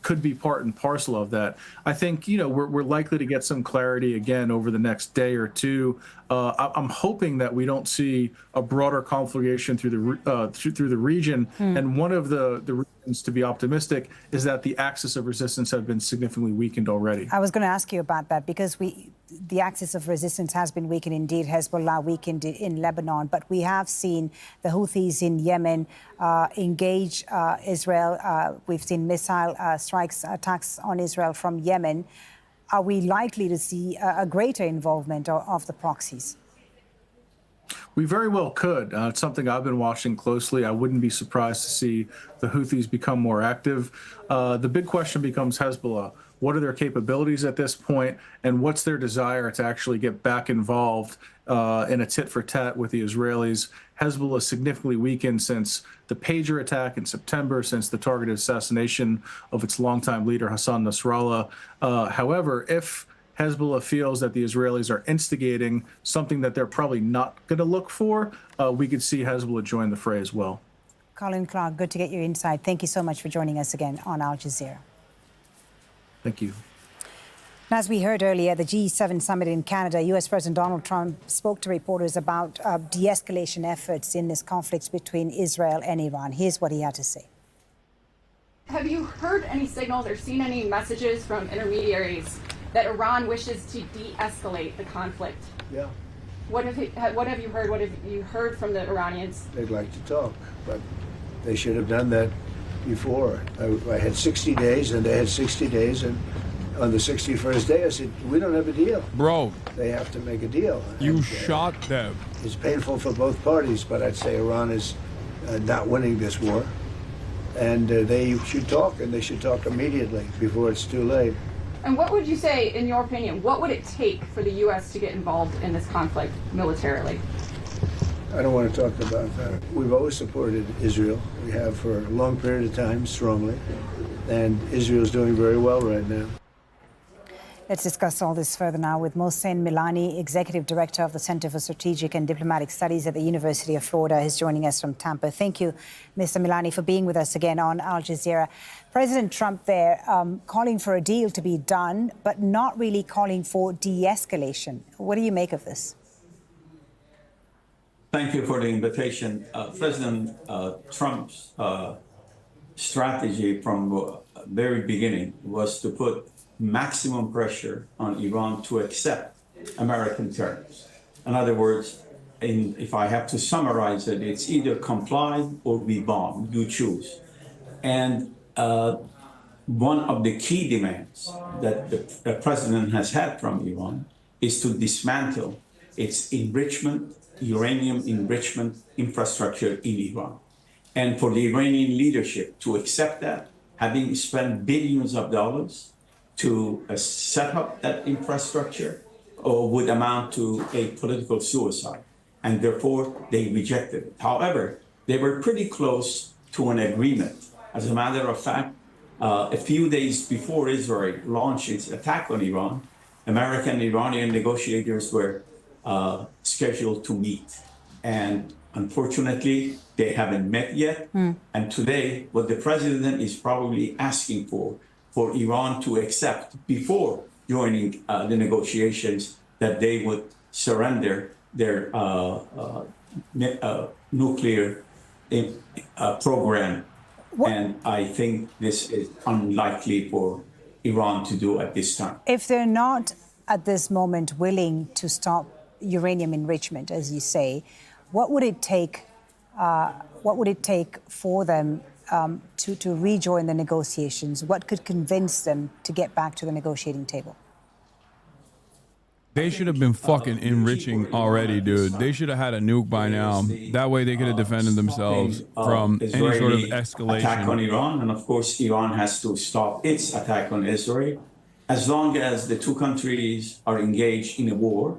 could be part and parcel of that. I think, we're likely to get some clarity again over the next day or two. I'm hoping that we don't see a broader conflagration through the region. And one of the reasons to be optimistic is that the axis of resistance have been significantly weakened already. I was going to ask you about that because the axis of resistance has been weakened indeed. Hezbollah weakened in Lebanon, but we have seen the Houthis in Yemen engage Israel. We've seen missile strikes, attacks on Israel from Yemen. Are we likely to see a greater involvement of the proxies? We very well could. It's something I've been watching closely. I wouldn't be surprised to see the Houthis become more active. The big question becomes Hezbollah. What are their capabilities at this point, and what's their desire to actually get back involved in a tit-for-tat with the Israelis? Hezbollah is significantly weakened since the pager attack in September, since the targeted assassination of its longtime leader, Hasan Nasrallah. However, if Hezbollah feels that the Israelis are instigating something that they're probably not going to look for, we could see Hezbollah join the fray as well. Colin Clark, good to get your insight. Thank you so much for joining us again on Al Jazeera. Thank you. As we heard earlier, the G7 summit in Canada, U.S. President Donald Trump spoke to reporters about de-escalation efforts in this conflict between Israel and Iran. Here's what he had to say. Have you heard any signals or seen any messages from intermediaries that Iran wishes to de-escalate the conflict? Yeah. What have you heard? What have you heard from the Iranians? They'd like to talk, but they should have done that before. I had 60 days, and they had 60 days, and on the 61st day, I said, we don't have a deal. Bro. They have to make a deal. You shot them. It's painful for both parties, but I'd say Iran is not winning this war. And they should talk, and they should talk immediately before it's too late. And what would you say, in your opinion, what would it take for the U.S. to get involved in this conflict militarily? I don't want to talk about that. We've always supported Israel. We have for a long period of time, strongly. And Israel's doing very well right now. Let's discuss all this further now with Mohsen Milani, Executive Director of the Center for Strategic and Diplomatic Studies at the University of Florida, who's joining us from Tampa. Thank you, Mr. Milani, for being with us again on Al Jazeera. President Trump there calling for a deal to be done, but not really calling for de-escalation. What do you make of this? Thank you for the invitation. President Trump's strategy from the very beginning was to put maximum pressure on Iran to accept American terms. In other words, if I have to summarize it, it's either comply or we bomb, you choose. And one of the key demands that the president has had from Iran is to dismantle its uranium enrichment infrastructure in Iran. And for the Iranian leadership to accept that, having spent billions of dollars to set up that infrastructure would amount to a political suicide. And therefore, they rejected it. However, they were pretty close to an agreement. As a matter of fact, a few days before Israel launched its attack on Iran, American and Iranian negotiators were scheduled to meet. And unfortunately, they haven't met yet. And today, what the president is probably asking for Iran to accept before joining the negotiations, that they would surrender their nuclear program And I think this is unlikely for Iran to do at this time. If they're not at this moment willing to stop uranium enrichment, as you say, what would it take? What would it take for them to rejoin the negotiations? What could convince them to get back to the negotiating table? They should have been fucking enriching already, dude. They should have had a nuke by now. That way they could have defended themselves from any sort of escalation. Attack on Iran, and of course Iran has to stop its attack on Israel. As long as the two countries are engaged in a war,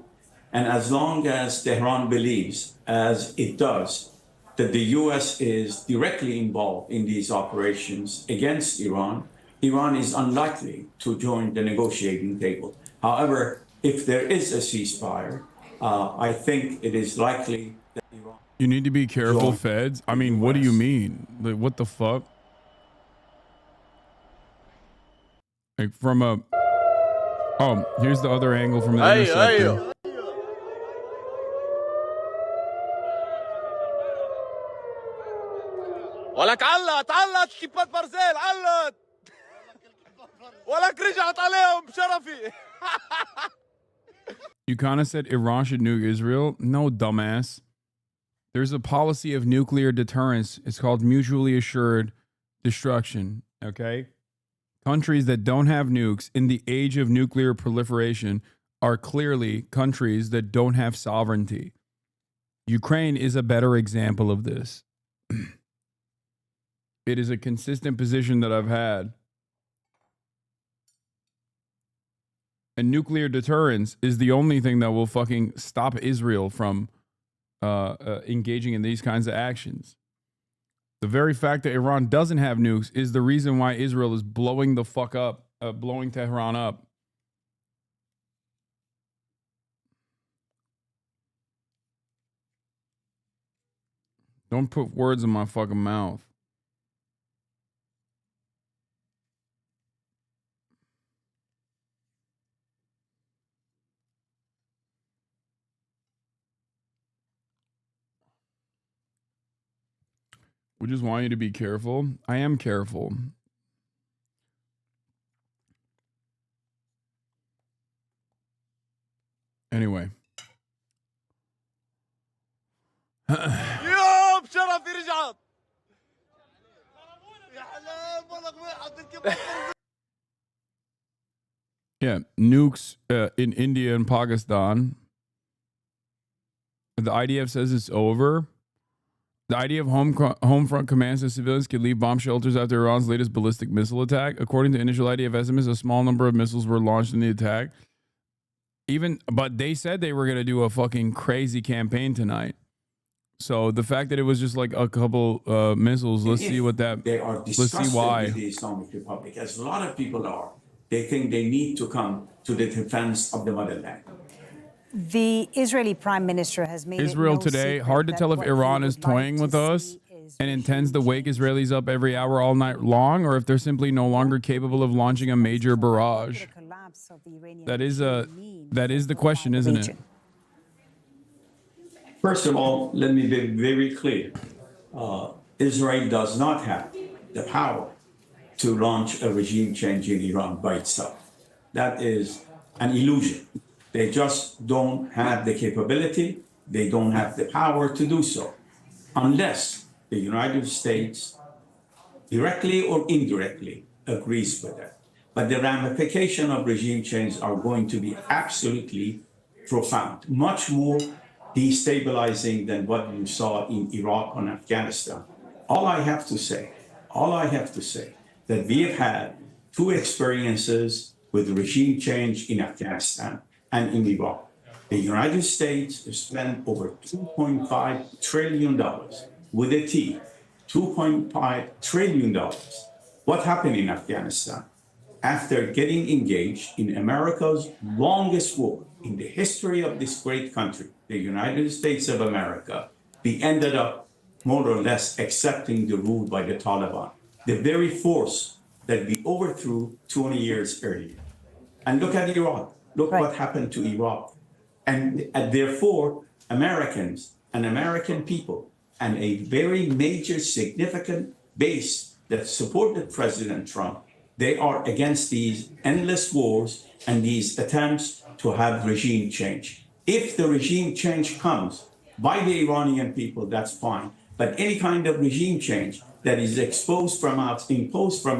and as long as Tehran believes, as it does, that the U.S. is directly involved in these operations against Iran, Iran is unlikely to join the negotiating table. However, if there is a ceasefire, I think it is likely that Iran... You need to be careful, feds. I mean, what do you mean? Like, what the fuck? Like, from a... Oh, here's the other angle from the interceptor. ولك علت كيبات برزيل علت ولك رجعت عليهم بشرفي. You kind of said Iran should nuke Israel. No, dumbass. There's a policy of nuclear deterrence. It's called mutually assured destruction. Okay? Countries that don't have nukes in the age of nuclear proliferation are clearly countries that don't have sovereignty. Ukraine is a better example of this. It is a consistent position that I've had. And nuclear deterrence is the only thing that will fucking stop Israel from engaging in these kinds of actions. The very fact that Iran doesn't have nukes is the reason why Israel is blowing the fuck up, blowing Tehran up. Don't put words in my fucking mouth. We just want you to be careful. I am careful. Anyway. يوم شرفي رجعت. يا حلال والله واحد الكبار. Yeah, nukes in India and Pakistan. The IDF says it's over. The idea of home front commands that civilians could leave bomb shelters after Iran's latest ballistic missile attack. According to initial IDF estimates, a small number of missiles were launched in the attack. But they said they were going to do a fucking crazy campaign tonight. So the fact that it was just like a couple missiles, let's see what that. They are let's see disgusted why. with the Islamic Republic, as a lot of people are. They think they need to come to the defense of the motherland. The Israeli Prime Minister has made Israel it no today, secret hard to that tell if what Iran he is would like toying to with us see is and intends to wake Israelis up every hour all night long, or if they're simply no longer capable of launching a major barrage. That is the question, isn't it? First of all, let me be very clear. Israel does not have the power to launch a regime change in Iran by itself. That is an illusion. They just don't have the capability. They don't have the power to do so, unless the United States, directly or indirectly, agrees with that. But the ramifications of regime change are going to be absolutely profound, much more destabilizing than what you saw in Iraq and Afghanistan. All I have to say, that we have had two experiences with regime change in Afghanistan and in Iraq. The United States spent over $2.5 trillion with a T, $2.5 trillion. What happened in Afghanistan? After getting engaged in America's longest war in the history of this great country, the United States of America, we ended up more or less accepting the rule by the Taliban, the very force that we overthrew 20 years earlier. And look at Iraq. Look what happened to Iraq. And therefore, Americans and American people and a very major significant base that supported President Trump, they are against these endless wars and these attempts to have regime change. If the regime change comes by the Iranian people, that's fine. But any kind of regime change that is imposed from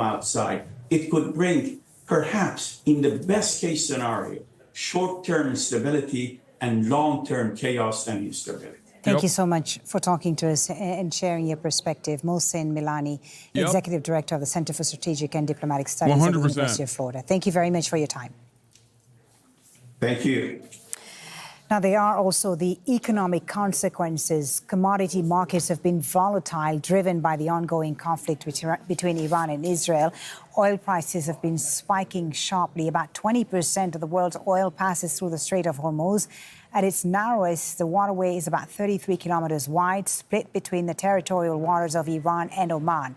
outside, it could bring, perhaps in the best case scenario, short-term stability and long-term chaos and instability. Thank you so much for talking to us and sharing your perspective. Mohsen Milani, Executive Director of the Center for Strategic and Diplomatic Studies at the 100%. University of Florida. Thank you very much for your time. Thank you. Now, there are also the economic consequences. Commodity markets have been volatile, driven by the ongoing conflict between Iran and Israel. Oil prices have been spiking sharply. About 20% of the world's oil passes through the Strait of Hormuz. At its narrowest, the waterway is about 33 kilometers wide, split between the territorial waters of Iran and Oman.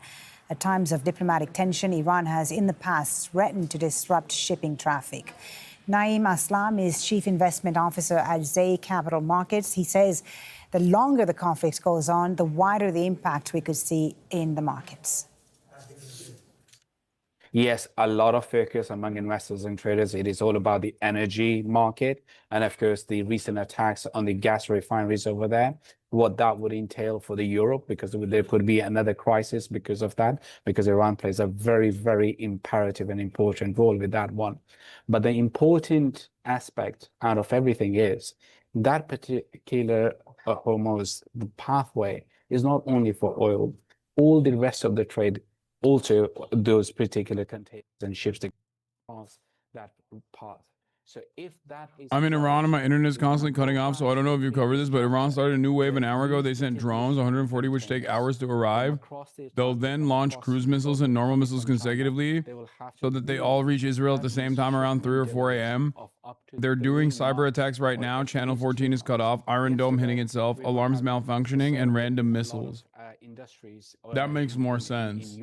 At times of diplomatic tension, Iran has in the past threatened to disrupt shipping traffic. Naeem Aslam is Chief Investment Officer at Zay Capital Markets. He says the longer the conflict goes on, the wider the impact we could see in the markets. Yes, a lot of focus among investors and traders. It is all about the energy market and, of course, the recent attacks on the gas refineries over there, what that would entail for the Europe, because there could be another crisis because of that, because Iran plays a very, very imperative and important role with that one. But the important aspect out of everything is that particular Hormuz, the pathway, is not only for oil. All the rest of the trade, also those particular containers and ships that cross that path. So if that is... I'm in Iran and my internet is constantly cutting off, so I don't know if you covered this, but Iran started a new wave an hour ago. They sent drones, 140, which take hours to arrive. They'll then launch cruise missiles and normal missiles consecutively so that they all reach Israel at the same time around 3 or 4 a.m. They're doing cyber attacks right now. Channel 14 is cut off, Iron Dome hitting itself, alarms malfunctioning, and random missiles. That makes more sense.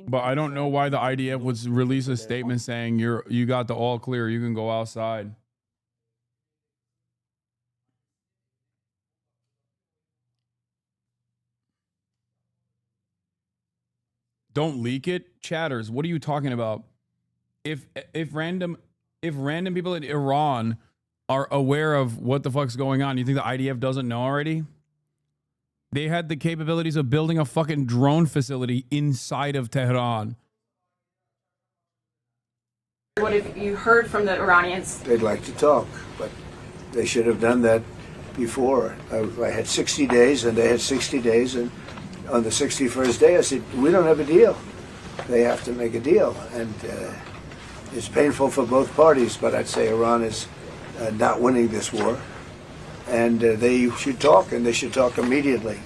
But I don't know why the IDF would release a statement saying you got the all clear, you can go outside. Don't leak it, chatters. What are you talking about? If random people in Iran are aware of what the fuck's going on, you think the IDF doesn't know already? They had the capabilities of building a fucking drone facility inside of Tehran. What have you heard from the Iranians? They'd like to talk, but they should have done that before. I had 60 days, and they had 60 days, and on the 61st day, I said, we don't have a deal. They have to make a deal, and it's painful for both parties, but I'd say Iran is not winning this war. And they should talk, and they should talk immediately.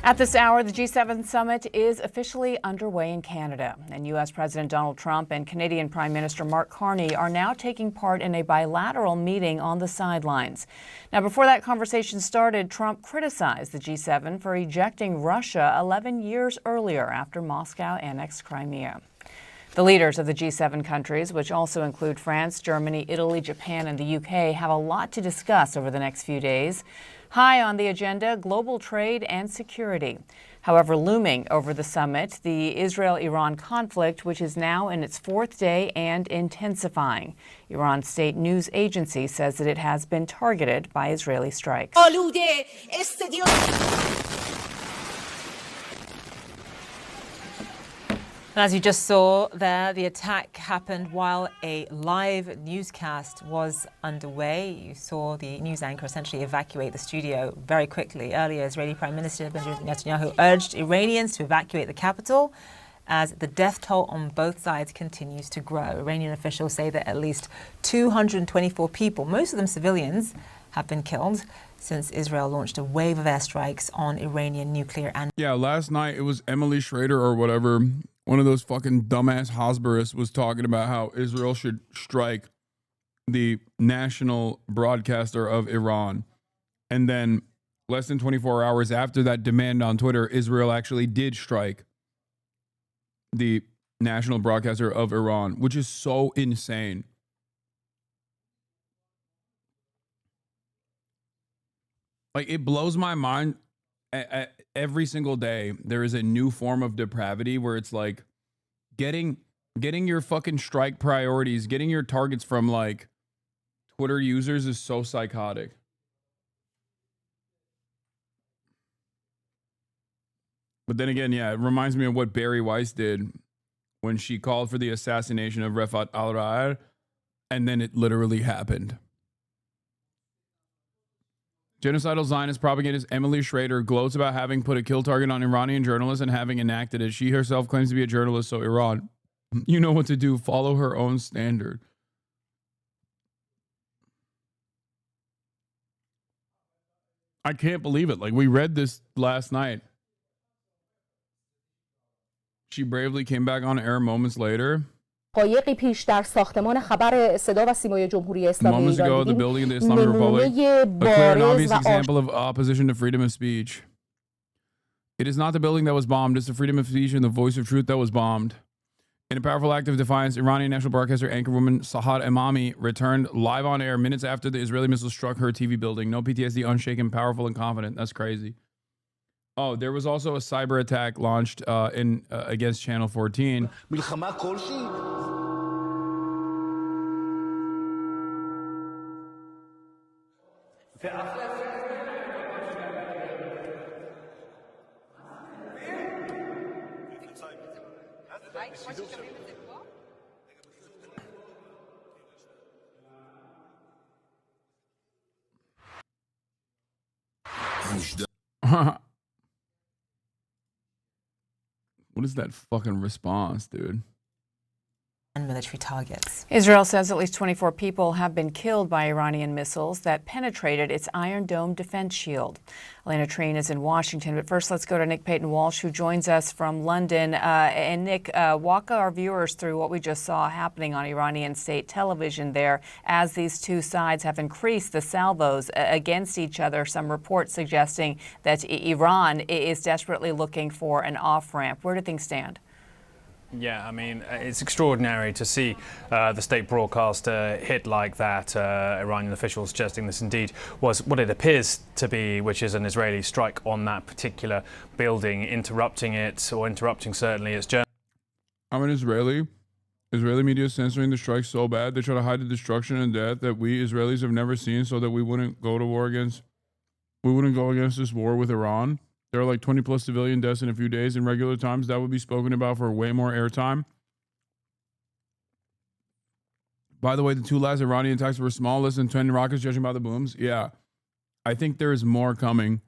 At this hour, the G7 summit is officially underway in Canada. And U.S. President Donald Trump and Canadian Prime Minister Mark Carney are now taking part in a bilateral meeting on the sidelines. Now, before that conversation started, Trump criticized the G7 for ejecting Russia 11 years earlier after Moscow annexed Crimea. The leaders of the G7 countries, which also include France, Germany, Italy, Japan, and the UK, have a lot to discuss over the next few days. High on the agenda, global trade and security. However, looming over the summit, the Israel-Iran conflict, which is now in its 4th day and intensifying. Iran's state news agency says that it has been targeted by Israeli strikes. And as you just saw there, the attack happened while a live newscast was underway. You saw the news anchor essentially evacuate the studio very quickly. Earlier, Israeli Prime Minister Benjamin Netanyahu urged Iranians to evacuate the capital as the death toll on both sides continues to grow. Iranian officials say that at least 224 people, most of them civilians, have been killed since Israel launched a wave of airstrikes on Iranian nuclear and... Yeah, last night it was Emily Schrader or whatever, one of those fucking dumbass Hosberists, was talking about how Israel should strike the national broadcaster of Iran. And then less than 24 hours after that demand on Twitter, Israel actually did strike the national broadcaster of Iran, which is so insane. Like, it blows my mind every single day there is a new form of depravity where it's like getting your fucking strike priorities, getting your targets from like Twitter users is so psychotic. But then again, yeah, it reminds me of what Barry Weiss did when she called for the assassination of Refat al-Ra'ar, and then it literally happened. Genocidal Zionist propagandist Emily Schrader gloats about having put a kill target on Iranian journalists and having enacted it. She herself claims to be a journalist, so Iran, you know what to do. Follow her own standard. I can't believe it. Like, we read this last night. She bravely came back on air moments later. دقایقی پیش در ساختمان خبر صدا و سیمای جمهوری اسلامی Moments ago, the building of the Islamic Republic, a clear and obvious example of opposition to freedom of speech. It is not the building that was bombed, it's the freedom of speech and the voice of truth that was bombed. In a powerful act of defiance, Iranian national broadcaster anchorwoman HasanAbi returned live on air minutes after the Israeli missile struck her TV building. No PTSD, unshaken, powerful, and confident. That's crazy. Oh, there was also a cyber attack launched against Channel 14. What is that fucking response, dude? And military targets. Israel says at least 24 people have been killed by Iranian missiles that penetrated its Iron Dome defense shield. Elena Treen is in Washington, but first let's go to Nick Payton-Walsh, who joins us from London. And Nick, walk our viewers through what we just saw happening on Iranian state television there as these two sides have increased the salvos against each other. Some reports suggesting that Iran is desperately looking for an off-ramp. Where do things stand? Yeah, I mean, it's extraordinary to see the state broadcaster hit like that. Iranian officials suggesting this indeed was what it appears to be, which is an Israeli strike on that particular building, interrupting it, or interrupting certainly its journey. I'm an Israeli. Israeli media is censoring the strike so bad they try to hide the destruction and death that we Israelis have never seen, so that we wouldn't go to war against. We wouldn't go against this war with Iran. There are like 20 plus civilian deaths in a few days. In regular times, that would be spoken about for way more airtime. By the way, the two last Iranian attacks were small, less than 10 rockets, judging by the booms. Yeah, I think there is more coming.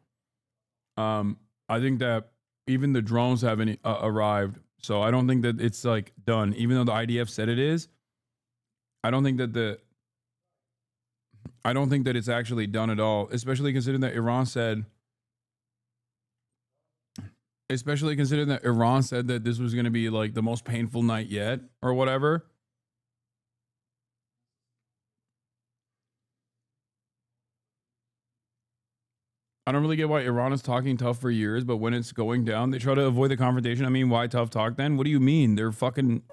I think that even the drones haven't arrived. So I don't think that it's like done. Even though the IDF said it is, I don't think that it's actually done at all, especially considering that Iran said that this was going to be like the most painful night yet or whatever. I don't really get why Iran is talking tough for years, but when it's going down, they try to avoid the confrontation. I mean, why tough talk then? What do you mean? They don't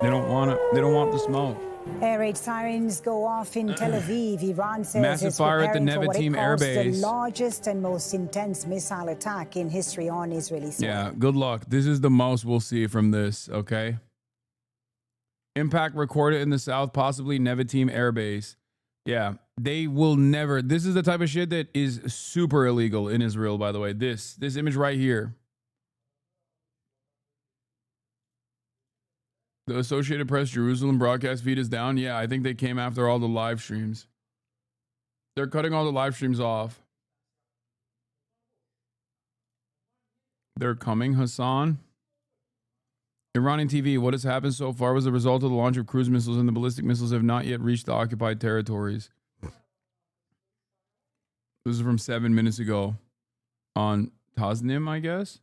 want the smoke. Air raid sirens go off in Tel Aviv. Iran says Massive it's fire at the preparing for what it Nevatim calls Air Base. the largest and most intense missile attack in history on Israeli soil. Yeah, good luck. This is the most we'll see from this, okay? Impact recorded in the south, possibly Nevatim Air Base. Yeah, they will never. This is the type of shit that is super illegal in Israel, by the way. This image right here. The Associated Press Jerusalem broadcast feed is down. Yeah, I think they came after all the live streams. They're cutting all the live streams off. They're coming, Hasan. Iranian TV, what has happened so far was the result of the launch of cruise missiles, and the ballistic missiles have not yet reached the occupied territories. This is from 7 minutes ago on Tasnim, I guess.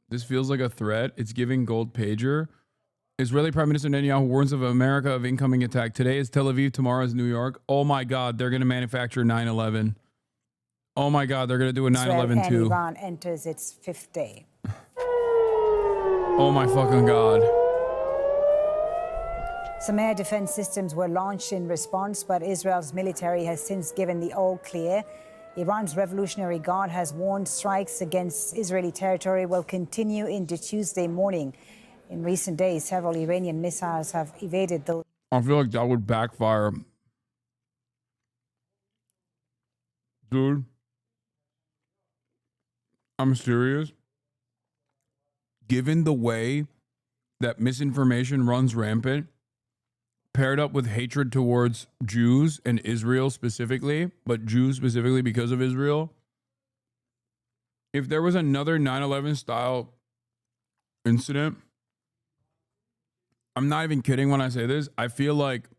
This feels like a threat. It's giving gold pager. Israeli Prime Minister Netanyahu warns of America of incoming attack. Today is Tel Aviv, tomorrow is New York. Oh my God, they're going to manufacture 9/11. Oh my God, they're going to do a 9/11 too. Iran enters its fifth day. Oh my fucking God. Some air defense systems were launched in response, but Israel's military has since given the all clear. Iran's Revolutionary Guard has warned strikes against Israeli territory will continue into Tuesday morning. In recent days, several Iranian missiles have evaded the... I feel like that would backfire. Dude, I'm serious. Given the way that misinformation runs rampant, paired up with hatred towards Jews and Israel specifically, but Jews specifically because of Israel, if there was another 9/11 style incident, I'm not even kidding when I say this, I feel like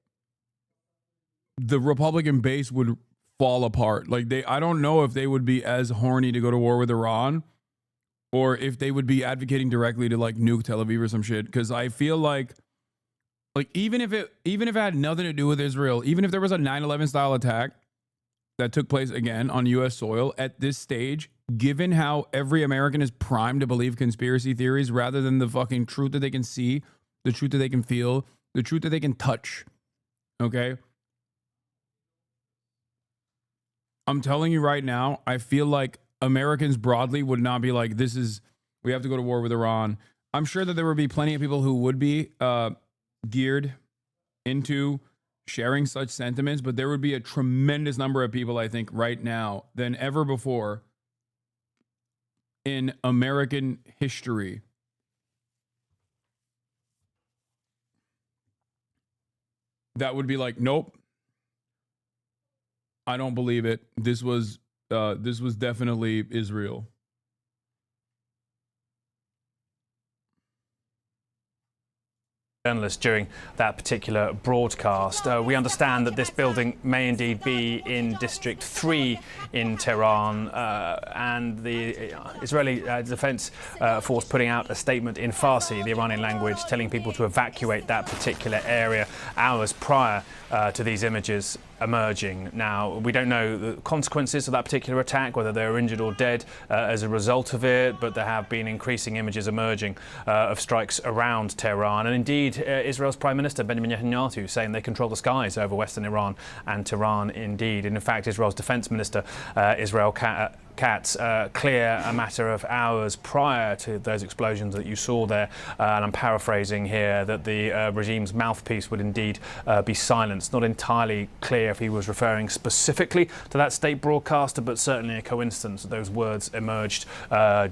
the Republican base would fall apart. Like I don't know if they would be as horny to go to war with Iran or if they would be advocating directly to like nuke Tel Aviv or some shit. Cause I feel like even if it had nothing to do with Israel, even if there was a 9/11 style attack that took place again on US soil at this stage, given how every American is primed to believe conspiracy theories rather than the fucking truth that they can see, the truth that they can feel, the truth that they can touch. Okay? I'm telling you right now, I feel like Americans broadly would not be like, we have to go to war with Iran. I'm sure that there would be plenty of people who would be geared into sharing such sentiments, but there would be a tremendous number of people, I think, right now than ever before in American history that would be like, nope, I don't believe it. This was definitely Israel. Journalists during that particular broadcast. We understand that this building may indeed be in District 3 in Tehran, and the Israeli Defense Force putting out a statement in Farsi, the Iranian language, telling people to evacuate that particular area hours prior to these images emerging. Now, we don't know the consequences of that particular attack, whether they're injured or dead as a result of it, but there have been increasing images emerging of strikes around Tehran. And indeed, Israel's Prime Minister Benjamin Netanyahu saying they control the skies over western Iran and Tehran indeed. And in fact, Israel's Defense Minister, Israel Katz, clear a matter of hours prior to those explosions that you saw there, and I'm paraphrasing here, that the regime's mouthpiece would indeed be silenced. Not entirely clear if he was referring specifically to that state broadcaster, but certainly a coincidence that those words emerged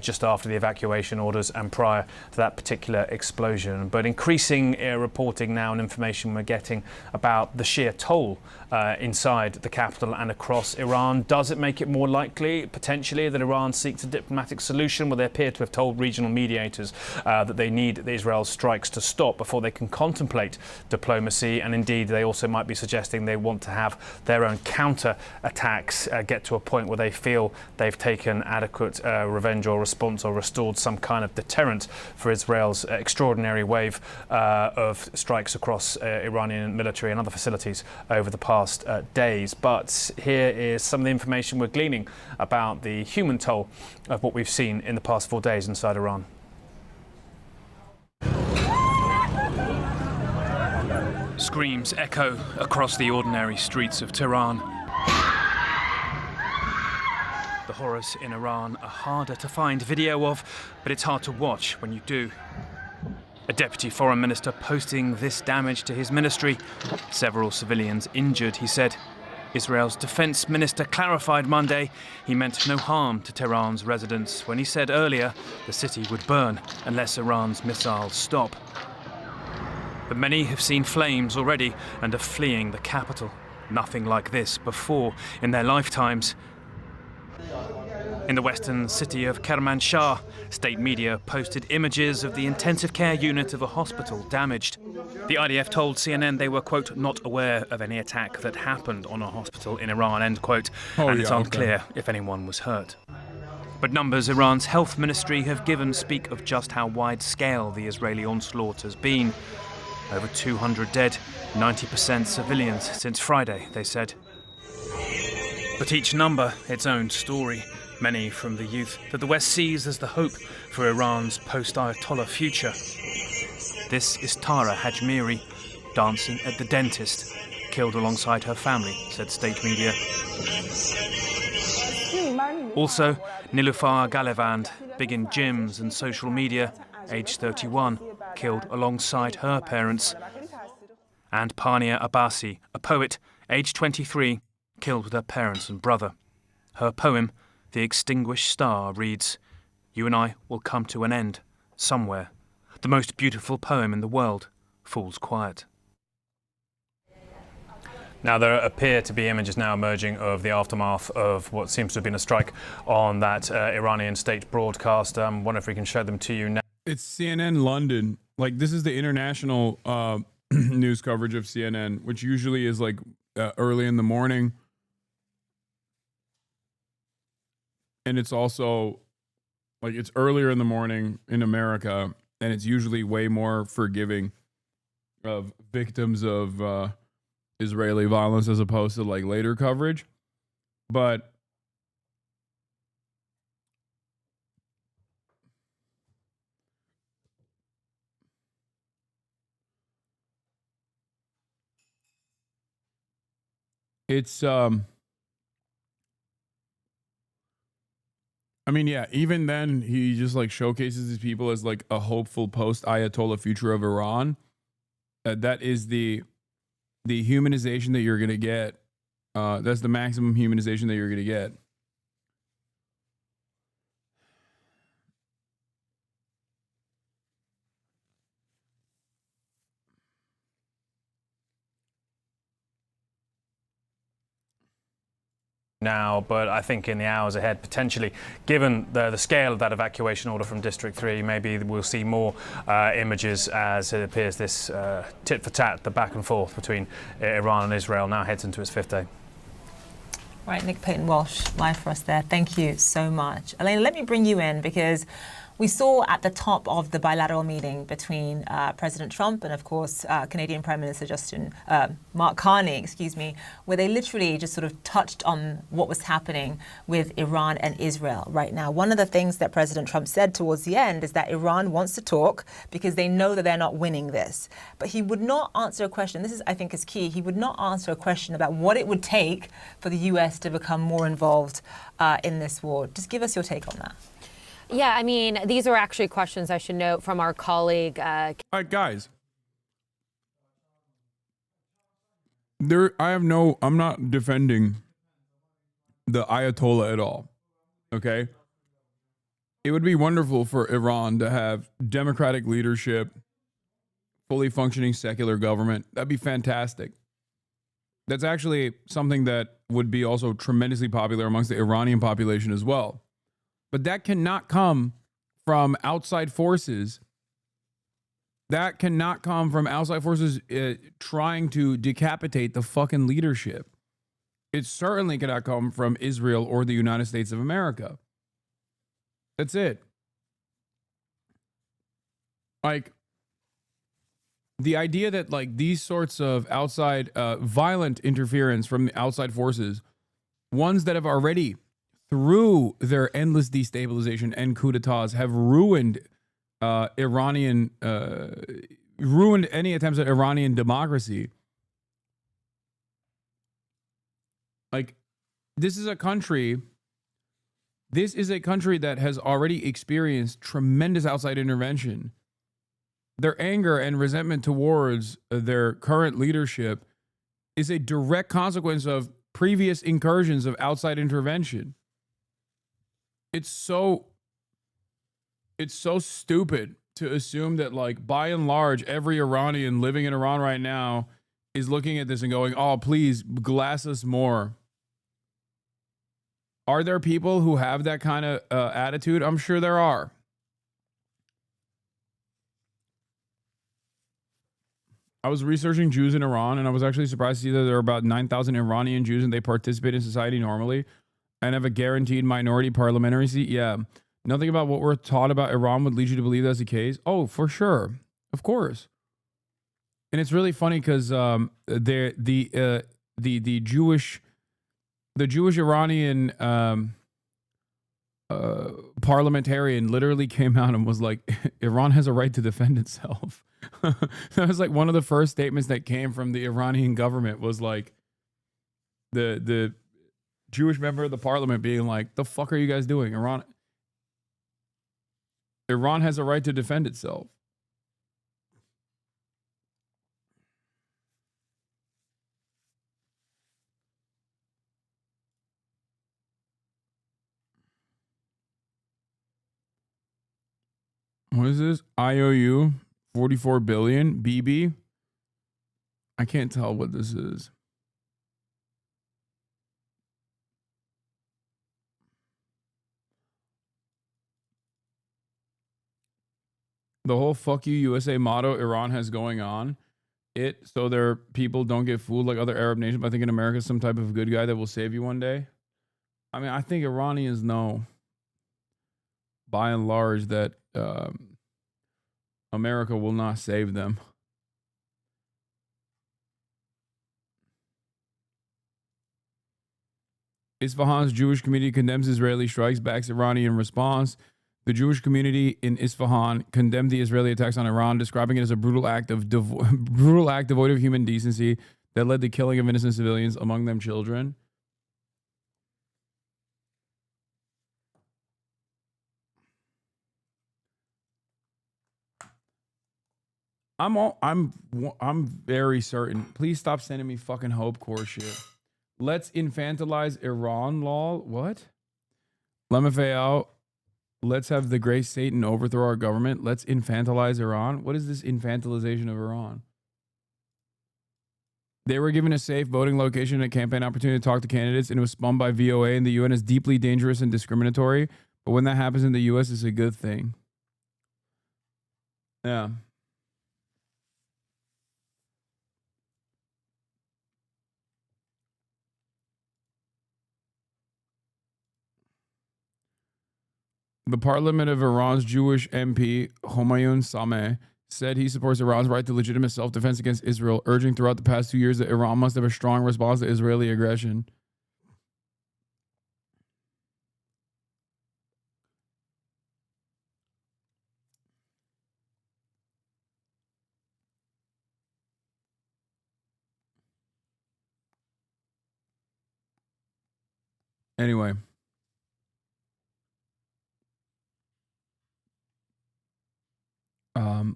just after the evacuation orders and prior to that particular explosion. But increasing reporting now and information we're getting about the sheer toll inside the capital and across Iran. Does it make it more likely, potentially, that Iran seeks a diplomatic solution? Well, they appear to have told regional mediators that they need Israel's strikes to stop before they can contemplate diplomacy. And indeed, they also might be suggesting they want to have their own counter-attacks get to a point where they feel they've taken adequate revenge or response or restored some kind of deterrent for Israel's extraordinary wave of strikes across Iranian military and other facilities over the past days. But here is some of the information we're gleaning about the human toll of what we've seen in the past 4 days inside Iran. Screams echo across the ordinary streets of Tehran. The horrors in Iran are harder to find video of, but it's hard to watch when you do. A deputy foreign minister posting this damage to his ministry. Several civilians injured, he said. Israel's defense minister clarified Monday he meant no harm to Tehran's residents when he said earlier the city would burn unless Iran's missiles stop. But many have seen flames already and are fleeing the capital. Nothing like this before in their lifetimes. In the western city of Kermanshah, state media posted images of the intensive care unit of a hospital damaged. The IDF told CNN they were, quote, not aware of any attack that happened on a hospital in Iran, end quote, and it's unclear if anyone was hurt. But numbers Iran's health ministry have given speak of just how wide-scale the Israeli onslaught has been. Over 200 dead, 90% civilians since Friday, they said. But each number, its own story. Many from the youth that the West sees as the hope for Iran's post-Ayatollah future. This is Tara Hajmiri, dancing at the dentist, killed alongside her family, said state media. Also, Nilüfer Galevand, big in gyms and social media, aged 31, killed alongside her parents. And Pania Abbasi, a poet, aged 23, killed with her parents and brother. Her poem, The Extinguished Star, reads, "You and I will come to an end, somewhere. The most beautiful poem in the world falls quiet." Now, there appear to be images now emerging of the aftermath of what seems to have been a strike on that Iranian state broadcast. I wonder if we can show them to you now. It's CNN London. Like, this is the international news coverage of CNN, which usually is like early in the morning. And it's also like it's earlier in the morning in America, and it's usually way more forgiving of victims of Israeli violence as opposed to like later coverage. But it's I mean, yeah, even then he just like showcases these people as like a hopeful post-Ayatollah future of Iran. That is the humanization that you're going to get. That's the maximum humanization that you're going to get. Now, but I think in the hours ahead, potentially, given the scale of that evacuation order from District 3, maybe we'll see more images as it appears this tit for tat, the back and forth between Iran and Israel now heads into its 5th day. Right, Nick Payton-Walsh, live for us there. Thank you so much. Elena, let me bring you in because we saw at the top of the bilateral meeting between President Trump and, of course, Canadian Prime Minister Mark Carney, where they literally just sort of touched on what was happening with Iran and Israel right now. One of the things that President Trump said towards the end is that Iran wants to talk because they know that they're not winning this. But he would not answer a question. This is, I think, is key. He would not answer a question about what it would take for the U.S. to become more involved in this war. Just give us your take on that. Yeah, I mean, these are actually questions I should note from our colleague. All right, guys. I'm not defending the Ayatollah at all. Okay? It would be wonderful for Iran to have democratic leadership, fully functioning secular government. That'd be fantastic. That's actually something that would be also tremendously popular amongst the Iranian population as well. But that cannot come from outside forces. That cannot come from outside forces trying to decapitate the fucking leadership. It certainly cannot come from Israel or the United States of America. That's it. Like, the idea that like these sorts of outside violent interference from the outside forces, ones that have already through their endless destabilization and coup d'etats have ruined ruined any attempts at Iranian democracy. Like, this is a country that has already experienced tremendous outside intervention. Their anger and resentment towards their current leadership is a direct consequence of previous incursions of outside intervention. It's so stupid to assume that, like, by and large, every Iranian living in Iran right now is looking at this and going, oh, please glass us more. Are there people who have that kind of attitude? I'm sure there are. I was researching Jews in Iran, and I was actually surprised to see that there are about 9,000 Iranian Jews and they participate in society normally and have a guaranteed minority parliamentary seat. Yeah. Nothing about what we're taught about Iran would lead you to believe that's the case. Oh, for sure. Of course. And it's really funny because the Jewish Iranian parliamentarian literally came out and was like, Iran has a right to defend itself. That was like one of the first statements that came from the Iranian government was like the Jewish member of the parliament being like, the fuck are you guys doing? Iran has a right to defend itself. What is this? IOU 44 billion BB? I can't tell what this is. The whole fuck you USA motto Iran has going on, so their people don't get fooled like other Arab nations by thinking America's some type of good guy that will save you one day. I mean, I think Iranians know by and large that America will not save them. Isfahan's Jewish community condemns Israeli strikes, backs Iranian response. The Jewish community in Isfahan condemned the Israeli attacks on Iran, describing it as a brutal act devoid of human decency that led to killing of innocent civilians, among them children. I'm very certain. Please stop sending me fucking Hope Corps shit. Let's infantilize Iran, lol. What? Lemafayal. Let's have the great Satan overthrow our government. Let's infantilize Iran. What is this infantilization of Iran? They were given a safe voting location and a campaign opportunity to talk to candidates, and it was spun by VOA and the UN as deeply dangerous and discriminatory. But when that happens in the US, it's a good thing. Yeah. The parliament of Iran's Jewish MP, Homayun Sameh, said he supports Iran's right to legitimate self-defense against Israel, urging throughout the past 2 years that Iran must have a strong response to Israeli aggression. Anyway.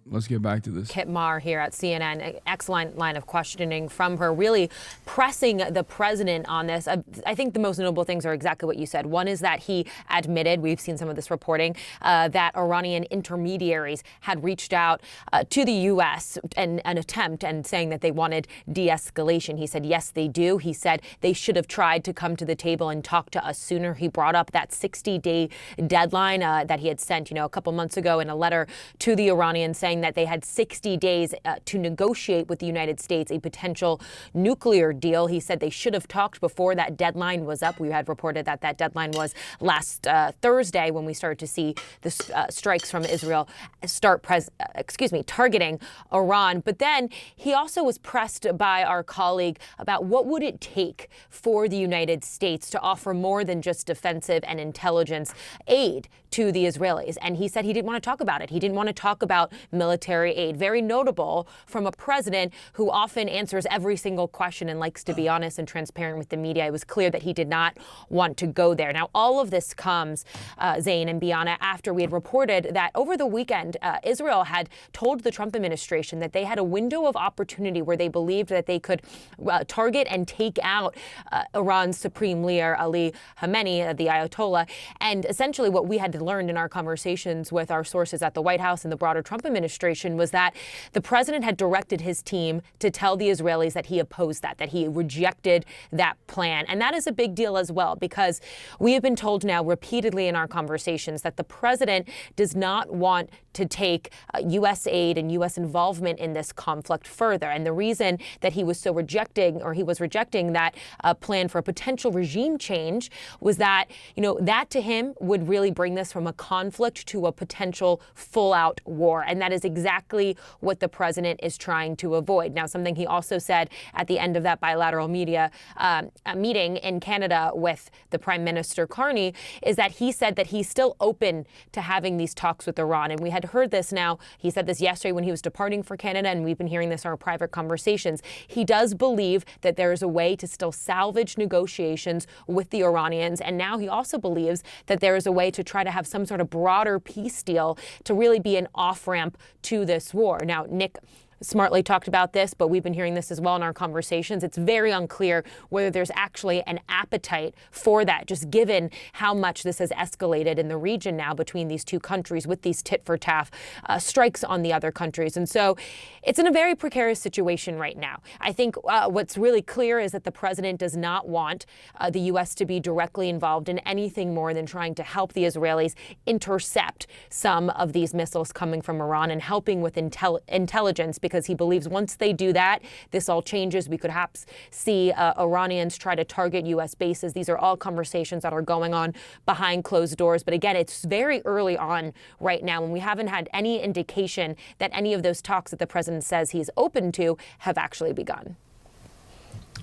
Let's get back to this. Kit Marr here at CNN. Excellent line of questioning from her, really pressing the president on this. I think the most notable things are exactly what you said. One is that he admitted, we've seen some of this reporting, that Iranian intermediaries had reached out to the U.S. and an attempt and saying that they wanted de-escalation. He said, yes, they do. He said they should have tried to come to the table and talk to us sooner. He brought up that 60-day deadline that he had sent, a couple months ago in a letter to the Iranians, saying that they had 60 days to negotiate with the United States a potential nuclear deal. He said they should have talked before that deadline was up. We had reported that that deadline was last Thursday when we started to see the strikes from Israel start targeting Iran. But then he also was pressed by our colleague about what would it take for the United States to offer more than just defensive and intelligence aid to the Israelis. And he said he didn't want to talk about it. He didn't want to talk about military aid. Very notable from a president who often answers every single question and likes to be honest and transparent with the media. It was clear that he did not want to go there. Now, all of this comes, Zain and Biana, after we had reported that over the weekend, Israel had told the Trump administration that they had a window of opportunity where they believed that they could target and take out Iran's supreme leader, Ali Khamenei, the Ayatollah. And essentially what we had learned in our conversations with our sources at the White House and the broader Trump administration was that the president had directed his team to tell the Israelis that he opposed that he rejected that plan. And that is a big deal as well, because we have been told now repeatedly in our conversations that the president does not want to take U.S. aid and U.S. involvement in this conflict further. And the reason that he was rejecting that plan for a potential regime change was that, that to him would really bring this from a conflict to a potential full-out war. And that is exactly what the president is trying to avoid. Now, something he also said at the end of that bilateral meeting in Canada with the Prime Minister Carney is that he said that he's still open to having these talks with Iran. And we had heard this now. He said this yesterday when he was departing for Canada, and we've been hearing this in our private conversations. He does believe that there is a way to still salvage negotiations with the Iranians. And now he also believes that there is a way to try to have some sort of broader peace deal to really be an off-ramp to this war. Now, Nick smartly talked about this, but we've been hearing this as well in our conversations. It's very unclear whether there's actually an appetite for that, just given how much this has escalated in the region now between these two countries with these tit-for-tat strikes on the other countries. And so it's in a very precarious situation right now. I think what's really clear is that the president does not want the U.S. to be directly involved in anything more than trying to help the Israelis intercept some of these missiles coming from Iran and helping with intelligence, because he believes once they do that, this all changes. We could perhaps see Iranians try to target U.S. bases. These are all conversations that are going on behind closed doors. But again, it's very early on right now, and we haven't had any indication that any of those talks that the president says he's open to have actually begun.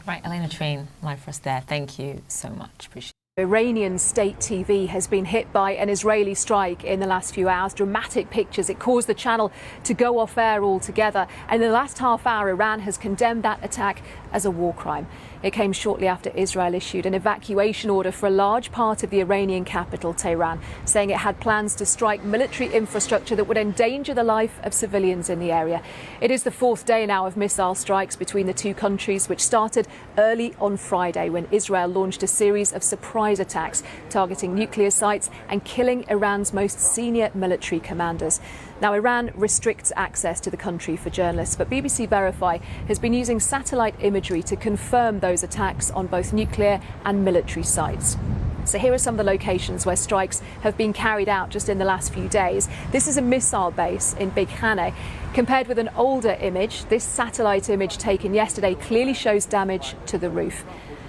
Right, Elena Train, live for us there. Thank you so much. Appreciate it. Iranian state TV has been hit by an Israeli strike in the last few hours. Dramatic pictures. It caused the channel to go off air altogether. And in the last half hour, Iran has condemned that attack as a war crime. It came shortly after Israel issued an evacuation order for a large part of the Iranian capital, Tehran, saying it had plans to strike military infrastructure that would endanger the life of civilians in the area. It is the fourth day now of missile strikes between the two countries, which started early on Friday when Israel launched a series of surprise attacks targeting nuclear sites and killing Iran's most senior military commanders. Now, Iran restricts access to the country for journalists, but BBC Verify has been using satellite imagery to confirm those attacks on both nuclear and military sites. So here are some of the locations where strikes have been carried out just in the last few days. This is a missile base in Big Haneh. Compared with an older image, this satellite image taken yesterday clearly shows damage to the roof.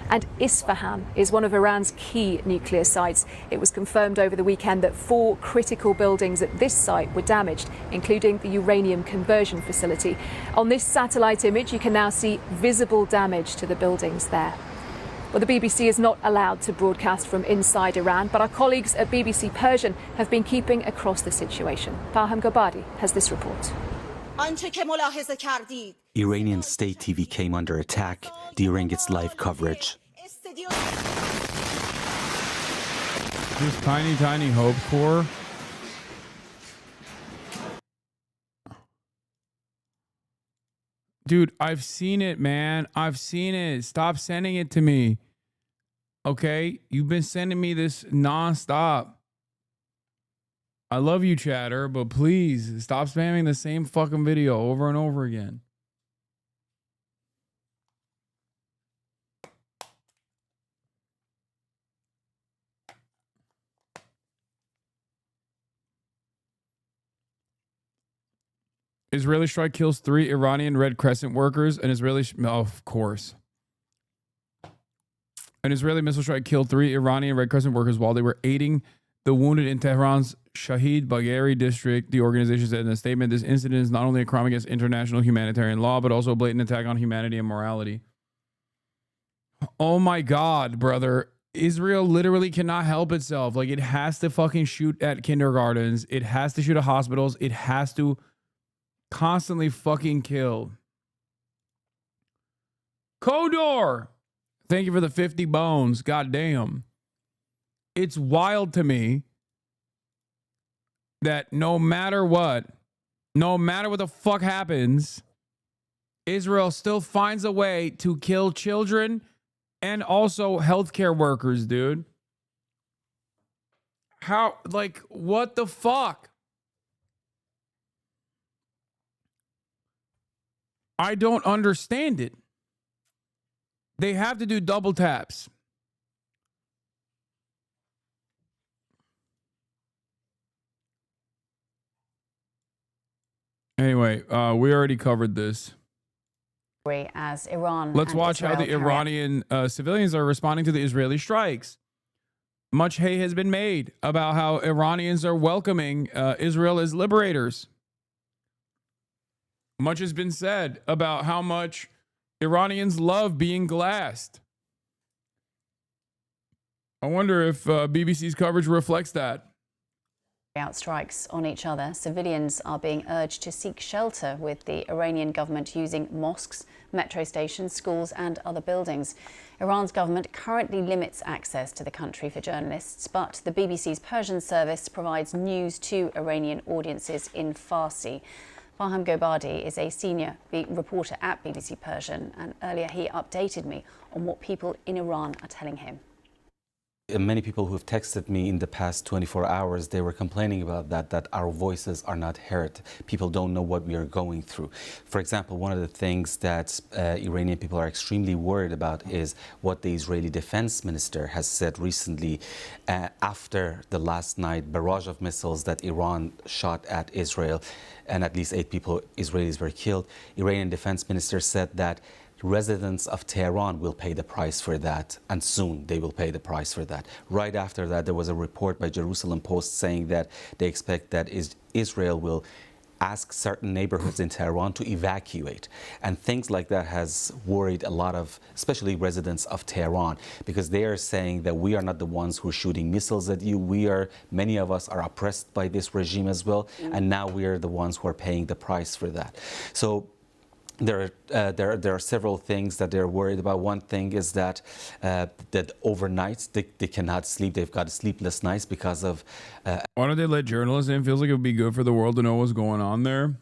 And Isfahan is one of Iran's key nuclear sites. It was confirmed over the weekend that 4 critical buildings at this site were damaged, including the uranium conversion facility. On this satellite image, you can now see visible damage to the buildings there. Well, the BBC is not allowed to broadcast from inside Iran, but our colleagues at BBC Persian have been keeping across the situation. Farham Gabadi has this report. Iranian state TV came under attack during its live coverage. This tiny Hope Corps. Dude, I've seen it, man. I've seen it. Stop sending it to me. Okay? You've been sending me this nonstop. I love you, chatter, but please stop spamming the same fucking video over and over again. Israeli strike kills 3 Iranian Red Crescent workers. An Israeli, of course. An Israeli missile strike killed 3 Iranian Red Crescent workers while they were aiding the wounded in Tehran's Shahid Bagheri district. The organization said in a statement, this incident is not only a crime against international humanitarian law, but also a blatant attack on humanity and morality. Oh my God, brother. Israel literally cannot help itself. Like, it has to fucking shoot at kindergartens. It has to shoot at hospitals. It has to constantly fucking kill. Kodor, thank you for the 50 bones. God damn. It's wild to me that no matter what the fuck happens, Israel still finds a way to kill children and also healthcare workers, dude. How, like, what the fuck? I don't understand it. They have to do double taps. Anyway, we already covered this. As Iran. Let's watch how the Iranian civilians are responding to the Israeli strikes. Much hay has been made about how Iranians are welcoming Israel as liberators. Much has been said about how much Iranians love being glassed. I wonder if BBC's coverage reflects that. Out strikes on each other, civilians are being urged to seek shelter, with the Iranian government using mosques, metro stations, schools and other buildings. Iran's government currently limits access to the country for journalists, but the BBC's Persian service provides news to Iranian audiences in Farsi. Farham Gobadi is a senior reporter at BBC Persian, and earlier he updated me on what people in Iran are telling him. Many people who have texted me in the past 24 hours, they were complaining about that our voices are not heard. People don't know what we are going through. For example, one of the things that Iranian people are extremely worried about is what the Israeli defense minister has said recently after the last night barrage of missiles that Iran shot at Israel, and at least 8 people, Israelis, were killed. Iranian defense minister said that residents of Tehran will pay the price for that, and soon they will pay the price for that. Right after that, there was a report by Jerusalem Post saying that they expect that Israel will ask certain neighborhoods in Tehran to evacuate. And things like that has worried a lot of, especially residents of Tehran, because they are saying that we are not the ones who are shooting missiles at you. Many of us are oppressed by this regime as well, and now we are the ones who are paying the price for that. So there are several things that they're worried about. One thing is that overnight they cannot sleep. They've got sleepless nights because of. Why don't they let journalists in? Feels like it would be good for the world to know what's going on there.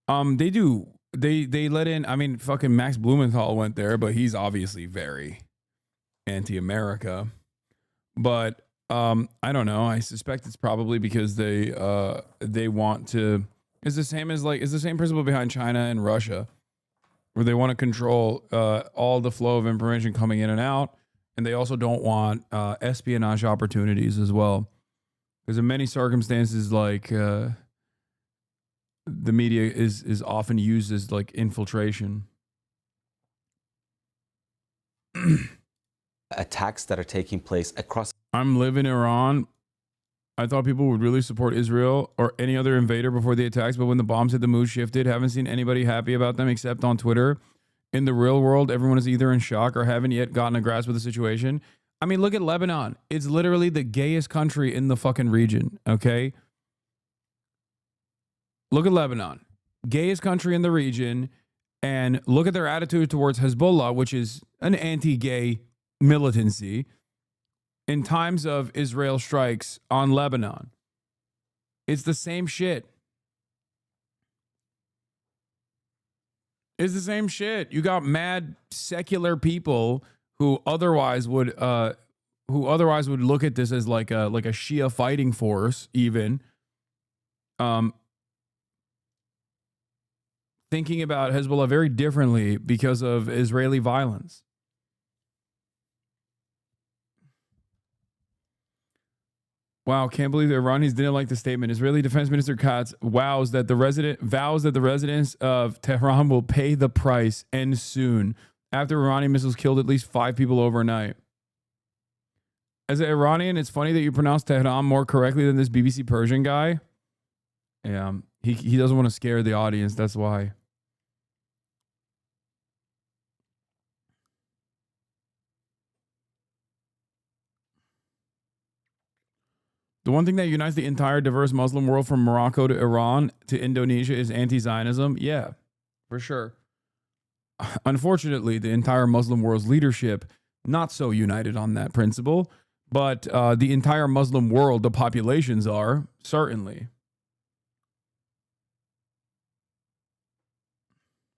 They do. They let in. I mean, fucking Max Blumenthal went there, but he's obviously very anti-America. But I don't know. I suspect it's probably because they want to. It's the same principle behind China and Russia, where they want to control all the flow of information coming in and out, and they also don't want espionage opportunities as well, because in many circumstances, like the media is often used as like infiltration. Attacks that are taking place across. I'm living in Iran. I thought people would really support Israel or any other invader before the attacks, but when the bombs hit, the mood shifted. Haven't seen anybody happy about them except on Twitter. In the real world, everyone is either in shock or haven't yet gotten a grasp of the situation. I mean, look at Lebanon. It's literally the gayest country in the fucking region, okay? Look at Lebanon. Gayest country in the region, and look at their attitude towards Hezbollah, which is an anti-gay militancy. In times of Israel strikes on Lebanon, it's the same shit. It's the same shit. You got mad secular people who otherwise would look at this as like a Shia fighting force, even thinking about Hezbollah very differently because of Israeli violence. Wow, can't believe the Iranians didn't like the statement. Israeli Defense Minister Katz vows that the residents of Tehran will pay the price, and soon, after Iranian missiles killed at least 5 people overnight. As an Iranian, it's funny that you pronounce Tehran more correctly than this BBC Persian guy. Yeah, he doesn't want to scare the audience, that's why. The one thing that unites the entire diverse Muslim world from Morocco to Iran to Indonesia is anti-Zionism. Yeah, for sure. Unfortunately, the entire Muslim world's leadership, not so united on that principle, but the entire Muslim world, the populations are, certainly.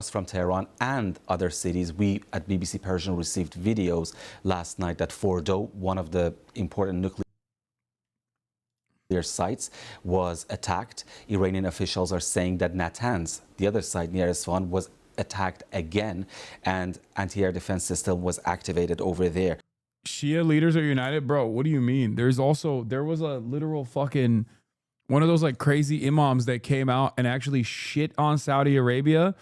From Tehran and other cities. We at BBC Persian received videos last night that Fordo, one of the important nuclear sites, was attacked. Iranian officials are saying that Natanz, the other site near Isfahan, was attacked again, and anti-air defense system was activated over there. Shia leaders are united? Bro, what do you mean? There was a literal fucking one of those like crazy imams that came out and actually shit on Saudi Arabia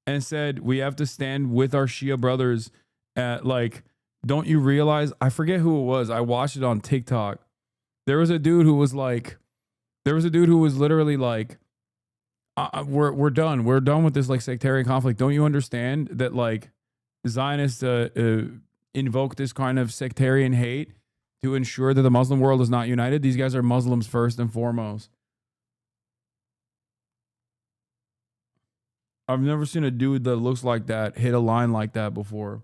and said, we have to stand with our Shia brothers. Don't you realize? I forget who it was. I watched it on TikTok. There was a dude who was literally like, we're done. We're done with this like sectarian conflict. Don't you understand that like Zionists invoke this kind of sectarian hate to ensure that the Muslim world is not united? These guys are Muslims first and foremost. I've never seen a dude that looks like that hit a line like that before.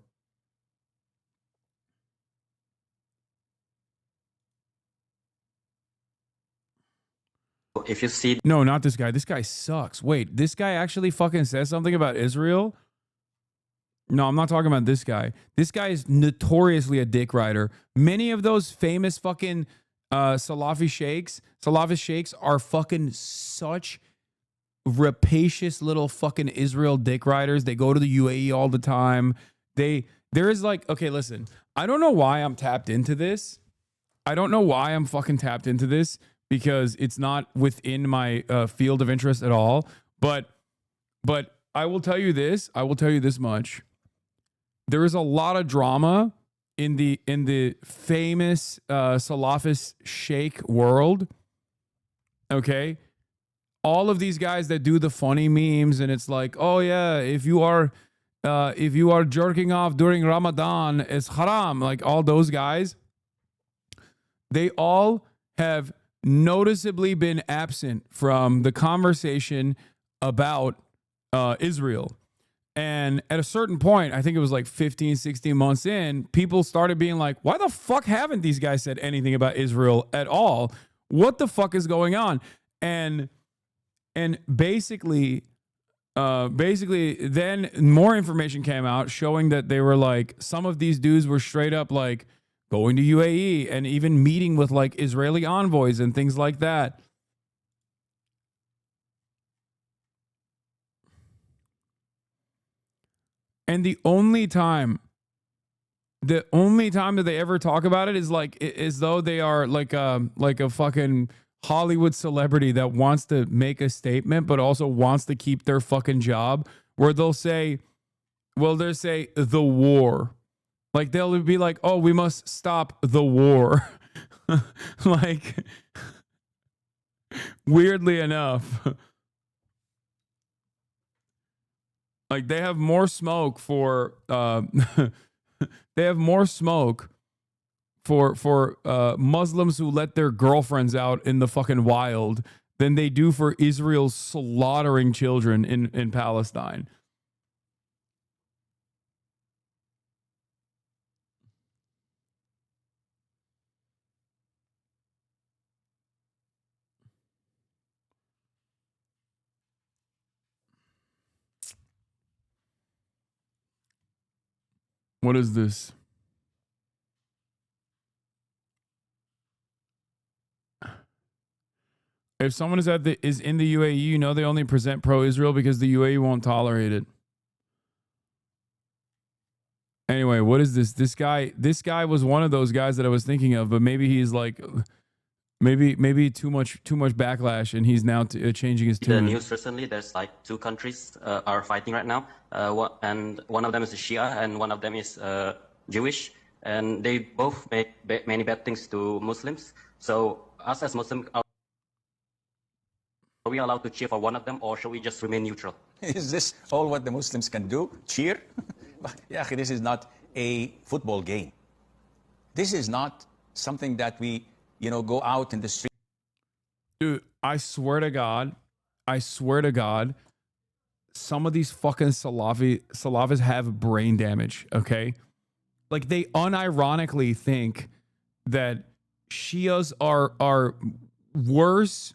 If you see... No, not this guy. This guy sucks. Wait, this guy actually fucking says something about Israel? No, I'm not talking about this guy. This guy is notoriously a dick rider. Many of those famous fucking Salafist sheikhs are fucking such rapacious little fucking Israel dick riders. They go to the UAE all the time. There is like, okay, listen, I don't know why I'm tapped into this. I don't know why I'm fucking tapped into this, because it's not within my field of interest at all. But I will tell you this. I will tell you this much. There is a lot of drama in the famous Salafist sheikh world. Okay, all of these guys that do the funny memes, and it's like, oh yeah, if you are jerking off during Ramadan, it's haram. Like all those guys, they all have noticeably been absent from the conversation about Israel. And at a certain point, I think it was like 15, 16 months in, people started being like, why the fuck haven't these guys said anything about Israel at all? What the fuck is going on? And basically then more information came out showing that they were like, some of these dudes were straight up like going to UAE and even meeting with like Israeli envoys and things like that. And the only time that they ever talk about it is like as though they are like a fucking Hollywood celebrity that wants to make a statement but also wants to keep their fucking job, where they'll say the war. Like they'll be like, oh, we must stop the war. Like weirdly enough, like they have more smoke for Muslims who let their girlfriends out in the fucking wild than they do for Israel slaughtering children in Palestine. What is this? If someone is in the UAE, you know they only present pro-Israel because the UAE won't tolerate it. Anyway, what is this? This guy was one of those guys that I was thinking of, but maybe he's like, maybe too much backlash, and he's now changing his tune. The news recently, there's like two countries are fighting right now, and one of them is Shia, and one of them is Jewish, and they both make many bad things to Muslims. So us as Muslims, are we allowed to cheer for one of them, or should we just remain neutral? Is this all what the Muslims can do? Cheer? Yeah, this is not a football game. This is not something that we, go out in the street. Dude, I swear to God, some of these fucking Salafists have brain damage, okay? Like they unironically think that Shias are worse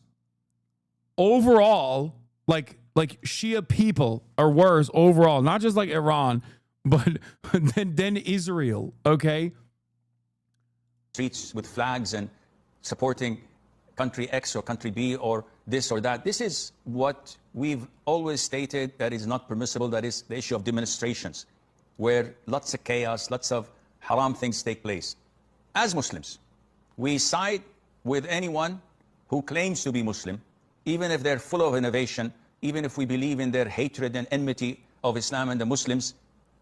overall, like Shia people are worse overall, not just like Iran, but then Israel, okay? Streets with flags and supporting country X or country B or this or that. This is what we've always stated that is not permissible. That is the issue of demonstrations, where lots of chaos, lots of haram things take place. As Muslims, we side with anyone who claims to be Muslim, even if they're full of innovation, even if we believe in their hatred and enmity of Islam and the Muslims,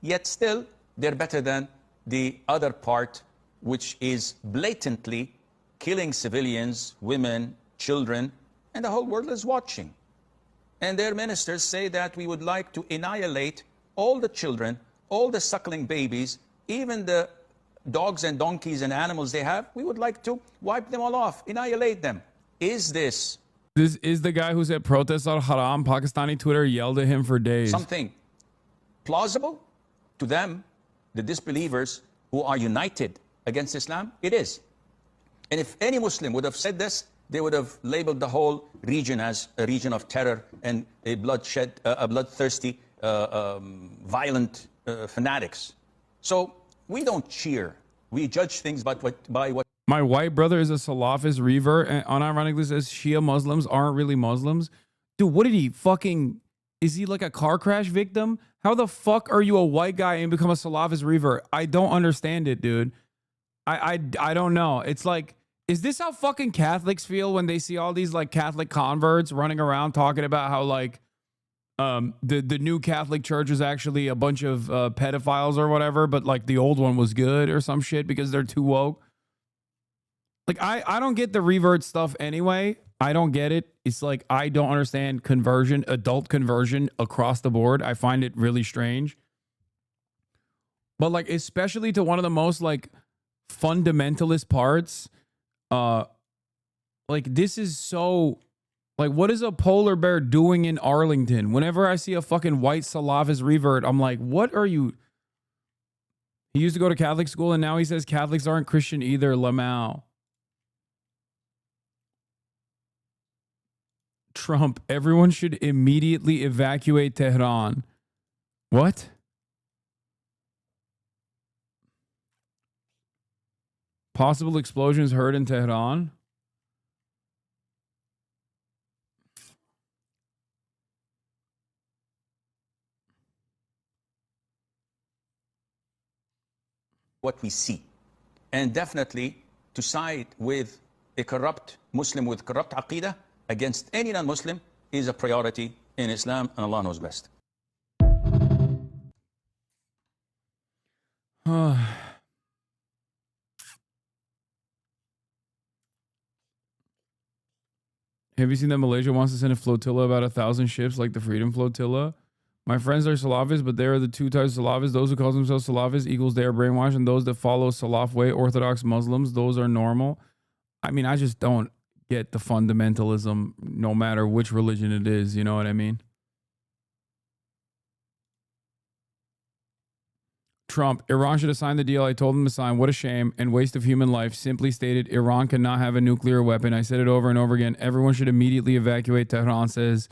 yet still they're better than the other part, which is blatantly killing civilians, women, children, and the whole world is watching. and their ministers say that we would like to annihilate all the children, all the suckling babies, even the dogs and donkeys and animals they have. We would like to wipe them all off, annihilate them. Is this is the guy who said protests are haram? Pakistani Twitter yelled at him for days. something plausible to them, the disbelievers who are united against Islam? It is. And if any Muslim would have said this, they would have labeled the whole region as a region of terror and a bloodthirsty, violent fanatics. So we don't cheer. We judge things by what. My white brother is a Salafist revert and unironically says Shia Muslims aren't really Muslims. Dude, what did he fucking... Is he like a car crash victim? How the fuck are you a white guy and become a Salafist revert? I don't understand it, dude. I don't know. It's like, is this how fucking Catholics feel when they see all these like Catholic converts running around talking about how like the new Catholic Church is actually a bunch of pedophiles or whatever, but like the old one was good or some shit because they're too woke? Like, I don't get the revert stuff anyway. I don't get it. It's like, I don't understand conversion, adult conversion across the board. I find it really strange. But like, especially to one of the most like fundamentalist parts, like this is so, like, what is a polar bear doing in Arlington? Whenever I see a fucking white Salafist revert, I'm like, what are you? He used to go to Catholic school and now he says Catholics aren't Christian either, Lamau. Trump, everyone should immediately evacuate Tehran. What? Possible explosions heard in Tehran? What we see. And definitely to side with a corrupt Muslim with corrupt aqidah against any non-Muslim is a priority in Islam, and Allah knows best. Have you seen that Malaysia wants to send a flotilla about 1,000 ships like the Freedom Flotilla? My friends are Salafists, but they are the two types of Salafists. Those who call themselves Salafists equals they are brainwashed, and those that follow Salaf way, Orthodox Muslims, those are normal. I mean, I just don't get the fundamentalism no matter which religion it is. You know what I mean? Trump, Iran should have signed the deal I told them to sign. What a shame and waste of human life. Simply stated, Iran cannot have a nuclear weapon. I said it over and over again. Everyone should immediately evacuate Tehran, says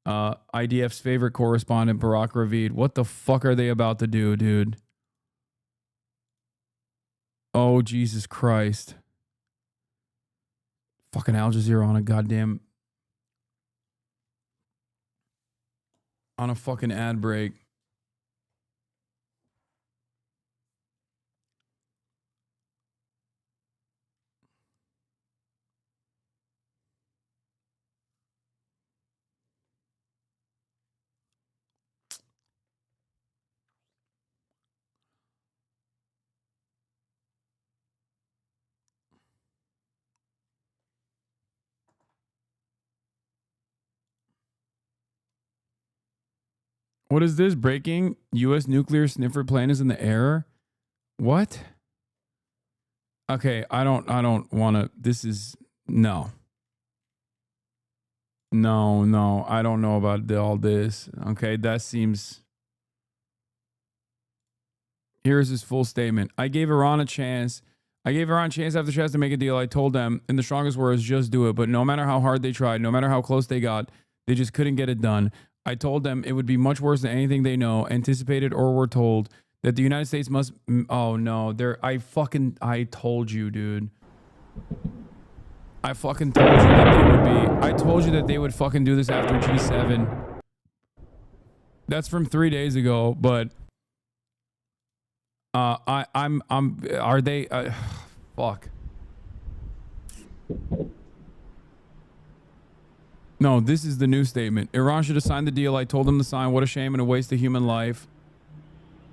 IDF's favorite correspondent, Barack Ravid. What the fuck are they about to do, dude? Oh, Jesus Christ. Fucking Al Jazeera on a goddamn... on a fucking ad break. What is this? Breaking U.S. nuclear sniffer plane is in the air? What? Okay, I don't want to. This is no. No, I don't know about all this. Okay, that seems. Here's his full statement. I gave Iran a chance. After chance to make a deal. I told them, in the strongest words, just do it. But no matter how hard they tried, no matter how close they got, they just couldn't get it done. I told them it would be much worse than anything they know, anticipated, or were told. That the United States must... Oh, no. I told you, dude. I fucking told you that they would be... I told you that they would fucking do this after G7. That's from 3 days ago, but... Are they... fuck. No, this is the new statement. Iran should have signed the deal I told them to sign. What a shame and a waste of human life.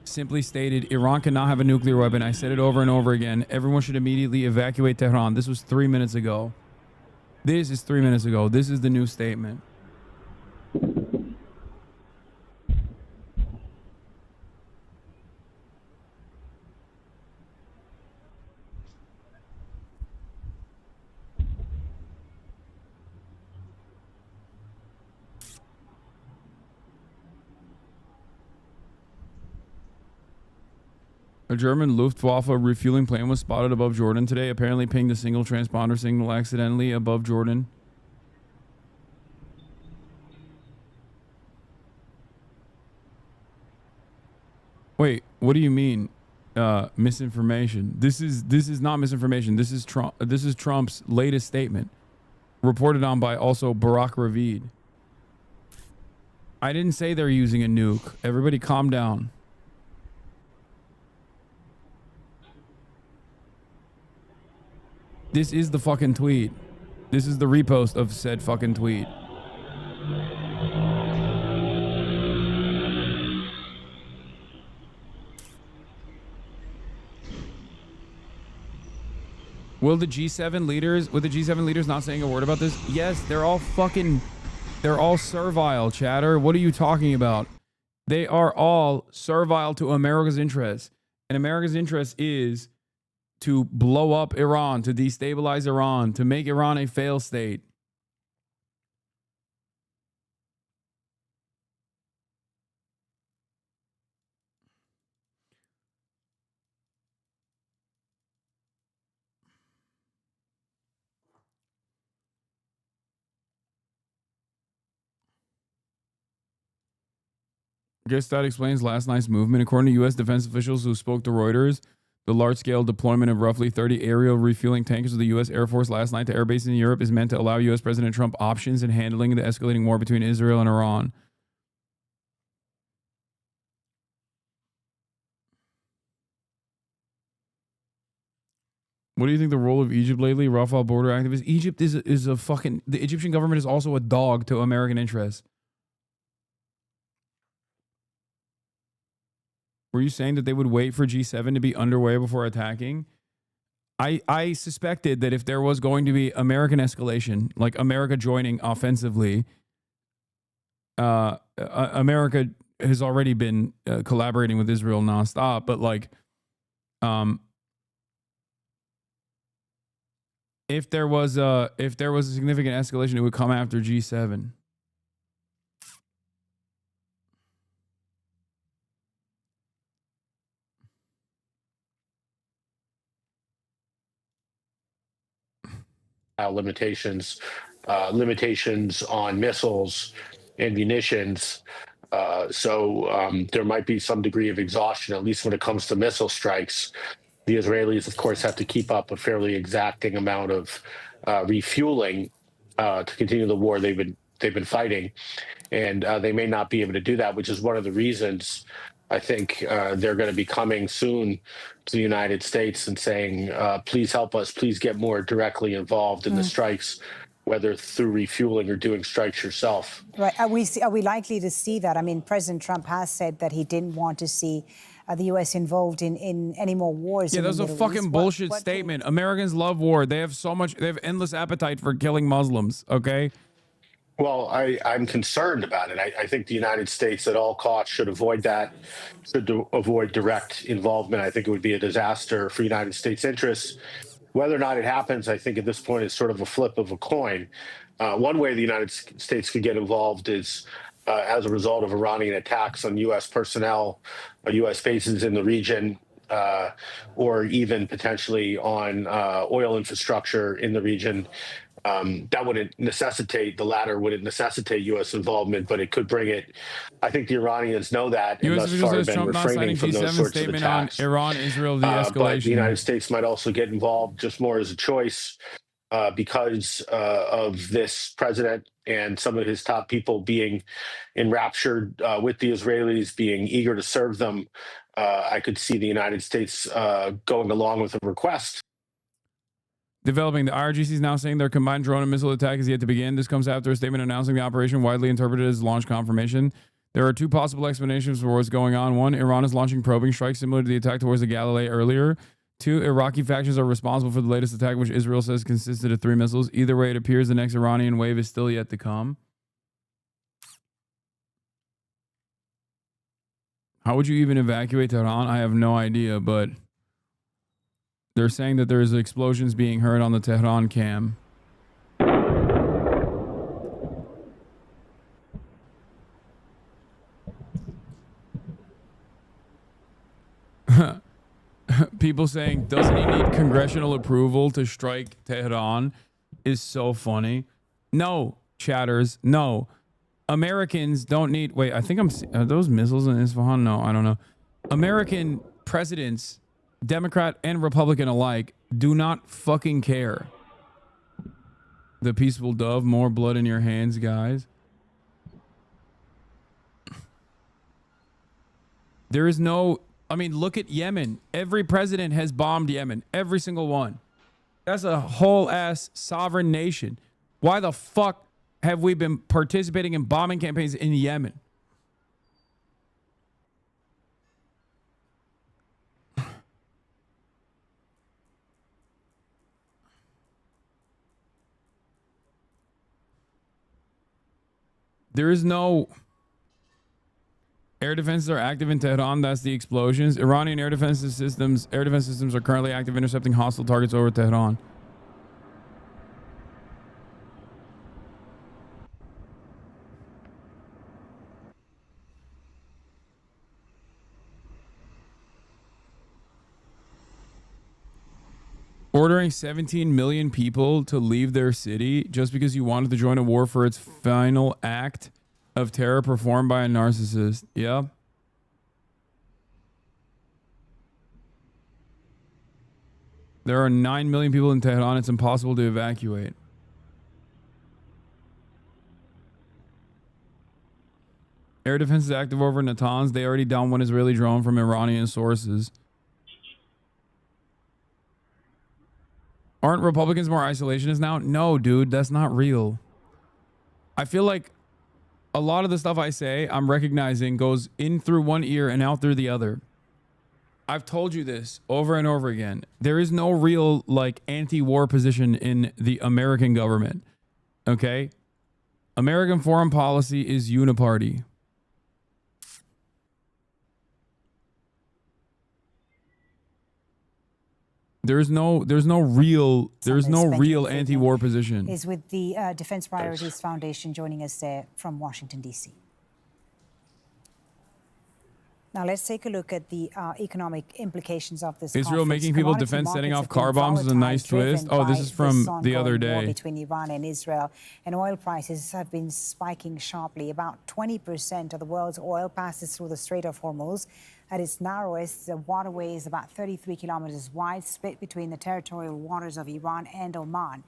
Simply stated, Iran cannot have a nuclear weapon. I said it over and over again. Everyone should immediately evacuate Tehran. This was 3 minutes ago. This is 3 minutes ago. This is the new statement. A German Luftwaffe refueling plane was spotted above Jordan today. Apparently pinged a single transponder signal accidentally above Jordan. Wait, what do you mean? Misinformation. This is not misinformation. This is Trump's latest statement, reported on by also Barack Ravid. I didn't say they're using a nuke. Everybody calm down. This is the fucking tweet. This is the repost of said fucking tweet. Will the G7 leaders not saying a word about this? Yes, they're all servile, chatter. What are you talking about? They are all servile to America's interests. And America's interest is to blow up Iran, to destabilize Iran, to make Iran a failed state. Guess that explains last night's movement. According to U.S. defense officials who spoke to Reuters, the large-scale deployment of roughly 30 aerial refueling tankers of the U.S. Air Force last night to air bases in Europe is meant to allow U.S. President Trump options in handling the escalating war between Israel and Iran. What do you think the role of Egypt lately? Rafah border activists. Egypt is a fucking... The Egyptian government is also a dog to American interests. Were you saying that they would wait for G7 to be underway before attacking? I suspected that if there was going to be American escalation, like America joining offensively, America has already been collaborating with Israel nonstop, but like, if there was a significant escalation, it would come after G7. Limitations on missiles and munitions. So there might be some degree of exhaustion, at least when it comes to missile strikes. The Israelis, of course, have to keep up a fairly exacting amount of refueling to continue the war they've been fighting, and they may not be able to do that, which is one of the reasons I think they're going to be coming soon to the United States and saying, please help us, please get more directly involved in the strikes, whether through refueling or doing strikes yourself. Right. Are we likely to see that? I mean, President Trump has said that he didn't want to see the U.S. involved in any more wars. Yeah, that's a fucking bullshit statement. Americans love war. They have endless appetite for killing Muslims, okay? Well, I'm concerned about it. I think the United States at all costs should avoid that, avoid direct involvement. I think it would be a disaster for United States interests. Whether or not it happens, I think at this point is sort of a flip of a coin. One way the United States could get involved is as a result of Iranian attacks on U.S. personnel, U.S. bases in the region, or even potentially on oil infrastructure in the region. That wouldn't necessitate, the latter wouldn't necessitate U.S. involvement, but it could bring it. I think the Iranians know that, and thus far have been refraining from those sorts of attacks. On Iran, Israel, de-escalation. But the United States might also get involved just more as a choice because of this president and some of his top people being enraptured with the Israelis, being eager to serve them. I could see the United States going along with a request. Developing. The IRGC is now saying their combined drone and missile attack is yet to begin. This comes after a statement announcing the operation, widely interpreted as launch confirmation. There are two possible explanations for what's going on. One, Iran is launching probing strikes similar to the attack towards the Galilee earlier. Two, Iraqi factions are responsible for the latest attack, which Israel says consisted of 3 missiles. Either way, it appears the next Iranian wave is still yet to come. How would you even evacuate Tehran? I have no idea, but they're saying that there's explosions being heard on the Tehran cam. people saying, doesn't he need congressional approval to strike Tehran is so funny. No, chatters, no. Americans don't need, wait, I think are those missiles in Isfahan? No, I don't know. American presidents, Democrat and Republican alike, do not fucking care. The peaceful dove, more blood in your hands, guys. There is no, I mean, look at Yemen. Every president has bombed Yemen. Every single one. That's a whole ass sovereign nation. Why the fuck have we been participating in bombing campaigns in Yemen? There is no air defenses are active in Tehran. That's the explosions. Iranian air defense systems are currently active intercepting hostile targets over Tehran. Ordering 17 million people to leave their city just because you wanted to join a war for its final act of terror performed by a narcissist. Yeah. There are 9 million people in Tehran. It's impossible to evacuate. Air defense is active over Natanz. They already downed one Israeli drone from Iranian sources. Aren't Republicans more isolationist now? No, dude, that's not real. I feel like a lot of the stuff I say, I'm recognizing goes in through one ear and out through the other. I've told you this over and over again. There is no real like anti-war position in the American government. Okay? American foreign policy is uniparty. There's no real anti-war position. Is with the Defense Priorities Foundation joining us there from Washington, D.C. Now let's take a look at the economic implications of this. Israel making people defense setting off car bombs is a nice twist. Oh, this is from the other day. Between Iran and Israel, and oil prices have been spiking sharply. About 20% of the world's oil passes through the Strait of Hormuz. At its narrowest, the waterway is about 33 kilometers wide, split between the territorial waters of Iran and Oman.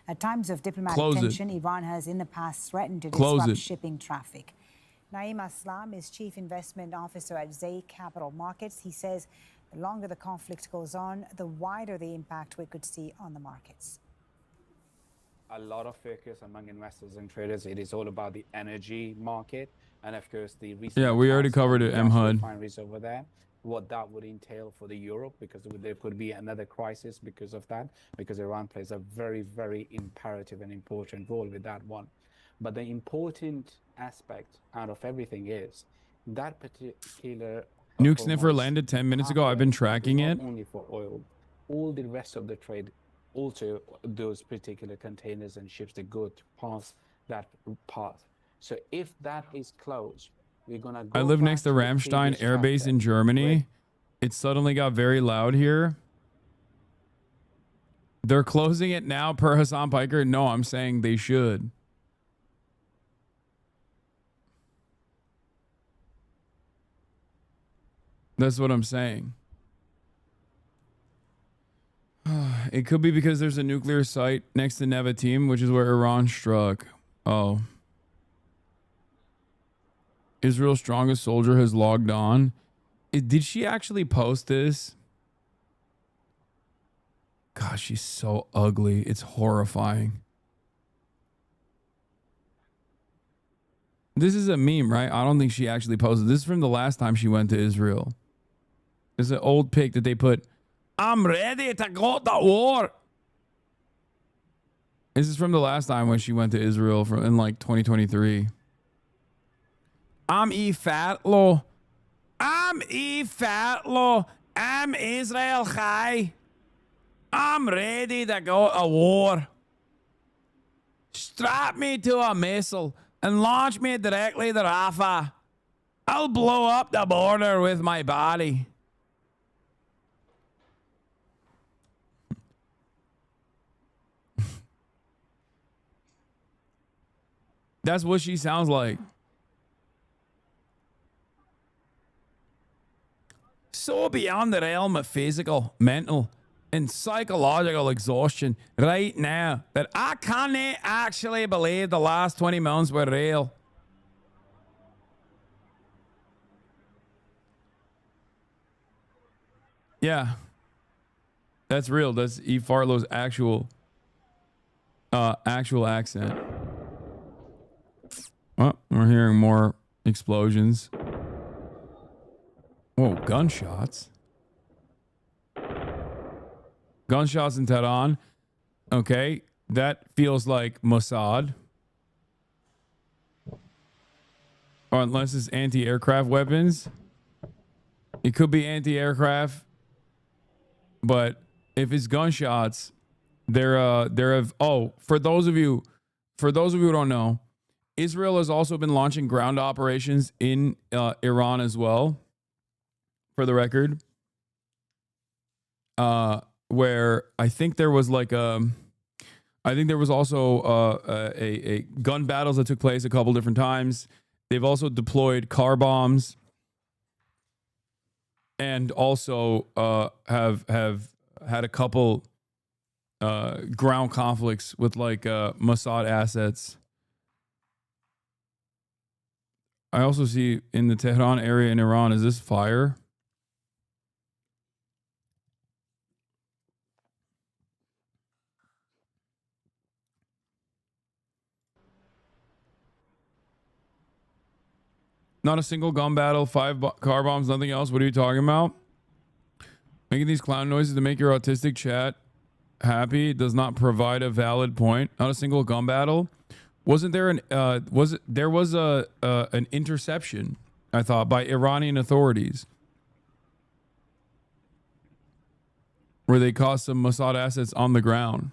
At times of diplomatic tension, Iran has in the past threatened to disrupt shipping traffic. Naeem Aslam is Chief Investment Officer at Zay Capital Markets. He says the longer the conflict goes on, the wider the impact we could see on the markets. A lot of focus among investors and traders, it is all about the energy market. And of course, the recent we already covered it, MHUD. Refineries over there, what that would entail for the Europe, because there could be another crisis because of that, because Iran plays a very, very imperative and important role with that one. But the important aspect out of everything is that particular nuke sniffer landed 10 minutes ago. I've been tracking it. Not only for oil, all the rest of the trade, also those particular containers and ships that go past that path. So if that is closed, we're gonna go. I live next to Ramstein Air Base in Germany. It suddenly got very loud here. They're closing it now per Hasan Piker. No, I'm saying they should. That's what I'm saying. It could be because there's a nuclear site next to Nevatim, which is where Iran struck. Oh. Israel's strongest soldier has logged on. Did she actually post this? Gosh, she's so ugly. It's horrifying. This is a meme, right? I don't think she actually posted. This is from the last time she went to Israel. This is an old pic that they put. I'm ready to go to war. This is from the last time when she went to Israel in like 2023. I'm fatlo. I'm fatlo. I'm Israel Chai. I'm ready to go to war. Strap me to a missile and launch me directly to Rafah. I'll blow up the border with my body. That's what she sounds like. So beyond the realm of physical, mental, and psychological exhaustion right now that I can't actually believe the last 20 months were real. Yeah. That's real. That's E. Farlow's actual accent. Oh, we're hearing more explosions. Whoa, gunshots. Gunshots in Tehran. Okay, that feels like Mossad. Or unless it's anti-aircraft weapons. It could be anti-aircraft. But if it's gunshots, for those of you who don't know, Israel has also been launching ground operations in Iran as well. For the record, where I think there was also a gun battles that took place a couple different times. They've also deployed car bombs, and also have had a couple ground conflicts with Mossad assets. I also see in the Tehran area in Iran, is this fire? Not a single gun battle, 5 car bombs, nothing else. What are you talking about? Making these clown noises to make your autistic chat happy does not provide a valid point. Not a single gun battle. Wasn't there an interception, I thought, by Iranian authorities where they caught some Mossad assets on the ground.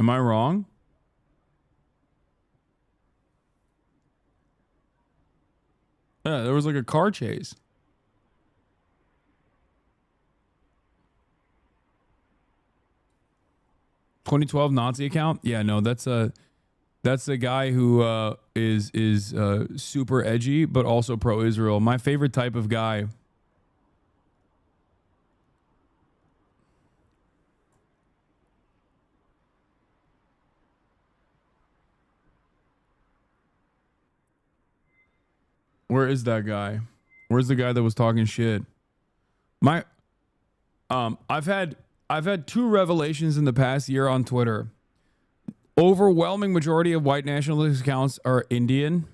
Am I wrong? Yeah, there was like a car chase. $2012 Nazi account? Yeah, no, that's a guy who is super edgy but also pro-Israel. My favorite type of guy. Where is that guy? Where's the guy that was talking shit? I've had 2 revelations in the past year on Twitter. Overwhelming majority of white nationalist accounts are Indian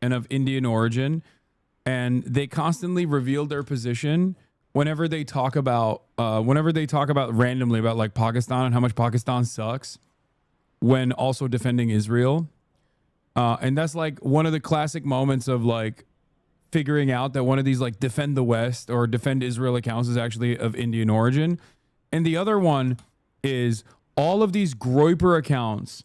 and of Indian origin, and they constantly reveal their position whenever they talk about randomly about like Pakistan and how much Pakistan sucks, when also defending Israel. And that's like one of the classic moments of like figuring out that one of these like defend the West or defend Israel accounts is actually of Indian origin. And the other one is all of these Groyper accounts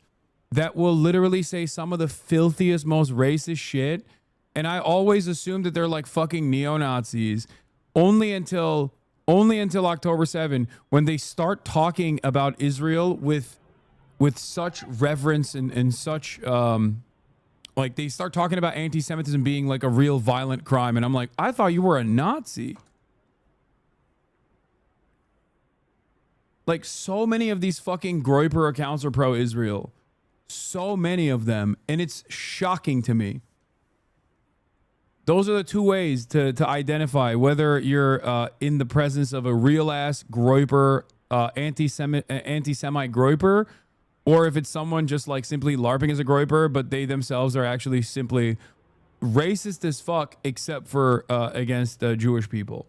that will literally say some of the filthiest, most racist shit. And I always assume that they're like fucking neo-Nazis only until October 7, when they start talking about Israel with such reverence and such like they start talking about anti-Semitism being like a real violent crime. And I'm like, I thought you were a Nazi. Like, so many of these fucking Groyper accounts are pro-Israel. So many of them. And it's shocking to me. Those are the 2 ways to identify whether you're in the presence of a real-ass Groyper, anti-Semite Groyper, or if it's someone just like simply LARPing as a Groyper, but they themselves are actually simply racist as fuck, except for against Jewish people.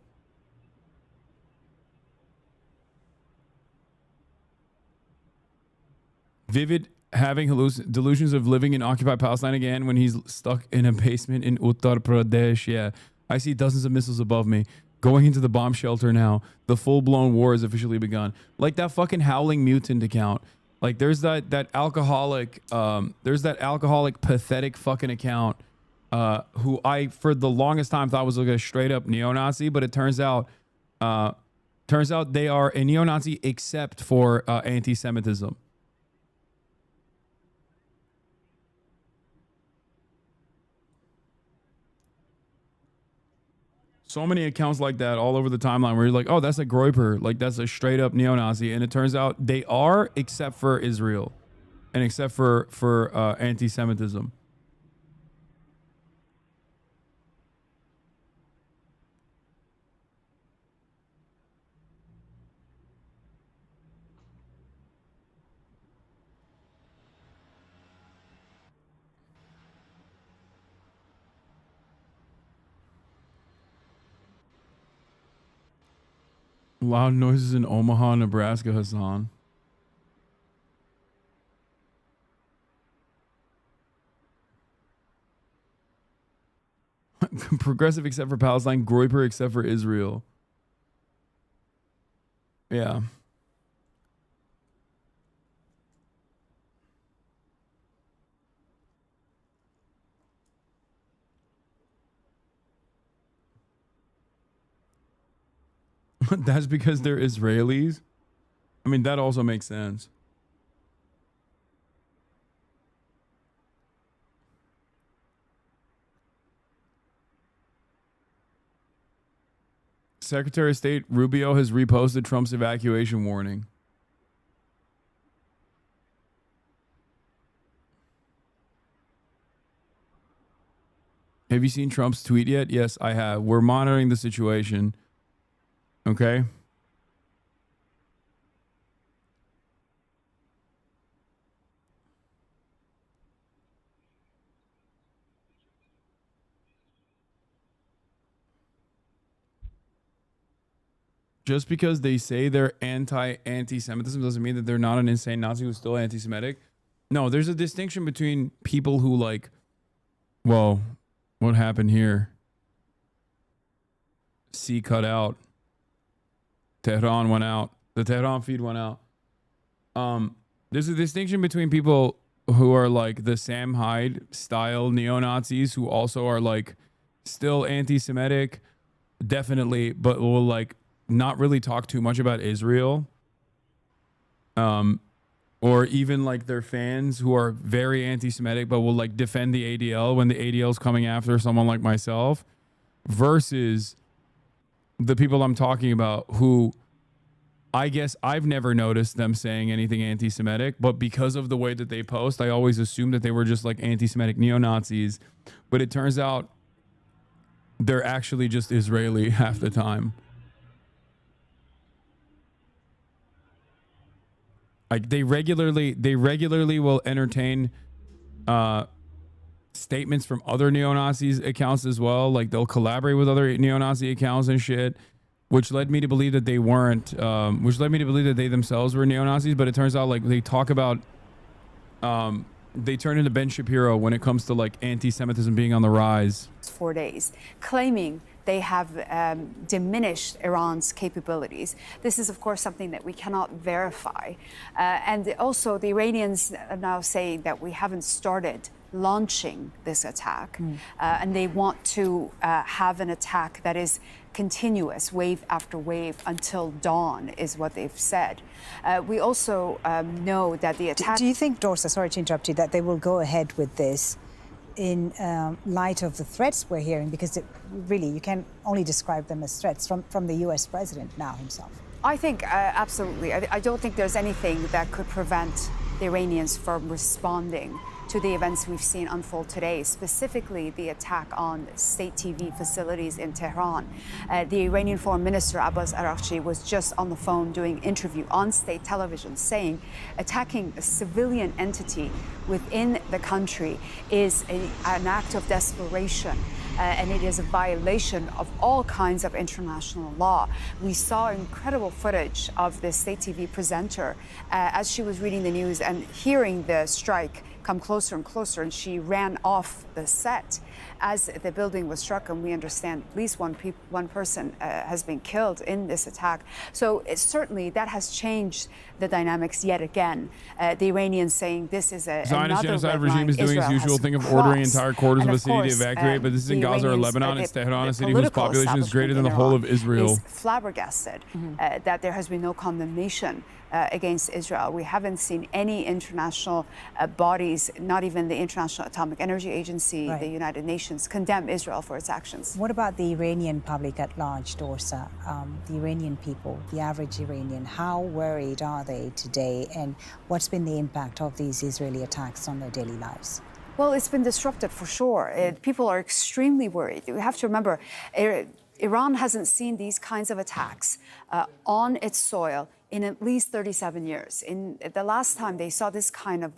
Vivid having delusions of living in occupied Palestine again when he's stuck in a basement in Uttar Pradesh. Yeah, I see dozens of missiles above me. Going into the bomb shelter now. The full-blown war has officially begun. Like that fucking Howling Mutant account. Like there's that alcoholic, pathetic fucking account who I, for the longest time, thought was like a straight up neo-Nazi, but it turns out Turns out they are a neo-Nazi except for anti-Semitism. So many accounts like that all over the timeline where you're like, oh, that's a Groyper. Like, that's a straight up neo-Nazi. And it turns out they are, except for Israel and except for anti-Semitism. Loud noises in Omaha, Nebraska, Hasan. Progressive except for Palestine, Groyper except for Israel. Yeah. That's because they're Israelis? I mean, that also makes sense. Secretary of State Rubio has reposted Trump's evacuation warning. Have you seen Trump's tweet yet? Yes, I have. We're monitoring the situation. Okay. Just because they say they're anti-Semitism doesn't mean that they're not an insane Nazi who's still anti-Semitic. No, there's a distinction between people who like, well, what happened here? C cut out. Tehran went out. The Tehran feed went out. There's a distinction between people who are like the Sam Hyde style neo-Nazis who also are like still anti-Semitic, definitely, but will like not really talk too much about Israel. Or even like their fans who are very anti-Semitic but will like defend the ADL when the ADL is coming after someone like myself, versus the people I'm talking about who I guess I've never noticed them saying anything anti-Semitic, but because of the way that they post, I always assumed that they were just like anti-Semitic neo-Nazis. But it turns out they're actually just Israeli half the time. Like they regularly will entertain statements from other neo-Nazis accounts as well. Like they'll collaborate with other neo-Nazi accounts and shit, which led me to believe that they weren't, which led me to believe that they themselves were neo-Nazis. But it turns out like they talk about, they turn into Ben Shapiro when it comes to like anti-Semitism being on the rise. 4 days, claiming they have diminished Iran's capabilities. This is, of course, something that we cannot verify. And also, the Iranians are now saying that we haven't started launching this attack. And they want to have an attack that is continuous, wave after wave, until dawn, is what they've said. We also know that the attack... Do you think, Dorsa, sorry to interrupt you, that they will go ahead with this in light of the threats we're hearing? Because really, you can only describe them as threats from the US president now himself. I think absolutely. I don't think there's anything that could prevent the Iranians from responding to the events we've seen unfold today, specifically the attack on state TV facilities in Tehran. The Iranian Foreign Minister Abbas Araghchi was just on the phone doing an interview on state television saying attacking a civilian entity within the country is an act of desperation. And it is a violation of all kinds of international law. We saw incredible footage of the state TV presenter as she was reading the news and hearing the strike come closer and closer, and she ran off the set as the building was struck. And we understand at least one person has been killed in this attack. So certainly that has changed the dynamics yet again. The Iranians saying this is a Zionist another genocide red regime line is doing its Israel usual has thing of ordering crossed. entire quarters And of a city to course, evacuate, but this is in the Gaza or Iranians, Lebanon. the- It's Tehran, the a city whose political population is greater than the establishment whole in of Iran Israel. is flabbergasted that there has been no condemnation against Israel. We haven't seen any international bodies, not even the International Atomic Energy Agency, Right. the United Nations, condemn Israel for its actions. What about the Iranian public at large, Dorsa? The Iranian people, the average Iranian, how worried are they today, and what's been the impact of these Israeli attacks on their daily lives? Well, it's been disrupted for sure. People are extremely worried. We have to remember, Iran hasn't seen these kinds of attacks on its soil in at least 37 years. In the last time they saw this kind of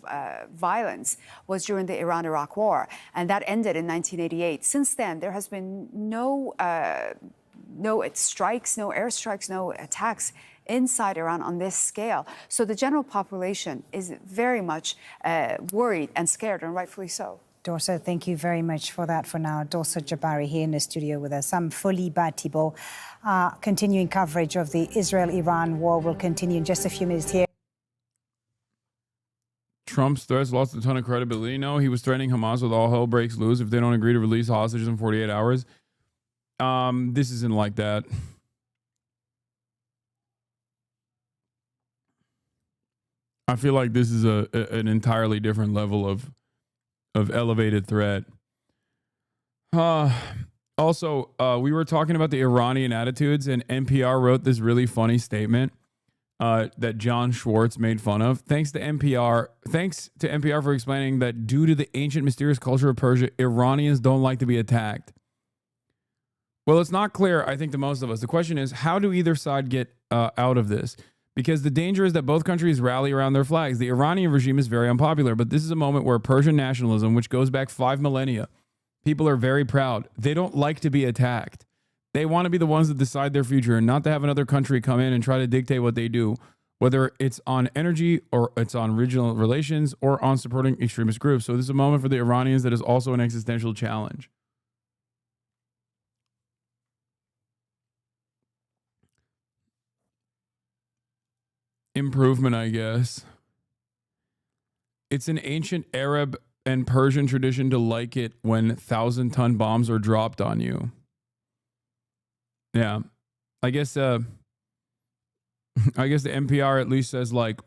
violence was during the Iran-Iraq War, and that ended in 1988. Since then, there has been no strikes, no airstrikes, no attacks inside Iran on this scale. So the general population is very much worried and scared, and rightfully so. Dorsa, thank you very much for that for now. Dorsa Jabari here in the studio with us. I'm Foli Batibo. Continuing coverage of the Israel-Iran war will continue in just a few minutes here. Trump's threats lost a ton of credibility. No, he was threatening Hamas with all hell breaks loose if they don't agree to release hostages in 48 hours. This isn't like that. I feel like this is an entirely different level of elevated threat. Also, we were talking about the Iranian attitudes, and NPR wrote this really funny statement that John Schwartz made fun of. Thanks to NPR for explaining that due to the ancient mysterious culture of Persia, Iranians don't like to be attacked. Well, it's not clear, I think, to most of us. The question is, how do either side get out of this? Because the danger is that both countries rally around their flags. The Iranian regime is very unpopular, but this is a moment where Persian nationalism, which goes back 5 millennia, people are very proud. They don't like to be attacked. They want to be the ones that decide their future and not to have another country come in and try to dictate what they do, whether it's on energy or it's on regional relations or on supporting extremist groups. So this is a moment for the Iranians that is also an existential challenge. Improvement, I guess. It's an ancient Arab and Persian tradition to like it when 1,000-ton bombs are dropped on you. Yeah. I guess the NPR at least says, like,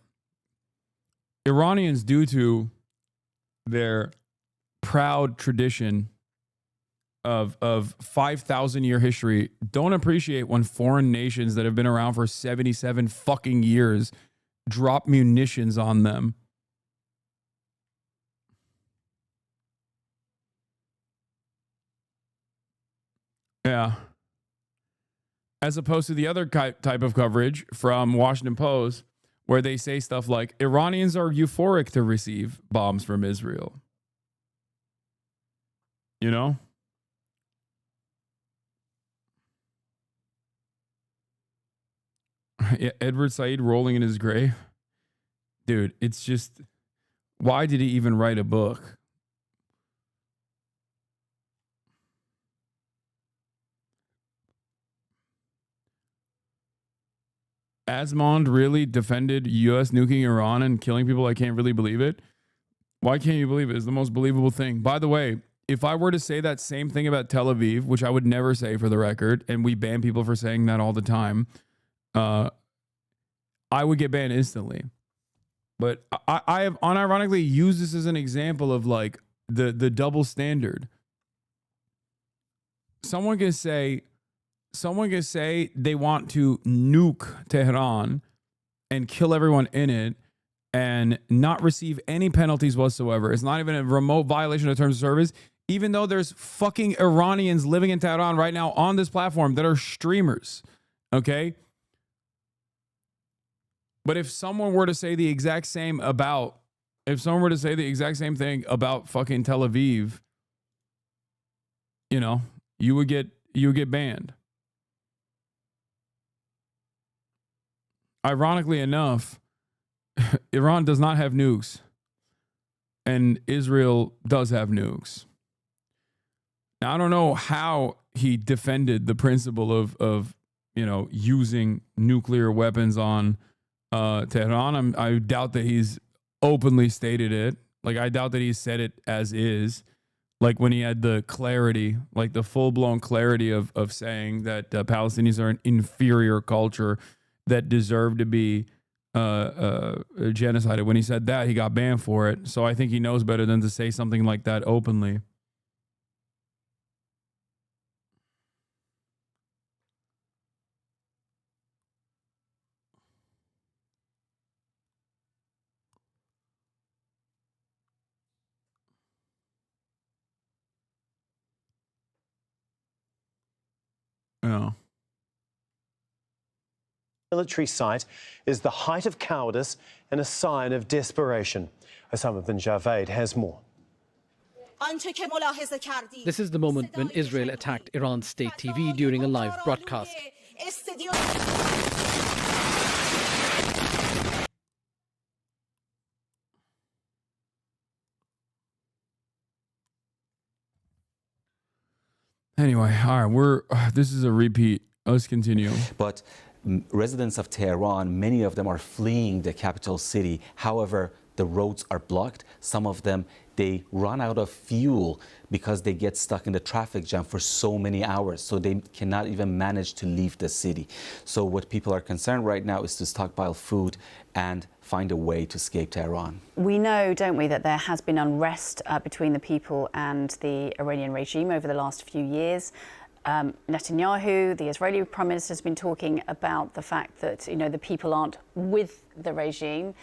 Iranians, due to their proud tradition of 5,000-year history, don't appreciate when foreign nations that have been around for 77 fucking years drop munitions on them. Yeah. As opposed to the other type of coverage from Washington Post, where they say stuff like, Iranians are euphoric to receive bombs from Israel. You know? Yeah, Edward Said rolling in his grave. Dude, it's just, why did he even write a book? Asmond really defended U.S. nuking Iran and killing people? I can't really believe it. Why can't you believe it? It's the most believable thing. By the way, if I were to say that same thing about Tel Aviv, which I would never say for the record, and we ban people for saying that all the time, I would get banned instantly. But I have unironically used this as an example of like the double standard. Someone can say they want to nuke Tehran and kill everyone in it and not receive any penalties whatsoever. It's not even a remote violation of terms of service, even though there's fucking Iranians living in Tehran right now on this platform that are streamers. Okay? But if someone were to say the exact same thing about fucking Tel Aviv, you know, you would get banned. Ironically enough, Iran does not have nukes. and Israel does have nukes. Now, I don't know how he defended the principle of using nuclear weapons on Tehran. I doubt that he's openly stated it. Like, I doubt that he said it as is. Like when he had the clarity, like the full-blown clarity of saying that Palestinians are an inferior culture that deserve to be genocided. When he said that, he got banned for it. So I think he knows better than to say something like that openly. Yeah. Military site is the height of cowardice and a sign of desperation. Osama bin Javed has more. This is the moment when Israel attacked Iran's state TV during a live broadcast. Anyway, all right, this is a repeat. Let's continue. But residents of Tehran, many of them are fleeing the capital city. However, the roads are blocked. Some of them, they run out of fuel because they get stuck in the traffic jam for so many hours. So they cannot even manage to leave the city. So what people are concerned right now is to stockpile food and find a way to escape Tehran. We know, don't we, that there has been unrest between the people and the Iranian regime over the last few years. Netanyahu, the Israeli Prime Minister, has been talking about the fact that, the people aren't with the regime.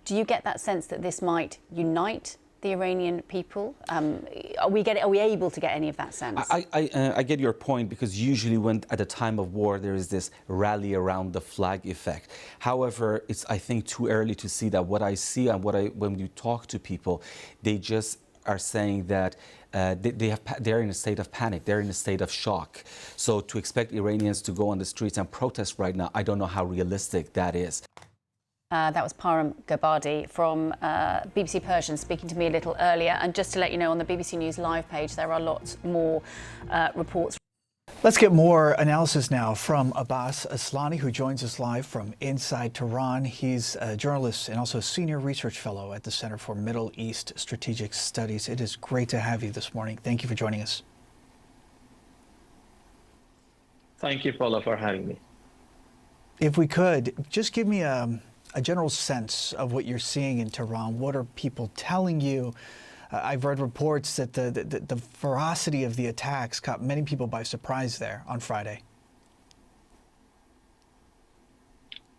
Do you get that sense that this might unite the Iranian people? Are we able to get any of that sense? I get your point, because usually when at a time of war there is this rally around the flag effect. However, it's, I think, too early to see that. What I see and when you talk to people, they just are saying that they're in a state of panic, they're in a state of shock. So to expect Iranians to go on the streets and protest right now, I don't know how realistic that is. That was Param Gabadi from BBC Persian speaking to me a little earlier. And just to let you know, on the BBC News live page, there are lots more reports. Let's get more analysis now from Abbas Aslani, who joins us live from inside Tehran. He's a journalist and also a senior research fellow at the Center for Middle East Strategic Studies. It is great to have you this morning. Thank you for joining us. Thank you, Paula, for having me. If we could, just give me a general sense of what you're seeing in Tehran. What are people telling you? I've read reports that the ferocity of the attacks caught many people by surprise there on Friday.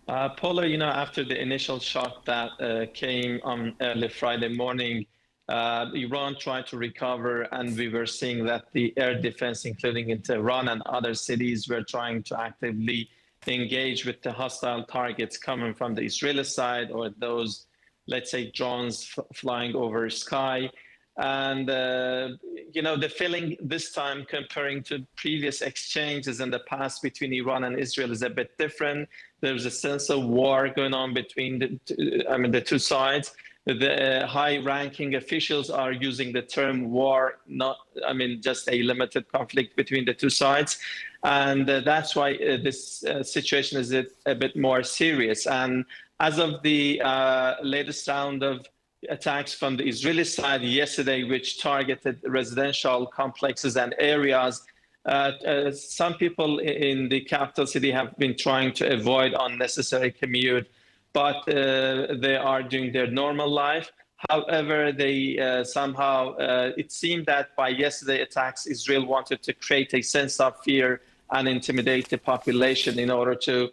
Paula, after the initial shock that came on early Friday morning, Iran tried to recover, and we were seeing that the air defense, including in Tehran and other cities, were trying to actively engage with the hostile targets coming from the Israeli side, or those, let's say, drones flying over sky. And, the feeling this time, comparing to previous exchanges in the past between Iran and Israel, is a bit different. There's a sense of war going on between the two sides. The high-ranking officials are using the term war, just a limited conflict between the two sides. And that's why this situation is a bit more serious. And as of the latest round of attacks from the Israeli side yesterday, which targeted residential complexes and areas, some people in the capital city have been trying to avoid unnecessary commute, but they are doing their normal life. However, they somehow, it seemed that by yesterday attacks, Israel wanted to create a sense of fear and intimidate the population in order to,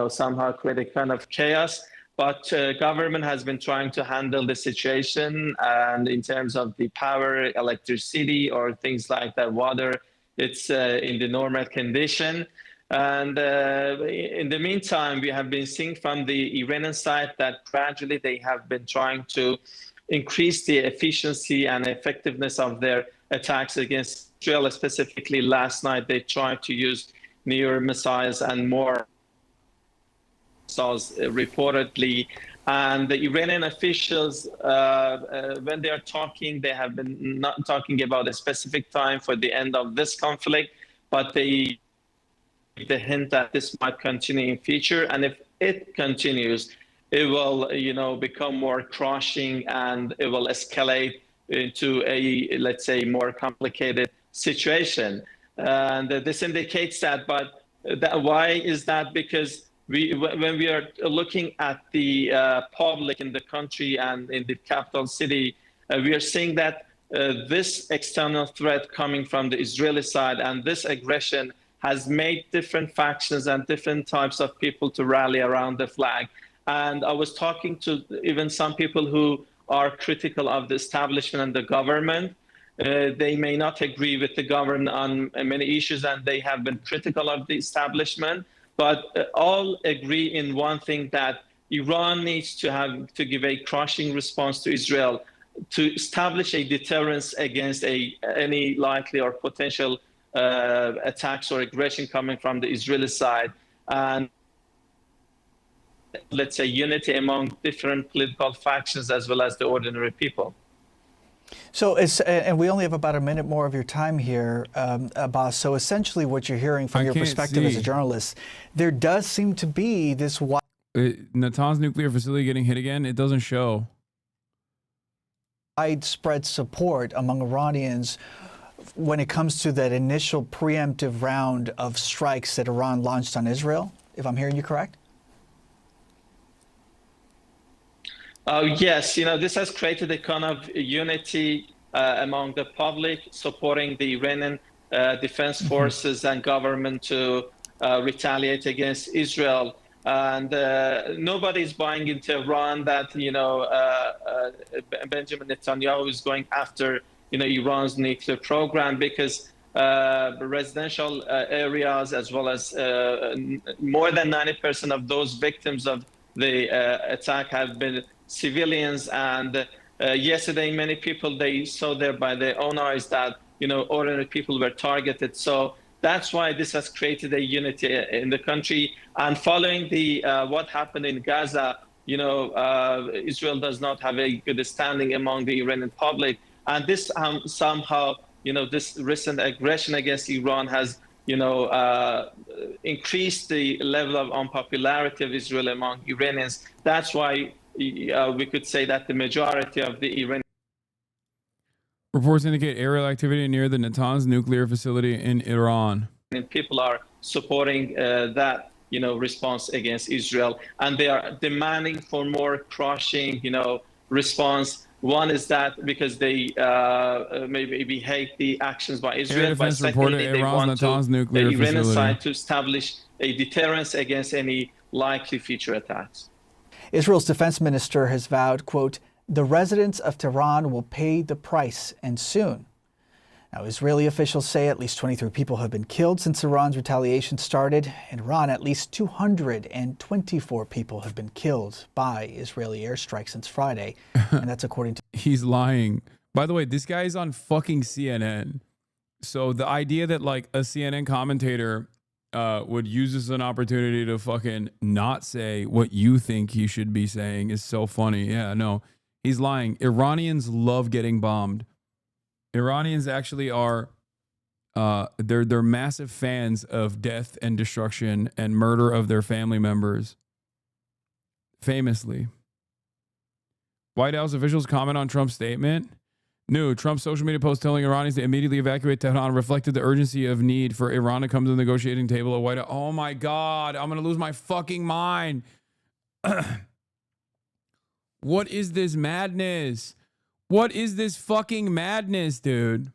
somehow create a kind of chaos. But government has been trying to handle the situation, and in terms of the power, electricity, or things like that, water, it's in the normal condition. And in the meantime, we have been seeing from the Iranian side that gradually they have been trying to increase the efficiency and effectiveness of their attacks against Israel. Specifically, last night, they tried to use newer missiles and more missiles reportedly. And the Iranian officials, when they are talking, they have been not talking about a specific time for the end of this conflict, but they give the hint that this might continue in future. And if it continues, it will, become more crushing, and it will escalate into a, let's say, more complicated situation. And this indicates that, but why is that? Because when we are looking at the public in the country and in the capital city, we are seeing that this external threat coming from the Israeli side and this aggression has made different factions and different types of people to rally around the flag. And I was talking to even some people who are critical of the establishment and the government. They may not agree with the government on many issues, and they have been critical of the establishment, but all agree in one thing, that Iran needs to give a crushing response to Israel to establish a deterrence against any likely or potential attacks or aggression coming from the Israeli side, and let's say unity among different political factions as well as the ordinary people. So, and we only have about a minute more of your time here, Abbas. So essentially what you're hearing from your perspective as a journalist, there does seem to be this Natanz nuclear facility getting hit again. It doesn't show widespread support among Iranians when it comes to that initial preemptive round of strikes that Iran launched on Israel, if I'm hearing you correct? Yes, this has created a kind of unity among the public, supporting the Iranian defense forces and government to retaliate against Israel. And nobody's buying into Iran that, Benjamin Netanyahu is going after, Iran's nuclear program, because residential areas, as well as more than 90% of those victims of the attack have been civilians. And yesterday, many people, they saw there by their own eyes that, ordinary people were targeted. So that's why this has created a unity in the country. And following the what happened in Gaza, Israel does not have a good standing among the Iranian public. And this somehow, this recent aggression against Iran has, increased the level of unpopularity of Israel among Iranians. That's why we could say that the majority of the Iranian reports indicate aerial activity near the Natanz nuclear facility in Iran. People are supporting that, response against Israel, and they are demanding for more crushing, response. One is that because they maybe hate the actions by Israel, but secondly, they want the Iranian side to establish a deterrence against any likely future attacks. Israel's defense minister has vowed, quote, "The residents of Tehran will pay the price, and soon." Now, Israeli officials say at least 23 people have been killed since Iran's retaliation started. In Iran, at least 224 people have been killed by Israeli airstrikes since Friday. And that's according to... He's lying. By the way, this guy is on fucking CNN. So the idea that like a CNN commentator would use this as an opportunity to fucking not say what you think he should be saying is so funny. Yeah, no, he's lying. Iranians love getting bombed. Iranians actually are, they're massive fans of death and destruction and murder of their family members. Famously. White House officials comment on Trump's statement. New Trump's social media post telling Iranians to immediately evacuate Tehran reflected the urgency of need for Iran to come to the negotiating table at White House. Oh my God, I'm going to lose my fucking mind. What is this madness? What is this fucking madness, dude?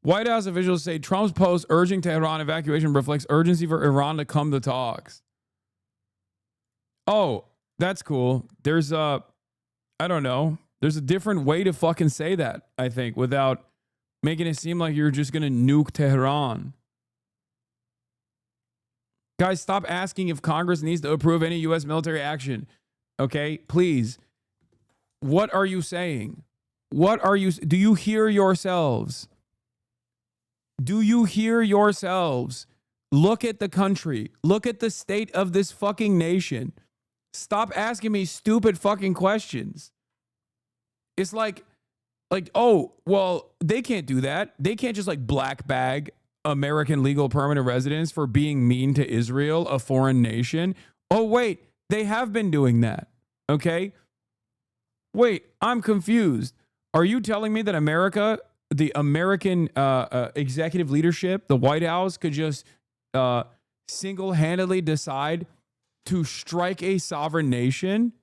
White House officials say Trump's post urging Tehran evacuation reflects urgency for Iran to come to talks. Oh, that's cool. There's I don't know. There's a different way to fucking say that, I think, without making it seem like you're just going to nuke Tehran. Guys, stop asking if Congress needs to approve any U.S. military action. Okay, please. What are you saying? What are you... Do you hear yourselves? Do you hear yourselves? Look at the country. Look at the state of this fucking nation. Stop asking me stupid fucking questions. It's like, oh, well, they can't do that. They can't just like black bag American legal permanent residents for being mean to Israel, a foreign nation. Oh, wait, they have been doing that. Okay. Wait, I'm confused. Are you telling me that America, the American executive leadership, the White House could just single-handedly decide to strike a sovereign nation?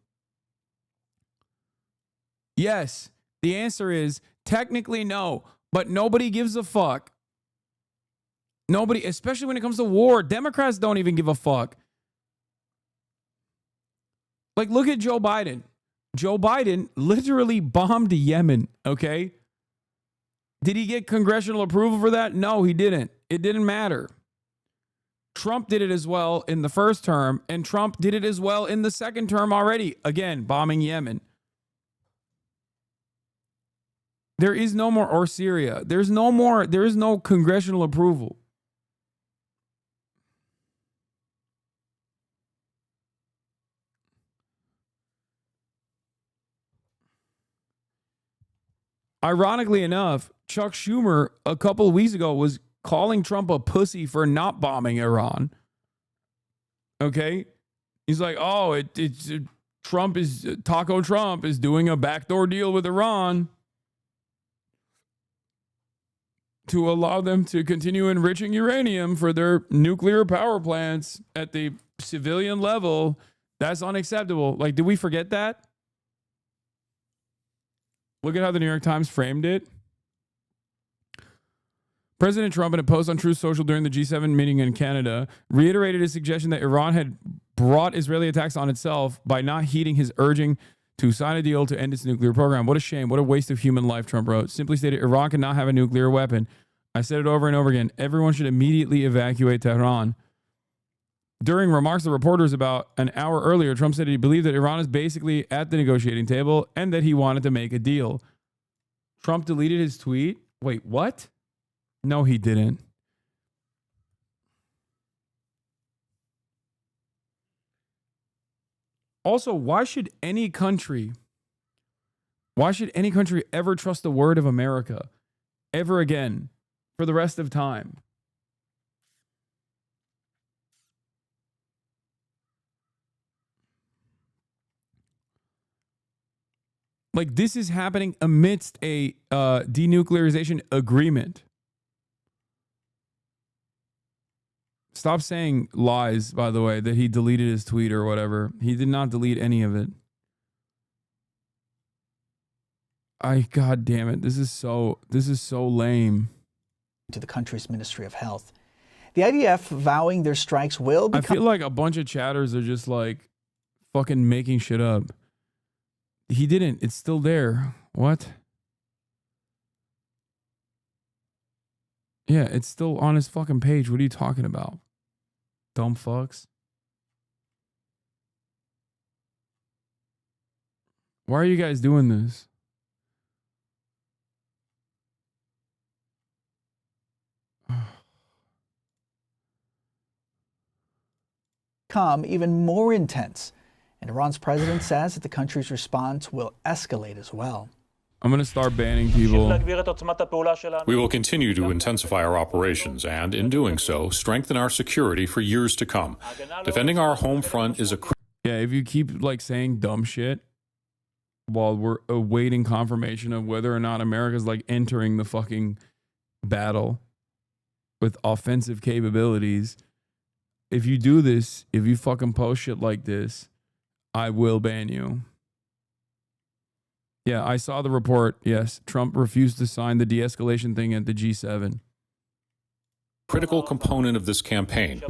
Yes. The answer is technically no, but nobody gives a fuck. Nobody, especially when it comes to war. Democrats don't even give a fuck. Like, look at Joe Biden. Joe Biden literally bombed Yemen, okay? Did he get congressional approval for that? No, he didn't. It didn't matter. Trump did it as well in the first term, and Trump did it as well in the second term already. Again, bombing Yemen. There is no more, or Syria. There is no congressional approval. Ironically enough, Chuck Schumer a couple of weeks ago was calling Trump a pussy for not bombing Iran. Okay? He's like, oh, Taco Trump is doing a backdoor deal with Iran to allow them to continue enriching uranium for their nuclear power plants at the civilian level. That's unacceptable. Like, did we forget that? Look at how the New York Times framed it. President Trump, in a post on Truth Social during the G7 meeting in Canada, reiterated his suggestion that Iran had brought Israeli attacks on itself by not heeding his urging to sign a deal to end its nuclear program. What a shame. What a waste of human life, Trump wrote. Simply stated, Iran cannot have a nuclear weapon. I said it over and over again. Everyone should immediately evacuate Tehran. During remarks to reporters about an hour earlier, Trump said he believed that Iran is basically at the negotiating table and that he wanted to make a deal. Trump deleted his tweet. Wait, what? No, he didn't. Also, why should any country ever trust the word of America ever again for the rest of time? Like, this is happening amidst a denuclearization agreement. Stop saying lies, by the way, that he deleted his tweet or whatever. He did not delete any of it. God damn it. This is so lame. To the country's Ministry of Health. The IDF vowing their strikes will become... I feel like a bunch of chatters are just like fucking making shit up. He didn't. It's still there. What? Yeah, it's still on his fucking page. What are you talking about? Dumb fucks. Why are you guys doing this? Become even more intense. And Iran's president says that the country's response will escalate as well. I'm going to start banning people. We will continue to intensify our operations and, in doing so, strengthen our security for years to come. Defending our home front is a... Yeah, if you keep like saying dumb shit while we're awaiting confirmation of whether or not America's like entering the fucking battle with offensive capabilities, if you do this, if you fucking post shit like this, I will ban you. Yeah, I saw the report. Yes, Trump refused to sign the de-escalation thing at the G7. Critical component of this campaign.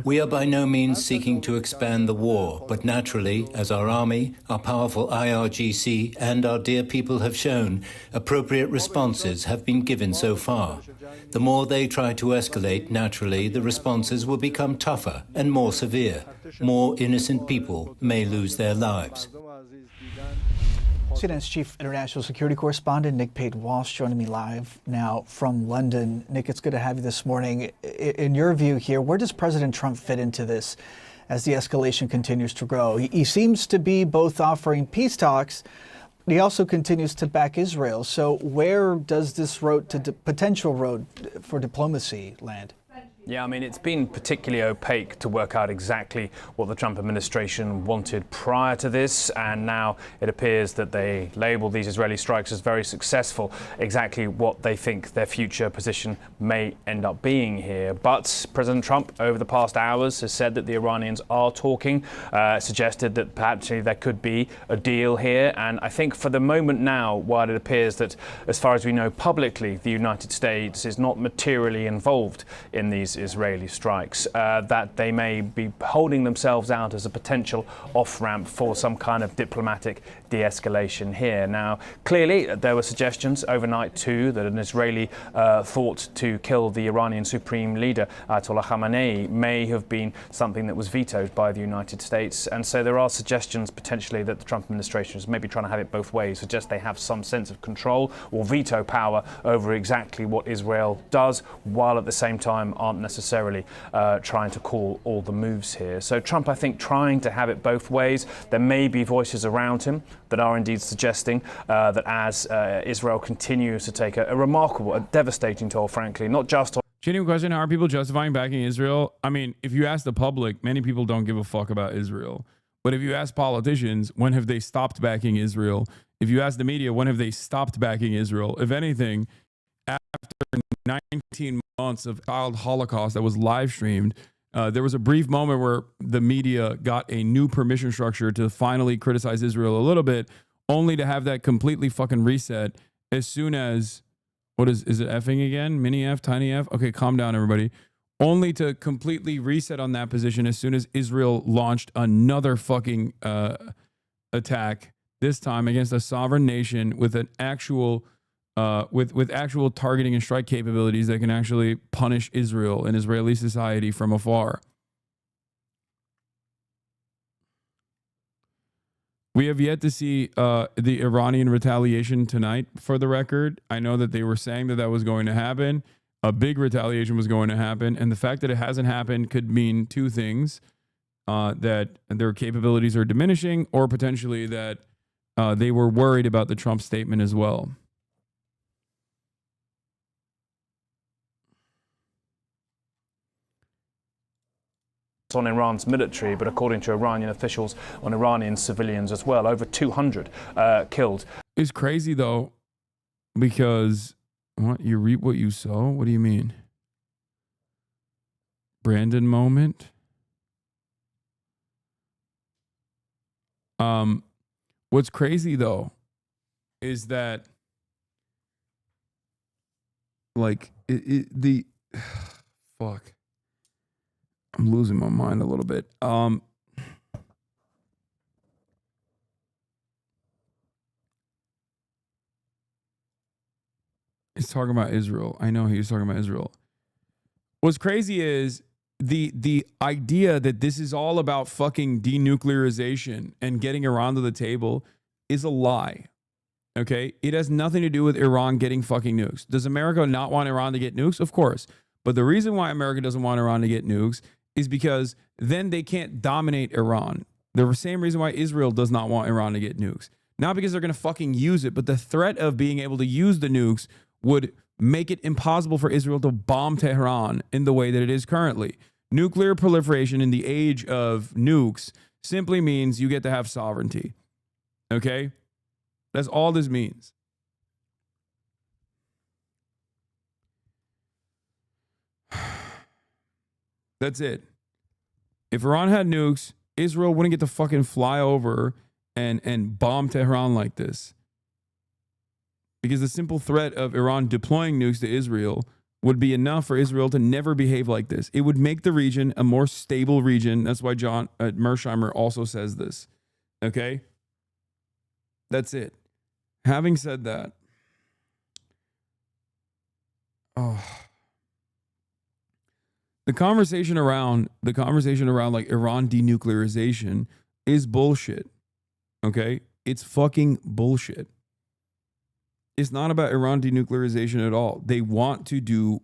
We are by no means seeking to expand the war, but naturally, as our army, our powerful IRGC, and our dear people have shown, appropriate responses have been given so far. The more they try to escalate, naturally, the responses will become tougher and more severe. More innocent people may lose their lives. CNN's chief international security correspondent, Nick Pate-Walsh, joining me live now from London. Nick, it's good to have you this morning. In your view here, where does President Trump fit into this as the escalation continues to grow? He seems to be both offering peace talks, but he also continues to back Israel. So where does this potential road for diplomacy land? Yeah, I mean, it's been particularly opaque to work out exactly what the Trump administration wanted prior to this, and now it appears that they label these Israeli strikes as very successful. Exactly what they think their future position may end up being here. But President Trump, over the past hours, has said that the Iranians are talking, suggested that perhaps there could be a deal here. And I think for the moment now, while it appears that, as far as we know publicly, the United States is not materially involved in these Israeli strikes, that they may be holding themselves out as a potential off-ramp for some kind of diplomatic de-escalation here. Now, clearly, there were suggestions overnight too that an Israeli thought to kill the Iranian Supreme Leader, Ayatollah Khamenei, may have been something that was vetoed by the United States. And so there are suggestions potentially that the Trump administration is maybe trying to have it both ways, suggest they have some sense of control or veto power over exactly what Israel does, while at the same time aren't necessarily trying to call all the moves here. So Trump, I think, trying to have it both ways. There may be voices around him that are indeed suggesting that as Israel continues to take a remarkable, a devastating toll, frankly, not just on... Genuine question, how are people justifying backing Israel? I mean, if you ask the public, many people don't give a fuck about Israel. But if you ask politicians, when have they stopped backing Israel? If you ask the media, when have they stopped backing Israel? If anything, after 19 months of child Holocaust that was live streamed, there was a brief moment where the media got a new permission structure to finally criticize Israel a little bit, only to have that completely fucking reset as soon as, what is it effing again? Mini F, tiny F? Okay, calm down, everybody. Only to completely reset on that position as soon as Israel launched another fucking attack, this time against a sovereign nation with an actual with actual targeting and strike capabilities that can actually punish Israel and Israeli society from afar. We have yet to see the Iranian retaliation tonight, for the record. I know that they were saying that that was going to happen. A big retaliation was going to happen. And the fact that it hasn't happened could mean two things. That their capabilities are diminishing, or potentially that they were worried about the Trump statement as well. On Iran's military, but according to Iranian officials, on Iranian civilians as well. Over 200 killed. It's crazy though, because what, you reap what you sow? What do you mean? Brandon moment? What's crazy though is that, like, fuck. I'm losing my mind a little bit. He's talking about Israel. I know he's talking about Israel. What's crazy is the idea that this is all about fucking denuclearization and getting Iran to the table is a lie. Okay? It has nothing to do with Iran getting fucking nukes. Does America not want Iran to get nukes? Of course. But the reason why America doesn't want Iran to get nukes is because then they can't dominate Iran. The same reason why Israel does not want Iran to get nukes. Not because they're going to fucking use it, but the threat of being able to use the nukes would make it impossible for Israel to bomb Tehran in the way that it is currently. Nuclear proliferation in the age of nukes simply means you get to have sovereignty. Okay? That's all this means. That's it. If Iran had nukes, Israel wouldn't get to fucking fly over and bomb Tehran like this. Because the simple threat of Iran deploying nukes to Israel would be enough for Israel to never behave like this. It would make the region a more stable region. That's why John Mersheimer also says this. Okay? That's it. Having said that, the conversation around like Iran denuclearization is bullshit. Okay? It's fucking bullshit. It's not about Iran denuclearization at all. They want to do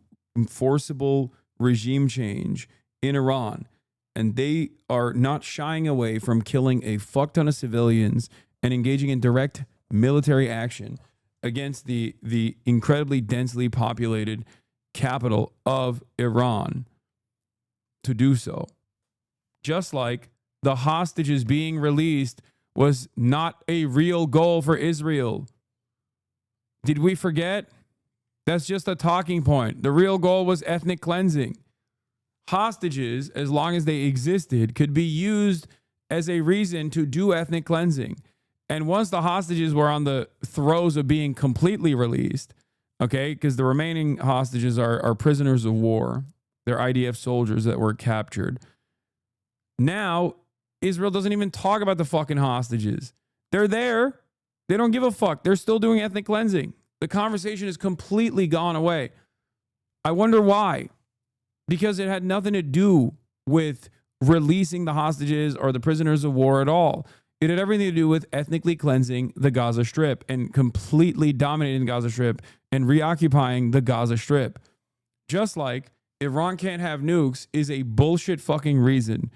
forcible regime change in Iran, and they are not shying away from killing a fuck ton of civilians and engaging in direct military action against the incredibly densely populated capital of Iran to do so. Just like the hostages being released was not a real goal for Israel. Did we forget? That's just a talking point. The real goal was ethnic cleansing. Hostages, as long as they existed, could be used as a reason to do ethnic cleansing. And once the hostages were on the throes of being completely released, okay, because the remaining hostages are prisoners of war. They're IDF soldiers that were captured. Now, Israel doesn't even talk about the fucking hostages. They're there. They don't give a fuck. They're still doing ethnic cleansing. The conversation has completely gone away. I wonder why. Because it had nothing to do with releasing the hostages or the prisoners of war at all. It had everything to do with ethnically cleansing the Gaza Strip and completely dominating the Gaza Strip and reoccupying the Gaza Strip. Just like Iran can't have nukes is a bullshit fucking reason.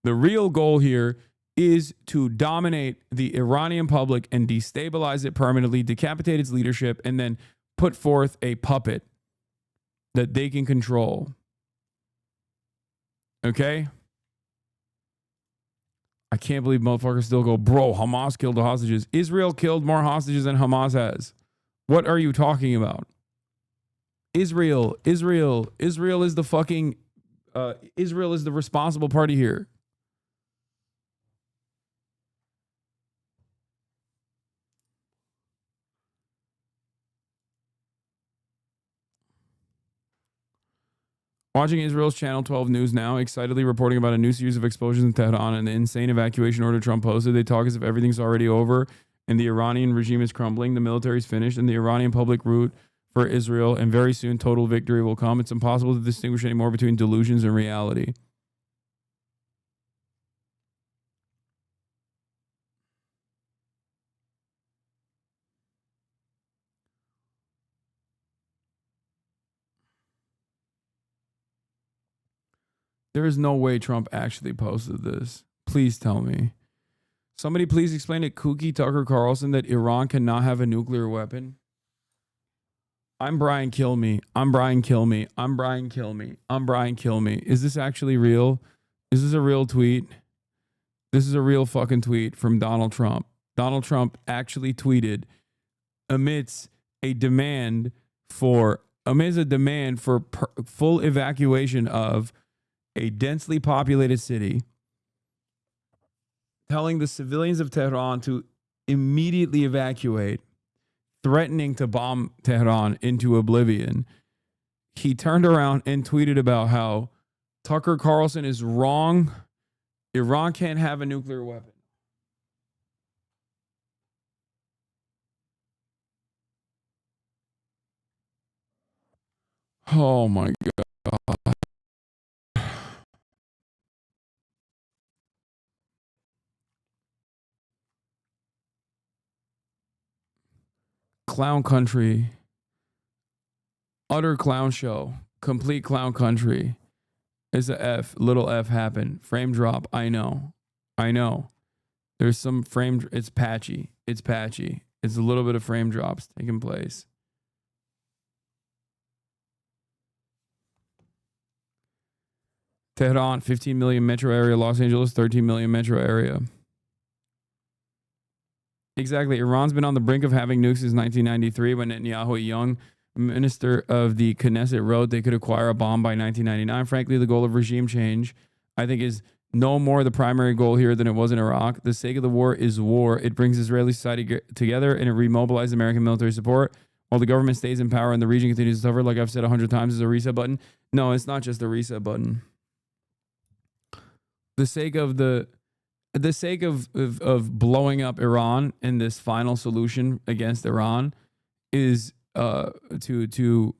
The real goal here is to dominate the Iranian public and destabilize it permanently, decapitate its leadership, and then put forth a puppet that they can control. Okay? I can't believe motherfuckers still go, bro, Hamas killed the hostages. Israel killed more hostages than Hamas has. What are you talking about? Israel is the fucking, Israel is the responsible party here. Watching Israel's Channel 12 News now, excitedly reporting about a new series of explosions in Tehran and the insane evacuation order Trump posted. They talk as if everything's already over and the Iranian regime is crumbling, the military's finished, and the Iranian public root for Israel, and very soon total victory will come. It's impossible to distinguish anymore between delusions and reality. There is no way Trump actually posted this. Please tell me. Somebody please explain to Kooky Tucker Carlson that Iran cannot have a nuclear weapon. I'm Brian Kill Me. I'm Brian Kill Me. I'm Brian Kill Me. I'm Brian Kill Me. Is this actually real? Is this a real tweet? This is a real fucking tweet from Donald Trump. Donald Trump actually tweeted amidst a demand for full evacuation of a densely populated city, telling the civilians of Tehran to immediately evacuate, threatening to bomb Tehran into oblivion. He turned around and tweeted about how Tucker Carlson is wrong. Iran can't have a nuclear weapon. Oh my God. Clown country. Utter clown show. Complete clown country. It's a F. Little F happened. Frame drop. I know. There's some frame. It's patchy. It's a little bit of frame drops taking place. Tehran, 15 million metro area. Los Angeles, 13 million metro area. Exactly. Iran's been on the brink of having nukes since 1993 when Netanyahu, a young minister of the Knesset, wrote they could acquire a bomb by 1999. Frankly, the goal of regime change, I think, is no more the primary goal here than it was in Iraq. The sake of the war is war. It brings Israeli society together and it remobilizes American military support while the government stays in power and the region continues to suffer. Like I've said 100 times, is a reset button. No, it's not just a reset button. The sake of blowing up Iran and this final solution against Iran is to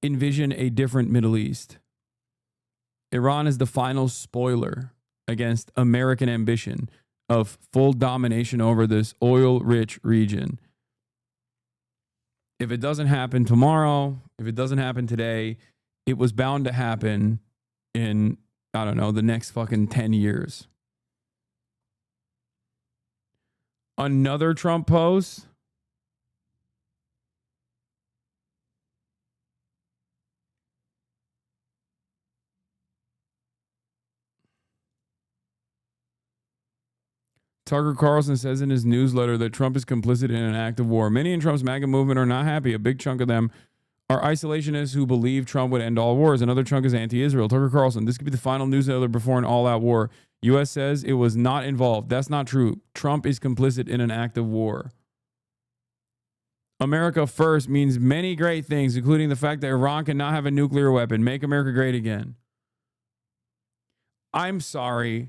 envision a different Middle East. Iran is the final spoiler against American ambition of full domination over this oil-rich region. If it doesn't happen tomorrow, if it doesn't happen today, it was bound to happen in, I don't know, the next fucking 10 years. Another Trump post. Tucker Carlson says in his newsletter that Trump is complicit in an act of war. Many in Trump's MAGA movement are not happy. A big chunk of them are isolationists who believe Trump would end all wars. Another chunk is anti-Israel. Tucker Carlson, this could be the final newsletter before an all-out war. U.S. says it was not involved. That's not true. Trump is complicit in an act of war. America first means many great things, including the fact that Iran cannot have a nuclear weapon. Make America great again. I'm sorry.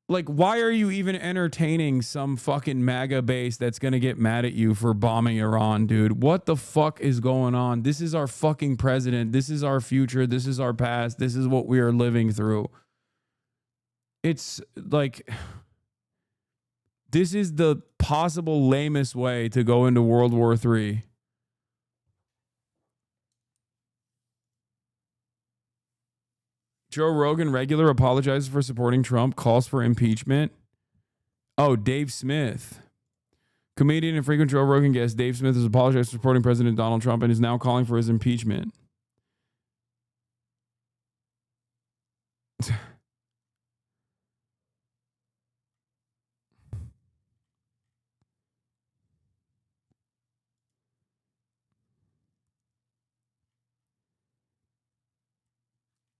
Like, why are you even entertaining some fucking MAGA base that's going to get mad at you for bombing Iran, dude? What the fuck is going on? This is our fucking president. This is our future. This is our past. This is what we are living through. It's like, this is the possible lamest way to go into World War III. Joe Rogan, regular, apologizes for supporting Trump, calls for impeachment. Oh, Dave Smith. Comedian and frequent Joe Rogan guest Dave Smith has apologized for supporting President Donald Trump and is now calling for his impeachment.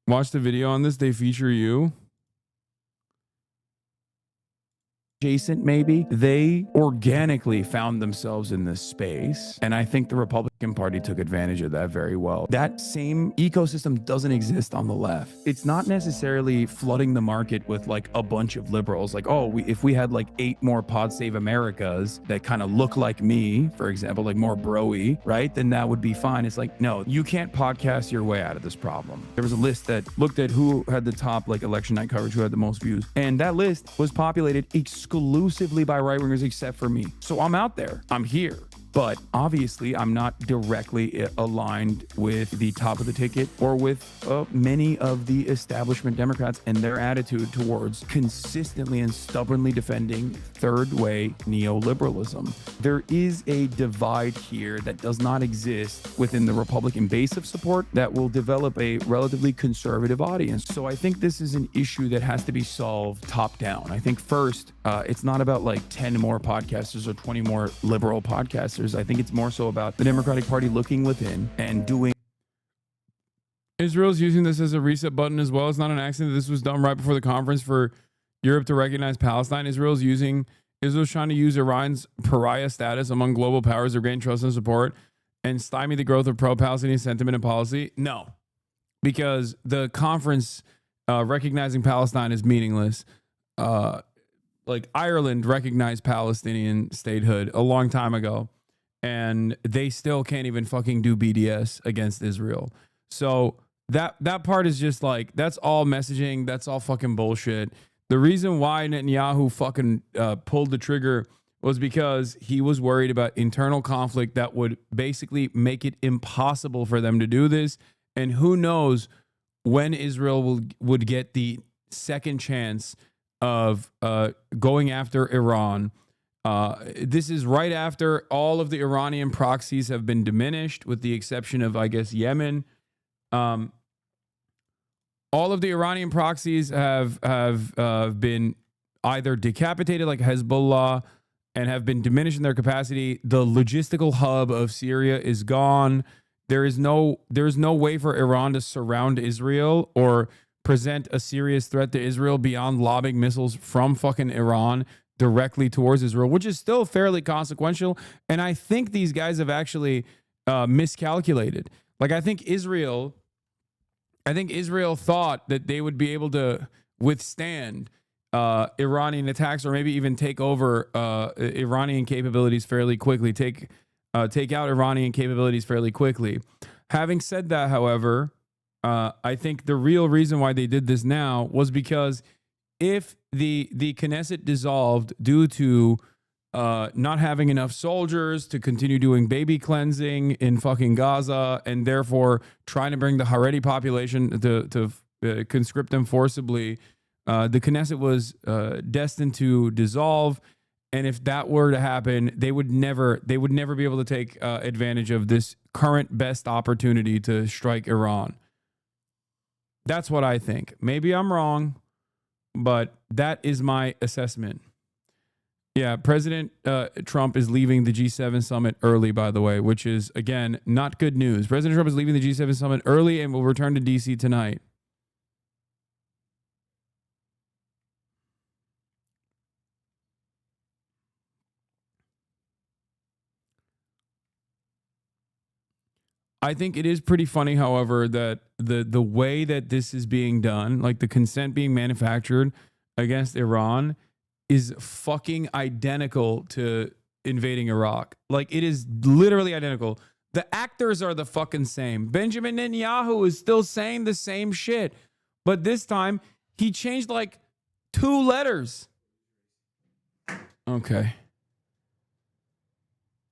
Watch the video on this. They feature you. Adjacent, maybe. They organically found themselves in this space. And I think the Republican Party took advantage of that very well. That same ecosystem doesn't exist on the left. It's not necessarily flooding the market with like a bunch of liberals. Like, oh, if we had like 8 more Pod Save Americas that kind of look like me, for example, like more bro-y, right? Then that would be fine. It's like, no, you can't podcast your way out of this problem. There was a list that looked at who had the top like election night coverage, who had the most views. And that list was populated exclusively by right-wingers except for me. So I'm out there. I'm here. But obviously, I'm not directly aligned with the top of the ticket or with many of the establishment Democrats and their attitude towards consistently and stubbornly defending third-way neoliberalism. There is a divide here that does not exist within the Republican base of support that will develop a relatively conservative audience. So I think this is an issue that has to be solved top-down. I think first, it's not about like 10 more podcasters or 20 more liberal podcasters. I think it's more so about the Democratic Party looking within and doing. Israel's using this as a reset button as well. It's not an accident that this was done right before the conference for Europe to recognize Palestine. Israel's trying to use Iran's pariah status among global powers to gain trust and support and stymie the growth of pro-Palestinian sentiment and policy. No, because the conference recognizing Palestine is meaningless. Like Ireland recognized Palestinian statehood a long time ago, and they still can't even fucking do BDS against Israel. So that part is just like, that's all messaging. That's all fucking bullshit. The reason why Netanyahu fucking pulled the trigger was because he was worried about internal conflict that would basically make it impossible for them to do this. And who knows when Israel would get the second chance of going after Iran. This is right after all of the Iranian proxies have been diminished, with the exception of, I guess, Yemen. All of the Iranian proxies have been either decapitated, like Hezbollah, and have been diminished in their capacity. The logistical hub of Syria is gone. There is no way for Iran to surround Israel or present a serious threat to Israel beyond lobbing missiles from fucking Iran directly towards Israel, which is still fairly consequential. And I think these guys have actually miscalculated. Like, I think Israel thought that they would be able to withstand Iranian attacks, or maybe even take over Iranian capabilities fairly quickly, take out Iranian capabilities fairly quickly. Having said that, however, I think the real reason why they did this now was because if the Knesset dissolved due to not having enough soldiers to continue doing baby cleansing in fucking Gaza, and therefore trying to bring the Haredi population to conscript them forcibly, the Knesset was destined to dissolve. And if that were to happen, they would never be able to take advantage of this current best opportunity to strike Iran. That's what I think. Maybe I'm wrong, but that is my assessment. Yeah, President Trump is leaving the G7 summit early, by the way, which is, again, not good news. President Trump is leaving the G7 summit early and will return to D.C. tonight. I think it is pretty funny, however, that the way that this is being done, like the consent being manufactured against Iran, is fucking identical to invading Iraq. Like, it is literally identical. The actors are the fucking same. Benjamin Netanyahu is still saying the same shit, but this time he changed like 2 letters. Okay.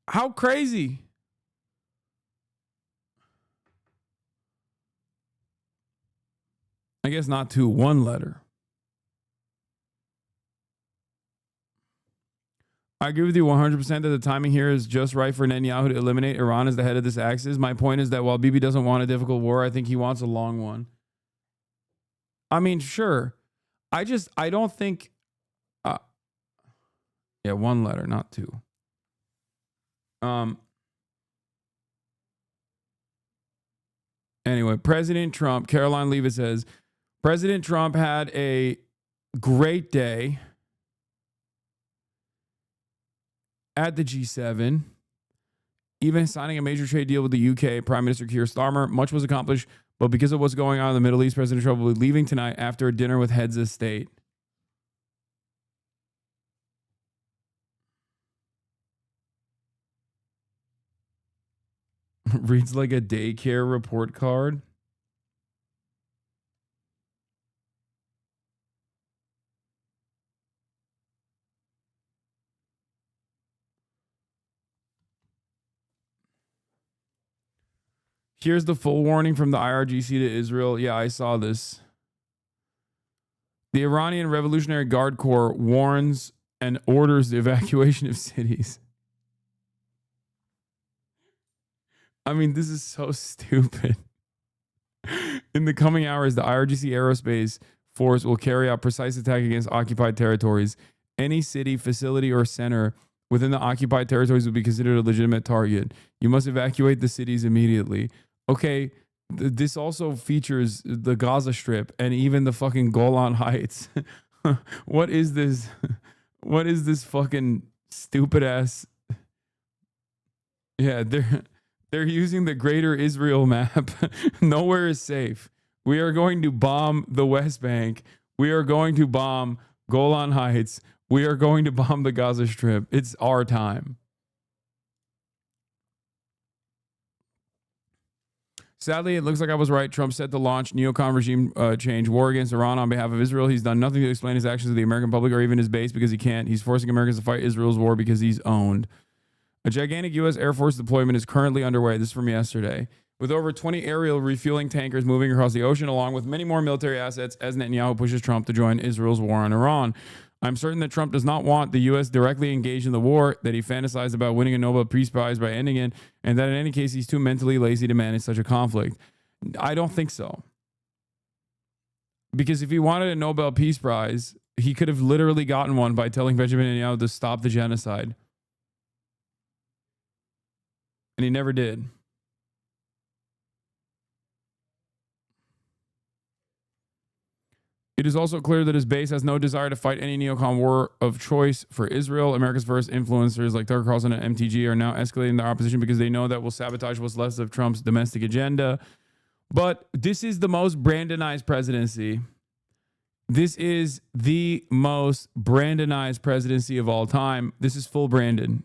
How crazy? I guess not 2, 1 letter. I agree with you 100% that the timing here is just right for Netanyahu to eliminate Iran as the head of this axis. My point is that while Bibi doesn't want a difficult war, I think he wants a long one. I mean, sure. I don't think... yeah, 1 letter, not 2. Anyway, President Trump, Caroline Leavitt says, President Trump had a great day at the G7, even signing a major trade deal with the UK Prime Minister Keir Starmer. Much was accomplished, but because of what's going on in the Middle East, President Trump will be leaving tonight after a dinner with heads of state. Reads like a daycare report card. Here's the full warning from the IRGC to Israel. Yeah, I saw this. The Iranian Revolutionary Guard Corps warns and orders the evacuation of cities. I mean, this is so stupid. In the coming hours, the IRGC Aerospace Force will carry out precise attack against occupied territories. Any city, facility, or center within the occupied territories will be considered a legitimate target. You must evacuate the cities immediately. Okay, this also features the Gaza Strip and even the fucking Golan Heights. What is this? What is this fucking stupid ass? Yeah, they're using the Greater Israel map. Nowhere is safe. We are going to bomb the West Bank. We are going to bomb Golan Heights. We are going to bomb the Gaza Strip. It's our time. Sadly, it looks like I was right. Trump set to launch neocon regime change war against Iran on behalf of Israel. He's done nothing to explain his actions to the American public or even his base because he can't. He's forcing Americans to fight Israel's war because he's owned. A gigantic U.S. Air Force deployment is currently underway. This is from yesterday. With over 20 aerial refueling tankers moving across the ocean, along with many more military assets, as Netanyahu pushes Trump to join Israel's war on Iran. I'm certain that Trump does not want the U.S. directly engaged in the war, that he fantasized about winning a Nobel Peace Prize by ending it, and that in any case, he's too mentally lazy to manage such a conflict. I don't think so. Because if he wanted a Nobel Peace Prize, he could have literally gotten one by telling Benjamin Netanyahu to stop the genocide. And he never did. It is also clear that his base has no desire to fight any neocon war of choice for Israel. America's first influencers like Tucker Carlson and MTG are now escalating their opposition because they know that will sabotage what's left of Trump's domestic agenda. But this is the most Brandonized presidency. This is the most Brandonized presidency of all time. This is full Brandon.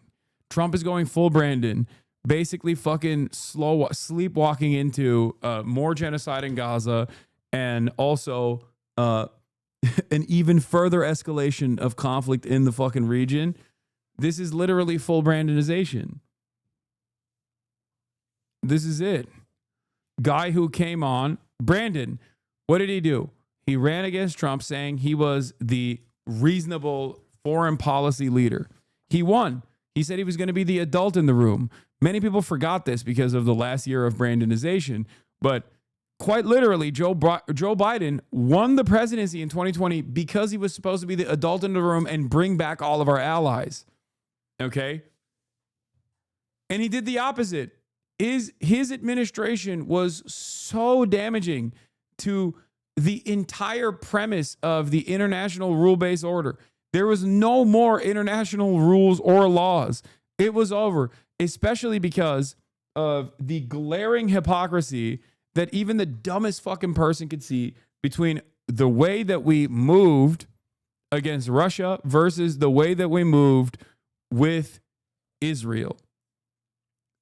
Trump is going full Brandon. Basically fucking sleepwalking into more genocide in Gaza and also an even further escalation of conflict in the fucking region. This is literally full Brandonization. This is it. Guy who came on, Brandon, what did he do? He ran against Trump saying he was the reasonable foreign policy leader. He won. He said he was going to be the adult in the room. Many people forgot this because of the last year of Brandonization, but quite literally, Joe Biden won the presidency in 2020 because he was supposed to be the adult in the room and bring back all of our allies. Okay? And he did the opposite. His administration was so damaging to the entire premise of the international rule-based order. There was no more international rules or laws. It was over, especially because of the glaring hypocrisy that even the dumbest fucking person could see between the way that we moved against Russia versus the way that we moved with Israel.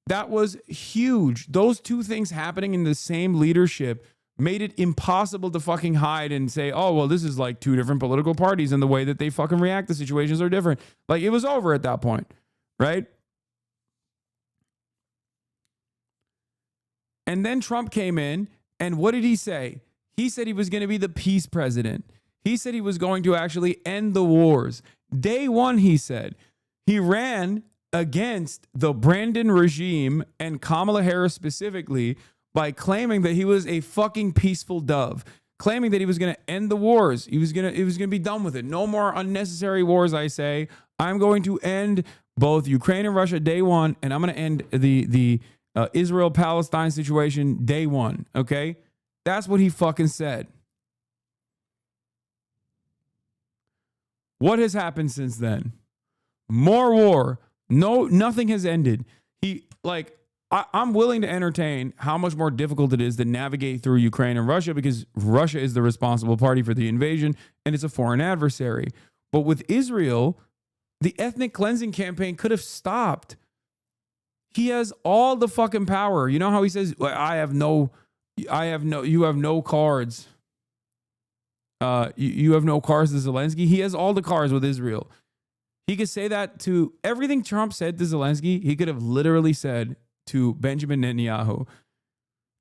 That was huge. Those two things happening in the same leadership made it impossible to fucking hide and say, oh, well, this is like two different political parties and the way that they fucking react to situations are different. Like, it was over at that point, right? And then Trump came in, and what did he say? He said he was going to be the peace president. He said he was going to actually end the wars. Day one, he said. He ran against the Brandon regime and Kamala Harris specifically by claiming that he was a fucking peaceful dove, claiming that he was going to end the wars. He was going to be done with it. No more unnecessary wars, I say. I'm going to end both Ukraine and Russia day one, and I'm going to end the Israel-Palestine situation day one, okay? That's what he fucking said. What has happened since then? More war. No, nothing has ended. I'm willing to entertain how much more difficult it is to navigate through Ukraine and Russia because Russia is the responsible party for the invasion and it's a foreign adversary. But with Israel, the ethnic cleansing campaign could have stopped. He has all the fucking power. You know how he says, you have no cards. You have no cards to Zelensky. He has all the cards with Israel. He could say that to everything Trump said to Zelensky. He could have literally said to Benjamin Netanyahu.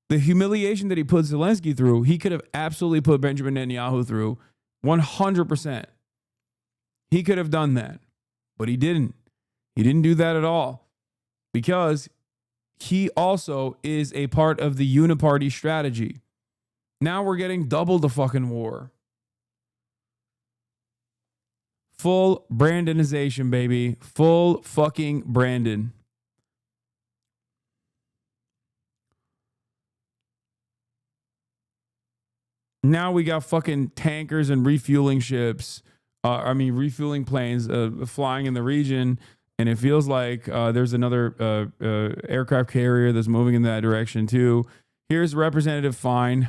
The humiliation that he put Zelensky through, he could have absolutely put Benjamin Netanyahu through 100%. He could have done that, but he didn't. He didn't do that at all because he also is a part of the uniparty strategy. Now we're getting double the fucking war. Full Brandonization, baby. Full fucking Brandon. Now we got fucking tankers and refueling ships. Refueling planes flying in the region. And it feels like there's another aircraft carrier that's moving in that direction too. Here's Representative Fine.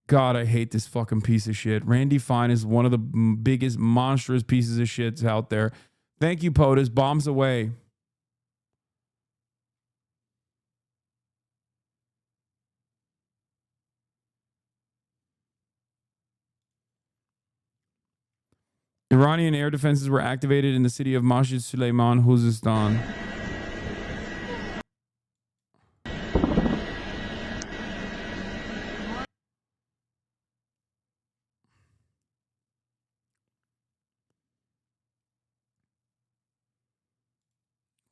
God, I hate this fucking piece of shit. Randy Fine is one of the biggest monstrous pieces of shit out there. Thank you, POTUS. Bombs away. Iranian air defenses were activated in the city of Masjid Suleiman, Khuzestan.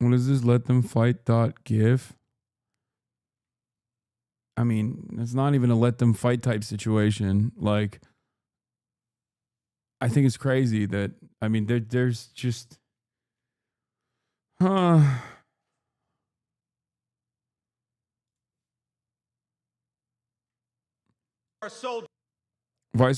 What is this? Let them fight.gif. I mean, it's not even a let them fight type situation. Like, I think it's crazy that, I mean, there's just, Vice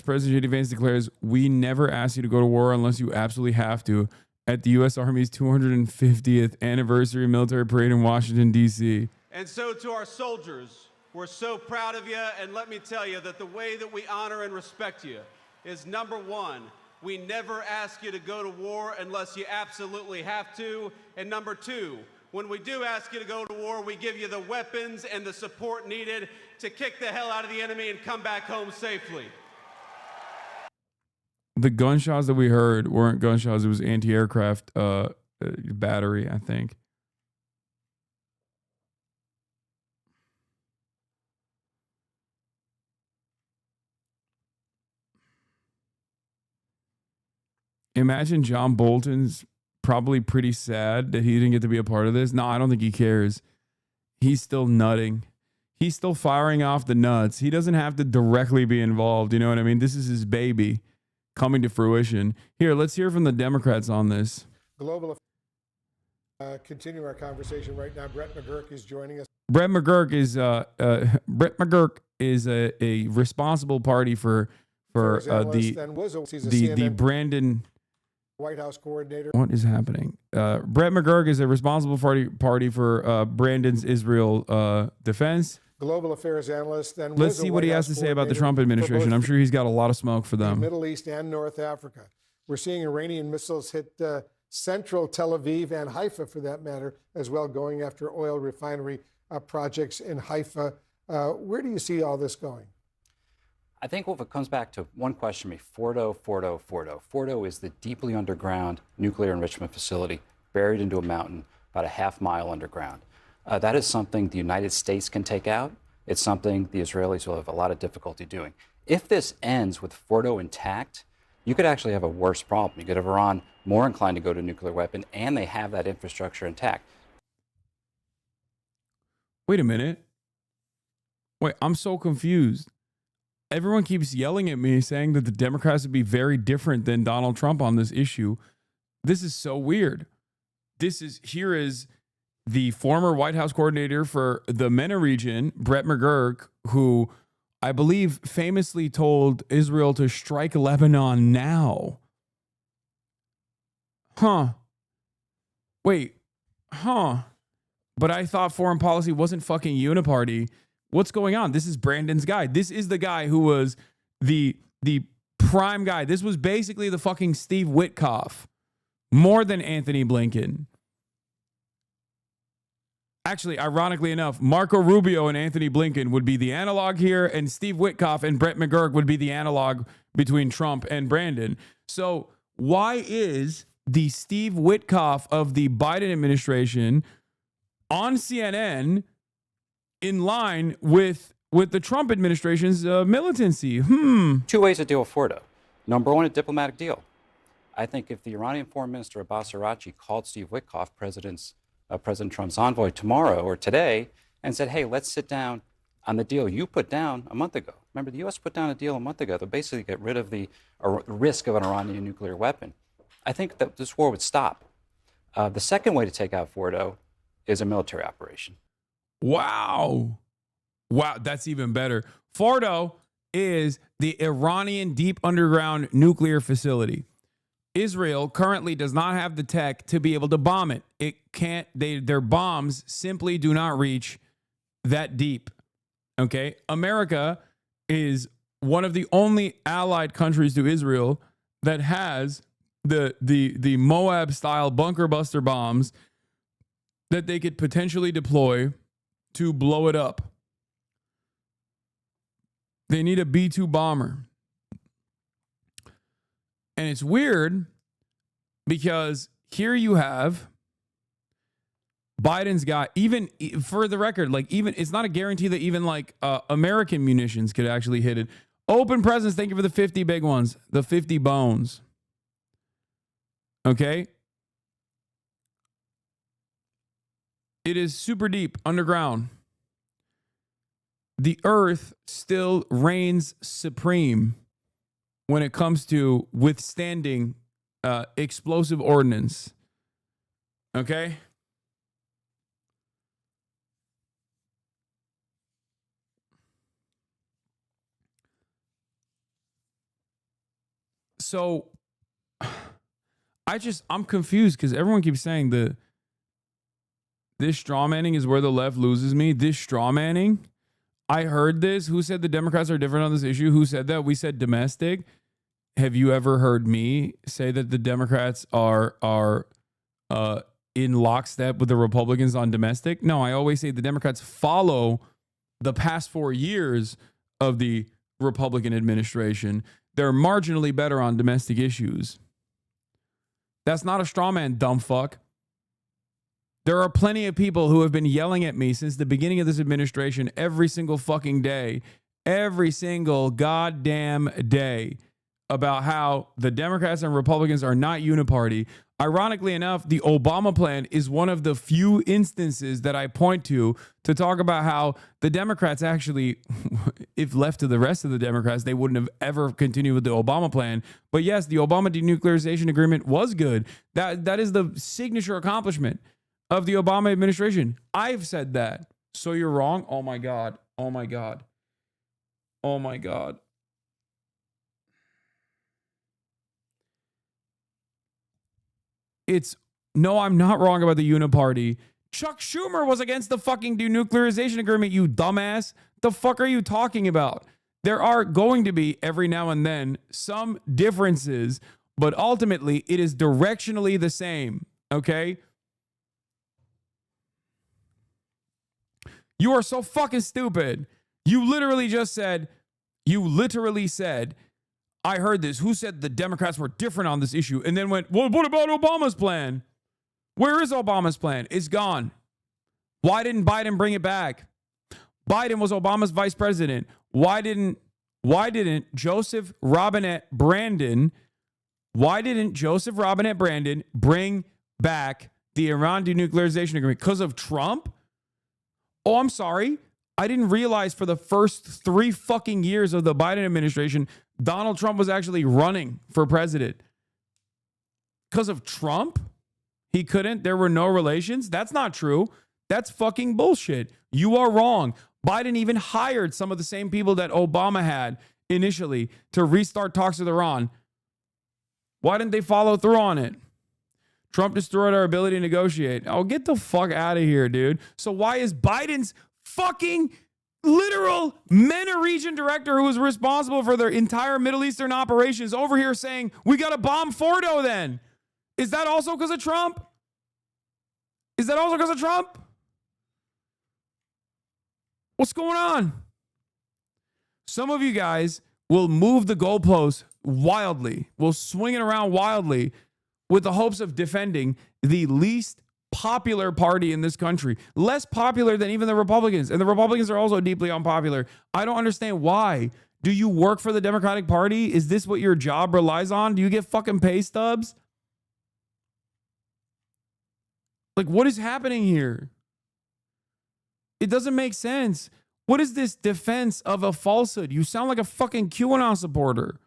President J.D. Vance declares, we never ask you to go to war unless you absolutely have to at the U.S. Army's 250th anniversary military parade in Washington, D.C. And so to our soldiers, we're so proud of you, and let me tell you that the way that we honor and respect you is, number one, we never ask you to go to war unless you absolutely have to, and number two, when we do ask you to go to war, we give you the weapons and the support needed to kick the hell out of the enemy and come back home safely. the gunshots that we heard weren't gunshots. It was anti-aircraft battery, I think. Imagine John Bolton's probably pretty sad that he didn't get to be a part of this. No, I don't think he cares. He's still nutting. He's still firing off the nuts. He doesn't have to directly be involved. You know what I mean? This is his baby coming to fruition. Here, let's hear from the Democrats on this. Global. Continue our conversation right now. Brett McGurk is joining us. Brett McGurk is a responsible party for the Brandon White House coordinator. What is happening? Brett McGurk is a responsible party for Brandon's Israel defense. Global affairs analyst. And let's see what he has to say about the Trump administration. I'm sure he's got a lot of smoke for them. Middle East and North Africa. We're seeing Iranian missiles hit central Tel Aviv and Haifa, for that matter, as well, going after oil refinery projects in Haifa. Where do you see all this going? I think if it comes back to one question, Fordo. Fordo is the deeply underground nuclear enrichment facility buried into a mountain about a half-mile underground. That is something the United States can take out. It's something the Israelis will have a lot of difficulty doing. If this ends with Fordo intact, you could actually have a worse problem. You could have Iran more inclined to go to a nuclear weapon, and they have that infrastructure intact. Wait a minute. Wait, I'm so confused. Everyone keeps yelling at me saying that the Democrats would be very different than Donald Trump on this issue. This is so weird. Here is the former White House coordinator for the MENA region, Brett McGurk, who I believe famously told Israel to strike Lebanon now. Wait. But I thought foreign policy wasn't fucking uniparty. What's going on? This is Brandon's guy. This is the guy who was the prime guy. This was basically the fucking Steve Witkoff, more than Anthony Blinken. Actually, ironically enough, Marco Rubio and Anthony Blinken would be the analog here, and Steve Witkoff and Brett McGurk would be the analog between Trump and Brandon. So why is the Steve Witkoff of the Biden administration on CNN in line with the Trump administration's militancy? Two ways to deal with Fordo. Number one, a diplomatic deal. I think if the Iranian Foreign Minister Abbas Araghchi called Steve Witkoff, President Trump's envoy, tomorrow or today, and said, hey, let's sit down on the deal you put down a month ago. Remember, the U.S. put down a deal a month ago to basically get rid of the risk of an Iranian nuclear weapon. I think that this war would stop. The second way to take out Fordo is a military operation. Wow, that's even better. Fordo is the Iranian deep underground nuclear facility. Israel currently does not have the tech to be able to bomb it. Their bombs simply do not reach that deep. Okay? America is one of the only allied countries to Israel that has the Moab style bunker buster bombs that they could potentially deploy to blow it up. They need a B-2 bomber. And it's weird because here you have Biden's got, even for the record, like even it's not a guarantee that even like American munitions could actually hit it. Open presents, thank you for the 50 big ones, the 50 bones. Okay? It is super deep underground. The earth still reigns supreme when it comes to withstanding explosive ordnance. Okay? So I'm confused because everyone keeps saying this straw manning is where the left loses me. This straw manning, I heard this. Who said the Democrats are different on this issue? Who said that? We said domestic. Have you ever heard me say that the Democrats are in lockstep with the Republicans on domestic? No, I always say the Democrats follow the past 4 years of the Republican administration. they're marginally better on domestic issues. That's not a straw man, dumb fuck. There are plenty of people who have been yelling at me since the beginning of this administration every single fucking day, every single goddamn day, about how the Democrats and Republicans are not uniparty. Ironically enough, the Obama plan is one of the few instances that I point to talk about how the Democrats actually, if left to the rest of the Democrats, they wouldn't have ever continued with the Obama plan. But yes, the Obama denuclearization agreement was good. That is the signature accomplishment of the Obama administration. I've said that. So you're wrong? Oh my God. Oh my God. Oh my God. No, I'm not wrong about the uniparty. Chuck Schumer was against the fucking denuclearization agreement, you dumbass. The fuck are you talking about? There are going to be every now and then some differences, but ultimately it is directionally the same, okay? You are so fucking stupid. You literally said, I heard this. Who said the Democrats were different on this issue? And then went, well, what about Obama's plan? Where is Obama's plan? It's gone. Why didn't Biden bring it back? Biden was Obama's vice president. Why didn't Joseph Robinette Brandon bring back the Iran denuclearization agreement? Because of Trump? Oh, I'm sorry. I didn't realize for the first 3 fucking years of the Biden administration, Donald Trump was actually running for president. Because of Trump? He couldn't? There were no relations? That's not true. That's fucking bullshit. You are wrong. Biden even hired some of the same people that Obama had initially to restart talks with Iran. Why didn't they follow through on it? Trump destroyed our ability to negotiate. Oh, get the fuck out of here, dude. So why is Biden's fucking literal MENA region director, who was responsible for their entire Middle Eastern operations, over here saying, we got to bomb Fordo then? Is that also because of Trump? Is that also because of Trump? What's going on? Some of you guys will move the goalposts wildly, will swing it around wildly with the hopes of defending the least popular party in this country, less popular than even the Republicans. And the Republicans are also deeply unpopular. I don't understand why. Do you work for the Democratic Party? Is this what your job relies on? Do you get fucking pay stubs? Like, what is happening here? It doesn't make sense. What is this defense of a falsehood? You sound like a fucking QAnon supporter.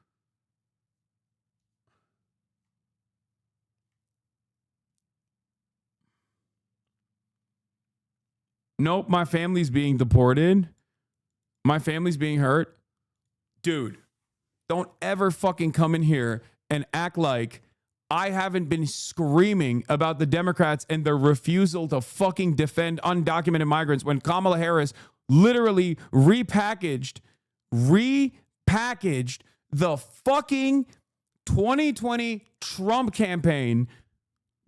Nope, my family's being deported. My family's being hurt. Dude, don't ever fucking come in here and act like I haven't been screaming about the Democrats and their refusal to fucking defend undocumented migrants when Kamala Harris literally repackaged the fucking 2020 Trump campaign,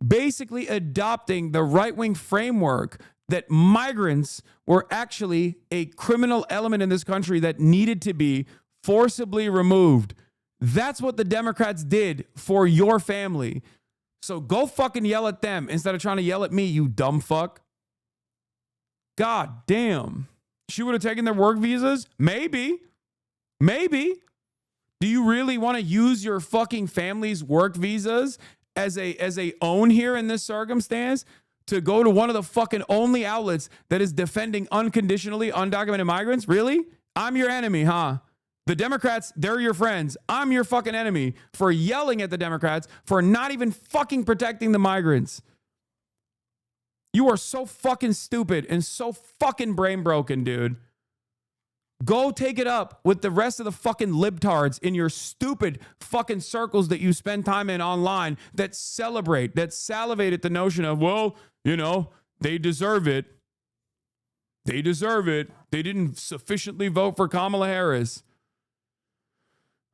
basically adopting the right-wing framework that migrants were actually a criminal element in this country that needed to be forcibly removed. That's what the Democrats did for your family. So go fucking yell at them instead of trying to yell at me, you dumb fuck. God damn. She would have taken their work visas? Maybe. Maybe. Do you really want to use your fucking family's work visas as a own here in this circumstance to go to one of the fucking only outlets that is defending unconditionally undocumented migrants? Really? I'm your enemy, huh? The Democrats, they're your friends. I'm your fucking enemy for yelling at the Democrats for not even fucking protecting the migrants. You are so fucking stupid and so fucking brain broken, dude. Go take it up with the rest of the fucking libtards in your stupid fucking circles that you spend time in online that celebrate, that salivate at the notion of, well, you know, they deserve it. They deserve it. They didn't sufficiently vote for Kamala Harris.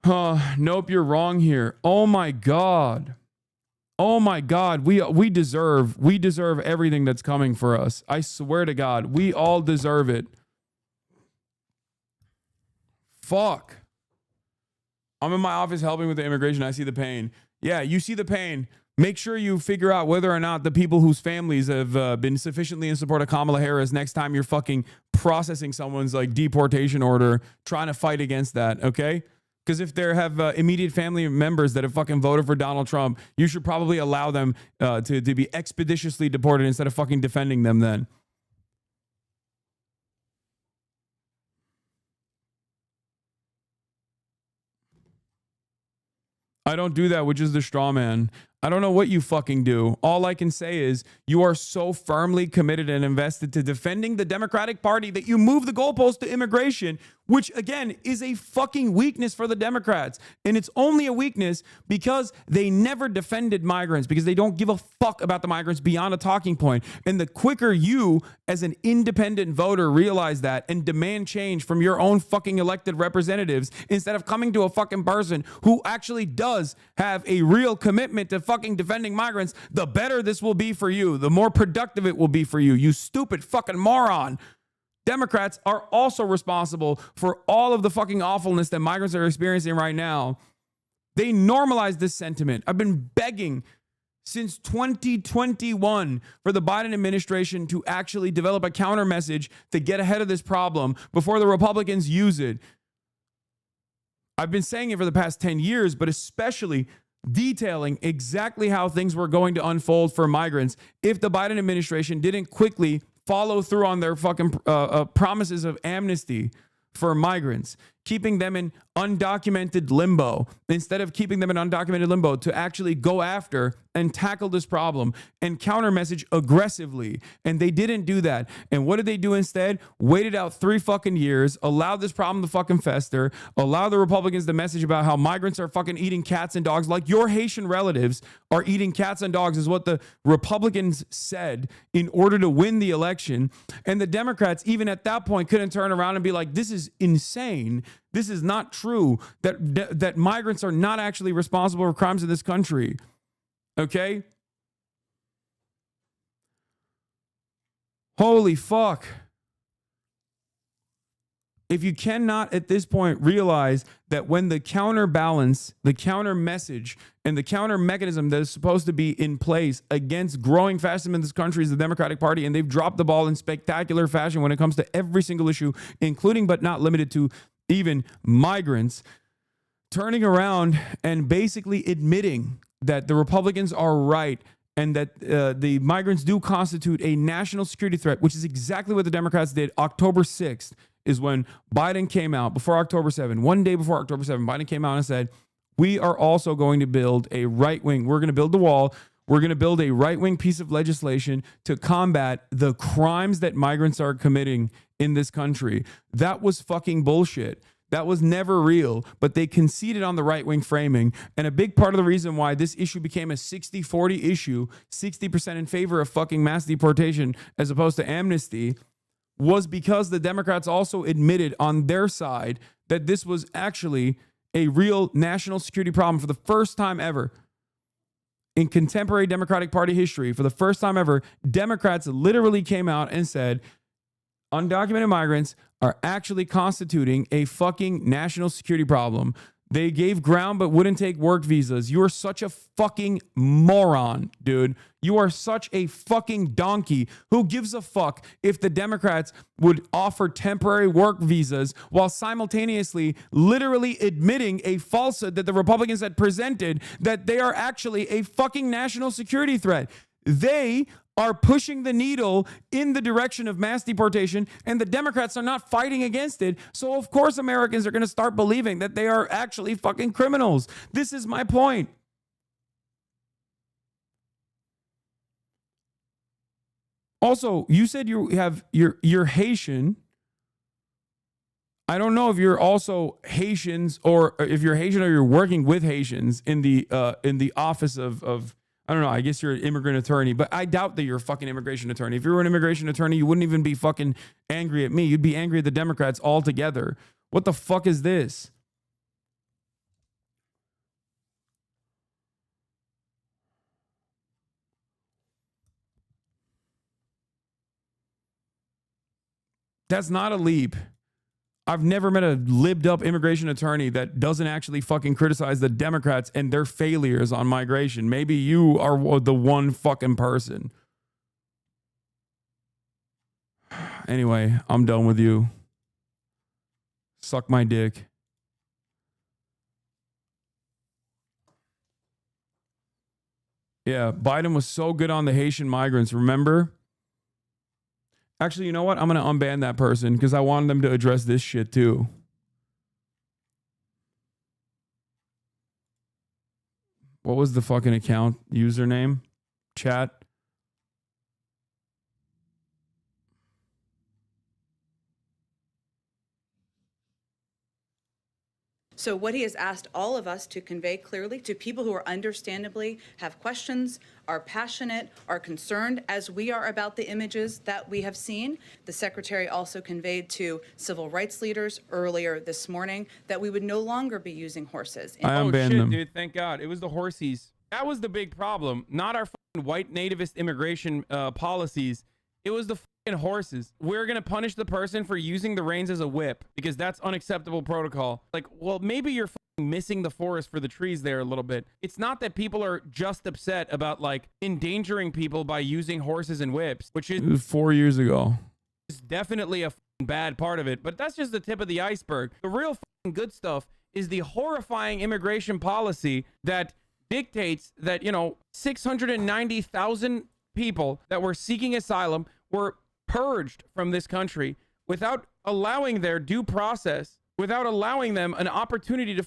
Nope, you're wrong here. Oh my God. Oh my God. We deserve everything that's coming for us. I swear to God, we all deserve it. Fuck. I'm in my office helping with the immigration. I see the pain. Yeah, you see the pain. Make sure you figure out whether or not the people whose families have been sufficiently in support of Kamala Harris next time you're fucking processing someone's like deportation order, trying to fight against that, okay? Because if they have immediate family members that have fucking voted for Donald Trump, you should probably allow them to be expeditiously deported instead of fucking defending them then. I don't do that, which is the straw man. I don't know what you fucking do. All I can say is you are so firmly committed and invested to defending the Democratic Party that you move the goalpost to immigration, which again is a fucking weakness for the Democrats. And it's only a weakness because they never defended migrants, because they don't give a fuck about the migrants beyond a talking point. And the quicker you as an independent voter realize that and demand change from your own fucking elected representatives instead of coming to a fucking person who actually does have a real commitment to fucking defending migrants, the better this will be for you. The more productive it will be for you. You stupid fucking moron. Democrats are also responsible for all of the fucking awfulness that migrants are experiencing right now. They normalize this sentiment. I've been begging since 2021 for the Biden administration to actually develop a counter message to get ahead of this problem before the Republicans use it. I've been saying it for the past 10 years, but especially detailing exactly how things were going to unfold for migrants if the Biden administration didn't quickly follow through on their fucking promises of amnesty for migrants, keeping them in undocumented limbo instead of keeping them in undocumented limbo, to actually go after and tackle this problem and counter message aggressively. And they didn't do that. And what did they do instead? Waited out 3 fucking years, allowed this problem to fucking fester, allow the Republicans to message about how migrants are fucking eating cats and dogs, like your Haitian relatives are eating cats and dogs, is what the Republicans said in order to win the election. And the Democrats, even at that point, couldn't turn around and be like, this is insane. This is not true, that migrants are not actually responsible for crimes in this country. Okay? Holy fuck. If you cannot at this point realize that when the counterbalance, the counter message, and the counter mechanism that is supposed to be in place against growing fascism in this country is the Democratic Party, and they've dropped the ball in spectacular fashion when it comes to every single issue, including but not limited to even migrants, turning around and basically admitting that the Republicans are right and that the migrants do constitute a national security threat, which is exactly what the Democrats did. October 6th is when Biden came out, before October 7th, one day before October 7th, Biden came out and said, we are also going to build a right wing. We're going to build the wall. We're going to build a right-wing piece of legislation to combat the crimes that migrants are committing in this country. That was fucking bullshit. That was never real, but they conceded on the right-wing framing. And a big part of the reason why this issue became a 60-40 issue, 60% in favor of fucking mass deportation as opposed to amnesty, was because the Democrats also admitted on their side that this was actually a real national security problem for the first time ever. In contemporary Democratic Party history, for the first time ever, Democrats literally came out and said undocumented migrants are actually constituting a fucking national security problem. They gave ground but wouldn't take work visas. You are such a fucking moron, dude. You are such a fucking donkey. Who gives a fuck if the Democrats would offer temporary work visas while simultaneously literally admitting a falsehood that the Republicans had presented, that they are actually a fucking national security threat? They are pushing the needle in the direction of mass deportation, and the Democrats are not fighting against it. So of course Americans are going to start believing that they are actually fucking criminals. This is my point. Also, you said you're Haitian. I don't know if you're also Haitians, or if you're Haitian or you're working with Haitians in the office of I don't know, I guess you're an immigrant attorney, but I doubt that you're a fucking immigration attorney. If you were an immigration attorney, you wouldn't even be fucking angry at me. You'd be angry at the Democrats altogether. What the fuck is this? That's not a leap. I've never met a libbed up immigration attorney that doesn't actually fucking criticize the Democrats and their failures on migration. Maybe you are the one fucking person. Anyway, I'm done with you. Suck my dick. Yeah, Biden was so good on the Haitian migrants, remember? Actually, you know what? I'm going to unban that person because I wanted them to address this shit too. What was the fucking account username? Chat. So what he has asked all of us to convey clearly to people who are understandably have questions, are passionate, are concerned, as we are about the images that we have seen. The Secretary also conveyed to civil rights leaders earlier this morning that we would no longer be using horses. I unbanned shit, them. dude, thank God. It was the horsies. That was the big problem. Not our fucking white nativist immigration policies. It was the fucking horses. We're going to punish the person for using the reins as a whip because that's unacceptable protocol. Like, well, maybe you're fucking missing the forest for the trees there a little bit. It's not that people are just upset about like endangering people by using horses and whips, which It was 4 years ago. is definitely a fucking bad part of it, but that's just the tip of the iceberg. The real fucking good stuff is the horrifying immigration policy that dictates that, you know, 690,000 people that were seeking asylum were purged from this country without allowing their due process, without allowing them an opportunity to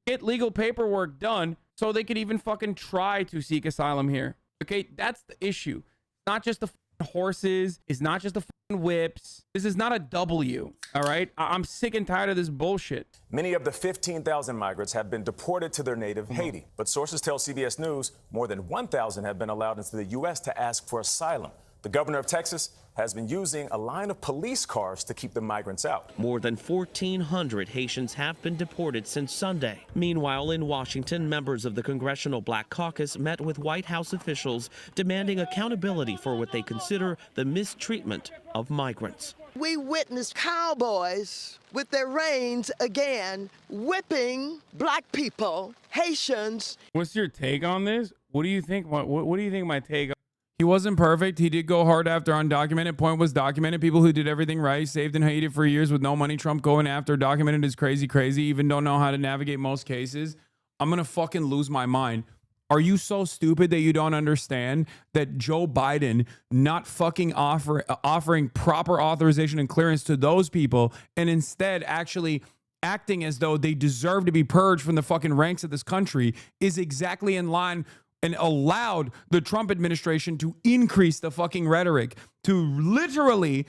get legal paperwork done so they could even fucking try to seek asylum here. Okay, that's the issue. It's not just the horses. It's not just the whips. This is not a W, all right? I'm sick and tired of this bullshit. Many of the 15,000 migrants have been deported to their native Haiti, but sources tell CBS News more than 1,000 have been allowed into the U.S. to ask for asylum. The governor of Texas has been using a line of police cars to keep the migrants out. More than 1,400 Haitians have been deported since Sunday. Meanwhile, in Washington, members of the Congressional Black Caucus met with White House officials demanding accountability for what they consider the mistreatment of migrants. We witnessed cowboys with their reins again, whipping black people, Haitians. What's your take on this? What do you think? What do you think my take on? He wasn't perfect. He did go hard after undocumented. Point was documented. People who did everything right, saved in Haiti for years with no money. Trump going after documented is crazy, even don't know how to navigate most cases. I'm going to fucking lose my mind. Are you so stupid that you don't understand that Joe Biden not fucking offering proper authorization and clearance to those people and instead actually acting as though they deserve to be purged from the fucking ranks of this country is exactly in line and allowed the Trump administration to increase the fucking rhetoric, to literally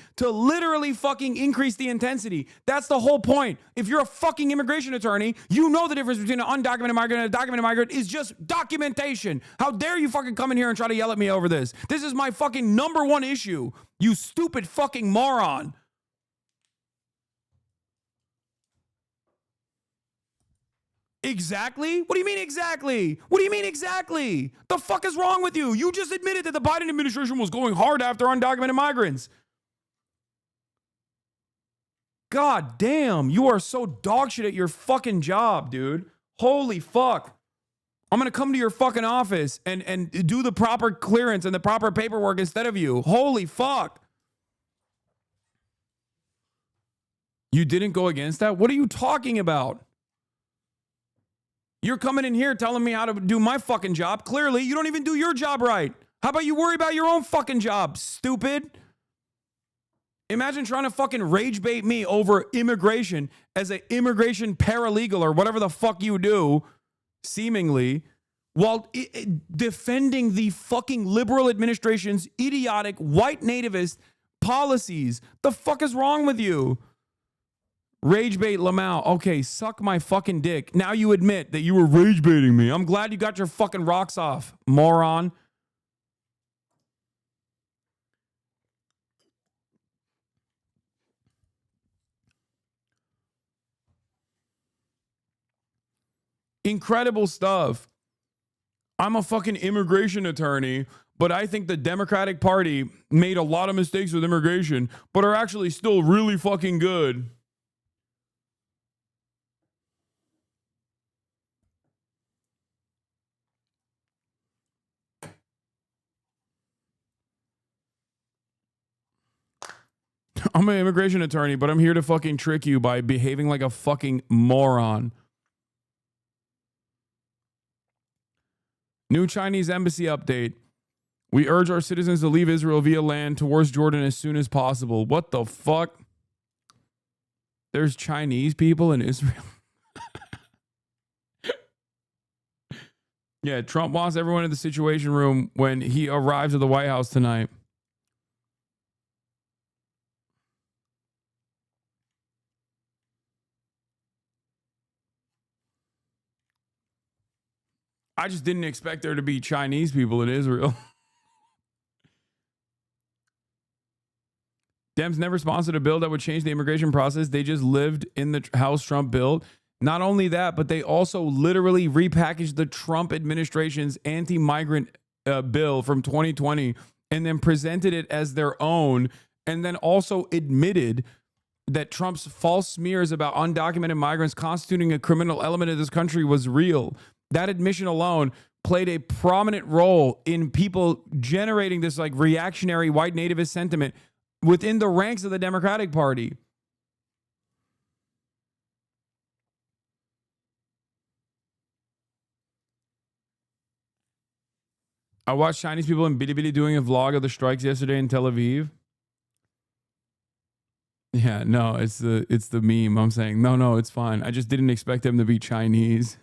fucking increase the intensity. That's the whole point. If you're a fucking immigration attorney, you know the difference between an undocumented migrant and a documented migrant is just documentation. How dare you fucking come in here and try to yell at me over this? This is my fucking number one issue, you stupid fucking moron. Exactly? What do you mean exactly? What do you mean exactly? The fuck is wrong with you? You just admitted that the Biden administration was going hard after undocumented migrants. God damn, you are so dog shit at your fucking job, dude. Holy fuck. I'm going to come to your fucking office and do the proper clearance and the proper paperwork instead of you. Holy fuck. You didn't go against that? What are you talking about? You're coming in here telling me how to do my fucking job. Clearly, you don't even do your job right. How about you worry about your own fucking job, stupid? Imagine trying to fucking rage bait me over immigration as an immigration paralegal or whatever the fuck you do, seemingly, while defending the fucking liberal administration's idiotic white nativist policies. The fuck is wrong with you? Rage bait Lamau. Okay, suck my fucking dick. Now you admit that you were rage baiting me. I'm glad you got your fucking rocks off, moron. Incredible stuff. I'm a fucking immigration attorney, but I think the Democratic Party made a lot of mistakes with immigration, but are actually still really fucking good. I'm an immigration attorney, but I'm here to fucking trick you by behaving like a fucking moron. New Chinese embassy update. We urge our citizens to leave Israel via land towards Jordan as soon as possible. What the fuck? There's Chinese people in Israel. Yeah, Trump wants everyone in the Situation Room when he arrives at the White House tonight. I just didn't expect there to be Chinese people in Israel. Dems never sponsored a bill that would change the immigration process. They just lived in the house Trump built. Not only that, but they also literally repackaged the Trump administration's anti-migrant bill from 2020 and then presented it as their own, and then also admitted that Trump's false smears about undocumented migrants constituting a criminal element of this country was real. That admission alone played a prominent role in people generating this like reactionary white nativist sentiment within the ranks of the Democratic Party. I watched Chinese people in Bilibili doing a vlog of the strikes yesterday in Tel Aviv. Yeah, no, it's the meme. I'm saying, no, it's fine. I just didn't expect them to be Chinese.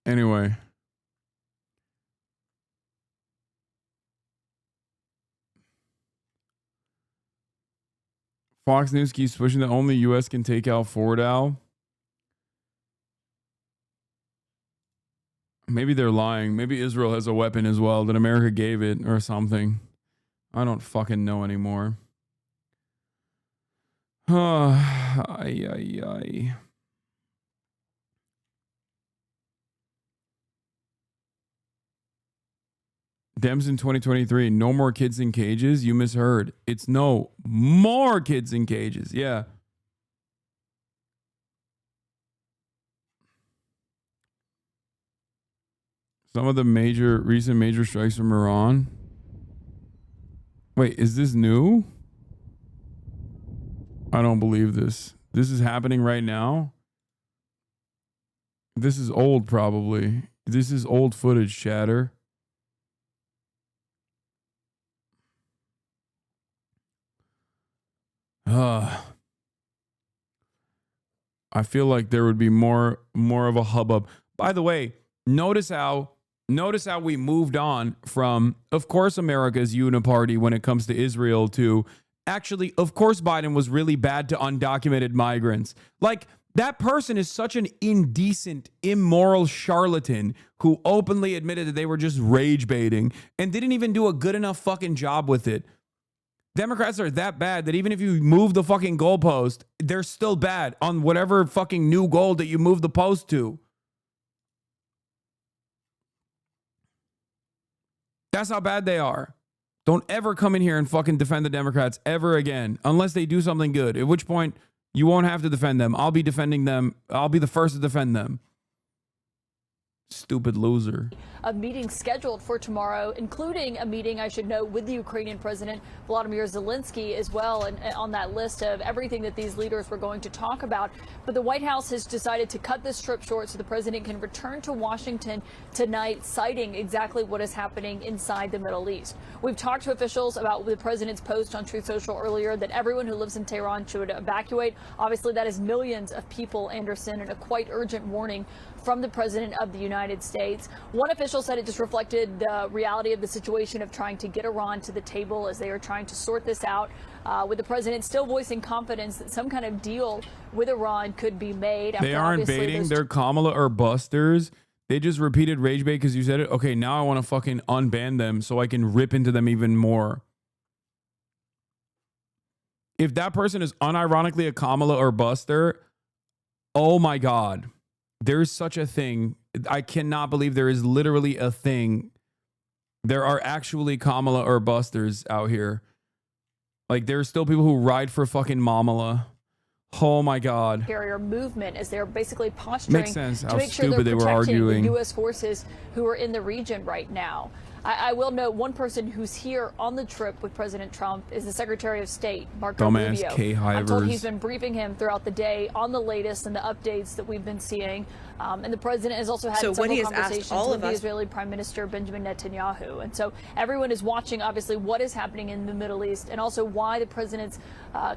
Anyway. Fox News keeps pushing that only U.S. can take out Fort Al. Maybe they're lying. Maybe Israel has a weapon as well that America gave it or something. I don't fucking know anymore. Ay. Dems in 2023, no more kids in cages. You misheard. It's no more kids in cages. Yeah. Some of the recent major strikes from Iran. Wait, is this new? I don't believe this. This is happening right now. This is old, probably. This is old footage, chatter. I feel like there would be more of a hubbub. By the way, notice how we moved on from, of course, America's uniparty when it comes to Israel to actually, of course, Biden was really bad to undocumented migrants. Like, that person is such an indecent, immoral charlatan who openly admitted that they were just rage baiting and didn't even do a good enough fucking job with it. Democrats are that bad that even if you move the fucking goalpost, they're still bad on whatever fucking new goal that you move the post to. That's how bad they are. Don't ever come in here and fucking defend the Democrats ever again, unless they do something good, at which point you won't have to defend them. I'll be defending them. I'll be the first to defend them. Stupid loser. A meeting scheduled for tomorrow, including a meeting, I should note, with the Ukrainian President Volodymyr Zelensky as well, and on that list of everything that these leaders were going to talk about. But the White House has decided to cut this trip short so the president can return to Washington tonight, citing exactly what is happening inside the Middle East. We've talked to officials about the president's post on Truth Social earlier that everyone who lives in Tehran should evacuate. Obviously, that is millions of people, Anderson, and a quite urgent warning from the President of the United States. One official said it just reflected the reality of the situation of trying to get Iran to the table as they are trying to sort this out, with the president still voicing confidence that some kind of deal with Iran could be made. They aren't baiting. They're Kamala or busters. They just repeated rage bait because you said it. Okay, now I want to fucking unban them so I can rip into them even more. If that person is unironically a Kamala or buster, oh my God. There's such a thing. I cannot believe there is literally a thing There are actually Kamala or busters out here. Like, there's still people who ride for fucking Mamala. Oh my God. Carrier movement as they're basically posturing Makes sense to how make sure stupid they're they were protecting arguing. the U.S. forces who are in the region right now. I will note one person who's here on the trip with President Trump is the Secretary of State, Marco Dumbass Rubio. K-hivers. I'm told he's been briefing him throughout the day on the latest and the updates that we've been seeing. And the president has also had several conversations with the Israeli Prime Minister Benjamin Netanyahu. And so everyone is watching, obviously, what is happening in the Middle East and also why the president's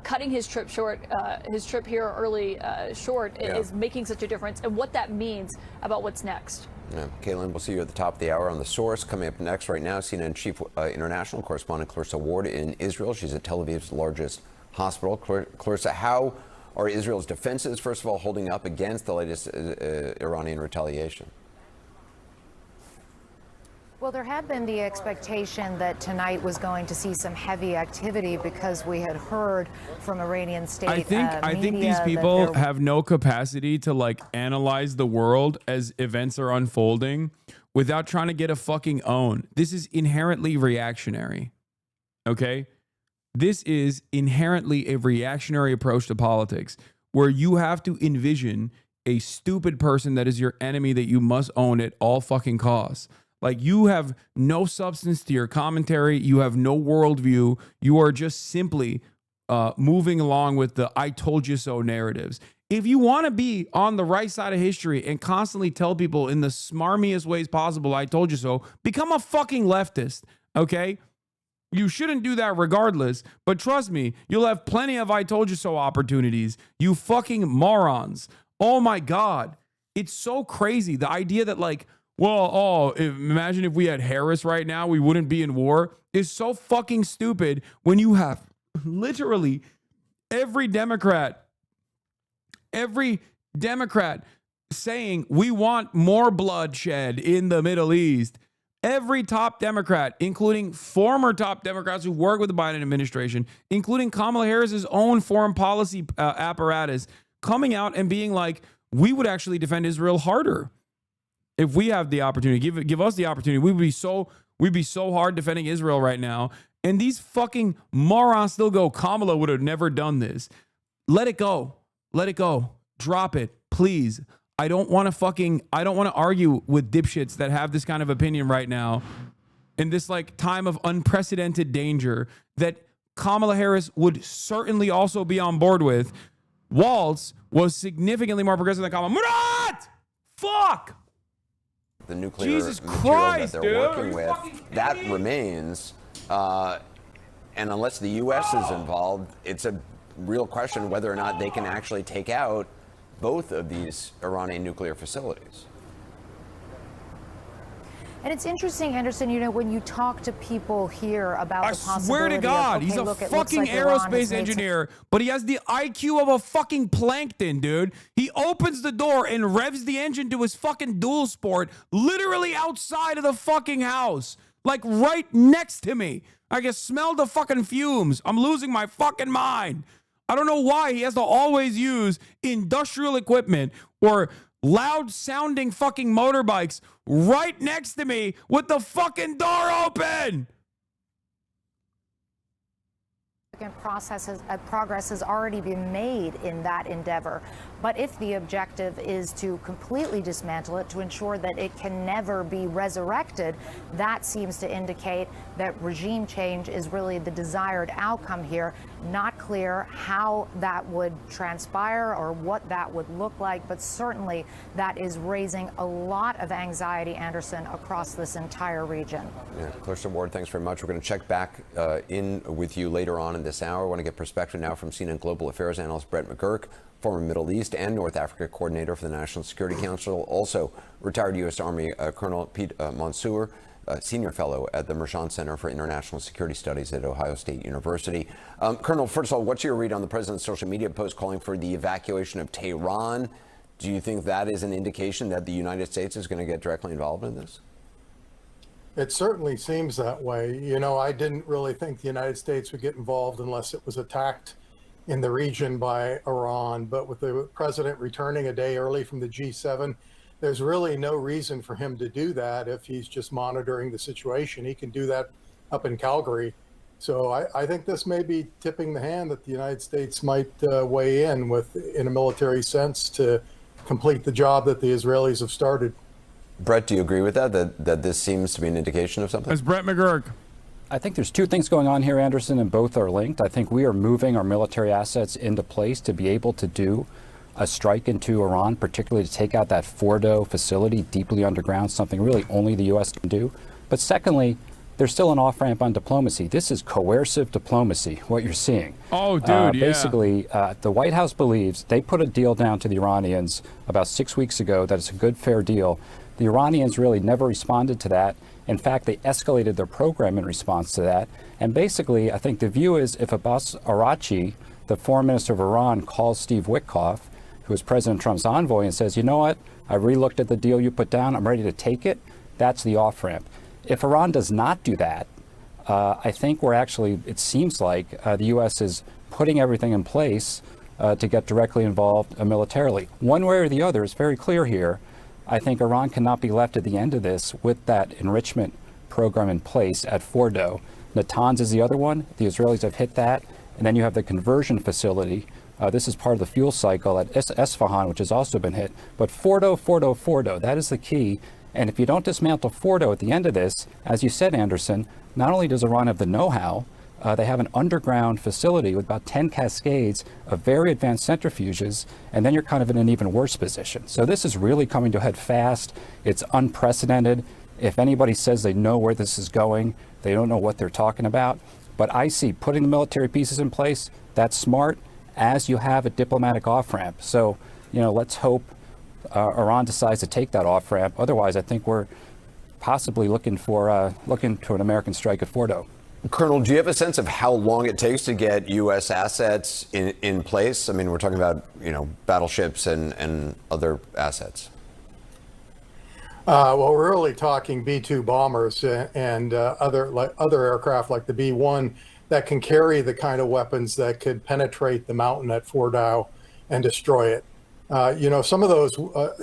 cutting his trip short, his trip here early short is making such a difference and what that means about what's next. Yeah. Caitlin, we'll see you at the top of the hour on The Source. Coming up next right now, CNN Chief International Correspondent Clarissa Ward in Israel. She's at Tel Aviv's largest hospital. Clarissa, how are Israel's defenses, first of all, holding up against the latest Iranian retaliation? Well, there had been the expectation that tonight was going to see some heavy activity because we had heard from Iranian state I think these people have no capacity to like analyze the world as events are unfolding without trying to get a fucking own. This is inherently reactionary. Okay? This is inherently a reactionary approach to politics where you have to envision a stupid person that is your enemy that you must own at all fucking costs. Like, you have no substance to your commentary. You have no worldview. You are just simply moving along with the I told you so narratives. If you want to be on the right side of history and constantly tell people in the smarmiest ways possible, I told you so, become a fucking leftist, okay? You shouldn't do that regardless, but trust me, you'll have plenty of I told you so opportunities, you fucking morons. Oh my God. It's so crazy. The idea that like, well, imagine if we had Harris right now, we wouldn't be in war, is so fucking stupid when you have literally every Democrat saying we want more bloodshed in the Middle East. Every top Democrat, including former top Democrats who work with the Biden administration, including Kamala Harris's own foreign policy apparatus, coming out and being like, we would actually defend Israel harder. If we have the opportunity, give us the opportunity, we'd be so hard defending Israel right now. And these fucking morons still go, Kamala would have never done this. Let it go. Let it go. Drop it, please. I don't want to argue with dipshits that have this kind of opinion right now in this like time of unprecedented danger that Kamala Harris would certainly also be on board with. Waltz was significantly more progressive than Kamala. Murat! Fuck! The nuclear Jesus material Christ, that they're dude. working with, that remains. And unless the U.S. is involved, it's a real question whether or not they can actually take out both of these Iranian nuclear facilities. And it's interesting, Henderson, you know, when you talk to people here about the possibility Swear to God, of, okay, he's a look, it looks fucking like Iran has aerospace made engineer, but he has the IQ of a fucking plankton, dude. He opens the door and revs the engine to his fucking dual sport literally outside of the fucking house, like right next to me. I can smell the fucking fumes. I'm losing my fucking mind. I don't know why he has to always use industrial equipment or loud sounding fucking motorbikes right next to me with the fucking door open. Progress has already been made in that endeavor. But if the objective is to completely dismantle it, to ensure that it can never be resurrected, that seems to indicate that regime change is really the desired outcome here. Not clear how that would transpire or what that would look like, but certainly that is raising a lot of anxiety, Anderson, across this entire region. Yeah, Clarissa Ward, thanks very much. We're going to check back in with you later on in this hour. I want to get perspective now from CNN Global Affairs analyst Brett McGurk, former Middle East and North Africa coordinator for the National Security Council, also retired U.S. Army Colonel Pete Mansour, senior fellow at the Mershon Center for International Security Studies at Ohio State University. Colonel, first of all, what's your read on the president's social media post calling for the evacuation of Tehran? Do you think that is an indication that the United States is going to get directly involved in this? It certainly seems that way. You know, I didn't really think the United States would get involved unless it was attacked in the region by Iran. But with the president returning a day early from the G7, there's really no reason for him to do that if he's just monitoring the situation. He can do that up in Calgary. So I think this may be tipping the hand that the United States might weigh in a military sense to complete the job that the Israelis have started. Brett, do you agree with that this seems to be an indication of something? As Brett McGurk. I think there's two things going on here, Anderson, and both are linked. I think we are moving our military assets into place to be able to do a strike into Iran, particularly to take out that Fordo facility deeply underground, something really only the U.S. can do. But secondly, there's still an off-ramp on diplomacy. This is coercive diplomacy, what you're seeing. Oh, dude, yeah. Basically, the White House believes they put a deal down to the Iranians about 6 weeks ago that it's a good, fair deal. The Iranians really never responded to that. In fact, they escalated their program in response to that. And basically, I think the view is if Abbas Araghchi, the foreign minister of Iran, calls Steve Witkoff, who is President Trump's envoy, and says, you know what, I re-looked at the deal you put down, I'm ready to take it, that's the off-ramp. If Iran does not do that, I think we're actually, it seems like the U.S. is putting everything in place to get directly involved militarily. One way or the other, it's very clear here. I think Iran cannot be left at the end of this with that enrichment program in place at Fordo. Natanz is the other one. The Israelis have hit that. And then you have the conversion facility. This is part of the fuel cycle at Esfahan, which has also been hit. But Fordo, that is the key. And if you don't dismantle Fordo at the end of this, as you said, Anderson, not only does Iran have the know-how, they have an underground facility with about 10 cascades of very advanced centrifuges, and then you're kind of in an even worse position. So this is really coming to a head fast. It's unprecedented. If anybody says they know where this is going, they don't know what they're talking about. But I see putting the military pieces in place, that's smart, as you have a diplomatic off-ramp. So, you know, let's hope Iran decides to take that off-ramp. Otherwise, I think we're possibly looking to an American strike at Fordo. Colonel, do you have a sense of how long it takes to get U.S. assets in place? I mean, we're talking about, you know, battleships and other assets. Well, we're really talking B-2 bombers and other aircraft like the B-1 that can carry the kind of weapons that could penetrate the mountain at Fordo and destroy it. You know, some of those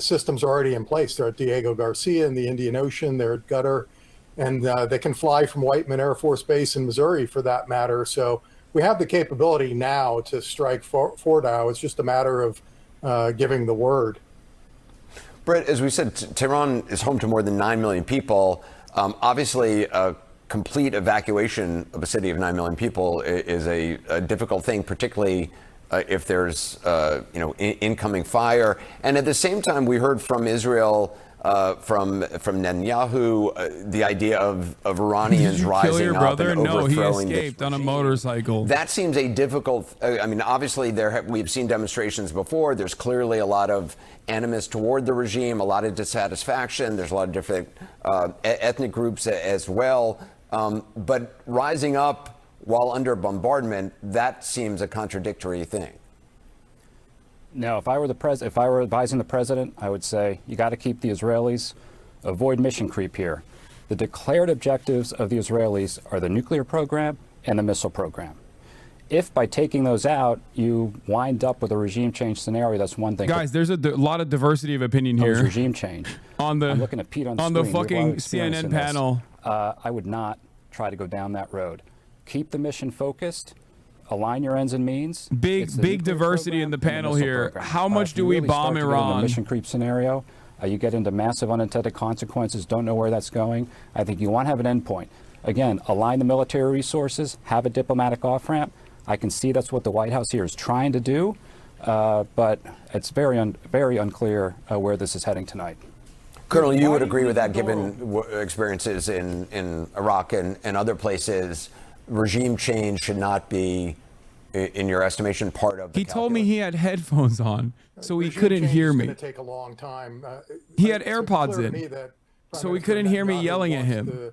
systems are already in place. They're at Diego Garcia in the Indian Ocean. They're at Qatar. And they can fly from Whiteman Air Force Base in Missouri, for that matter. So we have the capability now to strike Fordo. It's just a matter of giving the word. Brett, as we said, Tehran is home to more than 9 million people. Obviously, a complete evacuation of a city of 9 million people is a difficult thing, particularly if there's incoming fire. And at the same time, we heard from Israel, from Netanyahu, the idea of Iranians rising up and overthrowing. No, he escaped on a motorcycle. That seems a difficult. I mean, obviously, we've seen demonstrations before. There's clearly a lot of animus toward the regime, a lot of dissatisfaction. There's a lot of different ethnic groups as well. But rising up while under bombardment, that seems a contradictory thing. No, if I were advising the president, I would say you got to keep the Israelis, avoid mission creep here. The declared objectives of the Israelis are the nuclear program and the missile program. If by taking those out, you wind up with a regime change scenario, that's one thing. Guys, there's a lot of diversity of opinion here. Regime change. I'm looking at Pete on the fucking CNN panel. I would not try to go down that road. Keep the mission focused. Align your ends and means. Big diversity in the panel here. Program. How much do we bomb Iran? Mission creep scenario. You get into massive unintended consequences. Don't know where that's going. I think you want to have an endpoint. Again, align the military resources. Have a diplomatic off-ramp. I can see that's what the White House here is trying to do, but it's very unclear where this is heading tonight. Colonel, you would agree with that, given experiences in Iraq and other places. Regime change should not be, in your estimation, part of the He told me he had headphones on, so he couldn't hear me. It's going to take a long time. He had AirPods in, so he couldn't hear me yelling at him.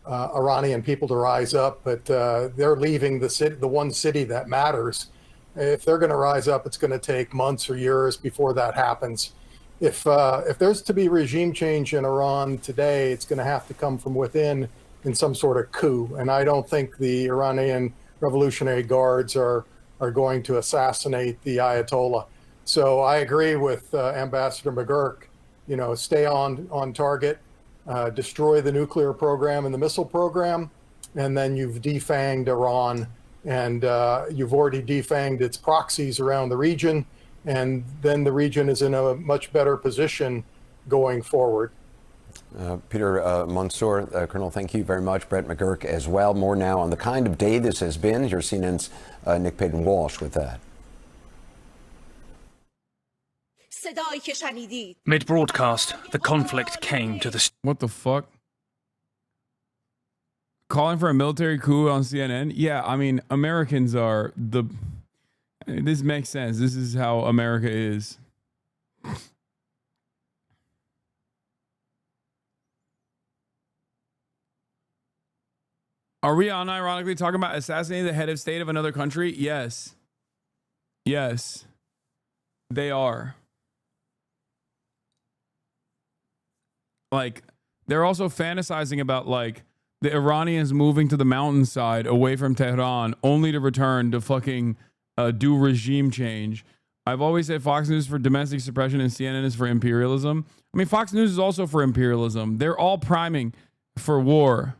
Iranian people to rise up, but they're leaving the one city that matters. If they're going to rise up, it's going to take months or years before that happens. If there's to be regime change in Iran today, it's going to have to come from within in some sort of coup. And I don't think the Iranian Revolutionary Guards are going to assassinate the Ayatollah. So I agree with Ambassador McGurk. stay on target, destroy the nuclear program and the missile program, and then you've defanged Iran, and you've already defanged its proxies around the region, and then the region is in a much better position going forward. Peter Mansour, Colonel, thank you very much. Brett McGurk as well. More now on the kind of day this has been. Here's CNN's Nick Payton-Walsh with that. Mid-broadcast, the conflict came to the... What the fuck? Calling for a military coup on CNN? Yeah, I mean, Americans are the... This makes sense. This is how America is. Are we unironically talking about assassinating the head of state of another country? Yes. Yes. They are. Like, they're also fantasizing about, like, the Iranians moving to the mountainside away from Tehran only to return to fucking do regime change. I've always said Fox News is for domestic suppression and CNN is for imperialism. I mean, Fox News is also for imperialism. They're all priming for war.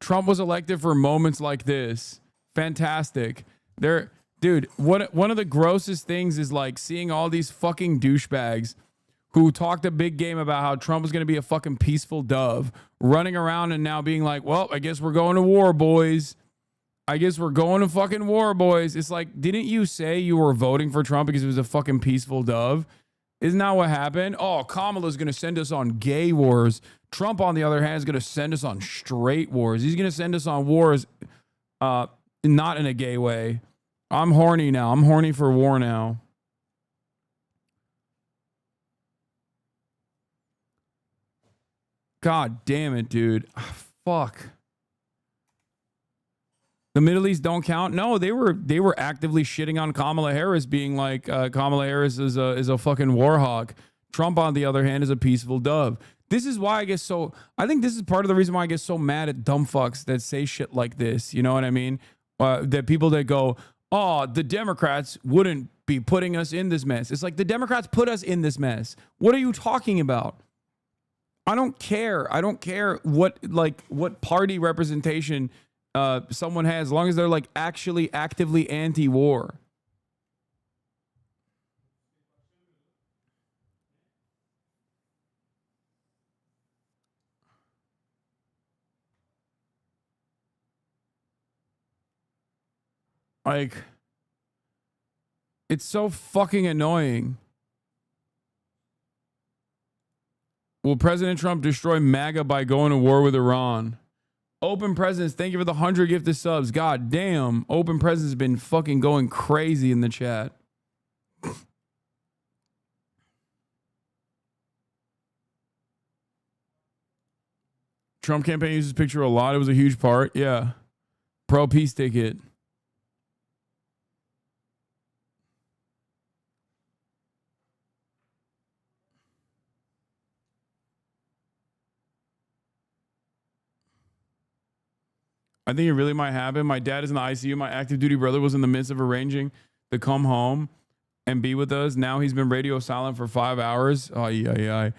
Trump was elected for moments like this. Fantastic. Dude, one of the grossest things is like seeing all these fucking douchebags who talked a big game about how Trump was going to be a fucking peaceful dove, running around and now being like, well, I guess we're going to war, boys. I guess we're going to fucking war, boys. It's like, didn't you say you were voting for Trump because he was a fucking peaceful dove? Isn't that what happened? Oh, Kamala's going to send us on gay wars. Trump, on the other hand, is going to send us on straight wars. He's going to send us on wars, not in a gay way. I'm horny now. I'm horny for war now. God damn it, dude. Fuck. The Middle East don't count. No, they were actively shitting on Kamala Harris, being like Kamala Harris is a fucking war hawk. Trump, on the other hand, is a peaceful dove. This is why I get so. I think this is part of the reason why I get so mad at dumb fucks that say shit like this. You know what I mean? That people that go, oh, the Democrats wouldn't be putting us in this mess. It's like the Democrats put us in this mess. What are you talking about? I don't care. I don't care what party representation someone has, as long as they're like actually actively anti-war. Like, it's so fucking annoying. Will President Trump destroy MAGA by going to war with Iran? Open Presence, thank you for the 100 gifted subs. God damn, Open Presence has been fucking going crazy in the chat. Trump campaign uses this picture a lot. It was a huge part. Yeah. Pro peace ticket. I think it really might happen. My dad is in the ICU. My active duty brother was in the midst of arranging to come home and be with us. Now he's been radio silent for 5 hours. Oh, yeah.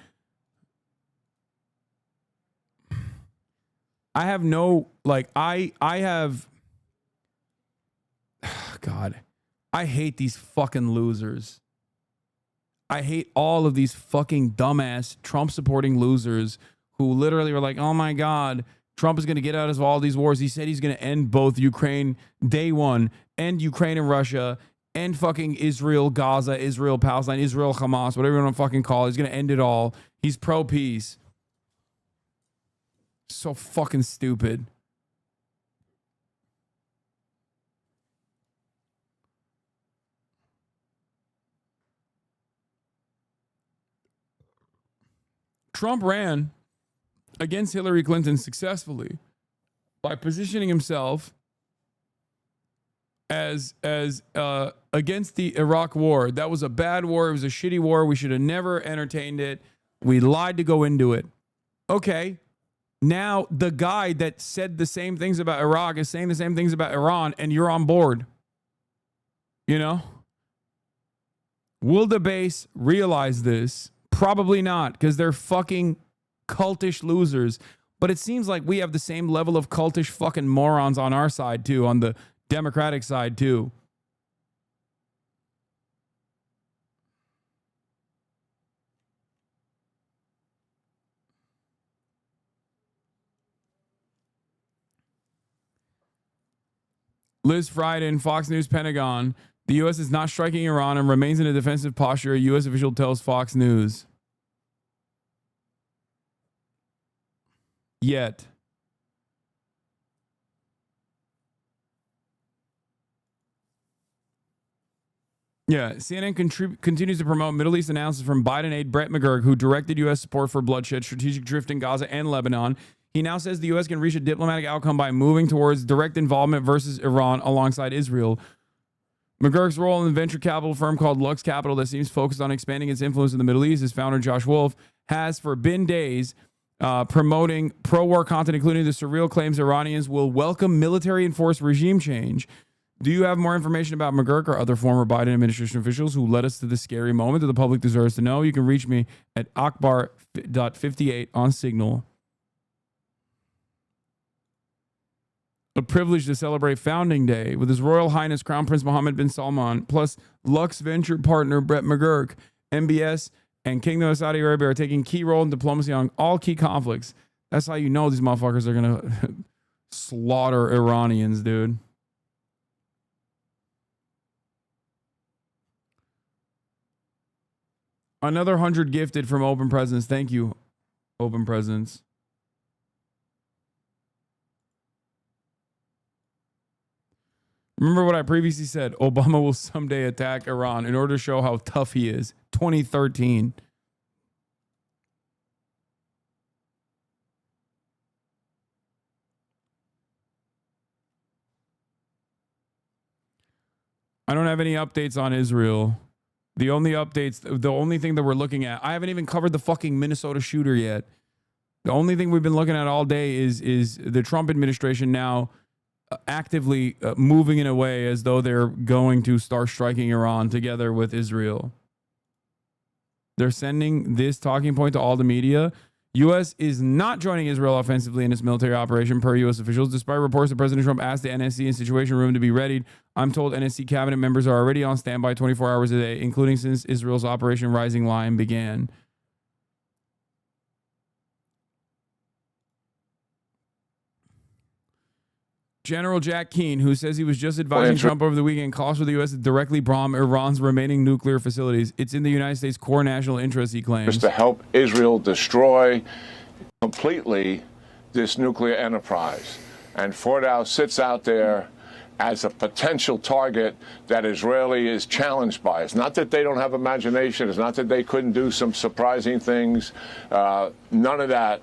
I have no, like, I have, God, I hate these fucking losers. I hate all of these fucking dumbass Trump supporting losers who literally were like, oh my God, Trump is going to get out of all these wars. He said he's going to end both Ukraine day one, end Ukraine and Russia, end fucking Israel, Gaza, Israel, Palestine, Israel, Hamas, whatever you want to fucking call it. He's going to end it all. He's pro-peace. So fucking stupid. Trump ran against Hillary Clinton successfully by positioning himself as against the Iraq war. That was a bad war. It was a shitty war. We should have never entertained it. We lied to go into it. Okay. Now the guy that said the same things about Iraq is saying the same things about Iran, and you're on board. You know? Will the base realize this? Probably not, because they're fucking cultish losers. But it seems like we have the same level of cultish fucking morons on our side, too, on the Democratic side, too. Liz Frieden, Fox News Pentagon. The U.S. is not striking Iran and remains in a defensive posture, a U.S. official tells Fox News. Yet. Yeah, CNN continues to promote Middle East announcements from Biden aide Brett McGurk, who directed U.S. support for bloodshed, strategic drift in Gaza and Lebanon. He now says the U.S. can reach a diplomatic outcome by moving towards direct involvement versus Iran alongside Israel. McGurk's role in the venture capital firm called Lux Capital that seems focused on expanding its influence in the Middle East, his founder Josh Wolf, has for been days promoting pro-war content, including the surreal claims Iranians will welcome military-enforced regime change. Do you have more information about McGurk or other former Biden administration officials who led us to this scary moment that the public deserves to know? You can reach me at akbar.58 on Signal. A privilege to celebrate Founding Day with His Royal Highness Crown Prince Mohammed bin Salman, plus Lux venture partner Brett McGurk. MBS and Kingdom of Saudi Arabia are taking key role in diplomacy on all key conflicts. That's how you know these motherfuckers are going to slaughter Iranians, dude. Another 100 gifted from Open Presents. Thank you, Open Presents. Remember what I previously said. Obama will someday attack Iran in order to show how tough he is. 2013. I don't have any updates on Israel. The only thing that we're looking at, I haven't even covered the fucking Minnesota shooter yet. The only thing we've been looking at all day is the Trump administration now actively moving in a way as though they're going to start striking Iran together with Israel. They're sending this talking point to all the media. U.S. is not joining Israel offensively in its military operation, per U.S. officials, despite reports that President Trump asked the NSC and Situation Room to be readied. I'm told NSC cabinet members are already on standby 24 hours a day, including since Israel's Operation Rising Lion began. General Jack Keane, who says he was just advising Trump over the weekend, calls for the U.S. to directly bomb Iran's remaining nuclear facilities. It's in the United States' core national interest, he claims. To help Israel destroy completely this nuclear enterprise. And Fordow sits out there as a potential target that Israeli is challenged by. It's not that they don't have imagination. It's not that they couldn't do some surprising things. None of that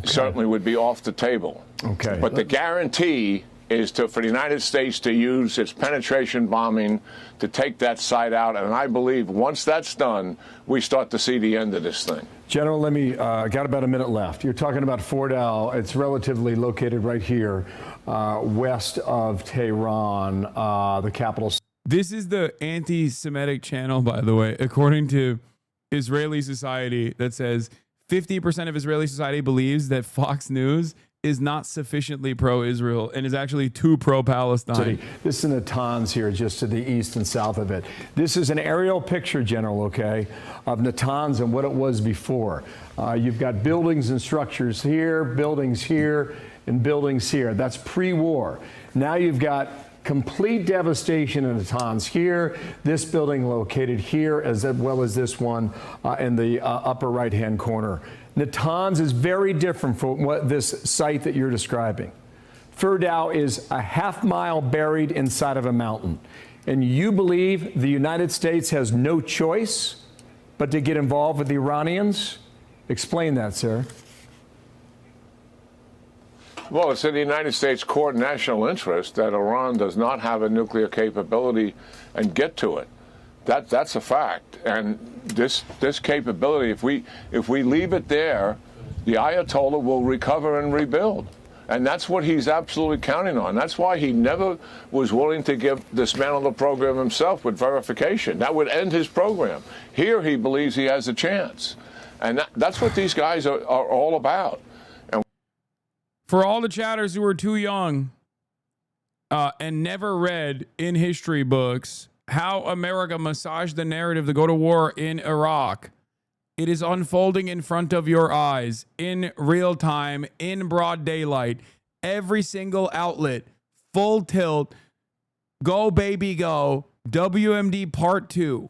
certainly would be off the table. Okay. But the guarantee is for the United States to use its penetration bombing to take that site out. And I believe once that's done, we start to see the end of this thing. General, let me, got about a minute left. You're talking about Fordow. It's relatively located right here, west of Tehran, the capital. This is the anti-Semitic channel, by the way, according to Israeli Society, that says 50% of Israeli society believes that Fox News is not sufficiently pro-Israel and is actually too pro-Palestine. This is Natanz here, just to the east and south of it. This is an aerial picture, General, okay, of Natanz and what it was before. You've got buildings and structures here, and buildings here. That's pre-war. Now you've got complete devastation in Natanz here, this building located here, as well as this one in the upper right-hand corner. Natanz is very different from what this site that you're describing. Fordow is a half-mile buried inside of a mountain. And you believe the United States has no choice but to get involved with the Iranians? Explain that, sir. Well, it's in the United States' core national interest that Iran does not have a nuclear capability and get to it. That's a fact. And this capability, if we leave it there, the Ayatollah will recover and rebuild. And that's what he's absolutely counting on. That's why he never was willing to dismantle the program himself with verification. That would end his program. Here he believes he has a chance. And that's what these guys are all about. And for all the chatters who are too young and never read in history books how America massaged the narrative to go to war in Iraq, it is unfolding in front of your eyes in real time, in broad daylight. Every single outlet, full tilt, go baby go, WMD part 2.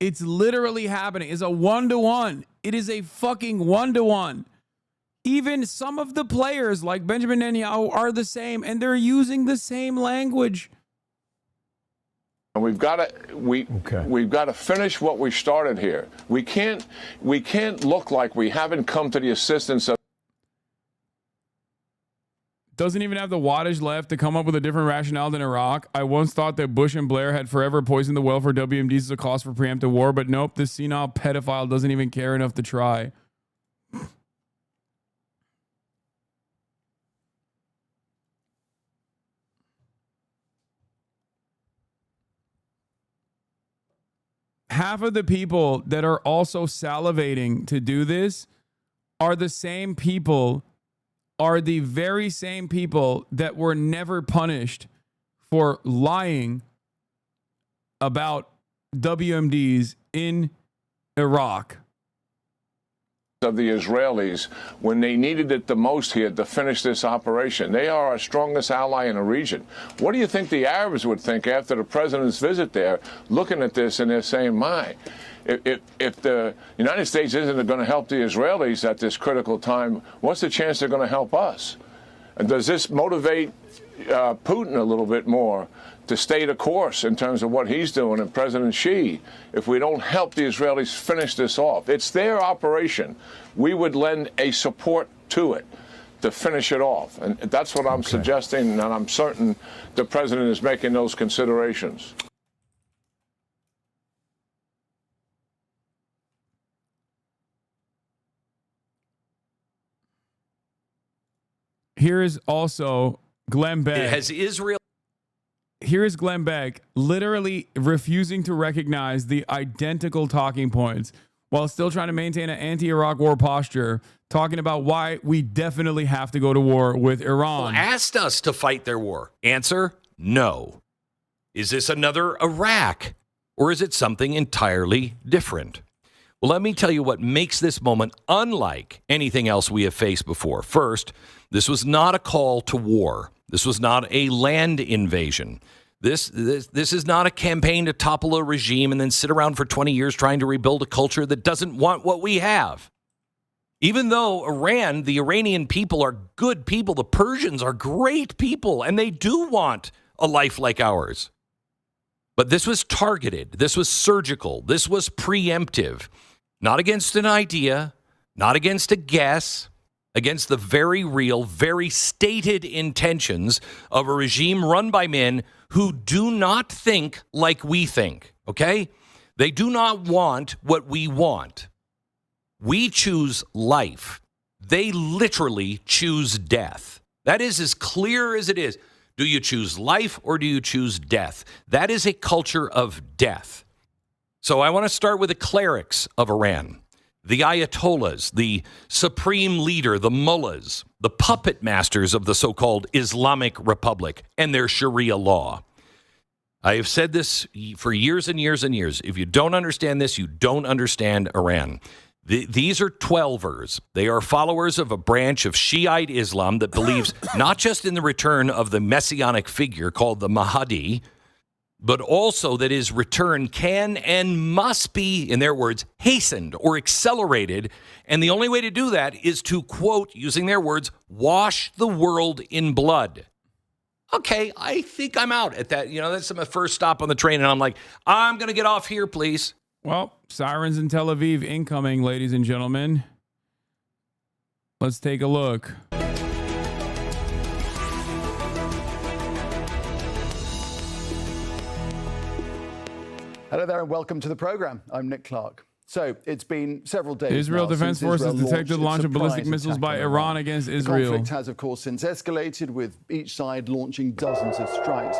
It's literally happening. It's a 1-to-1. It is a fucking 1-to-1. Even some of the players like Benjamin Netanyahu are the same, and they're using the same language. And we've got to finish what we started here. We can't look like we haven't come to the assistance of. Doesn't even have the wattage left to come up with a different rationale than Iraq. I once thought that Bush and Blair had forever poisoned the well for WMDs as a cause for preemptive war, but nope, this senile pedophile doesn't even care enough to try. Half of the people that are also salivating to do this are the same people, are the very same people that were never punished for lying about WMDs in Iraq. Of the Israelis when they needed it the most here to finish this operation. They are our strongest ally in the region. What do you think the Arabs would think after the president's visit there, looking at this and they're saying, my, if the United States isn't going to help the Israelis at this critical time, what's the chance they're going to help us? And does this motivate Putin a little bit more to stay the course in terms of what he's doing, and President Xi, if we don't help the Israelis finish this off? It's their operation. We would lend a support to it to finish it off. And that's what I'm suggesting, and I'm certain the president is making those considerations. Here is also Glenn Beck. Has Israel... Here is Glenn Beck literally refusing to recognize the identical talking points while still trying to maintain an anti-Iraq war posture, talking about why we definitely have to go to war with Iran. Asked us to fight their war. Answer, no. Is this another Iraq, or is it something entirely different? Well, let me tell you what makes this moment unlike anything else we have faced before. First, this was not a call to war. This was not a land invasion. This is not a campaign to topple a regime and then sit around for 20 years trying to rebuild a culture that doesn't want what we have. Even though Iran, the Iranian people are good people, the Persians are great people, and they do want a life like ours. But this was targeted. This was surgical. This was preemptive. Not against an idea, not against a guess, against the very real, very stated intentions of a regime run by men who do not think like we think, okay? They do not want what we want. We choose life. They literally choose death. That is as clear as it is. Do you choose life or do you choose death? That is a culture of death. So I want to start with the clerics of Iran. The Ayatollahs, the supreme leader, the mullahs, the puppet masters of the so-called Islamic Republic and their Sharia law. I have said this for years and years and years. If you don't understand this, you don't understand Iran. These are 12ers. They are followers of a branch of Shiite Islam that believes not just in the return of the messianic figure called the Mahdi, but also that his return can and must be, in their words, hastened or accelerated. And the only way to do that is to, quote, using their words, wash the world in blood. Okay, I think I'm out at that. You know, that's my first stop on the train, and I'm like, I'm going to get off here, please. Well, sirens in Tel Aviv incoming, ladies and gentlemen. Let's take a look. Hello there and welcome to the program. I'm Nick Clark. So it's been several days. Israel now Defense since Forces Israel detected the launch of ballistic surprise missiles attack by on Iran against The Israel. conflict has, of course, since escalated, with each side launching dozens of strikes.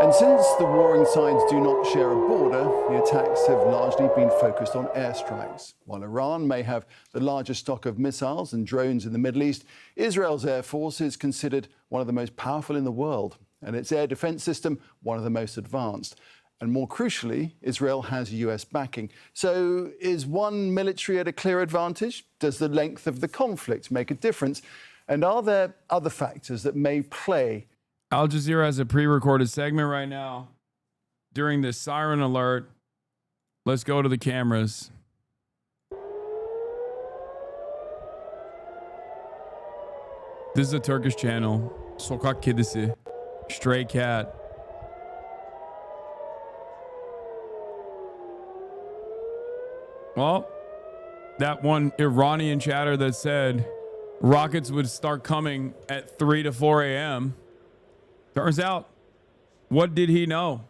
And since the warring sides do not share a border, the attacks have largely been focused on airstrikes. While Iran may have the largest stock of missiles and drones in the Middle East, Israel's air force is considered one of the most powerful in the world, and its air defense system one of the most advanced. And more crucially, Israel has US backing. So is one military at a clear advantage? Does the length of the conflict make a difference? And are there other factors that may play? Al Jazeera has a pre-recorded segment right now during this siren alert. Let's go to the cameras. This is a Turkish channel. Sokak Kedisi. Stray cat. Well, that one Iranian chatter that said rockets would start coming at 3 to 4 a.m. Turns out, what did he know?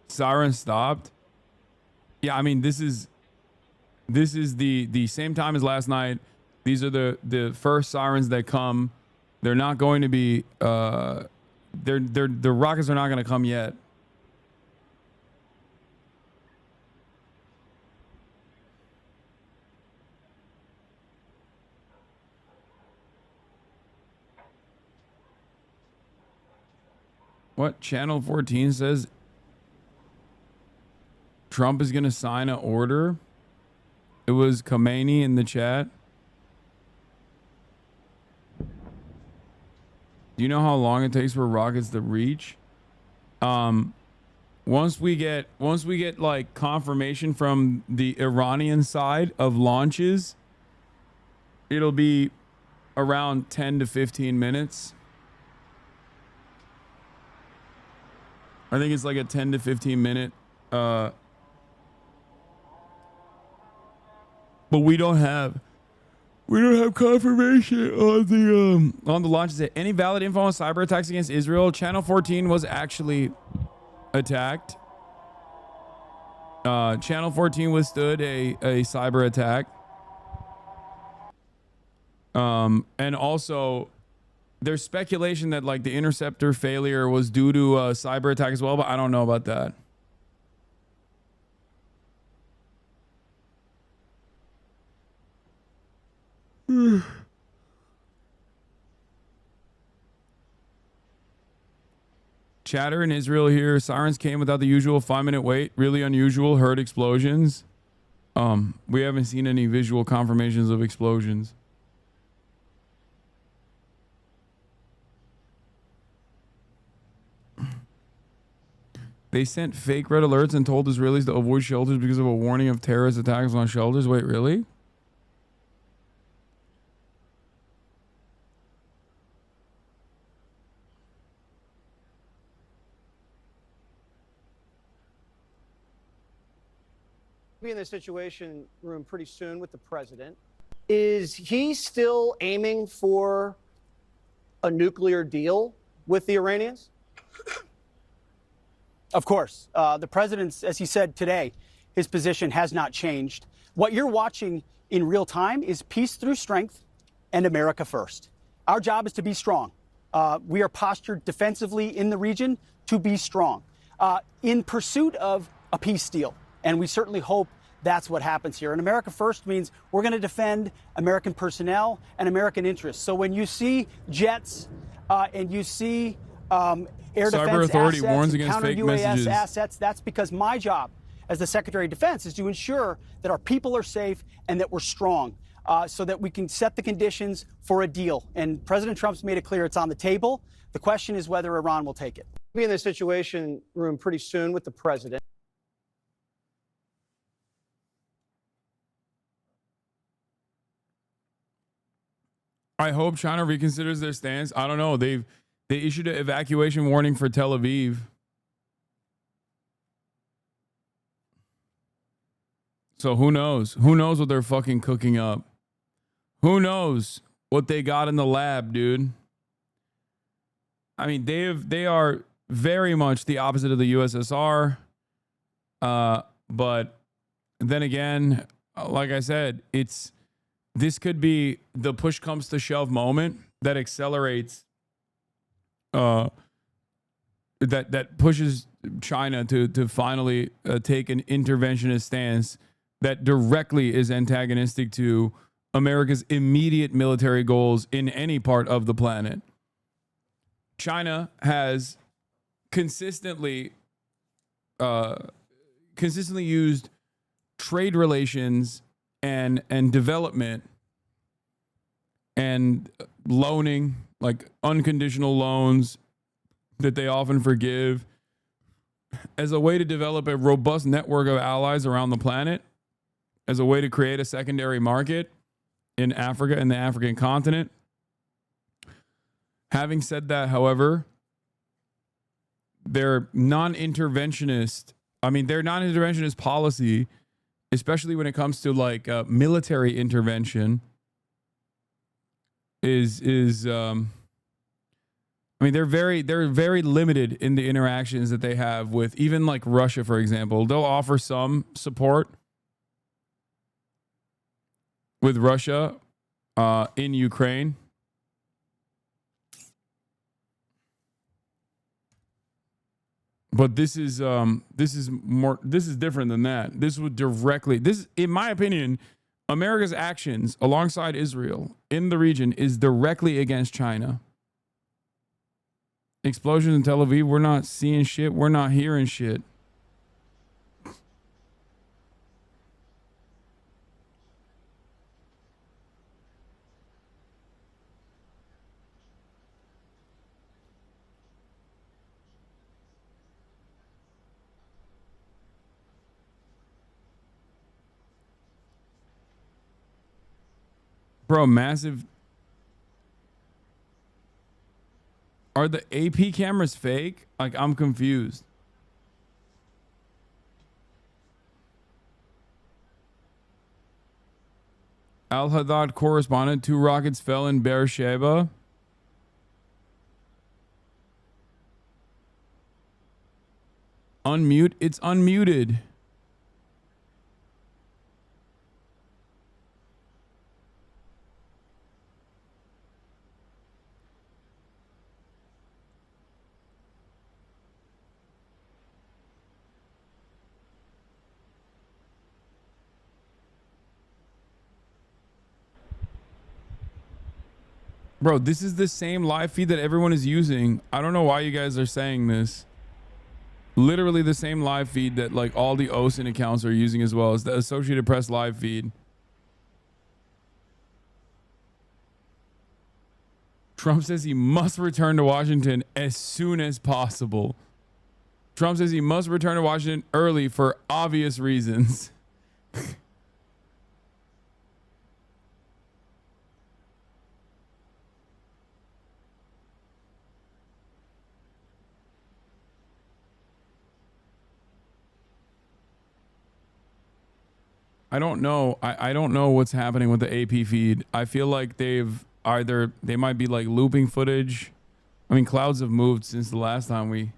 Siren stopped. Yeah, I mean, this is the same time as last night. These are the first sirens that come. They're not going to be the rockets are not going to come yet. What Channel 14 says Trump is going to sign an order. It was Khamenei in the chat. Do you know how long it takes for rockets to reach? Once we get like confirmation from the Iranian side of launches, it'll be around 10 to 15 minutes. I think it's like a 10 to 15 minute but we don't have confirmation on the launches. Any valid info on cyber attacks against Israel? Channel 14 was actually attacked. Channel 14 withstood a cyber attack. And also there's speculation that like the interceptor failure was due to a cyber attack as well, but I don't know about that. Chatter in Israel here. Sirens came without the usual 5-minute wait. Really unusual. Heard explosions. We haven't seen any visual confirmations of explosions. They sent fake red alerts and told Israelis to avoid shelters because of a warning of terrorist attacks on shelters. Wait, really? Be in the Situation Room pretty soon with the president. Is he still aiming for a nuclear deal with the Iranians? Of course. The president's, as he said today, his position has not changed. What you're watching in real time is peace through strength and America first. Our job is to be strong. We are postured defensively in the region to be strong in pursuit of a peace deal. And we certainly hope that's what happens here. And America first means we're going to defend American personnel and American interests. So when you see jets and you see air Cyber defense Authority assets, warns against counter fake UAS messages. assets, that's because my job as the Secretary of Defense is to ensure that our people are safe and that we're strong so that we can set the conditions for a deal. And President Trump's made it clear it's on the table. The question is whether Iran will take it. Be in the Situation Room pretty soon with the president. I hope China reconsiders their stance. I don't know. They issued an evacuation warning for Tel Aviv. So who knows? Who knows what they're fucking cooking up? Who knows what they got in the lab, dude? I mean, they are very much the opposite of the USSR. But then again, like I said, this could be the push comes to shove moment that accelerates, that pushes China to finally take an interventionist stance that directly is antagonistic to America's immediate military goals in any part of the planet. China has consistently used trade relations and development and loaning, like unconditional loans that they often forgive, as a way to develop a robust network of allies around the planet, as a way to create a secondary market in Africa and the African continent. Having said that, however, their non-interventionist policy, especially when it comes to like military intervention, they're very limited in the interactions that they have with even like Russia, for example. They'll offer some support with Russia in Ukraine. But this is different than that. This would directly, in my opinion, America's actions alongside Israel in the region is directly against China. Explosions in Tel Aviv, we're not seeing shit, we're not hearing shit. Bro, massive. Are the AP cameras fake? Like, I'm confused. Al-Haddad correspondent, 2 rockets fell in Beersheba. Unmute. It's unmuted. Bro, this is the same live feed that everyone is using. I don't know why you guys are saying this. Literally the same live feed that like all the OSIN accounts are using as well as the Associated Press live feed. Trump says he must return to Washington as soon as possible. Trump says he must return to Washington early for obvious reasons. I don't know. I don't know what's happening with the AP feed. I feel like they might be like looping footage. I mean, clouds have moved since the last time we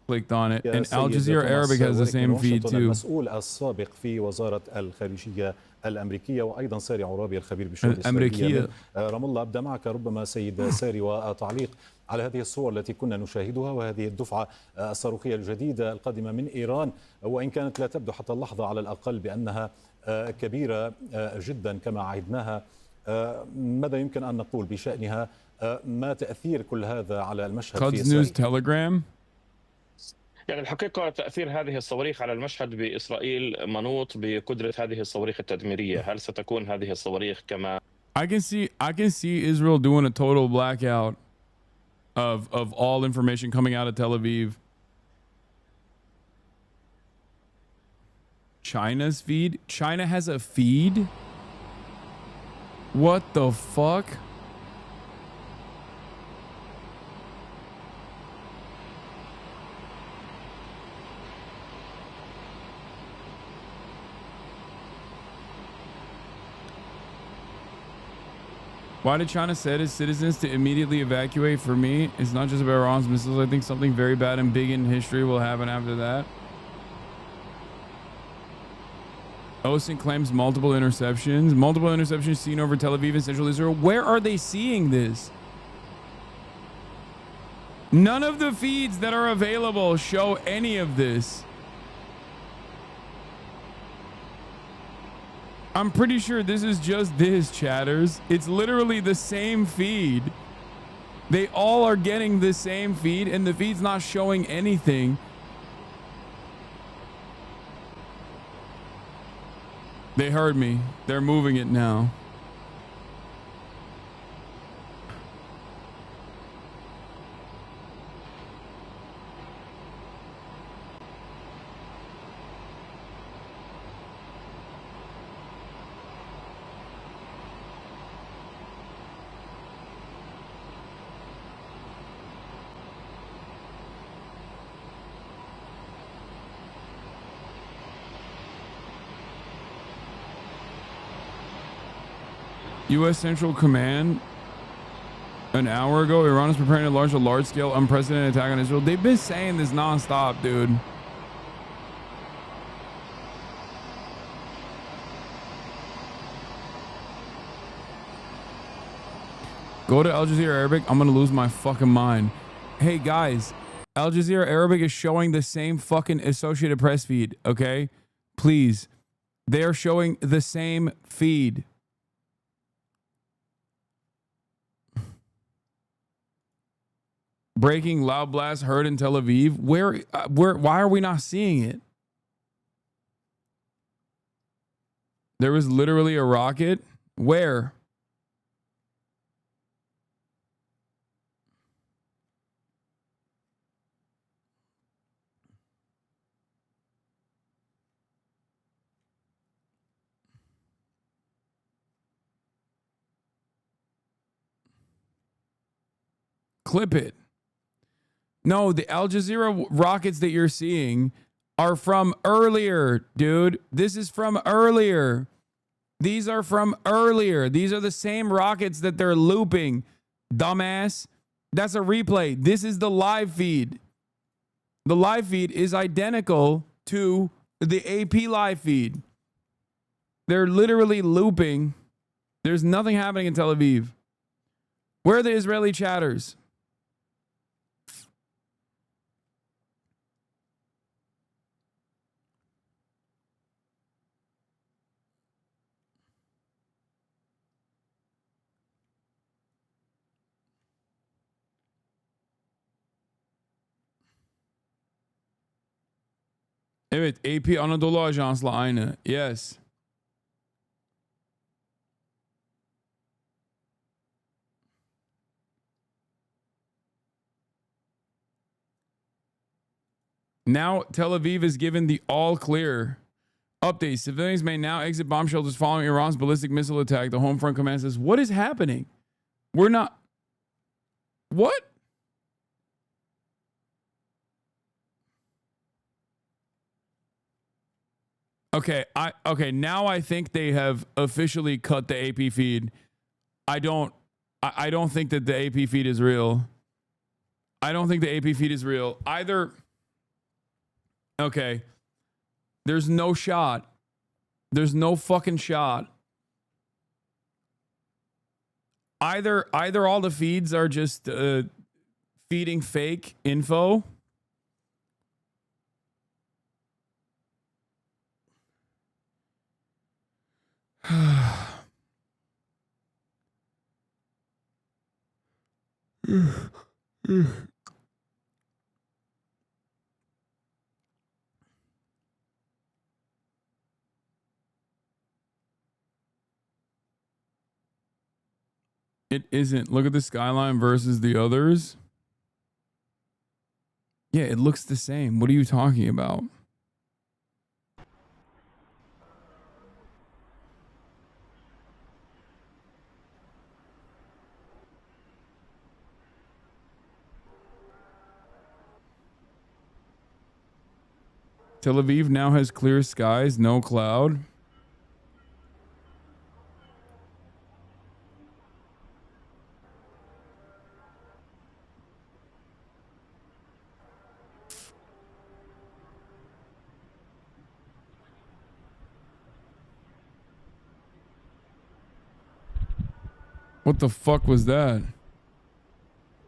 clicked on it. And Al Jazeera Arabic has the same feed too. المسؤول السابق في وزارة الخارجية الأمريكية وأيضا ساري عرابي الخبير بالشؤون الإسرائيلية من رام الله. أبدأ معك ربما سيد ساري وتعليق على هذه الصور التي كنا نشاهدها وهذه الدفعة الصاروخية الجديدة القادمة من إيران، وإن كانت لا تبدو حتى اللحظة على الأقل بأنها كبيرة جدا كما عهدناها. ماذا يمكن أن نقول بشأنها؟ ما تأثير كل هذا على المشهد في إسرائيل؟ يعني الحقيقة تأثير هذه الصواريخ على المشهد بإسرائيل منوط بقدرة هذه الصواريخ التدميرية. هل ستكون هذه الصواريخ كما I can see Israel doing a total blackout of all information coming out of Tel Aviv. China's feed? China has a feed? What the fuck? Why did China set its citizens to immediately evacuate? For me, it's not just about Iran's missiles. I think something very bad and big in history will happen after that. Osin claims multiple interceptions. Multiple interceptions seen over Tel Aviv and central Israel. Where are they seeing this? None of the feeds that are available show any of this. I'm pretty sure this is just this, chatters. It's literally the same feed. They all are getting the same feed, and the feed's not showing anything. They heard me. They're moving it now. U.S. Central Command an hour ago, Iran is preparing to launch a large-scale, unprecedented attack on Israel. They've been saying this nonstop, dude. Go to Al Jazeera Arabic. I'm going to lose my fucking mind. Hey, guys. Al Jazeera Arabic is showing the same fucking Associated Press feed, okay? Please. They are showing the same feed. Breaking loud blast heard in Tel Aviv. Why are we not seeing it? There was literally a rocket. Where? Clip it. No, the Al Jazeera rockets that you're seeing are from earlier, dude. This is from earlier. These are from earlier. These are the same rockets that they're looping, dumbass. That's a replay. This is the live feed. The live feed is identical to the AP live feed. They're literally looping. There's nothing happening in Tel Aviv. Where are the Israeli chatters? Evet, AP Anadolu Ajans'la aynı. Yes. Now Tel Aviv is given the all clear. Update. Civilians may now exit bomb shelters following Iran's ballistic missile attack. The home front command says, what is happening? We're not... What? Okay, now I think they have officially cut the AP feed. I don't think that the AP feed is real. I don't think the AP feed is real. Either okay. There's no shot. There's no fucking shot. Either all the feeds are just feeding fake info. It isn't. Look at the skyline versus the others. Yeah, it looks the same. What are you talking about? Tel Aviv now has clear skies, no cloud. What the fuck was that?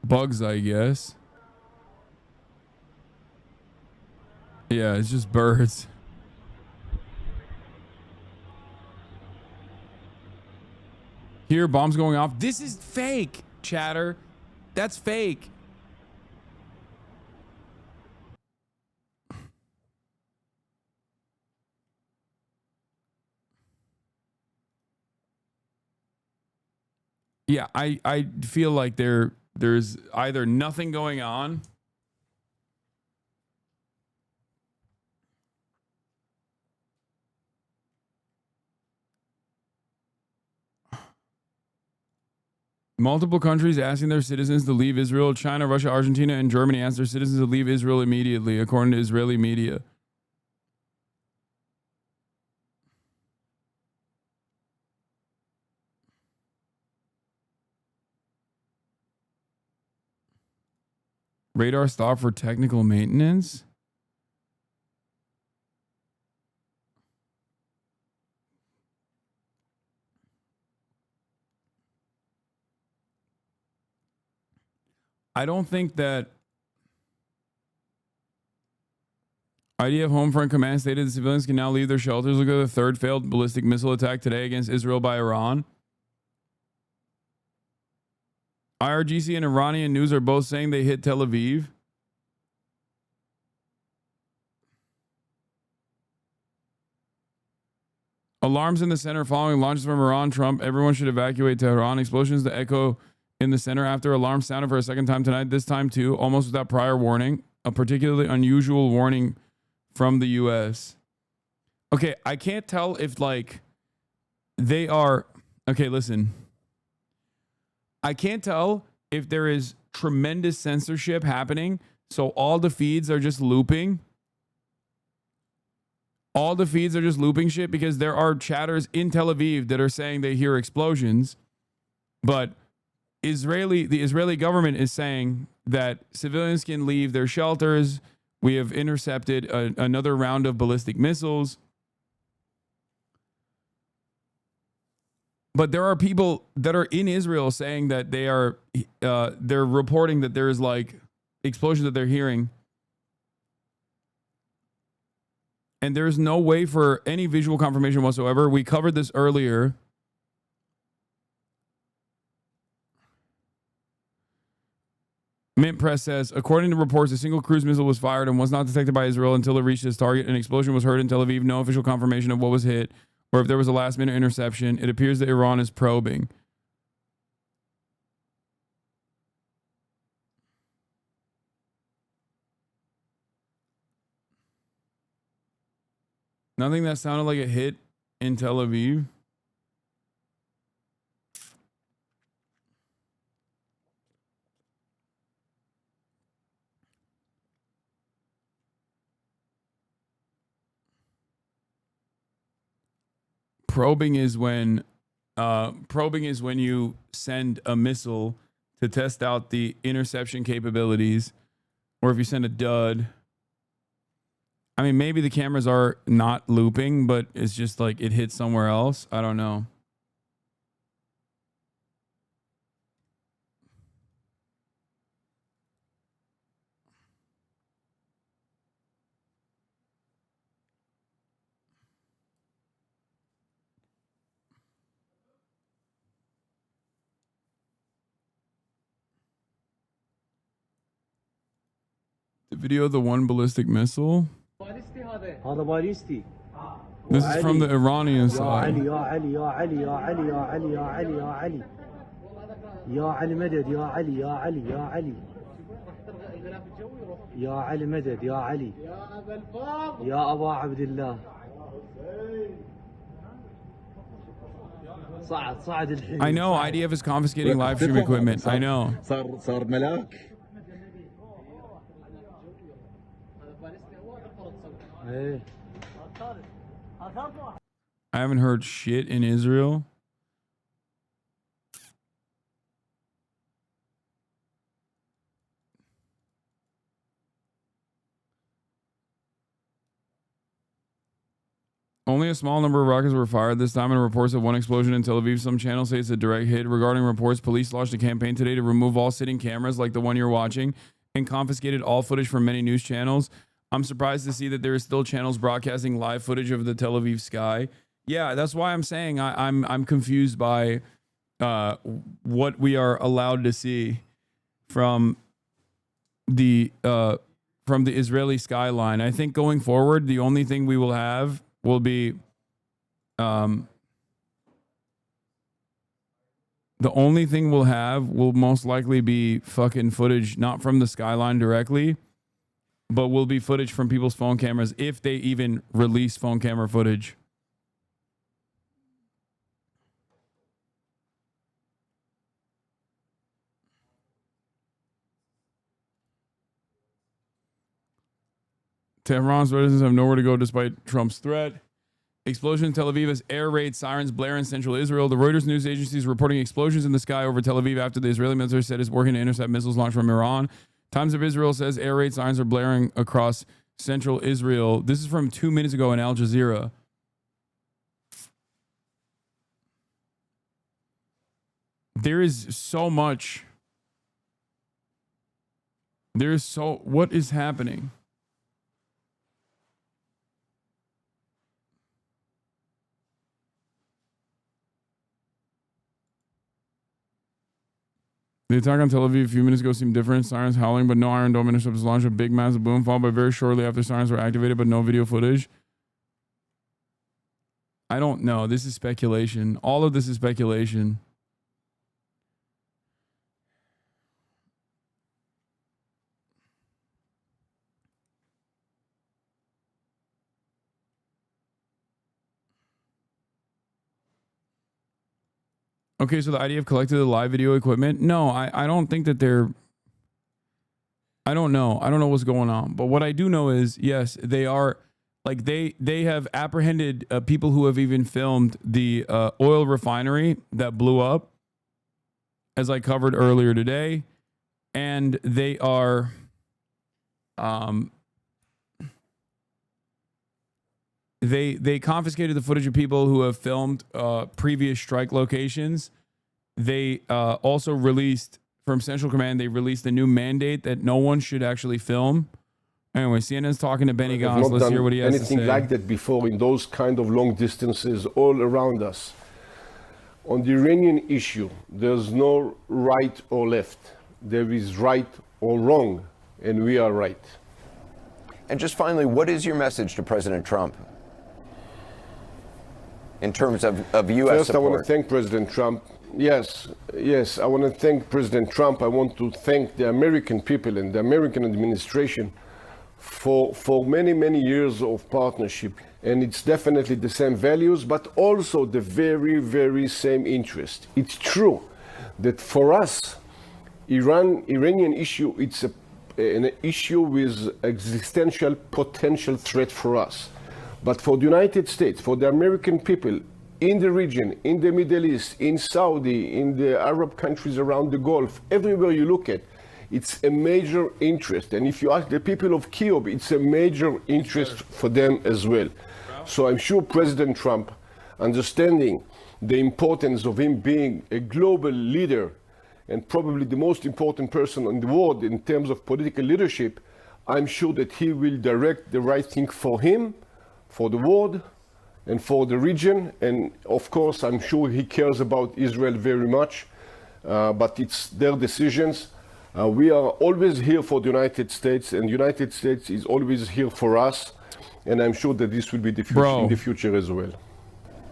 Bugs, I guess. Yeah, it's just birds. Here, bombs going off. This is fake, chatter. That's fake. Yeah, I feel like there's either nothing going on. Multiple countries asking their citizens to leave Israel. China, Russia, Argentina, and Germany asked their citizens to leave Israel immediately, according to Israeli media. Radar stop for technical maintenance. I don't think that IDF Home Front Command stated the civilians can now leave their shelters. Look at the third failed ballistic missile attack today against Israel by Iran. IRGC and Iranian news are both saying they hit Tel Aviv. Alarms in the center following launches from Iran. Trump, everyone should evacuate Tehran. Explosions to echo in the center after alarms sounded for a second time tonight. This time too, almost without prior warning. A particularly unusual warning from the U.S. Okay, I can't tell if like they are... Okay, listen. I can't tell if there is tremendous censorship happening, so all the feeds are just looping. All the feeds are just looping shit because there are chatters in Tel Aviv that are saying they hear explosions, but the Israeli government is saying that civilians can leave their shelters. We have intercepted another round of ballistic missiles. But there are people that are in Israel saying that they're reporting that there's like explosions that they're hearing. And there's no way for any visual confirmation whatsoever. We covered this earlier. Mint Press says, according to reports, a single cruise missile was fired and was not detected by Israel until it reached its target. An explosion was heard in Tel Aviv. No official confirmation of what was hit or if there was a last-minute interception. It appears that Iran is probing. Nothing that sounded like a hit in Tel Aviv. Probing is when you send a missile to test out the interception capabilities, or if you send a dud. I mean, maybe the cameras are not looping, but it's just like it hits somewhere else. I don't know. The video of the one ballistic missile. This is from the Iranian side. I know IDF is confiscating live stream equipment. I know. I haven't heard shit in Israel. Only a small number of rockets were fired this time, and reports of one explosion in Tel Aviv. Some channels say it's a direct hit. Regarding reports, police launched a campaign today to remove all sitting cameras like the one you're watching and confiscated all footage from many news channels. I'm surprised to see that there are still channels broadcasting live footage of the Tel Aviv sky. Yeah, that's why I'm saying I'm confused by what we are allowed to see from the Israeli skyline. I think going forward, the only thing we will have will be the only thing we'll have will most likely be fucking footage, not from the skyline directly, but will be footage from people's phone cameras, if they even release phone camera footage. Tehran's residents have nowhere to go despite Trump's threat. Explosion in Tel Aviv as air raid sirens blare in central Israel. The Reuters news agency is reporting explosions in the sky over Tel Aviv after the Israeli military said it's working to intercept missiles launched from Iran. Times of Israel says air raid sirens are blaring across central Israel. This is from 2 minutes ago in Al Jazeera. There is so much. What is happening? The attack on Tel Aviv a few minutes ago seemed different. Sirens howling, but no Iron Dome interceptors launched a big massive boom, followed by very shortly after sirens were activated, but no video footage. I don't know. This is speculation. All of this is speculation. Okay, so the IDF collected the live video equipment. No, I don't think that they're... I don't know. I don't know what's going on. But what I do know is, yes, they are... Like, they have apprehended people who have even filmed the oil refinery that blew up, as I covered earlier today. And they are... They confiscated the footage of people who have filmed previous strike locations. They also released, from Central Command, they released a new mandate that no one should actually film. Anyway, CNN's talking to Benny Gantz. Let's hear what he has to say. Anything like that before in those kind of long distances all around us. On the Iranian issue, there's no right or left. There is right or wrong, and we are right. And just finally, what is your message to President Trump in terms of U.S. First, support? I want to thank President Trump. Yes, I want to thank President Trump. I want to thank the American people and the American administration for many, many years of partnership. And it's definitely the same values, but also the very, very same interest. It's true that for us, Iranian issue, it's an issue with existential potential threat for us. But for the United States, for the American people in the region, in the Middle East, in Saudi, in the Arab countries around the Gulf, everywhere you look at, it's a major interest. And if you ask the people of Kyiv, it's a major interest for them as well. So I'm sure President Trump, understanding the importance of him being a global leader and probably the most important person in the world in terms of political leadership, I'm sure that he will direct the right thing for him, for the world, and for the region. And of course, I'm sure he cares about Israel very much, but it's their decisions. We are always here for the United States, and the United States is always here for us. And I'm sure that this will be the future, in the future as well.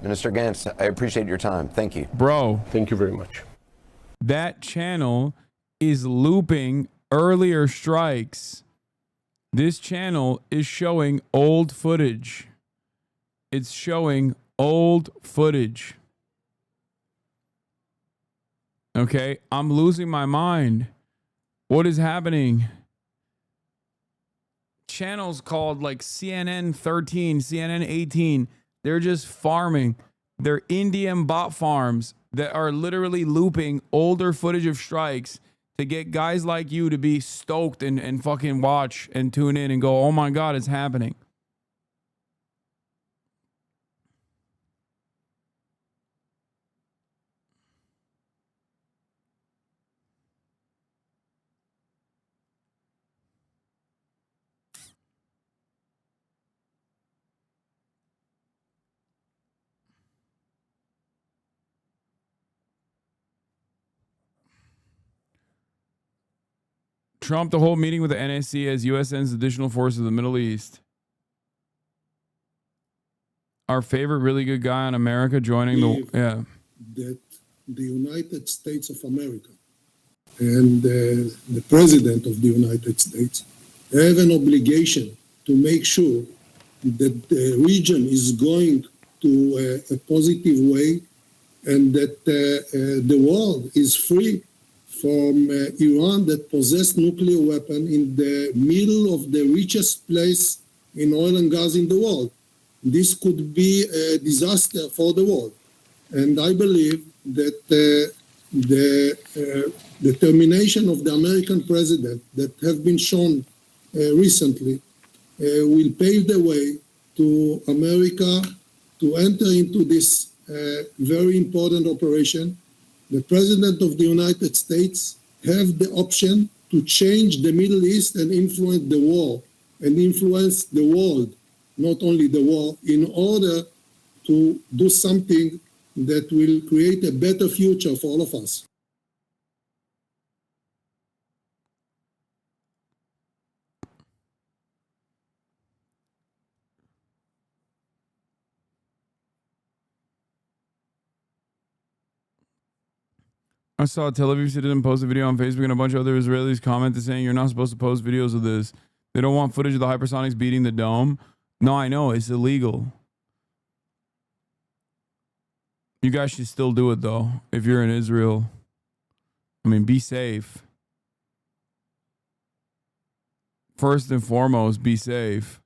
Minister Gantz, I appreciate your time. Thank you. Bro. Thank you very much. That channel is looping earlier strikes. This channel is showing old footage. It's showing old footage. Okay, I'm losing my mind. What is happening? Channels called like CNN 13, CNN 18, they're just farming. They're Indian bot farms that are literally looping older footage of strikes to get guys like you to be stoked and fucking watch and tune in and go, oh my God, it's happening. Trump, the whole meeting with the NSC as U.S. sends additional forces to the Middle East. Our favorite really good guy in America joining the... Yeah. That the United States of America and the President of the United States have an obligation to make sure that the region is going to a positive way and that the world is free from Iran that possessed nuclear weapon in the middle of the richest place in oil and gas in the world. This could be a disaster for the world. And I believe that the determination of the American president that have been shown recently will pave the way to America to enter into this very important operation. The President of the United States have the option to change the Middle East and influence the war and influence the world, not only the war, in order to do something that will create a better future for all of us. I saw Tel Aviv citizen post a video on Facebook and a bunch of other Israelis commented saying you're not supposed to post videos of this. They don't want footage of the hypersonics beating the dome. No, I know. It's illegal. You guys should still do it, though, if you're in Israel. I mean, be safe. First and foremost, be safe.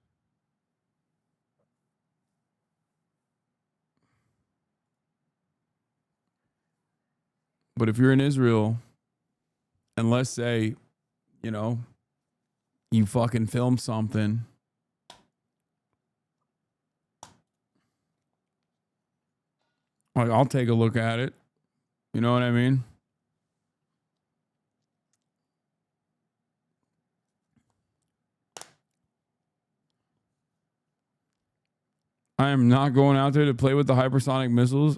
But if you're in Israel, and let's say, you know, you fucking film something, like, I'll take a look at it. You know what I mean? I am not going out there to play with the hypersonic missiles.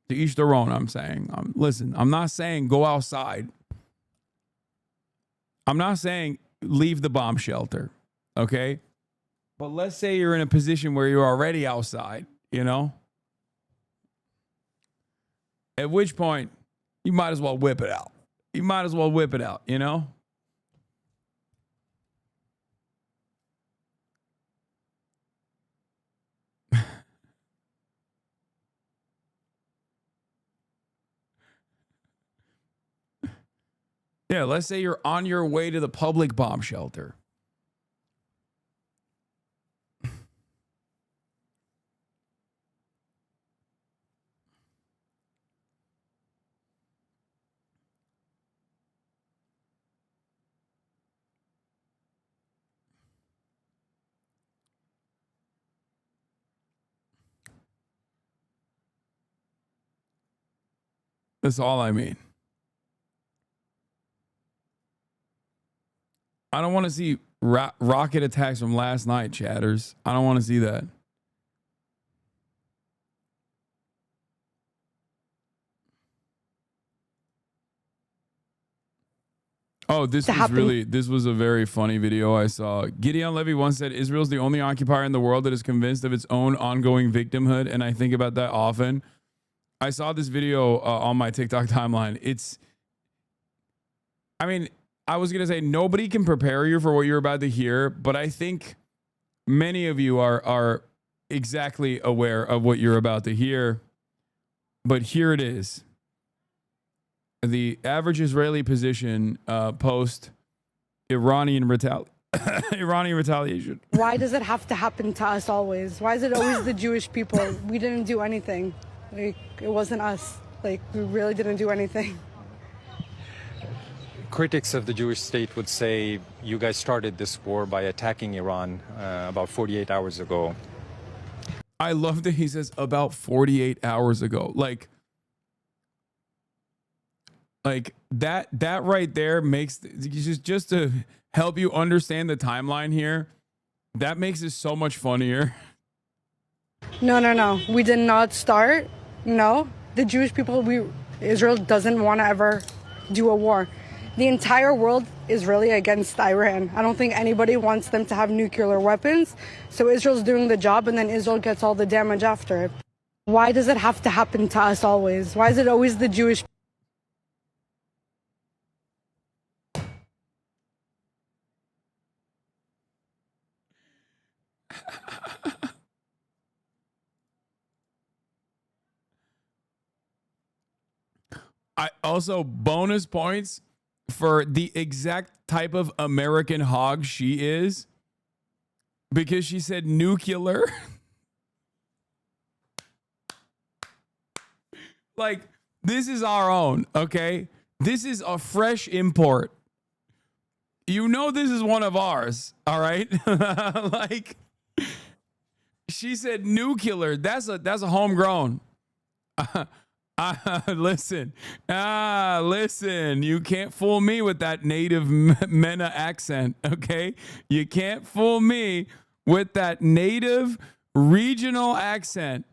To each their own, I'm saying. Listen, I'm not saying go outside. I'm not saying leave the bomb shelter, okay? But let's say you're in a position where you're already outside, you know? At which point, you might as well whip it out. You might as well whip it out, you know? Yeah, let's say you're on your way to the public bomb shelter. That's all I mean. I don't want to see rocket attacks from last night, chatters. I don't want to see that. Oh, this was a very funny video I saw. Gideon Levy once said, Israel's the only occupier in the world that is convinced of its own ongoing victimhood, and I think about that often. I saw this video on my TikTok timeline. I was going to say nobody can prepare you for what you're about to hear, but I think many of you are exactly aware of what you're about to hear. But here it is. The average Israeli position post Iranian retaliation. Why does it have to happen to us always? Why is it always the Jewish people? We didn't do anything. Like, it wasn't us. Like, we really didn't do anything. Critics of the Jewish state would say you guys started this war by attacking Iran about 48 hours ago. I love that he says about 48 hours ago. Like that right there makes just to help you understand the timeline here. That makes it so much funnier. No. We did not start. No, the Jewish people, Israel doesn't want to ever do a war. the entire world is really against Iran. I don't think anybody wants them to have nuclear weapons. So Israel's doing the job, and then Israel gets all the damage after it. Why does it have to happen to us always? Why is it always the Jewish? I also bonus points for the exact type of American hog she is, because she said nuclear. Like, this is our own, okay? This is a fresh import. You know this is one of ours, all right? Like, she said nuclear. That's a homegrown. Listen, you can't fool me with that native MENA accent, okay? You can't fool me with that native regional accent.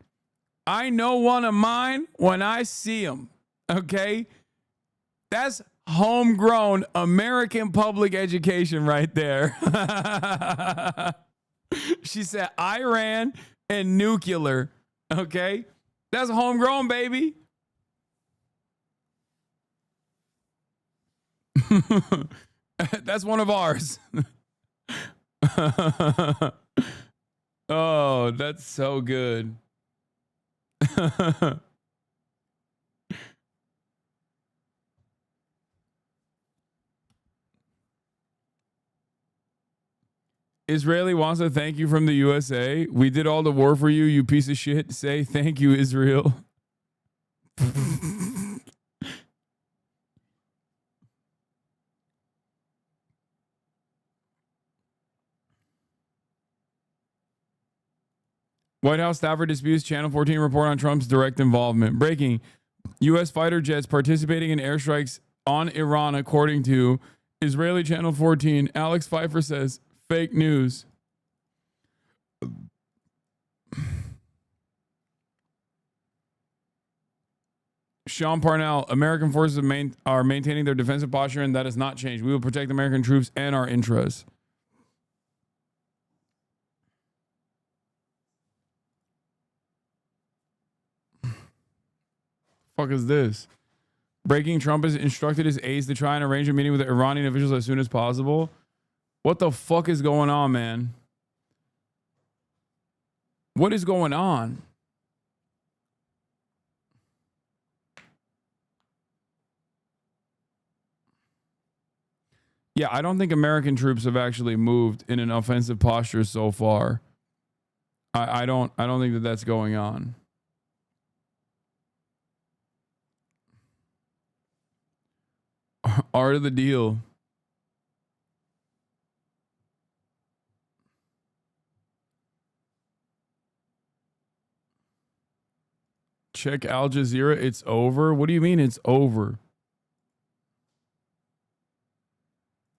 I know one of mine when I see them, okay? That's homegrown American public education right there. She said Iran and nuclear, okay? That's homegrown, baby. That's one of ours. Oh, that's so good. Israeli wants to thank you from the USA. We did all the war for you, you piece of shit. Say thank you, Israel. White House staffer disputes Channel 14 report on Trump's direct involvement. Breaking. U.S. fighter jets participating in airstrikes on Iran, according to Israeli Channel 14. Alex Pfeiffer says, fake news. Sean Parnell, American forces are maintaining their defensive posture, and that has not changed. We will protect American troops and our interests. Fuck is this? Breaking. Trump has instructed his aides to try and arrange a meeting with the Iranian officials as soon as possible. What the fuck is going on, man? What is going on? Yeah, I don't think American troops have actually moved in an offensive posture so far. I don't think that that's going on. Art of the deal. Check Al Jazeera. It's over. What do you mean it's over?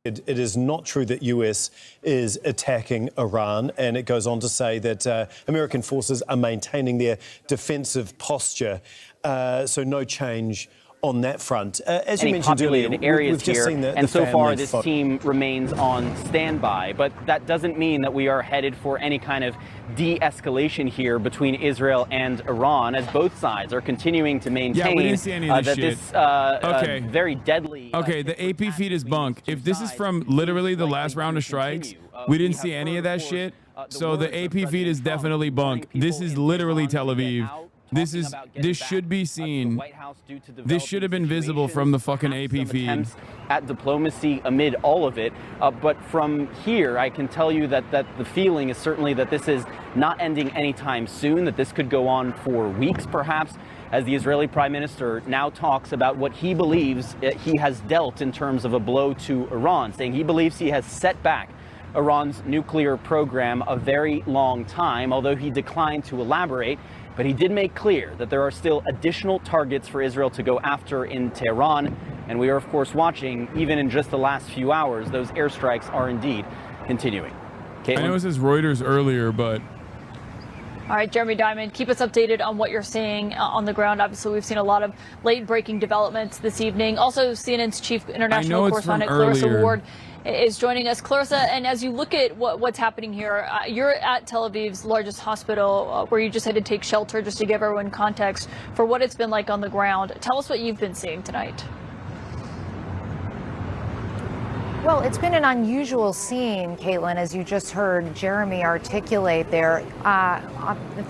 It is not true that US is attacking Iran, and it goes on to say that American forces are maintaining their defensive posture, so no change on that front. As you mentioned earlier, we've just seen the and so far this team remains on standby, but that doesn't mean that we are headed for any kind of de-escalation here between Israel and Iran, as both sides are continuing to maintain this very deadly. Okay, the AP feed is bunk. If this is from literally the last round of strikes, we didn't see any of that shit. So the AP feed is definitely bunk. This is literally Tel Aviv. This should be seen. This should have been visible from the fucking AP feed. At diplomacy amid all of it, but from here, I can tell you that the feeling is certainly that this is not ending anytime soon. That this could go on for weeks, perhaps, as the Israeli Prime Minister now talks about what he believes he has dealt in terms of a blow to Iran, saying he believes he has set back Iran's nuclear program a very long time, although he declined to elaborate. But he did make clear that there are still additional targets for Israel to go after in Tehran. And we are, of course, watching, even in just the last few hours, those airstrikes are indeed continuing. I know it says Reuters earlier, but All right, Jeremy Diamond, keep us updated on what you're seeing on the ground. Obviously, we've seen a lot of late-breaking developments this evening. Also, CNN's chief international correspondent Clarissa Ward is joining us. Clarissa, and as you look at what's happening here, you're at Tel Aviv's largest hospital where you just had to take shelter, just to give everyone context for what it's been like on the ground. Tell us what you've been seeing tonight. Well, it's been an unusual scene, Caitlin, as you just heard Jeremy articulate there.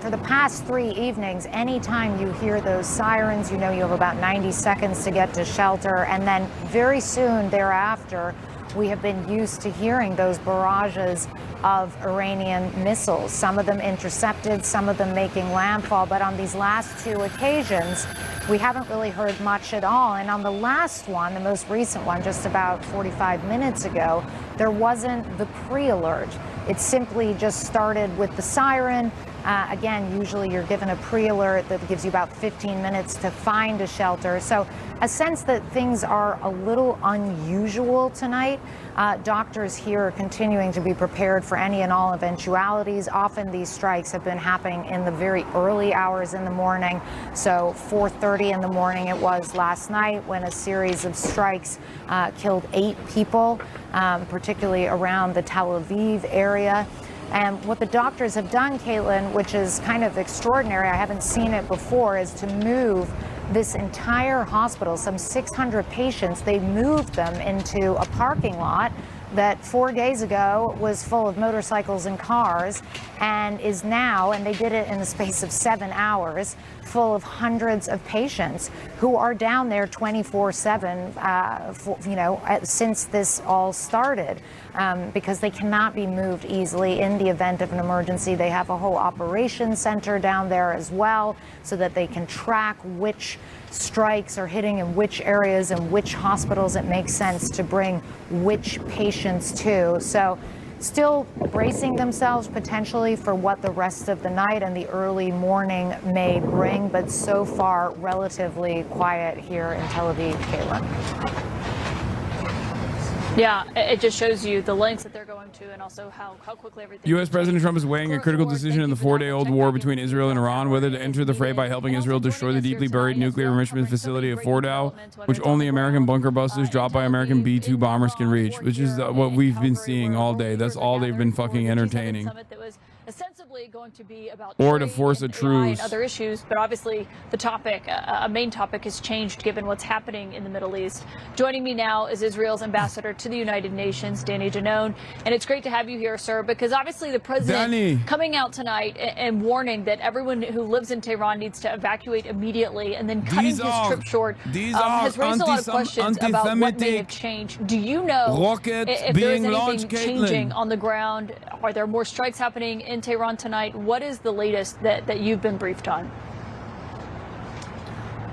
For the past 3 evenings, anytime you hear those sirens, you know you have about 90 seconds to get to shelter. And then very soon thereafter, we have been used to hearing those barrages of Iranian missiles, some of them intercepted, some of them making landfall. But on these last 2 occasions, we haven't really heard much at all. And on the last one, the most recent one, just about 45 minutes ago, there wasn't the pre-alert. It simply just started with the siren. Again, usually you're given a pre-alert that gives you about 15 minutes to find a shelter. So a sense that things are a little unusual tonight. Doctors here are continuing to be prepared for any and all eventualities. Often these strikes have been happening in the very early hours in the morning. So 4:30 in the morning it was last night when a series of strikes killed 8 people, particularly around the Tel Aviv area. And what the doctors have done, Caitlin, which is kind of extraordinary, I haven't seen it before, is to move this entire hospital, some 600 patients, they moved them into a parking lot that 4 days ago was full of motorcycles and cars and is now, and they did it in the space of 7 hours, full of hundreds of patients who are down there 24/7, since this all started, because they cannot be moved easily in the event of an emergency. They have a whole operations center down there as well so that they can track which strikes are hitting in which areas and which hospitals it makes sense to bring which patients to. So still bracing themselves potentially for what the rest of the night and the early morning may bring, but so far relatively quiet here in Tel Aviv, Caitlin. Yeah, it just shows you the lengths that they're going to and also how quickly everything. U.S. President Trump is weighing a critical decision in the 4-day-old war between Israel and Iran, whether to enter the fray by helping Israel destroy the deeply buried nuclear enrichment facility of Fordow, which only American bunker busters dropped by American B-2 bombers can reach, which is what we've been seeing all day. That's all they've been fucking entertaining. Ostensibly going to be about or to force a truce. And other issues, but obviously the topic, a main topic, has changed given what's happening in the Middle East. Joining me now is Israel's ambassador to the United Nations, Danny Danon, and it's great to have you here, sir, because obviously the president coming out tonight and warning that everyone who lives in Tehran needs to evacuate immediately, and then cutting his trip short has raised a lot of questions about what may have changed. Do you know if there is anything changing on the ground? Are there more strikes happening in Tehran tonight? What is the latest that you've been briefed on?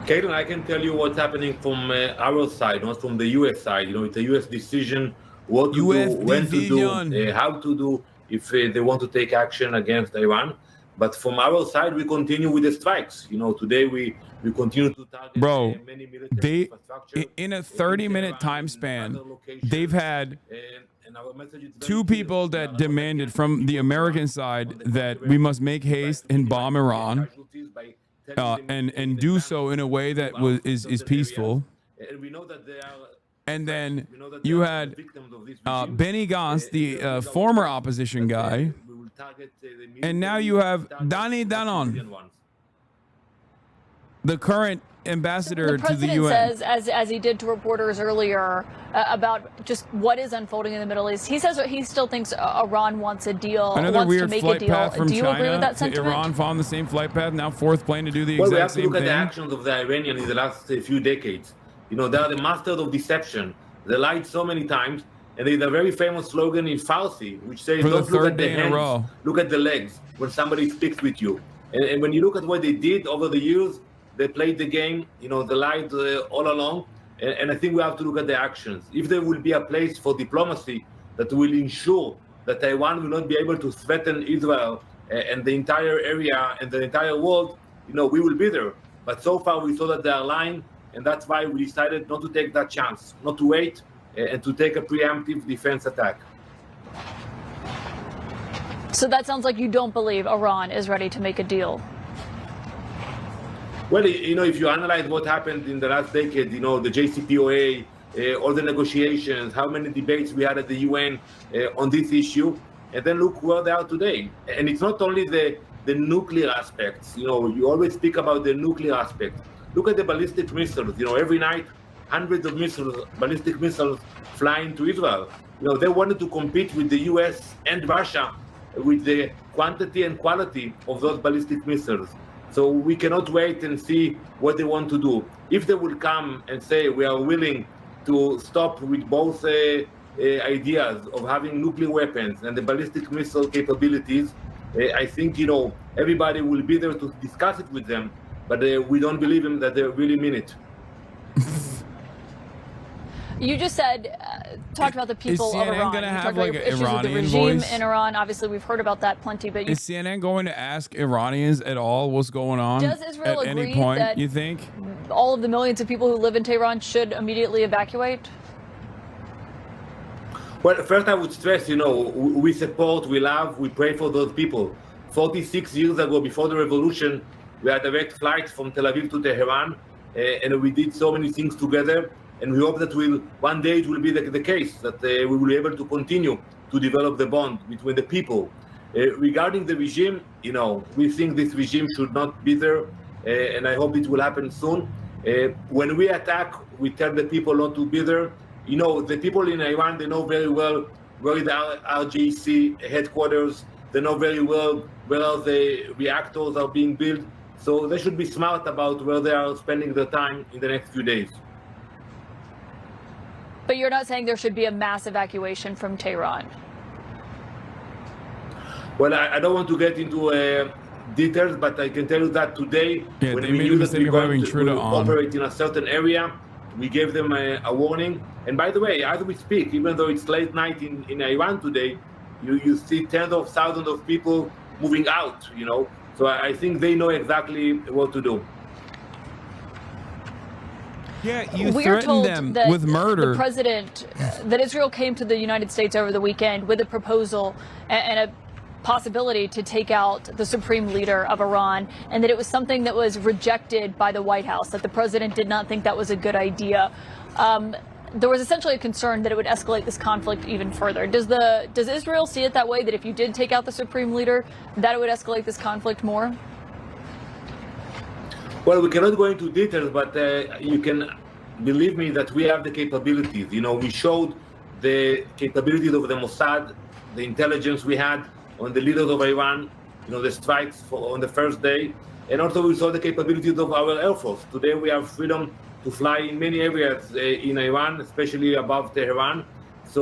Caitlin, I can tell you what's happening from our side, not from the U.S. side. It's a U.S. decision what to do, when to do, how to do, if they want to take action against Iran. But from our side, we continue with the strikes. Today we continue to target many military infrastructure. In a 30-minute time span, they've had 2 people that demanded from the American side that we must make haste and bomb Iran, and do so in a way that is peaceful. And then you had Benny Gantz, the former opposition guy, and now you have Danny Danon, the current ambassador to the UN. The president says, as he did to reporters earlier, about just what is unfolding in the Middle East. He says he still thinks Iran wants a deal, Another wants weird to make flight a deal. path from Do you China agree with that to sentiment? Iran following the same flight path, now 4th plane to do the exact same thing? Well, we have to look at the actions of the Iranians in the last few decades. They are the masters of deception. They lied so many times, and there's a very famous slogan in Farsi, which says, don't look at the hands, look at the legs when somebody speaks with you. And when you look at what they did over the years, they played the game, they lied all along. And I think we have to look at the actions. If there will be a place for diplomacy that will ensure that Taiwan will not be able to threaten Israel and the entire area and the entire world, we will be there. But so far we saw that they are lying, and that's why we decided not to take that chance, not to wait and to take a preemptive defense attack. So that sounds like you don't believe Iran is ready to make a deal. Well, if you analyze what happened in the last decade, the JCPOA, all the negotiations, how many debates we had at the UN on this issue, and then look where they are today. And it's not only the nuclear aspects. You always speak about the nuclear aspect. Look at the ballistic missiles. Every night, hundreds of ballistic missiles fly into Israel. They wanted to compete with the US and Russia with the quantity and quality of those ballistic missiles. So we cannot wait and see what they want to do. If they will come and say we are willing to stop with both ideas of having nuclear weapons and the ballistic missile capabilities, I think everybody will be there to discuss it with them, but we don't believe them that they really mean it. You just said, talked about the people of Iran. Going to have like an issues with the Iranian regime voice? in Iran. Obviously, we've heard about that plenty. But Is CNN going to ask Iranians at all what's going on? Does Israel at any agree point? that You think all of the millions of people who live in Tehran should immediately evacuate? Well, first I would stress, we support, we love, we pray for those people. 46 years ago, before the revolution, we had direct flights from Tel Aviv to Tehran, and we did so many things together. And we hope that one day it will be the case, that we will be able to continue to develop the bond between the people. Regarding the regime, we think this regime should not be there, and I hope it will happen soon. When we attack, we tell the people not to be there. The people in Iran, they know very well where the RGC headquarters, they know very well where the reactors are being built. So they should be smart about where they are spending their time in the next few days. But you're not saying there should be a mass evacuation from Tehran? Well, I don't want to get into details, but I can tell you that today, when we knew that we were going to operate in a certain area, we gave them a warning. And by the way, as we speak, even though it's late night in Iran today, you see tens of thousands of people moving out, So I think they know exactly what to do. Yeah, you We're threatened told them that with murder. The president, that Israel came to the United States over the weekend with a proposal and a possibility to take out the supreme leader of Iran, and that it was something that was rejected by the White House, that the president did not think that was a good idea. There was essentially a concern that it would escalate this conflict even further. Does Israel see it that way, that if you did take out the supreme leader, that it would escalate this conflict more? Well, we cannot go into details, but you can believe me that we have the capabilities. We showed the capabilities of the Mossad, the intelligence we had on the leaders of Iran, the strikes on the first day. And also we saw the capabilities of our Air Force. Today we have freedom to fly in many areas in Iran, especially above Tehran. So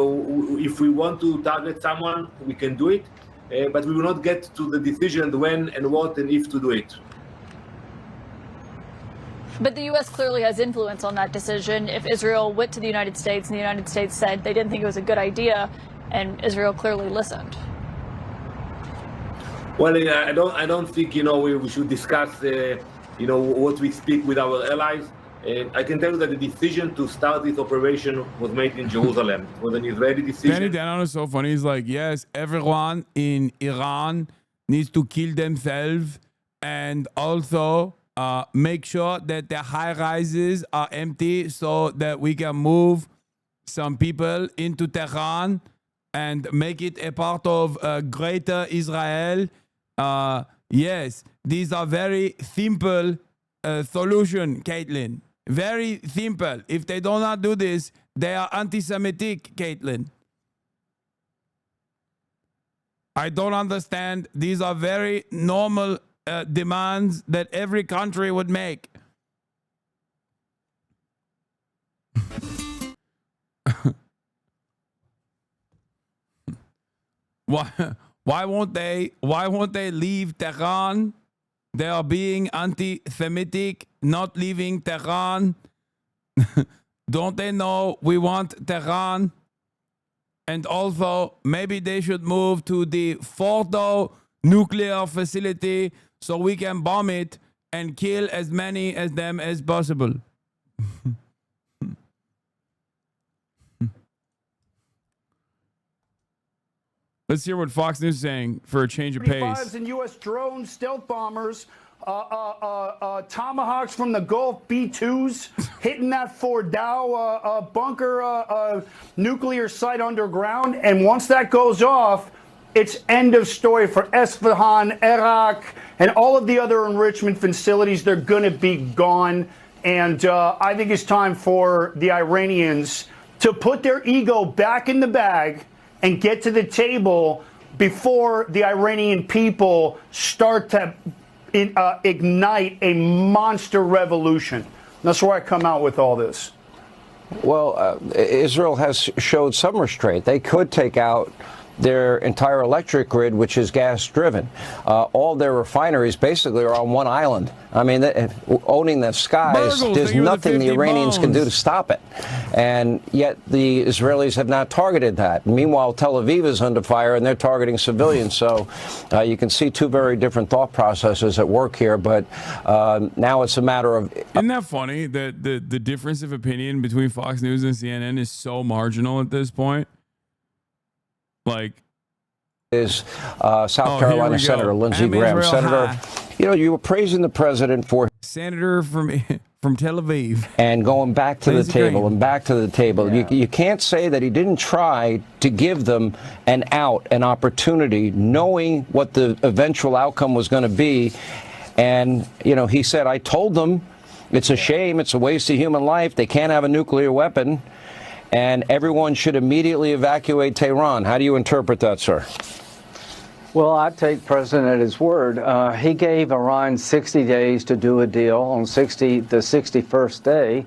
if we want to target someone, we can do it. But we will not get to the decision when and what and if to do it. But the U.S. clearly has influence on that decision. If Israel went to the United States and the United States said they didn't think it was a good idea, and Israel clearly listened. Well, I don't think we should discuss what we speak with our allies. I can tell you that the decision to start this operation was made in Jerusalem. It was an Israeli decision. Danny Danon is so funny. He's like, yes, everyone in Iran needs to kill themselves, and also make sure that the high rises are empty so that we can move some people into Tehran and make it a part of greater Israel. Yes, these are very simple solution, Caitlin. Very simple. If they do not do this, they are anti-Semitic, Caitlin. I don't understand. These are very normal demands that every country would make. Why won't they leave Tehran? They are being anti-Semitic, not leaving Tehran. Don't they know we want Tehran? And also, maybe they should move to the Fordo nuclear facility so we can bomb it and kill as many of them as possible. Let's hear what Fox News is saying for a change of pace. 35s and U.S. drones, stealth bombers, tomahawks from the Gulf, B-2s, hitting that Fort Dow bunker nuclear site underground. And once that goes off, it's end of story for Isfahan, Iraq, and all of the other enrichment facilities. They're going to be gone. And I think it's time for the Iranians to put their ego back in the bag and get to the table before the Iranian people start to ignite a monster revolution. That's where I come out with all this. Well, Israel has showed some restraint. They could take out their entire electric grid, which is gas-driven. All their refineries basically are on one island. I mean, owning the skies, there's nothing the Iranians can do to stop it. And yet the Israelis have not targeted that. Meanwhile, Tel Aviv is under fire, and they're targeting civilians. So you can see two very different thought processes at work here. But now it's a matter of... Isn't that funny that the difference of opinion between Fox News and CNN is so marginal at this point? Like, is South Carolina Senator Lindsey Graham. Senator, you know, you were praising the president for Senator from Tel Aviv and going back to the table and back to the table. Yeah. You can't say that he didn't try to give them an out, an opportunity, knowing what the eventual outcome was going to be. And, you know, he said, I told them it's a shame, it's a waste of human life, they can't have a nuclear weapon, and everyone should immediately evacuate Tehran. How do you interpret that, sir? Well, I take President at his word. He gave Iran 60 days to do a deal. On the 61st day,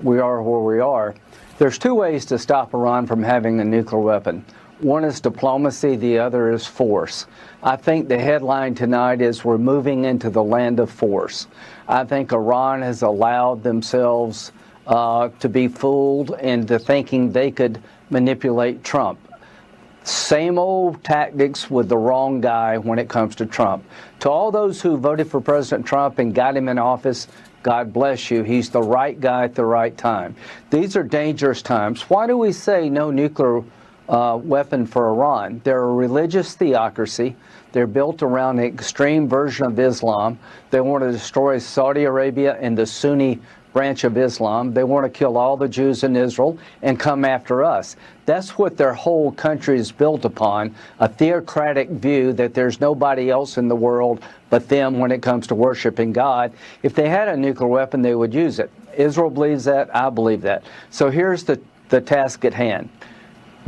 we are where we are. There's two ways to stop Iran from having a nuclear weapon. One is diplomacy, the other is force. I think the headline tonight is we're moving into the land of force. I think Iran has allowed themselves to be fooled into thinking they could manipulate Trump. Same old tactics with the wrong guy when it comes to Trump. To all those who voted for President Trump and got him in office, God bless you. He's the right guy at the right time. These are dangerous times. Why do we say no nuclear weapon for Iran? They're a religious theocracy. They're built around an extreme version of Islam. They want to destroy Saudi Arabia and the Sunni branch of Islam. They want to kill all the Jews in Israel and come after us. That's what their whole country is built upon, a theocratic view that there's nobody else in the world but them when it comes to worshiping God. If they had a nuclear weapon, they would use it. Israel believes that. I believe that. So here's the task at hand.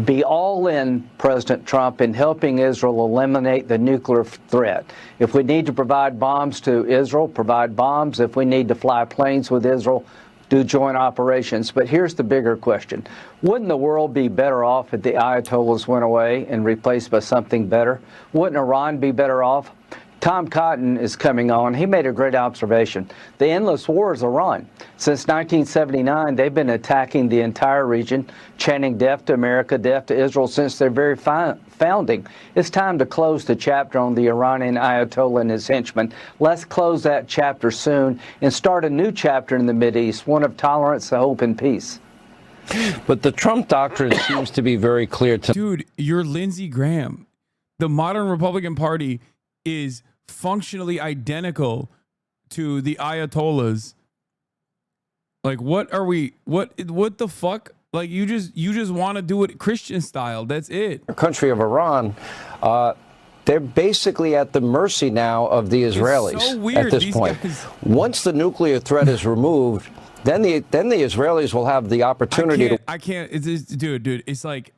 Be all in, President Trump, in helping Israel eliminate the nuclear threat. If we need to provide bombs to Israel, provide bombs. If we need to fly planes with Israel, do joint operations. But here's the bigger question. Wouldn't the world be better off if the Ayatollahs went away and replaced by something better? Wouldn't Iran be better off? Tom Cotton is coming on. He made a great observation. The endless war is Iran. Since 1979, they've been attacking the entire region, chanting death to America, death to Israel since their very founding. It's time to close the chapter on the Iranian Ayatollah and his henchmen. Let's close that chapter soon and start a new chapter in the Mideast, one of tolerance, hope, and peace. But the Trump doctrine seems to be very clear to... Dude, you're Lindsey Graham. The modern Republican Party is functionally identical to the Ayatollahs. Like, what are we? What the fuck? Like, you just want to do it Christian style. That's it. The country of Iran, they're basically at the mercy now of the Israelis. It's so weird, at this point. Once the nuclear threat is removed, then the Israelis will have the opportunity to. I can't. Dude. It's like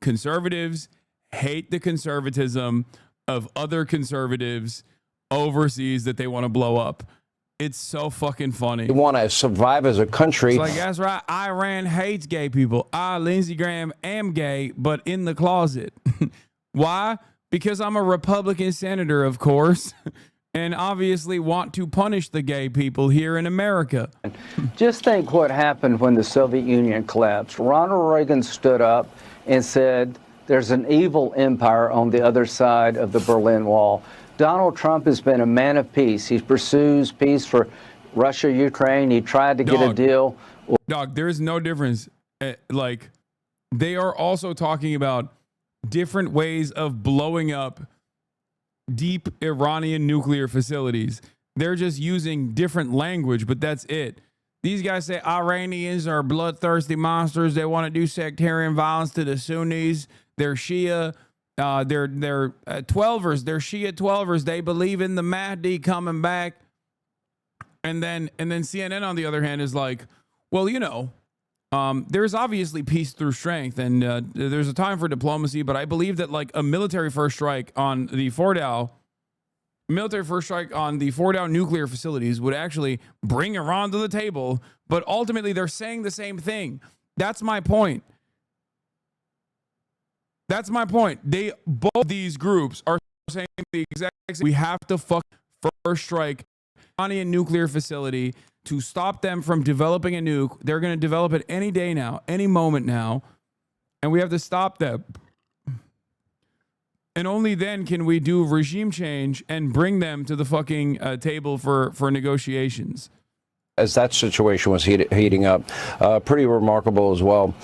conservatives hate the conservatism of other conservatives overseas that they want to blow up. It's so fucking funny. They want to survive as a country. It's like, that's right. Iran hates gay people. I, Lindsey Graham, am gay, but in the closet. Why? Because I'm a Republican senator, of course, and obviously want to punish the gay people here in America. Just think what happened when the Soviet Union collapsed. Ronald Reagan stood up and said, there's an evil empire on the other side of the Berlin Wall. Donald Trump has been a man of peace. He pursues peace for Russia, Ukraine. He tried to get a deal. Dog, there is no difference. Like, they are also talking about different ways of blowing up deep Iranian nuclear facilities. They're just using different language, but that's it. These guys say Iranians are bloodthirsty monsters. They want to do sectarian violence to the Sunnis. They're Shia. They're 12ers. They're Shia 12ers. They believe in the Mahdi coming back. And then CNN, on the other hand, is like, well, you know, there's obviously peace through strength, and there's a time for diplomacy. But I believe that like a military first strike on the Fordow nuclear facilities would actually bring Iran to the table. But ultimately, they're saying the same thing. That's my point. Both these groups are saying the exact same. We have to first strike Iranian nuclear facility to stop them from developing a nuke. They're going to develop it any day now, any moment now, and we have to stop them. And only then can we do regime change and bring them to the fucking table for negotiations. As that situation was heating up, pretty remarkable as well.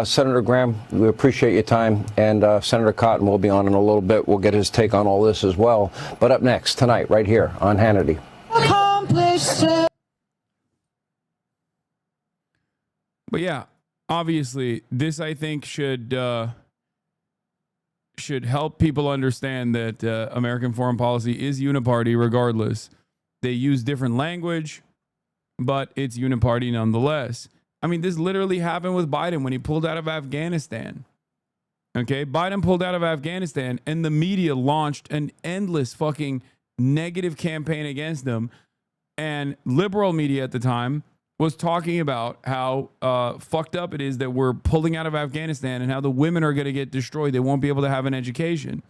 Senator Graham, we appreciate your time, and Senator Cotton will be on in a little bit. We'll get his take on all this as well. But up next tonight, right here on Hannity. But yeah, obviously, this I think should help people understand that American foreign policy is uniparty regardless. They use different language, but it's uniparty nonetheless. I mean, this literally happened with Biden when he pulled out of Afghanistan. Okay, Biden pulled out of Afghanistan, and the media launched an endless fucking negative campaign against him. And liberal media at the time was talking about how fucked up it is that we're pulling out of Afghanistan and how the women are going to get destroyed. They won't be able to have an education.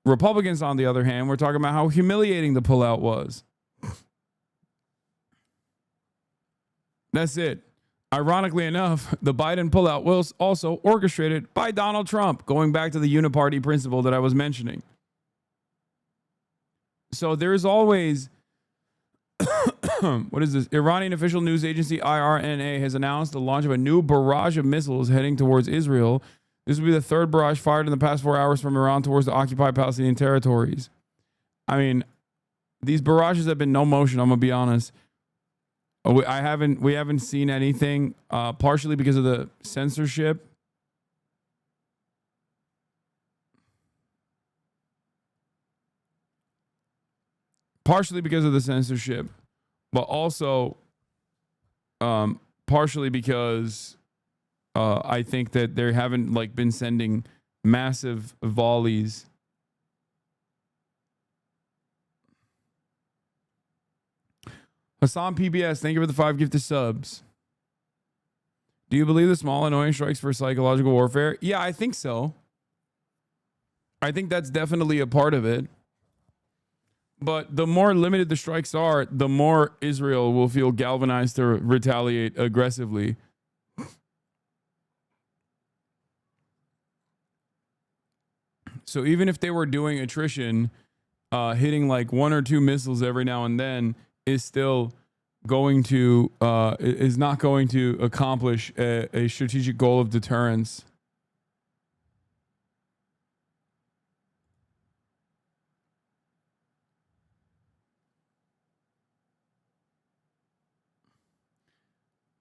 Republicans, on the other hand, were talking about how humiliating the pullout was. That's it. Ironically enough, the Biden pullout was also orchestrated by Donald Trump, going back to the uniparty principle that I was mentioning. So there's always... What is this? Iranian official news agency IRNA has announced the launch of a new barrage of missiles heading towards Israel. This will be the third barrage fired in the past 4 hours from Iran towards the occupied Palestinian territories. I mean, these barrages have been no motion, I'm going to be honest. We haven't seen anything, partially because of the censorship. Partially because of the censorship, but also partially because I think that they haven't like been sending massive volleys. Hasan PBS, thank you for the 5 gifted subs. Do you believe the small annoying strikes for psychological warfare? Yeah, I think so. I think that's definitely a part of it. But the more limited the strikes are, the more Israel will feel galvanized to retaliate aggressively. So even if they were doing attrition, hitting like 1 or 2 missiles every now and then is still going to is not going to accomplish a strategic goal of deterrence.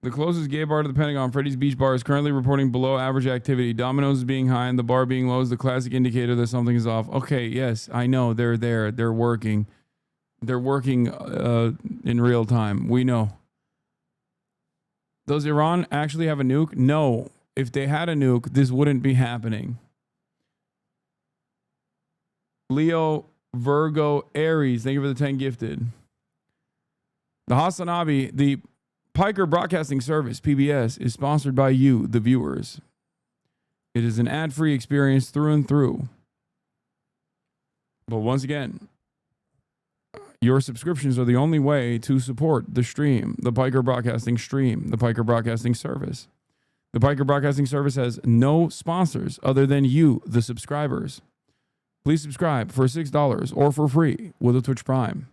The closest gay bar to the Pentagon, Freddy's Beach Bar, is currently reporting below average activity. Domino's is being high and the bar being low is the classic indicator that something is off. Okay, yes, I know. They're there. They're working. They're working in real time. We know. Does Iran actually have a nuke? No. If they had a nuke, this wouldn't be happening. Leo, Virgo, Aries, thank you for the 10 gifted. The HasanAbi, the Piker Broadcasting Service, PBS, is sponsored by you, the viewers. It is an ad-free experience through and through. But once again, your subscriptions are the only way to support the stream, the Piker Broadcasting stream, the Piker Broadcasting Service. The Piker Broadcasting Service has no sponsors other than you, the subscribers. Please subscribe for $6 or for free with a Twitch Prime.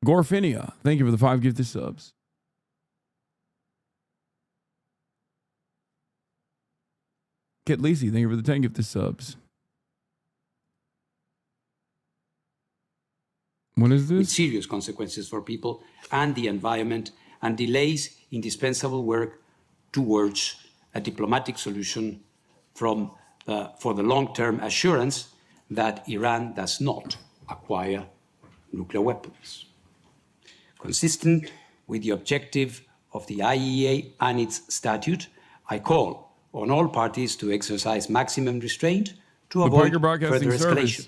Gorfinia, thank you for the 5 gifted subs. Kit Lisi, thank you for the 10 gifted subs. What is this? With serious consequences for people and the environment, and delays indispensable work towards a diplomatic solution for the long-term assurance that Iran does not acquire nuclear weapons. Consistent with the objective of the IAEA and its statute, I call on all parties to exercise maximum restraint to avoid further escalation.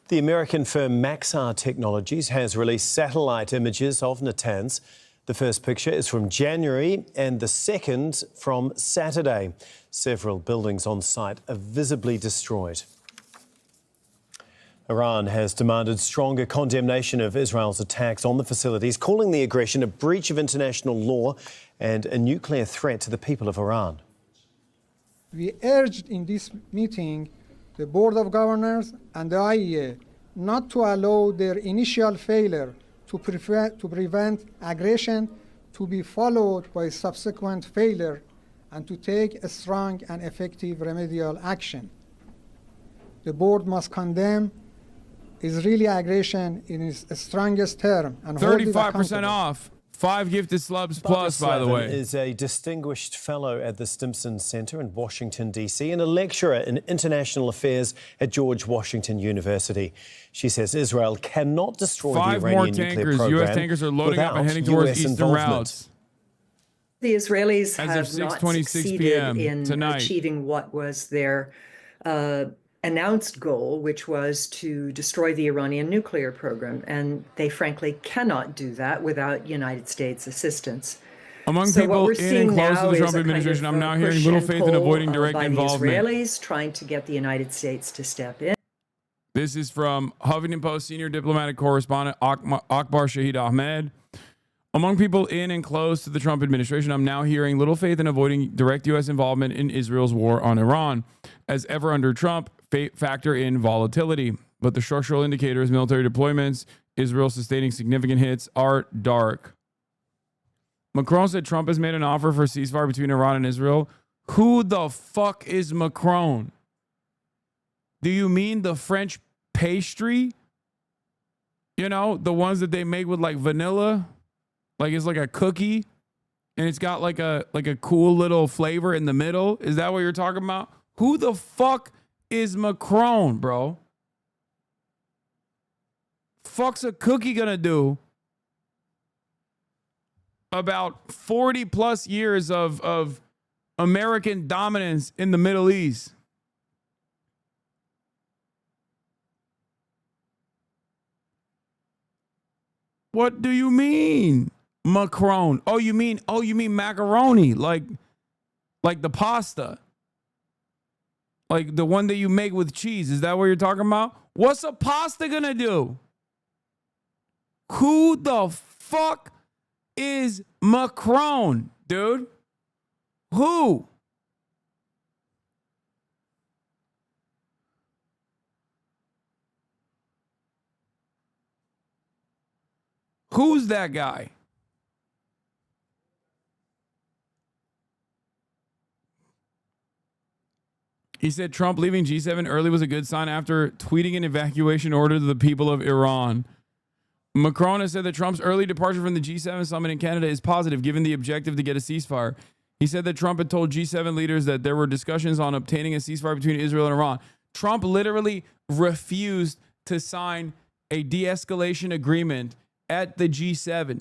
The American firm Maxar Technologies has released satellite images of Natanz. The first picture is from January and the second from Saturday. Several buildings on site are visibly destroyed. Iran has demanded stronger condemnation of Israel's attacks on the facilities, calling the aggression a breach of international law and a nuclear threat to the people of Iran. We urged in this meeting the Board of Governors and the IAEA not to allow their initial failure to prevent aggression to be followed by subsequent failure and to take a strong and effective remedial action. The board must condemn Israeli aggression in its strongest term and 35% off. 5 gifted slubs plus, by the way. Is a distinguished fellow at the Stimson Center in Washington, D.C., and a lecturer in international affairs at George Washington University. She says Israel cannot destroy the Iranian nuclear program. U.S. tankers are loading up and heading towards eastern routes. The Israelis As have of 6:26 not succeeded p.m. in tonight. achieving what was their announced goal, which was to destroy the Iranian nuclear program. And they frankly cannot do that without United States assistance. Among So what people we're in seeing and close to now the is Trump a administration, kind I'm of now a hearing push little and faith in pull, avoiding direct by involvement. the Israelis trying to get the United States to step in. This is from Huffington Post senior diplomatic correspondent Akbar Shahid Ahmed. Among people in and close to the Trump administration, I'm now hearing little faith in avoiding direct U.S. involvement in Israel's war on Iran. As ever under Trump, factor in volatility. But the structural indicators, military deployments, Israel sustaining significant hits are dark. Macron said Trump has made an offer for a ceasefire between Iran and Israel. Who the fuck is Macron? Do you mean the French pastry? You know, the ones that they make with like vanilla? Like it's like a cookie and it's got like a cool little flavor in the middle. Is that what you're talking about? Who the fuck is Macron, bro? Fuck's a cookie gonna do about 40 plus years of American dominance in the Middle East? What do you mean, Macron? Oh, you mean macaroni, like the pasta, like the one that you make with cheese. Is that what you're talking about? What's a pasta gonna do? Who the fuck is Macron, dude? Who? Who's that guy? He said Trump leaving G7 early was a good sign after tweeting an evacuation order to the people of Iran. Macron has said that Trump's early departure from the G7 summit in Canada is positive, given the objective to get a ceasefire. He said that Trump had told G7 leaders that there were discussions on obtaining a ceasefire between Israel and Iran. Trump literally refused to sign a de-escalation agreement at the G7.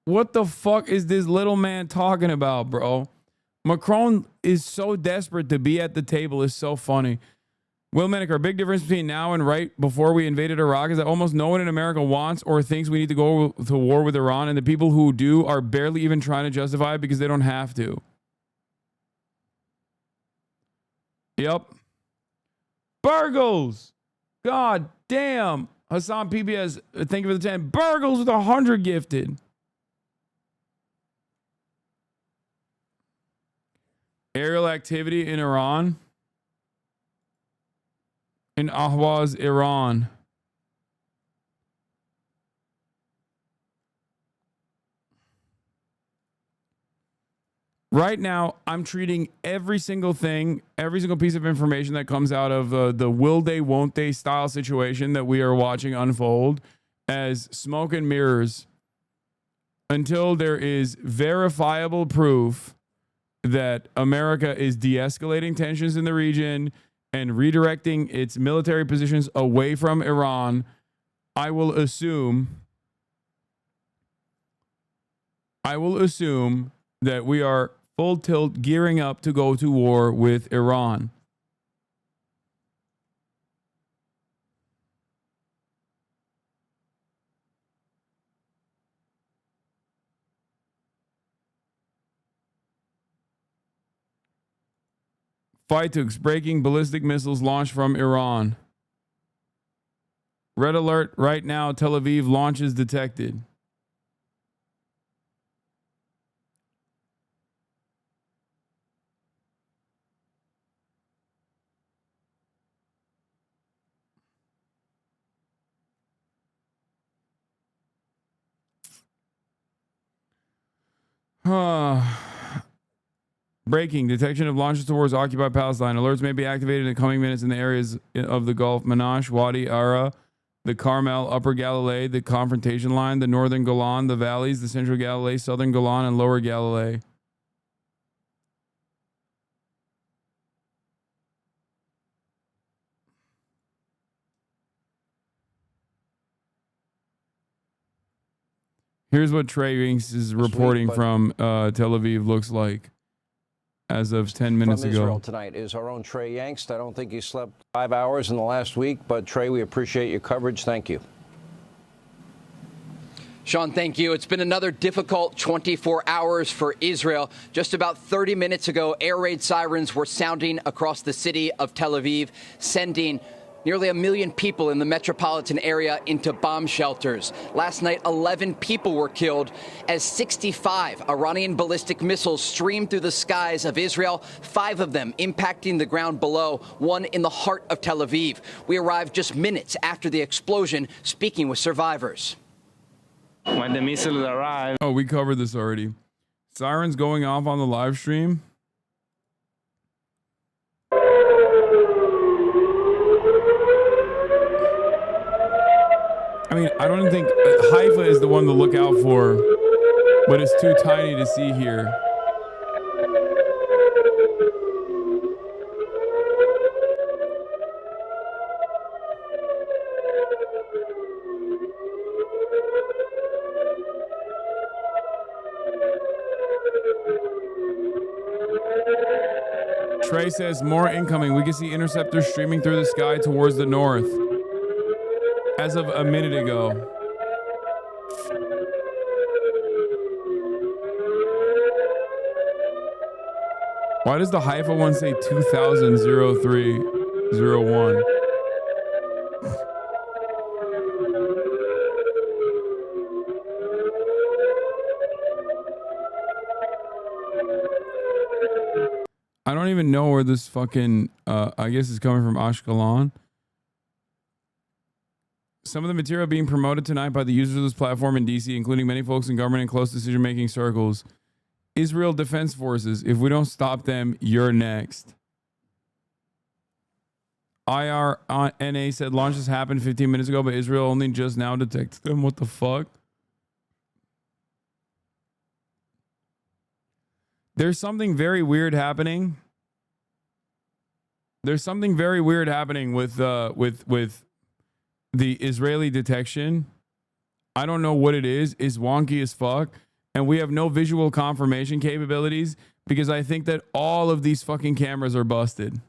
What the fuck is this little man talking about, bro? Macron is so desperate to be at the table. It's so funny. Will Maneker, big difference between now and right before we invaded Iraq is that almost no one in America wants or thinks we need to go to war with Iran, and the people who do are barely even trying to justify it because they don't have to. Yep. Burgles. God damn. Hasan PBS, thank you for the 10. Burgles with 100 gifted. Aerial activity in Iran. In Ahwaz, Iran. Right now, I'm treating every single thing, every single piece of information that comes out of the will they, won't they style situation that we are watching unfold as smoke and mirrors until there is verifiable proof that America is de-escalating tensions in the region and redirecting its military positions away from Iran. I will assume that we are full tilt gearing up to go to war with Iran. Fightux breaking ballistic missiles launched from Iran. Red alert right now, Tel Aviv launches detected. Breaking. Detection of launches towards occupied Palestine. Alerts may be activated in the coming minutes in the areas of the Gulf, Manash, Wadi Ara, the Carmel, Upper Galilee, the Confrontation Line, the Northern Golan, the Valleys, the Central Galilee, Southern Golan, and Lower Galilee. Here's what Trey Rinks is reporting from Tel Aviv looks like as of 10 minutes from ago. Israel tonight is our own Trey Yangst. I don't think he slept 5 hours in the last week, but Trey, we appreciate your coverage. Thank you. Sean, thank you. It's been another difficult 24 hours for Israel. Just about 30 minutes ago, air raid sirens were sounding across the city of Tel Aviv, sending nearly 1 million people in the metropolitan area into bomb shelters. Last night, 11 people were killed as 65 Iranian ballistic missiles streamed through the skies of Israel, 5 of them impacting the ground below, 1 in the heart of Tel Aviv. We arrived just minutes after the explosion, speaking with survivors. When the missiles arrived... Oh, we covered this already. Sirens going off on the live stream. I mean, I don't think Haifa is the one to look out for, but it's too tiny to see here. Trey says more incoming. We can see interceptors streaming through the sky towards the north. As of a minute ago. Why does the Haifa one say 2003-01? I don't even know where this fucking, I guess it's coming from Ashkelon. Some of the material being promoted tonight by the users of this platform in DC, including many folks in government and close decision-making circles. Israel Defense Forces, if we don't stop them, you're next. IRANxISRAEL said launches happened 15 minutes ago, but Israel only just now detected them. What the fuck? There's something very weird happening. There's something very weird happening with the Israeli detection. I don't know what it is. It's wonky as fuck. And we have no visual confirmation capabilities because I think that all of these fucking cameras are busted.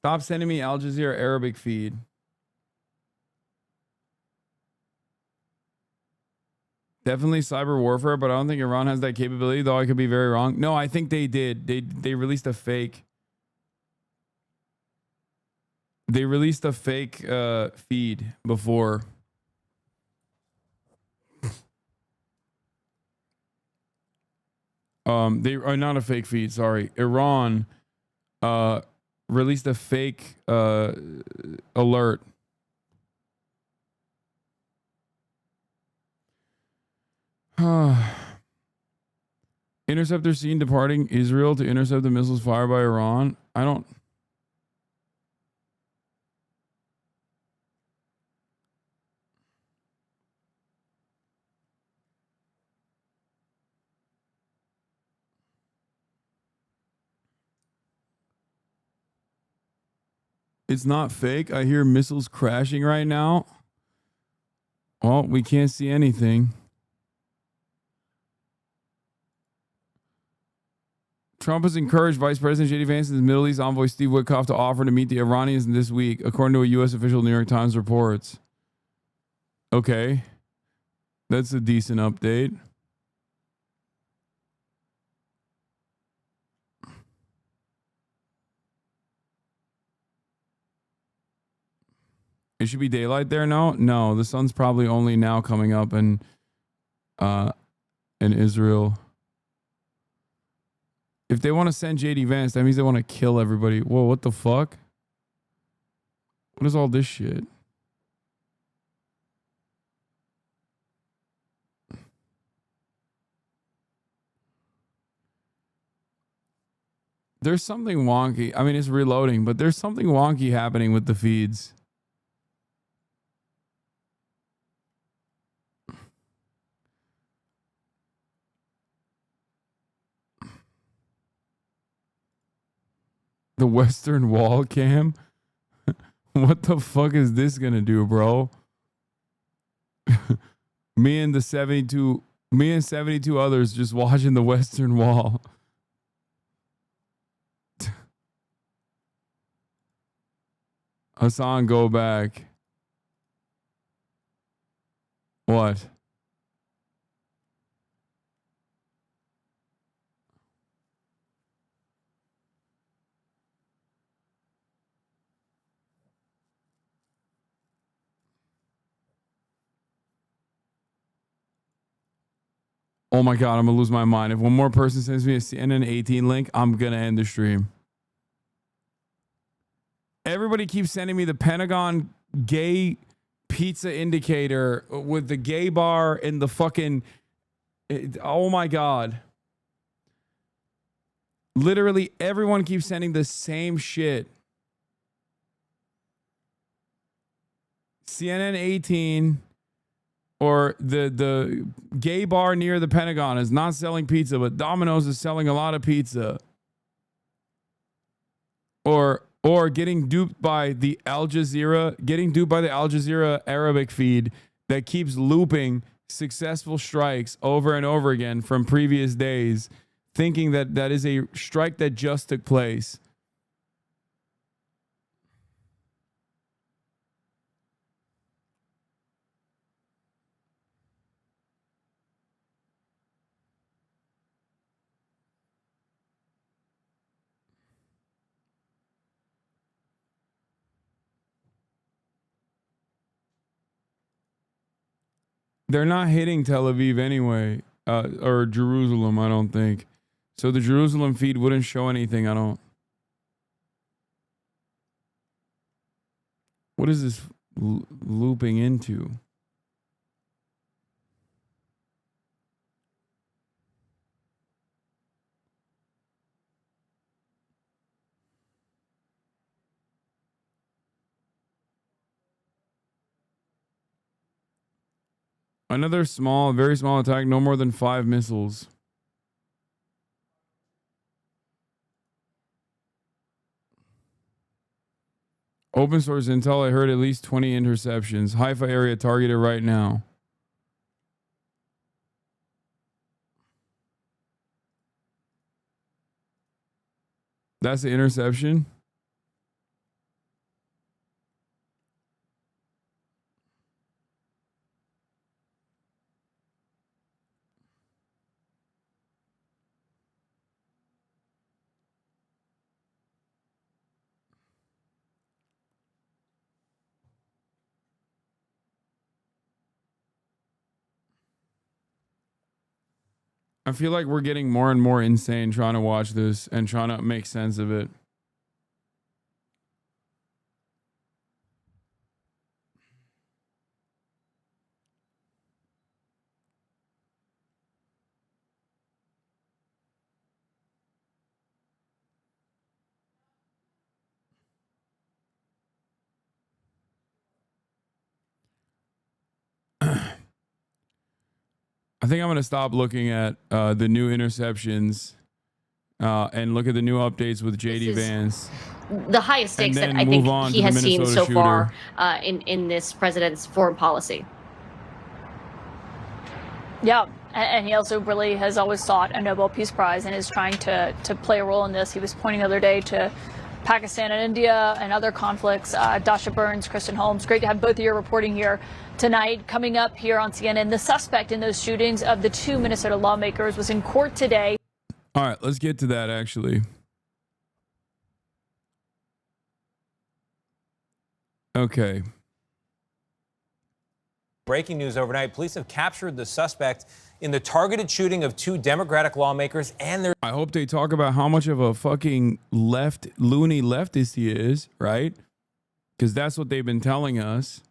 Stop sending me Al Jazeera Arabic feed. Definitely cyber warfare, but I don't think Iran has that capability, though I could be very wrong. No, I think they did. They released a fake. They released a fake feed before. They are not a fake feed. Sorry, Iran released a fake alert. Interceptor seen departing Israel to intercept the missiles fired by Iran. I don't. It's not fake. I hear missiles crashing right now. Well, we can't see anything. Trump has encouraged Vice President J.D. Vance and his Middle East envoy Steve Witkoff to offer to meet the Iranians this week, according to a U.S. official New York Times reports. Okay. That's a decent update. It should be daylight there now? No, the sun's probably only now coming up in Israel. If they want to send JD Vance, that means they want to kill everybody. Whoa, what the fuck? What is all this shit? There's something wonky. I mean, it's reloading, but there's something wonky happening with the feeds. The Western Wall cam? What the fuck is this gonna do, bro? me and 72 others just watching the Western Wall. Hasan, go back. What? Oh my God, I'm gonna lose my mind. If one more person sends me a CNN 18 link, I'm gonna end the stream. Everybody keeps sending me the Pentagon gay pizza indicator with the gay bar and the fucking... Oh my God. Literally everyone keeps sending the same shit. CNN 18 or the gay bar near the Pentagon is not selling pizza, but Domino's is selling a lot of pizza. Or getting duped by the Al Jazeera Arabic feed that keeps looping successful strikes over and over again from previous days, thinking that that is a strike that just took place. They're not hitting Tel Aviv anyway, or Jerusalem, I don't think. So the Jerusalem feed wouldn't show anything, I don't. What is this looping into? Another small, very small attack, no more than 5 missiles. Open source intel, I heard at least 20 interceptions. Haifa area targeted right now. That's the interception? I feel like we're getting more and more insane trying to watch this and trying to make sense of it. I think I'm going to stop looking at the new interceptions and look at the new updates with JD Vance. The highest stakes that I think he has seen so far in this president's foreign policy. Yeah, and he also really has always sought a Nobel Peace Prize and is trying to play a role in this. He was pointing the other day to Pakistan and India and other conflicts. Dasha Burns, Kristen Holmes, great to have both of you reporting here tonight. Coming up here on CNN, the suspect in those shootings of the 2 Minnesota lawmakers was in court today. All right, let's get to that actually. Okay. Breaking news overnight, police have captured the suspect in the targeted shooting of 2 Democratic lawmakers and their... I hope they talk about how much of a fucking loony leftist he is, right? Because that's what they've been telling us.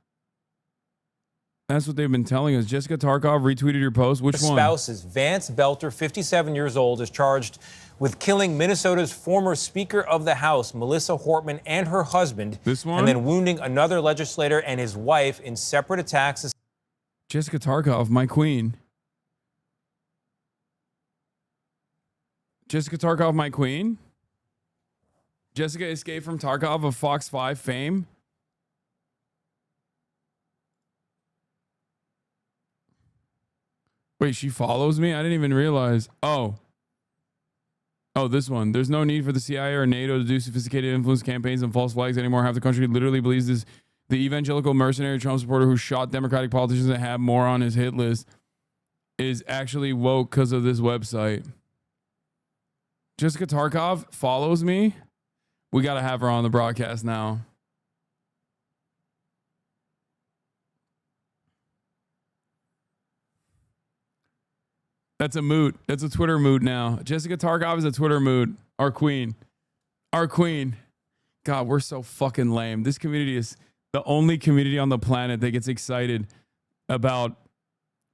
That's what they've been telling us. Jessica Tarkov retweeted your post. Which one? Spouses. Vance Boelter, 57 years old, is charged with killing Minnesota's former Speaker of the House, Melissa Hortman, and her husband. This one? And then wounding another legislator and his wife in separate attacks. Jessica Tarkov, my queen. Jessica Tarkov, my queen. Jessica escaped from Tarkov of Fox 5 fame. Wait, she follows me? I didn't even realize. Oh, this one. There's no need for the CIA or NATO to do sophisticated influence campaigns and false flags anymore. Half the country literally believes this. The evangelical mercenary Trump supporter who shot Democratic politicians that have more on his hit list is actually woke because of this website. Jessica Tarkov follows me. We got to have her on the broadcast now. That's a moot. That's a Twitter moot now. Jessica Tarkov is a Twitter moot. Our queen. Our queen. God, we're so fucking lame. This community is the only community on the planet that gets excited about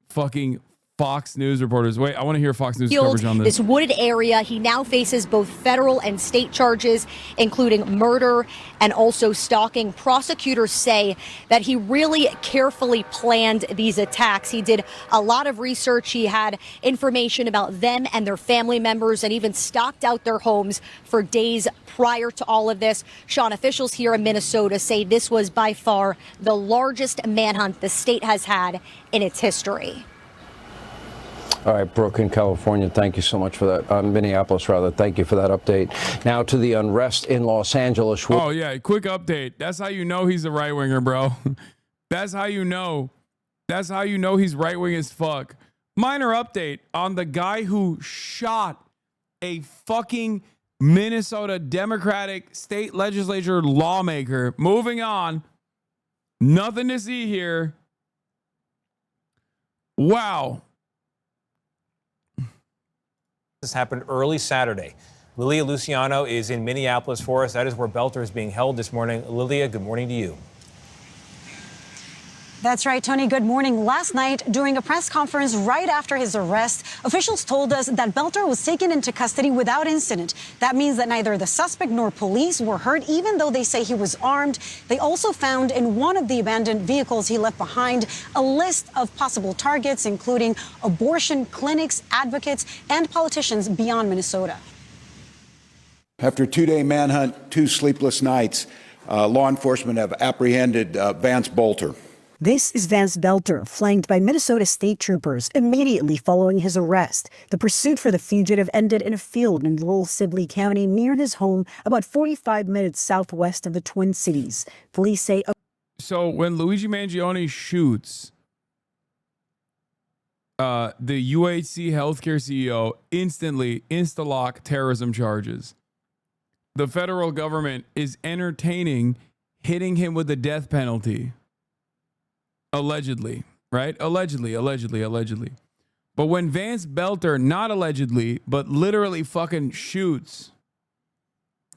fucking Fox News reporters. Wait, I want to hear Fox News coverage on this. This wooded area, he now faces both federal and state charges, including murder and also stalking. Prosecutors say that he really carefully planned these attacks. He did a lot of research. He had information about them and their family members and even stalked out their homes for days prior to all of this. Sean, officials here in Minnesota say this was by far the largest manhunt the state has had in its history. All right, Brooke in California, thank you so much for that. Minneapolis, rather, thank you for that update. Now to the unrest in Los Angeles. Oh, yeah, quick update. That's how you know he's a right-winger, bro. That's how you know. That's how you know he's right-wing as fuck. Minor update on the guy who shot a fucking Minnesota Democratic state legislature lawmaker. Moving on. Nothing to see here. Wow. This happened early Saturday. Lilia Luciano is in Minneapolis for us. That is where Boelter is being held this morning. Lilia, good morning to you. That's right, Tony. Good morning. Last night, during a press conference right after his arrest, officials told us that Boelter was taken into custody without incident. That means that neither the suspect nor police were hurt, even though they say he was armed. They also found in one of the abandoned vehicles he left behind a list of possible targets, including abortion clinics, advocates, and politicians beyond Minnesota. After a two-day manhunt, 2 sleepless nights, law enforcement have apprehended Vance Boelter. This is Vance Boelter, flanked by Minnesota state troopers immediately following his arrest. The pursuit for the fugitive ended in a field in rural Sibley County near his home, about 45 minutes southwest of the Twin Cities. Police say... So when Luigi Mangione shoots the UHC healthcare CEO, instantly, insta-lock terrorism charges. The federal government is entertaining hitting him with the death penalty. Allegedly, right? Allegedly. But when Vance Belter, not allegedly, but literally fucking shoots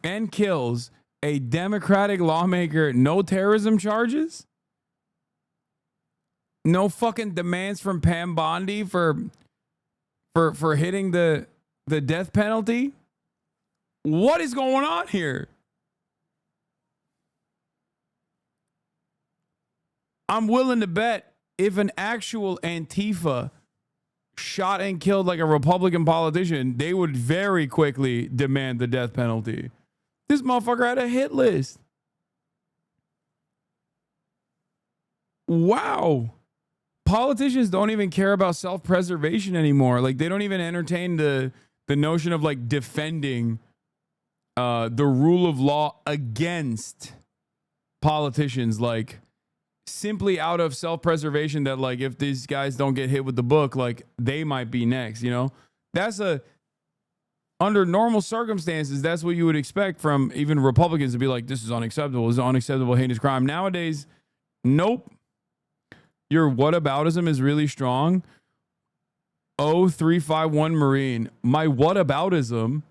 and kills a Democratic lawmaker, no terrorism charges? No fucking demands from Pam Bondi for hitting the death penalty? What is going on here? I'm willing to bet if an actual Antifa shot and killed like a Republican politician, they would very quickly demand the death penalty. This motherfucker had a hit list. Wow. Politicians don't even care about self-preservation anymore. Like, they don't even entertain the notion of like defending the rule of law against politicians, like simply out of self-preservation that like if these guys don't get hit with the book, like they might be next, you know? That's under normal circumstances, that's what you would expect from even Republicans to be like, this is unacceptable. This is unacceptable, heinous crime. Nowadays, nope. Your whataboutism is really strong. 0351 Marine. My whataboutism.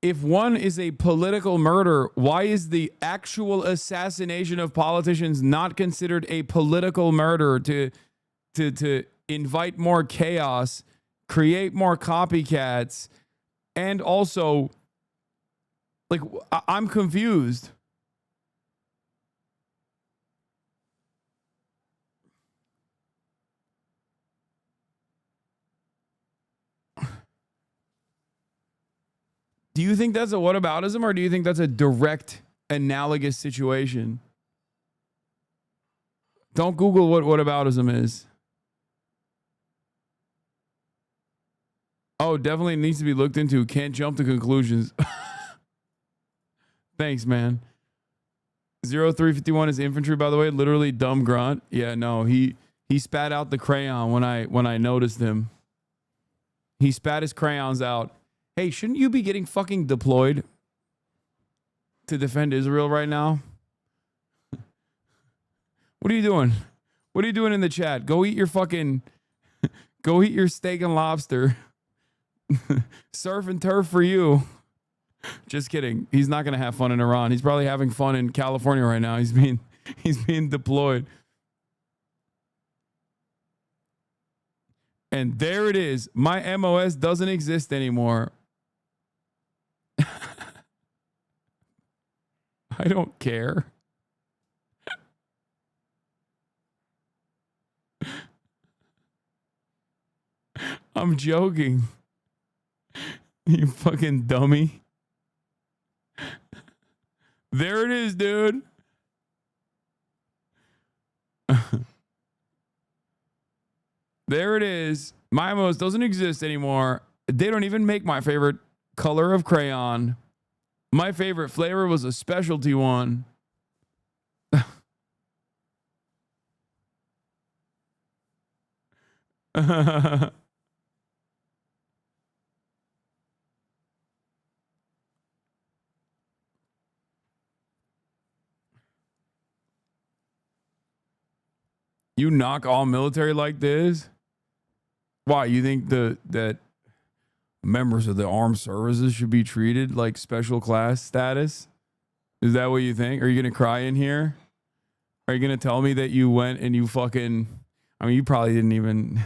If one is a political murder, why is the actual assassination of politicians not considered a political murder to invite more chaos, create more copycats, and also, like, I'm confused. Do you think that's a whataboutism, or do you think that's a direct analogous situation? Don't Google what whataboutism is. Oh, definitely needs to be looked into. Can't jump to conclusions. Thanks, man. 0351 is infantry, by the way. Literally dumb grunt. Yeah, no, he spat out the crayon when I noticed him. He spat his crayons out. Hey, shouldn't you be getting fucking deployed to defend Israel right now? What are you doing? What are you doing in the chat? Go eat your fucking, go eat your steak and lobster. Surf and turf for you. Just kidding. He's not gonna have fun in Iran. He's probably having fun in California right now. He's being deployed. And there it is. My MOS doesn't exist anymore. I don't care. I'm joking. You fucking dummy. There it is, dude. There it is. My MOS doesn't exist anymore. They don't even make my favorite color of crayon. My favorite flavor was a specialty one. You knock all military like this? Why, you think that members of the armed services should be treated like special class status? Is that what you think? Are you going to cry in here? Are you going to tell me that you went and you fucking, I mean, you probably didn't even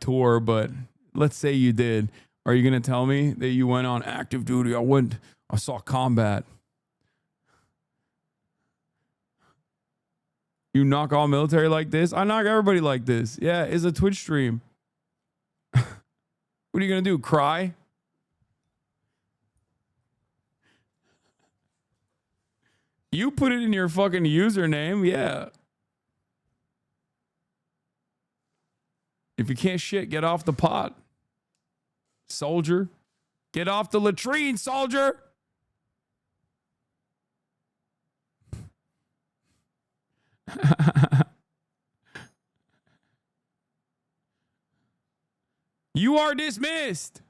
tour, but let's say you did. Are you going to tell me that you went on active duty? I saw combat. You knock all military like this? I knock everybody like this. Yeah, it's a Twitch stream. What are you going to do? Cry? You put it in your fucking username. Yeah. If you can't shit, get off the pot. Soldier. Get off the latrine, soldier. You are dismissed.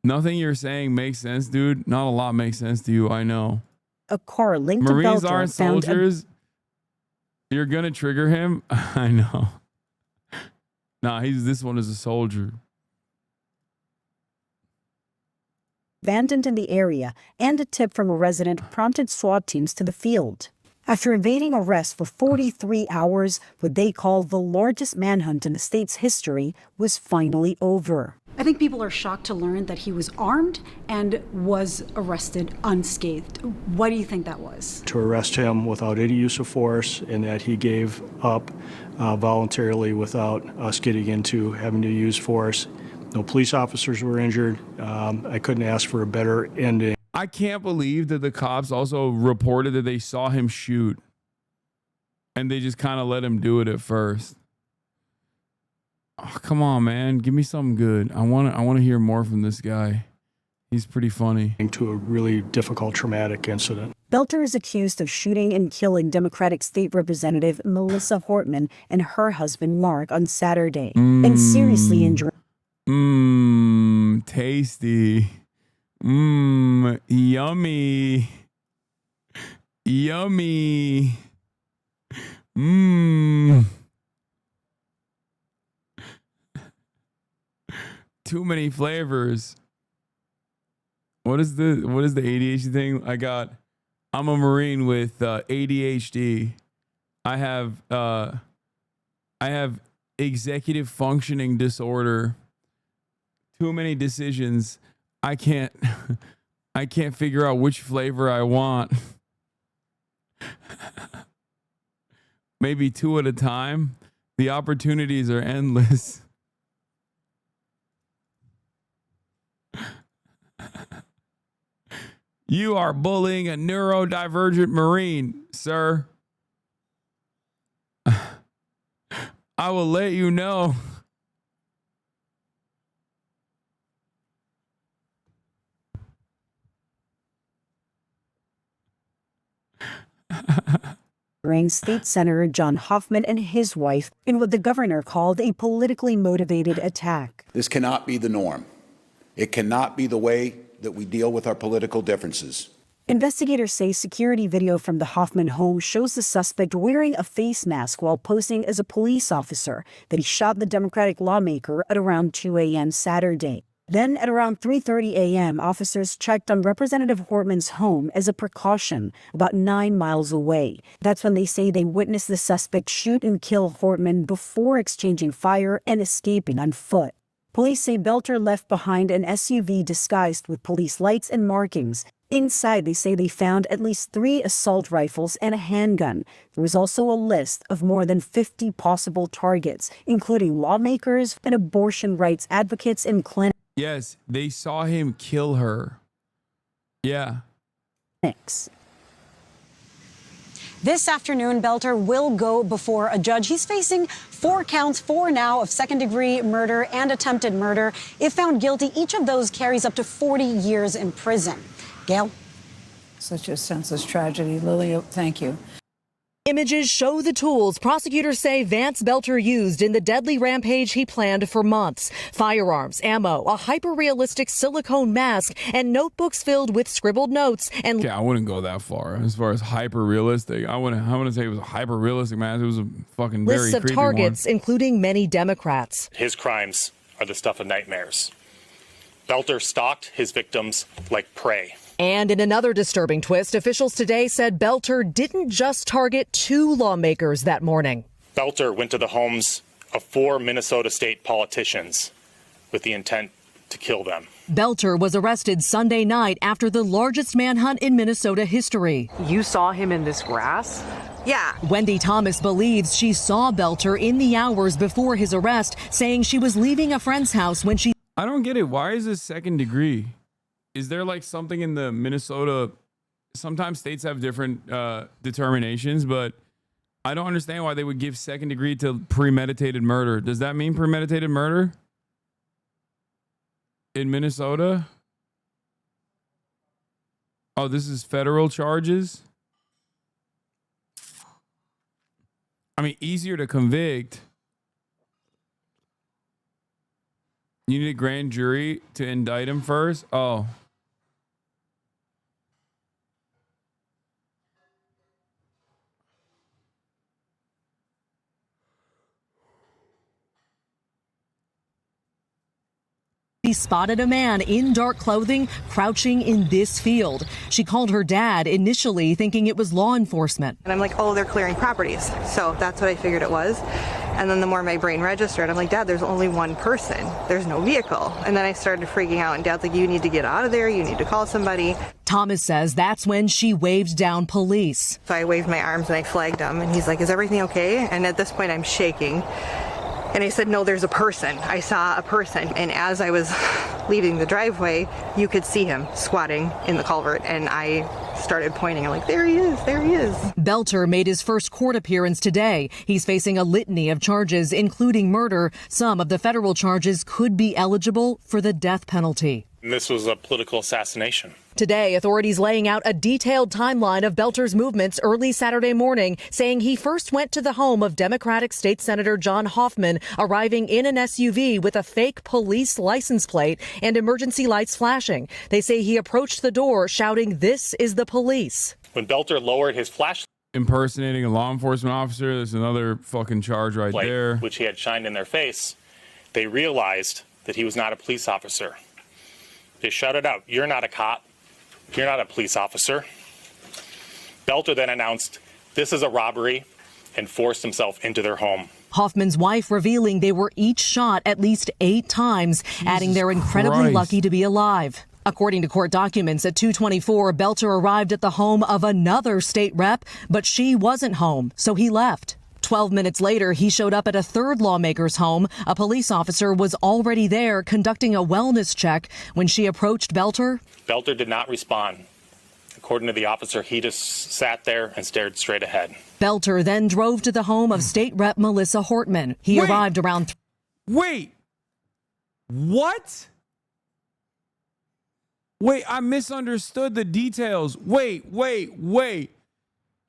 Nothing you're saying makes sense, dude. Not a lot makes sense to you, I know. A car linked Marines to Belter aren't found soldiers. You're gonna trigger him. I know. Nah, this one is a soldier. abandoned in the area, and a tip from a resident prompted SWAT teams to the field. After evading arrest for 43 hours, what they call the largest manhunt in the state's history was finally over. I think people are shocked to learn that he was armed and was arrested unscathed. Why do you think that was? To arrest him without any use of force, and that he gave up voluntarily without us getting into having to use force. No police officers were injured. I couldn't ask for a better ending. I can't believe that the cops also reported that they saw him shoot, and they just kind of let him do it at first. Oh, come on, man. Give me something good. I want to hear more from this guy. He's pretty funny. To a really difficult, traumatic incident. Belter is accused of shooting and killing Democratic State Representative Melissa Hortman and her husband Mark on Saturday, and seriously injuring. Tasty. Yummy. Yummy. Too many flavors. What is the ADHD thing? I'm a Marine with ADHD. I have executive functioning disorder. Too many decisions. I can't figure out which flavor I want. Maybe 2 at a time. The opportunities are endless. You are bullying a neurodivergent Marine, sir. I will let you know. State Senator John Hoffman and his wife in what the governor called a politically motivated attack. This cannot be the norm. It cannot be the way that we deal with our political differences. Investigators say security video from the Hoffman home shows the suspect wearing a face mask while posing as a police officer, that he shot the Democratic lawmaker at around 2 a.m. Saturday. Then at around 3:30 a.m., officers checked on Representative Hortman's home as a precaution, about 9 miles away. That's when they say they witnessed the suspect shoot and kill Hortman before exchanging fire and escaping on foot. Police say Belter left behind an SUV disguised with police lights and markings. Inside, they say they found at least 3 assault rifles and a handgun. There was also a list of more than 50 possible targets, including lawmakers and abortion rights advocates and clinics. Yes, they saw him kill her. Yeah. This afternoon, Belter will go before a judge. He's facing 4 counts, 4 now, of second-degree murder and attempted murder. If found guilty, each of those carries up to 40 years in prison. Gail? Such a senseless tragedy. Lily, thank you. Images show the tools prosecutors say Vance Belter used in the deadly rampage he planned for months. Firearms, ammo, a hyper-realistic silicone mask, and notebooks filled with scribbled notes. And yeah, I wouldn't go that far as hyper-realistic. I wouldn't say it was a hyper-realistic mask. It was a fucking very lists of creepy targets, one. including many Democrats. His crimes are the stuff of nightmares. Belter stalked his victims like prey. And in another disturbing twist, officials today said Belter didn't just target 2 lawmakers that morning. Belter went to the homes of 4 Minnesota state politicians with the intent to kill them. Belter was arrested Sunday night after the largest manhunt in Minnesota history. You saw him in this grass? Yeah. Wendy Thomas believes she saw Belter in the hours before his arrest, saying she was leaving a friend's house when she... I don't get it. Why is this second degree? Is there like something in the Minnesota? Sometimes states have different determinations, but I don't understand why they would give second degree to premeditated murder. Does that mean premeditated murder in Minnesota? Oh, this is federal charges? I mean, easier to convict. You need a grand jury to indict him first? Oh. He spotted a man in dark clothing crouching in this field. She called her dad, initially thinking it was law enforcement. And I'm like, oh, they're clearing properties. So that's what I figured it was. And then the more my brain registered, I'm like, Dad, there's only one person. There's no vehicle. And then I started freaking out. And Dad's like, you need to get out of there. You need to call somebody. Thomas says that's when she waved down police. So I waved my arms and I flagged him. And he's like, is everything okay? And at this point, I'm shaking. And I said, no, there's a person. I saw a person. And as I was leaving the driveway, you could see him squatting in the culvert. And I started pointing. I'm like, there he is, there he is. Belter made his first court appearance today. He's facing a litany of charges, including murder. Some of the federal charges could be eligible for the death penalty. This was a political assassination. Today, authorities laying out a detailed timeline of Belter's movements early Saturday morning, saying he first went to the home of Democratic State Senator John Hoffman, arriving in an SUV with a fake police license plate and emergency lights flashing. They say he approached the door shouting, "This is the police." When Belter lowered his flashlight, impersonating a law enforcement officer, there's another fucking charge right there, which he had shined in their face, they realized that he was not a police officer. They shouted out, "You're not a cop. You're not a police officer." Belter then announced, "This is a robbery," and forced himself into their home. Hoffman's wife revealing they were each shot at least 8 times, adding they're incredibly lucky to be alive. According to court documents, at 2:24, Belter arrived at the home of another state rep, but she wasn't home, so he left. 12 minutes later, he showed up at a third lawmaker's home. A police officer was already there conducting a wellness check when she approached Belter. Belter did not respond. According to the officer, he just sat there and stared straight ahead. Belter then drove to the home of State Rep Melissa Hortman. He arrived around... Wait. What? Wait, I misunderstood the details. Wait.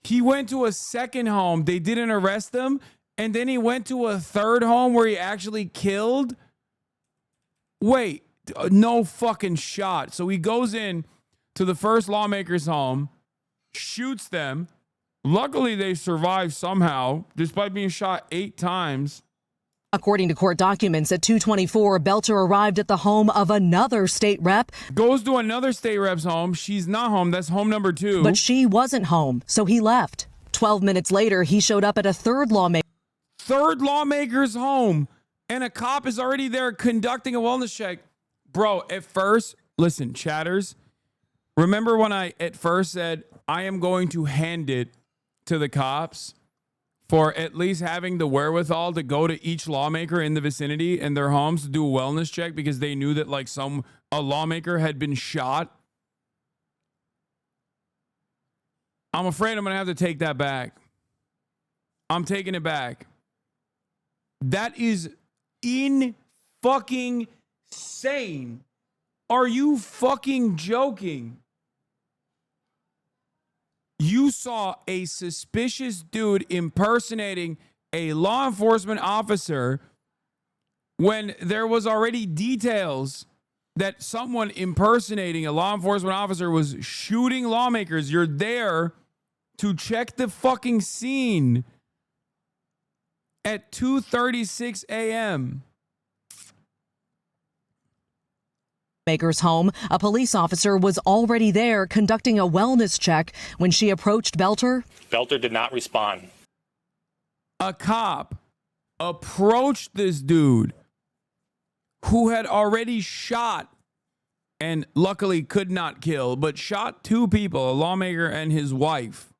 He went to a second home. They didn't arrest him. And then he went to a third home where he actually killed. Wait, no fucking shot. So he goes in to the first lawmaker's home, shoots them. Luckily, they survived somehow, despite being shot 8 times. According to court documents, at 2:24, Belter arrived at the home of another state rep. Goes to another state rep's home. She's not home. That's home number 2. But she wasn't home, so he left. 12 minutes later, he showed up at a third lawmaker's home, and a cop is already there conducting a wellness check. Bro, at first, listen, chatters, remember when I at first said, I am going to hand it to the cops for at least having the wherewithal to go to each lawmaker in the vicinity and their homes to do a wellness check because they knew that like a lawmaker had been shot? I'm afraid I'm going to have to take that back. I'm taking it back. That is fucking insane. Are you fucking joking? You saw a suspicious dude impersonating a law enforcement officer when there was already details that someone impersonating a law enforcement officer was shooting lawmakers. You're there to check the fucking scene at 2:36 a.m. Maker's home. A police officer was already there conducting a wellness check when she approached Belter. Belter did not respond. A cop approached this dude who had already shot and luckily could not kill, but shot 2 people, a lawmaker and his wife.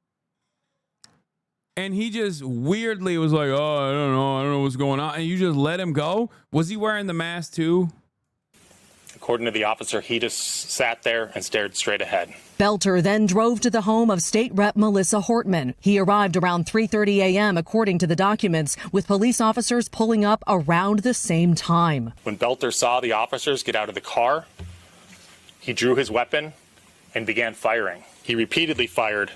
And he just weirdly was like, oh, I don't know what's going on. And you just let him go? Was he wearing the mask too? According to the officer, he just sat there and stared straight ahead. Belter then drove to the home of State Rep Melissa Hortman. He arrived around 3:30 a.m., according to the documents, with police officers pulling up around the same time. When Belter saw the officers get out of the car, he drew his weapon and began firing. He repeatedly fired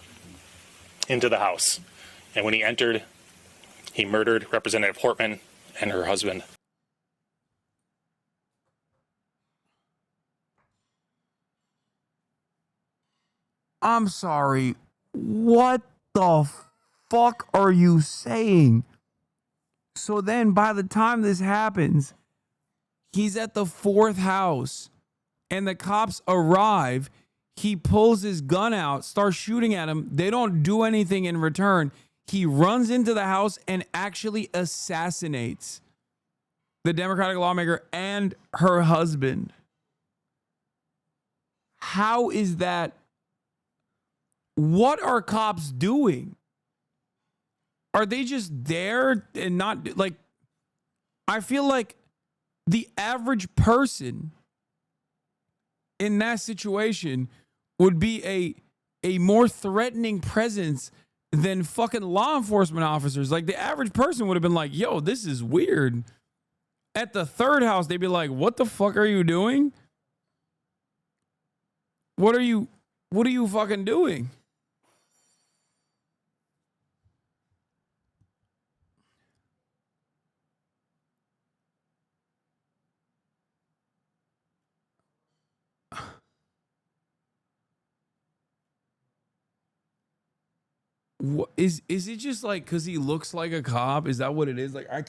into the house. And when he entered, he murdered Representative Hortman and her husband. I'm sorry. What the fuck are you saying? So then by the time this happens, He's at the 4th house and the cops arrive. He pulls his gun out, starts shooting at him. They don't do anything in return. He runs into the house and actually assassinates the Democratic lawmaker and her husband. How is that? What are cops doing? Are they just there and not like, I feel like the average person in that situation would be a more threatening presence than fucking law enforcement officers. Like the average person would have been like, yo, this is weird. At the 3rd house, they'd be like, what the fuck are you doing? What are you fucking doing? What, is it just like because he looks like a cop? Is that what it is? Like I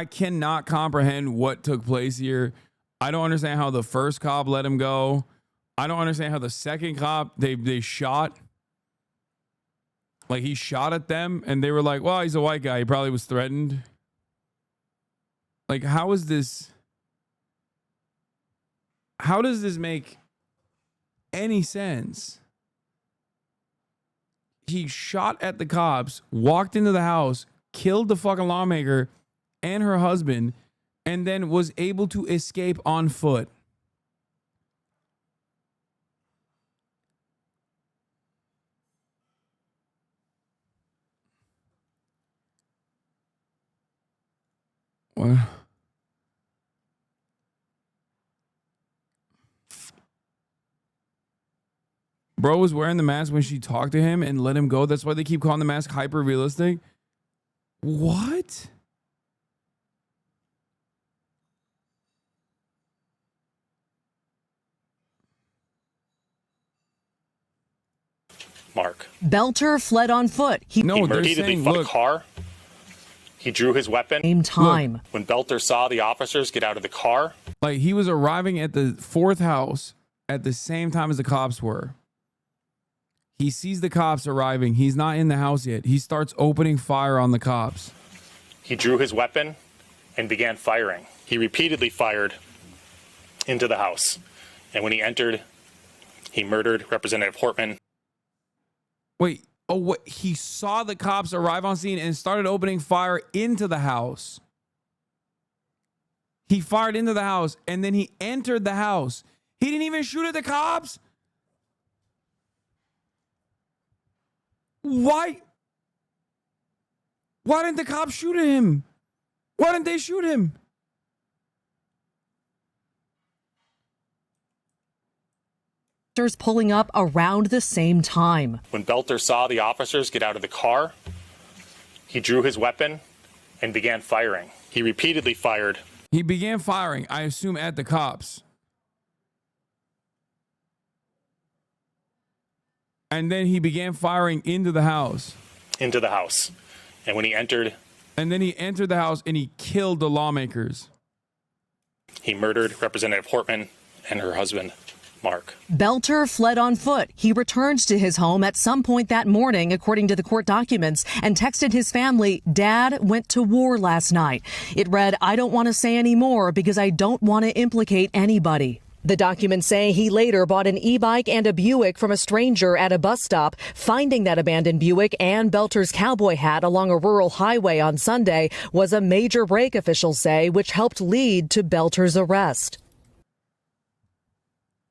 cannot comprehend what took place here. I don't understand how the first cop let him go. I don't understand how the second cop they shot. Like he shot at them and they were like, well, he's a white guy. He probably was threatened. Like, how is this? How does this make any sense? He shot at the cops, walked into the house, killed the fucking lawmaker and her husband, and then was able to escape on foot. What? Bro was wearing the mask when she talked to him and let him go. That's why they keep calling the mask hyper realistic. What? Mark. Belter fled on foot. He repeatedly fought a car. He drew his weapon. Same time. Look, when Belter saw the officers get out of the car. Like he was arriving at the 4th house at the same time as the cops were. He sees the cops arriving. He's not in the house yet. He starts opening fire on the cops. He drew his weapon and began firing. He repeatedly fired into the house. And when he entered, he murdered Representative Hortman. Wait, oh, what? He saw the cops arrive on scene and started opening fire into the house. He fired into the house and then he entered the house. He didn't even shoot at the cops. Why? Why didn't the cops shoot at him? Why didn't they shoot him? Pulling up around the same time. When Belter saw the officers get out of the car, he drew his weapon and began firing. He repeatedly fired. He began firing, I assume, at the cops. And then he began firing into the house. Into the house. And when he entered. And then he entered the house and he killed the lawmakers. He murdered Representative Hortman and her husband, Mark. Belter fled on foot. He returned to his home at some point that morning, according to the court documents, and texted his family, "Dad went to war last night." It read, "I don't want to say any more because I don't want to implicate anybody." The documents say he later bought an e-bike and a Buick from a stranger at a bus stop. Finding that abandoned Buick and Belter's cowboy hat along a rural highway on Sunday was a major break, officials say, which helped lead to Belter's arrest.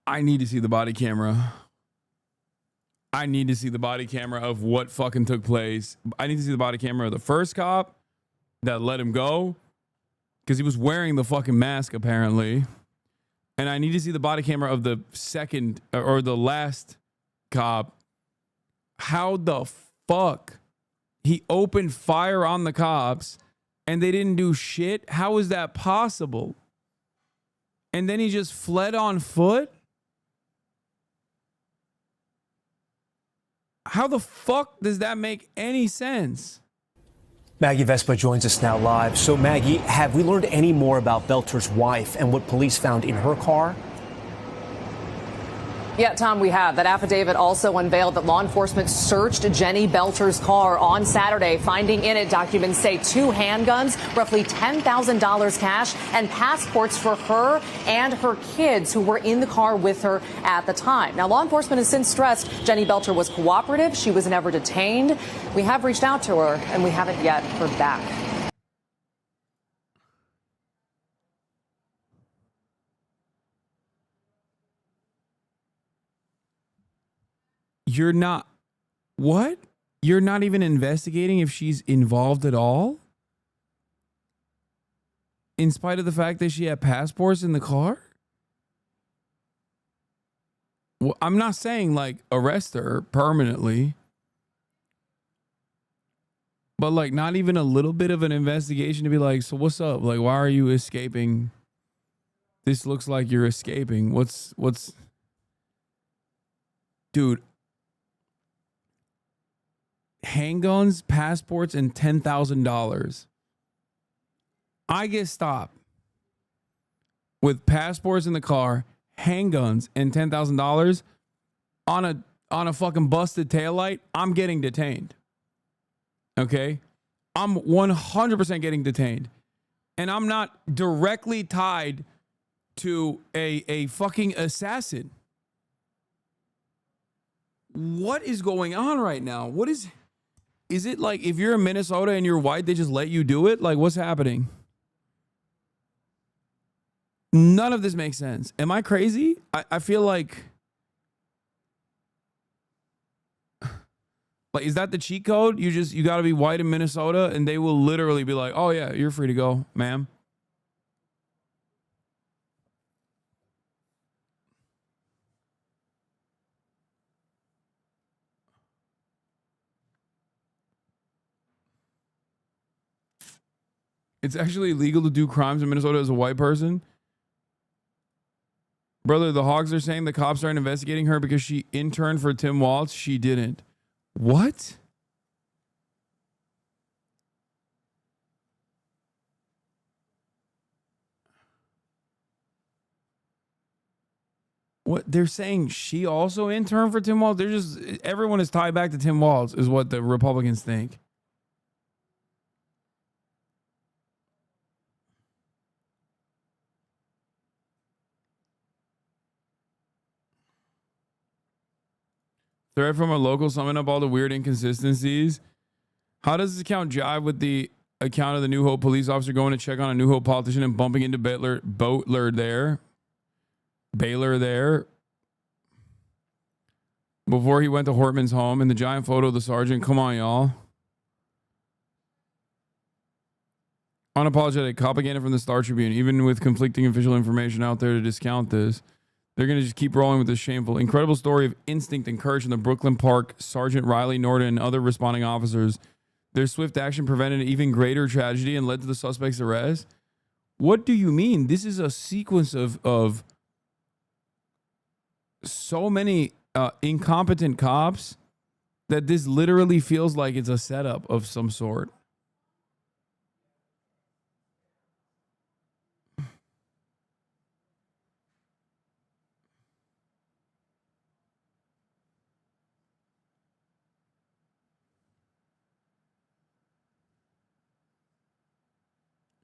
I need to see the body camera. I need to see the body camera of what fucking took place. I need to see the body camera of the first cop that let him go because he was wearing the fucking mask apparently. And I need to see the body camera of the second or the last cop. How the fuck he opened fire on the cops and they didn't do shit? How is that possible? And then he just fled on foot? How the fuck does that make any sense? Maggie Vespa joins us now live. So, Maggie, have we learned any more about Belter's wife and what police found in her car? Yeah, Tom, we have. That affidavit also unveiled that law enforcement searched Jenny Belter's car on Saturday, finding in it, documents say, 2 handguns, roughly $10,000 cash, and passports for her and her kids who were in the car with her at the time. Now, law enforcement has since stressed Jenny Belter was cooperative. She was never detained. We have reached out to her, and we haven't yet heard back. You're not, what? You're not even investigating if she's involved at all? In spite of the fact that she had passports in the car? Well, I'm not saying like arrest her permanently, but like not even a little bit of an investigation to be like, so what's up? Like, why are you escaping? This looks like you're escaping. What's, dude? Handguns, passports, and $10,000. I get stopped with passports in the car, handguns, and $10,000 on a fucking busted taillight. I'm getting detained. Okay, I'm 100% getting detained, and I'm not directly tied to a fucking assassin. What is going on right now? What is it like if you're in Minnesota and you're white, they just let you do it? Like, what's happening? None of this makes sense. Am I crazy? I feel like is that the cheat code? You got to be white in Minnesota and they will literally be like, oh yeah, you're free to go, ma'am. It's actually illegal to do crimes in Minnesota as a white person. Brother, the Hogs are saying the cops aren't investigating her because she interned for Tim Walz. She didn't. What? What? They're saying she also interned for Tim Walz? They're just, everyone is tied back to Tim Walz is what the Republicans think. Thread from a local summing up all the weird inconsistencies. How does this account jive with the account of the New Hope police officer going to check on a New Hope politician and bumping into Baylor there before he went to Hortman's home, and the giant photo of the sergeant? Come on, y'all. Unapologetic propaganda from the Star Tribune, even with conflicting official information out there to discount this. They're going to just keep rolling with this shameful, incredible story of instinct and courage from the Brooklyn Park Sergeant Riley Norton and other responding officers. Their swift action prevented an even greater tragedy and led to the suspect's arrest. What do you mean? This is a sequence of so many incompetent cops that this literally feels like it's a setup of some sort.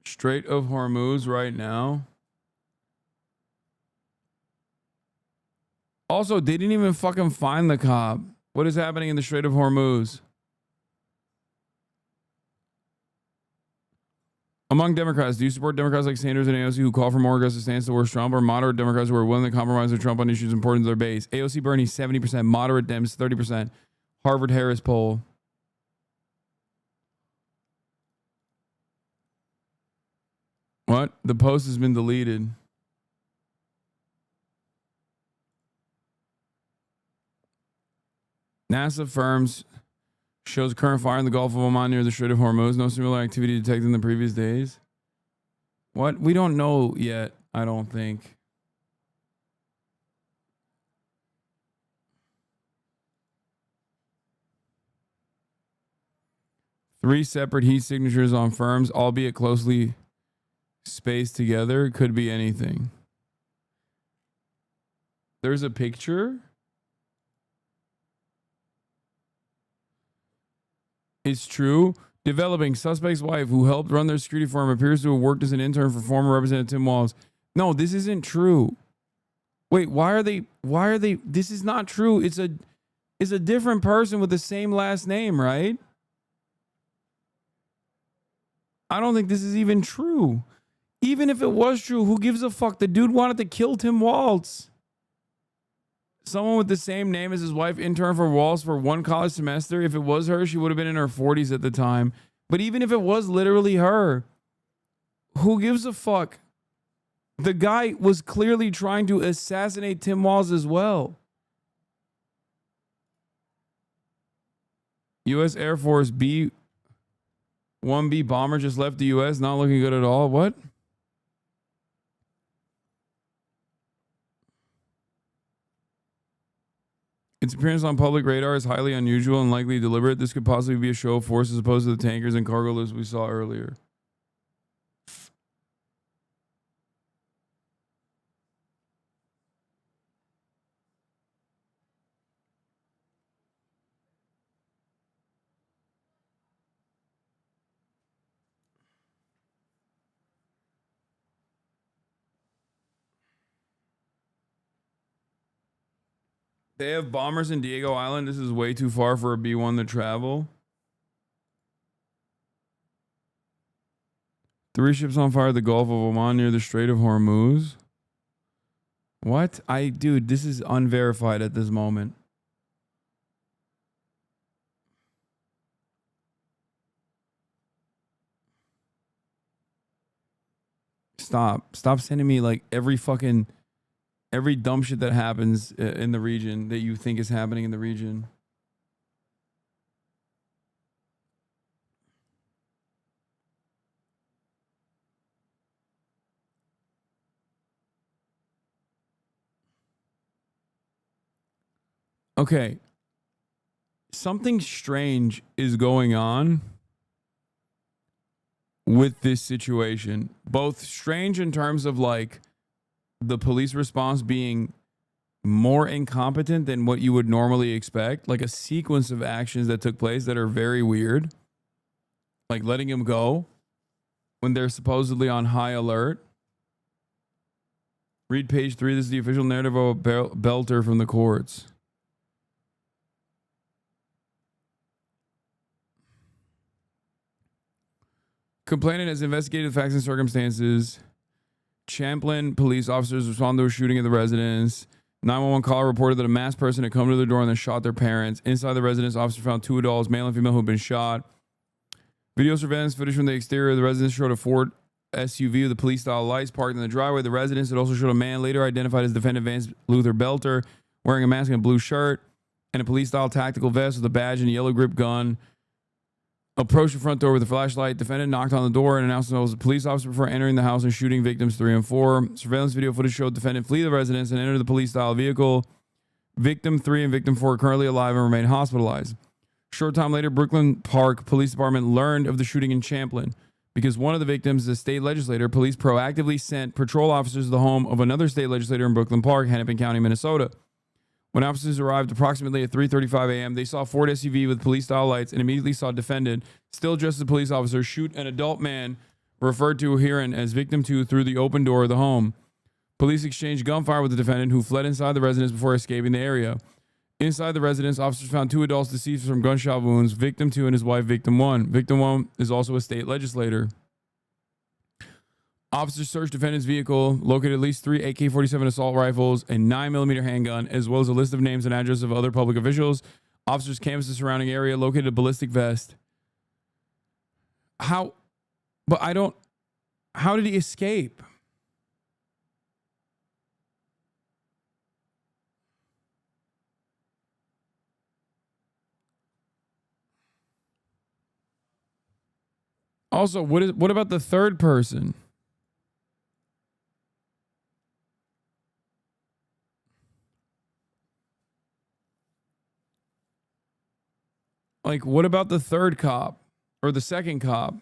Strait of Hormuz right now. Also, they didn't even fucking find the cop. What is happening in the Strait of Hormuz? Among Democrats, do you support Democrats like Sanders and AOC who call for more aggressive stance towards Trump, or moderate Democrats who are willing to compromise with Trump on issues important to their base? AOC Bernie, 70%. Moderate Dems, 30%. Harvard-Harris poll. What? The post has been deleted. NASA firms shows current fire in the Gulf of Oman near the Strait of Hormuz. No similar activity detected in the previous days. What? We don't know yet, I don't think. 3 separate heat signatures on firms, albeit closely spaced together. Could be anything. There's a picture. It's true. Developing suspect's wife who helped run their security firm appears to have worked as an intern for former Representative Tim Walz. No, this isn't true. Wait, why are they this is not true. It's a different person with the same last name, right? I don't think this is even true. Even if it was true, who gives a fuck? The dude wanted to kill Tim Walz. Someone with the same name as his wife interned for Walz for 1 college semester. If it was her, she would have been in her 40s at the time. But even if it was literally her, who gives a fuck? The guy was clearly trying to assassinate Tim Walz as well. U.S. Air Force B-1B bomber just left the U.S. Not looking good at all. What? Its appearance on public radar is highly unusual and likely deliberate. This could possibly be a show of force as opposed to the tankers and cargo lifts we saw earlier. They have bombers in Diego Island. This is way too far for a B-1 to travel. 3 ships on fire at the Gulf of Oman near the Strait of Hormuz. What? Dude, this is unverified at this moment. Stop sending me like every dumb shit that happens in the region that you think is happening in the region. Okay. Something strange is going on with this situation. Both strange in terms of like the police response being more incompetent than what you would normally expect, like a sequence of actions that took place that are very weird, like letting him go when they're supposedly on high alert. Read page 3. This is the official narrative of Belter from the courts. Complainant has investigated the facts and circumstances. Champlain police officers responded to a shooting at the residence. 911 caller reported that a masked person had come to the door and then shot their parents. Inside the residence, officers found 2 adults, male and female, who had been shot. Video surveillance footage from the exterior of the residence showed a Ford SUV with the police-style lights parked in the driveway of the residence. It also showed a man later identified as defendant Vance Luther Belter wearing a mask and a blue shirt and a police-style tactical vest with a badge and a yellow grip gun. Approached the front door with a flashlight. Defendant knocked on the door and announced himself as a police officer before entering the house and shooting victims 3 and 4. Surveillance video footage showed defendant flee the residence and enter the police-style vehicle. Victim 3 and victim 4 are currently alive and remain hospitalized. Short time later, Brooklyn Park Police Department learned of the shooting in Champlain. Because one of the victims is a state legislator, police proactively sent patrol officers to the home of another state legislator in Brooklyn Park, Hennepin County, Minnesota. When officers arrived approximately at 3:35 a.m., they saw a Ford SUV with police-style lights and immediately saw a defendant, still dressed as a police officer, shoot an adult man referred to herein as victim 2 through the open door of the home. Police exchanged gunfire with the defendant, who fled inside the residence before escaping the area. Inside the residence, officers found 2 adults deceased from gunshot wounds, victim 2 and his wife, victim 1. Victim 1 is also a state legislator. Officers searched defendant's vehicle, located at least 3 AK-47 assault rifles, a 9mm handgun, as well as a list of names and addresses of other public officials. Officers canvassed the surrounding area, located a ballistic vest. How did he escape? Also, what about the third person? Like, what about the third cop? or the second cop.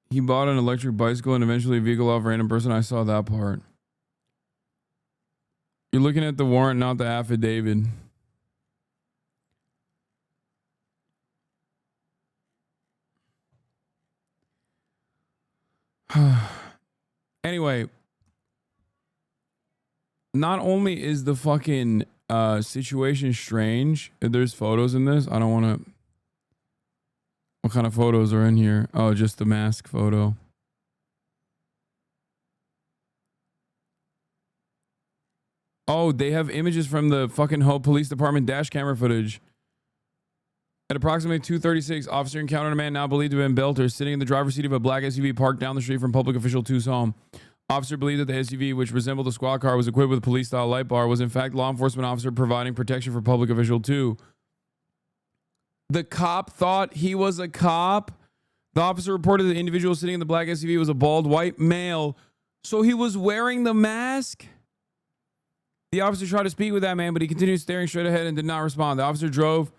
He bought an electric bicycle and eventually a vehicle off a random person. I saw that part. You're looking at the warrant, not the affidavit. Anyway, not only is the fucking situation strange, there's photos in this. I don't want to... What kind of photos are in here? Oh, just the mask photo. Oh, they have images from the fucking Hope Police Department dash camera footage. At approximately 2:36, officer encountered a man now believed to have been Belter sitting in the driver's seat of a black SUV parked down the street from public official 2's home. Officer believed that the SUV, which resembled a squad car, was equipped with a police-style light bar, was in fact law enforcement officer providing protection for public official 2. The cop thought he was a cop. The officer reported the individual sitting in the black SUV was a bald white male. So he was wearing the mask? The officer tried to speak with that man, but he continued staring straight ahead and did not respond. The officer drove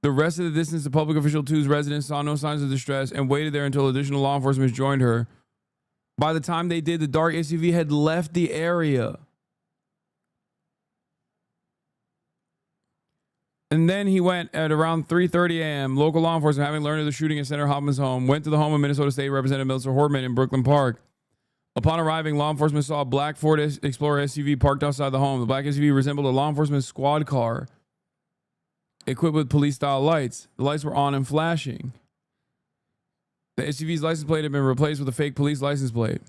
the rest of the distance to public official 2's residence, saw no signs of distress, and waited there until additional law enforcement joined her. By the time they did, the dark SUV had left the area. And then he went at around 3:30 a.m. Local law enforcement, having learned of the shooting at Senator Hoffman's home, went to the home of Minnesota State Representative Melissa Hortman in Brooklyn Park. Upon arriving, law enforcement saw a black Ford Explorer SUV parked outside the home. The black SUV resembled a law enforcement squad car equipped with police-style lights. The lights were on and flashing. The SUV's license plate had been replaced with a fake police license plate.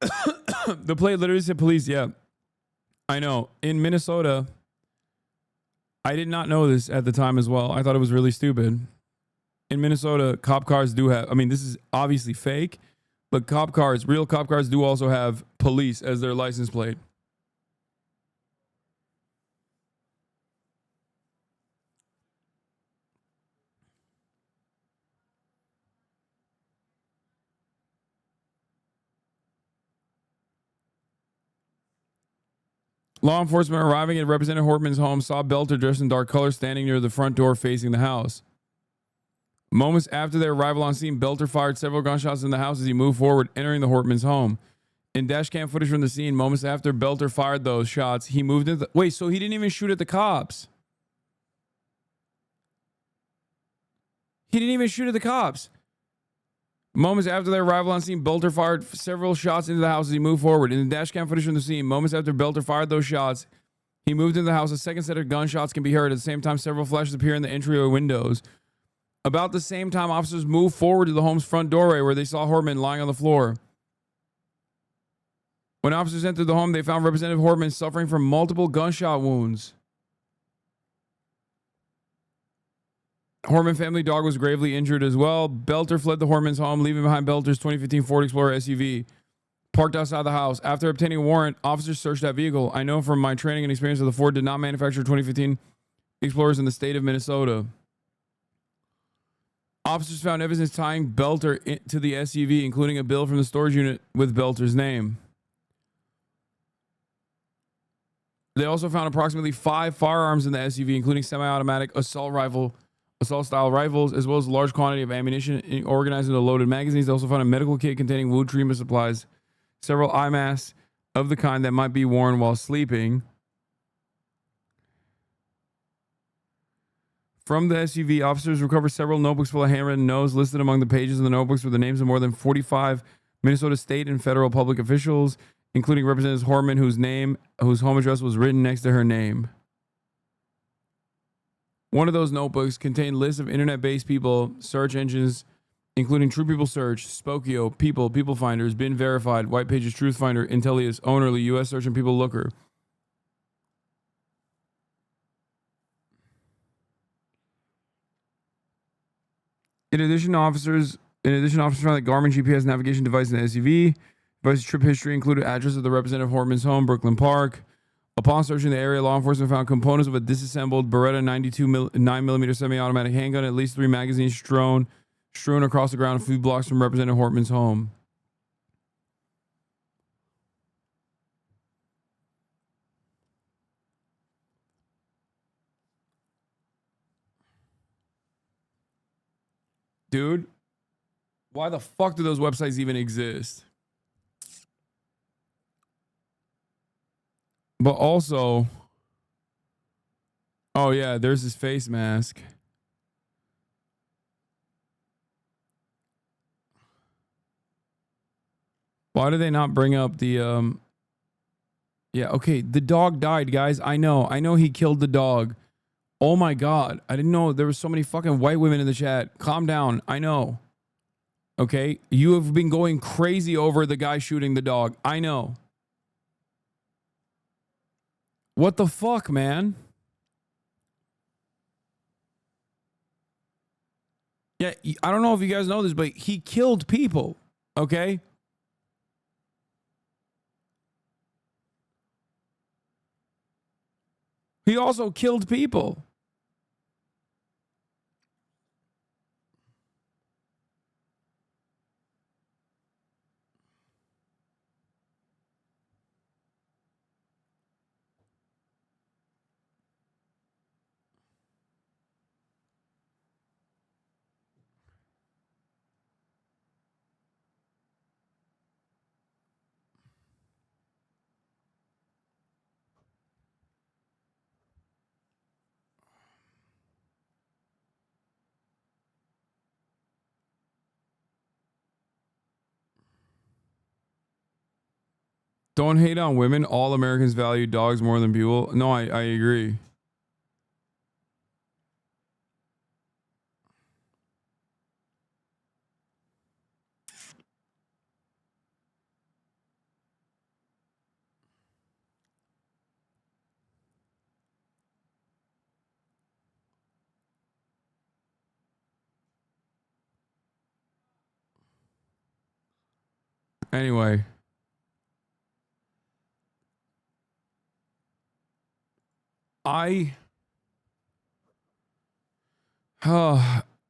The plate literally said police, yeah. I know. In Minnesota, I did not know this at the time as well. I thought it was really stupid. In Minnesota, cop cars do have, I mean, this is obviously fake, but cop cars, real cop cars do also have police as their license plate. Law enforcement arriving at Representative Hortman's home saw Belter dressed in dark colors standing near the front door facing the house. Moments after their arrival on scene, Belter fired several gunshots in the house as he moved forward, entering the Hortman's home. In dashcam footage from the scene, moments after Belter fired those shots, he moved into the... Wait, so he didn't even shoot at the cops. He didn't even shoot at the cops. Moments after their arrival on scene, Belter fired several shots into the house as he moved forward. In the dashcam footage from the scene, moments after Belter fired those shots, he moved into the house. A second set of gunshots can be heard. At the same time, several flashes appear in the entryway windows. About the same time, officers moved forward to the home's front doorway where they saw Hortman lying on the floor. When officers entered the home, they found Representative Hortman suffering from multiple gunshot wounds. Hortman family dog was gravely injured as well. Belter fled the Hortman's home, leaving behind Belter's 2015 Ford Explorer SUV parked outside the house. After obtaining a warrant, officers searched that vehicle. I know from my training and experience that the Ford did not manufacture 2015 Explorers in the state of Minnesota. Officers found evidence tying Belter to the SUV, including a bill from the storage unit with Belter's name. They also found approximately 5 firearms in the SUV, including semi-automatic assault-style rifles, as well as a large quantity of ammunition organized into loaded magazines. They also found a medical kit containing wound treatment supplies, several eye masks of the kind that might be worn while sleeping. From the SUV, officers recovered several notebooks full of handwritten notes. Listed among the pages of the notebooks were the names of more than 45 Minnesota state and federal public officials, including Representative Hortman, whose home address was written next to her name. One of those notebooks contained lists of internet-based people, search engines, including True People Search, Spokio, People, People Finders, Been Verified, White Pages, Truth Finder, Intellius, Ownerly, US Search, and People Looker. In addition, officers found that Garmin GPS navigation device in the SUV. Device's trip history included address of the Representative Hortman's home, Brooklyn Park. Upon searching the area, law enforcement found components of a disassembled Beretta 9mm semi-automatic handgun, at least 3 magazines strewn across the ground a few blocks from Representative Hortman's home. Dude, why the fuck do those websites even exist? But also, oh yeah, there's his face mask. Why do they not bring up the yeah, okay, the dog died, guys. I know he killed the dog. Oh my god, I didn't know there were so many fucking white women in the chat. Calm down. I know. Okay, you have been going crazy over the guy shooting the dog. I know. What the fuck, man? Yeah, I don't know if you guys know this, but he killed people, okay? He also killed people. Don't hate on women. All Americans value dogs more than people. No, I agree. Anyway.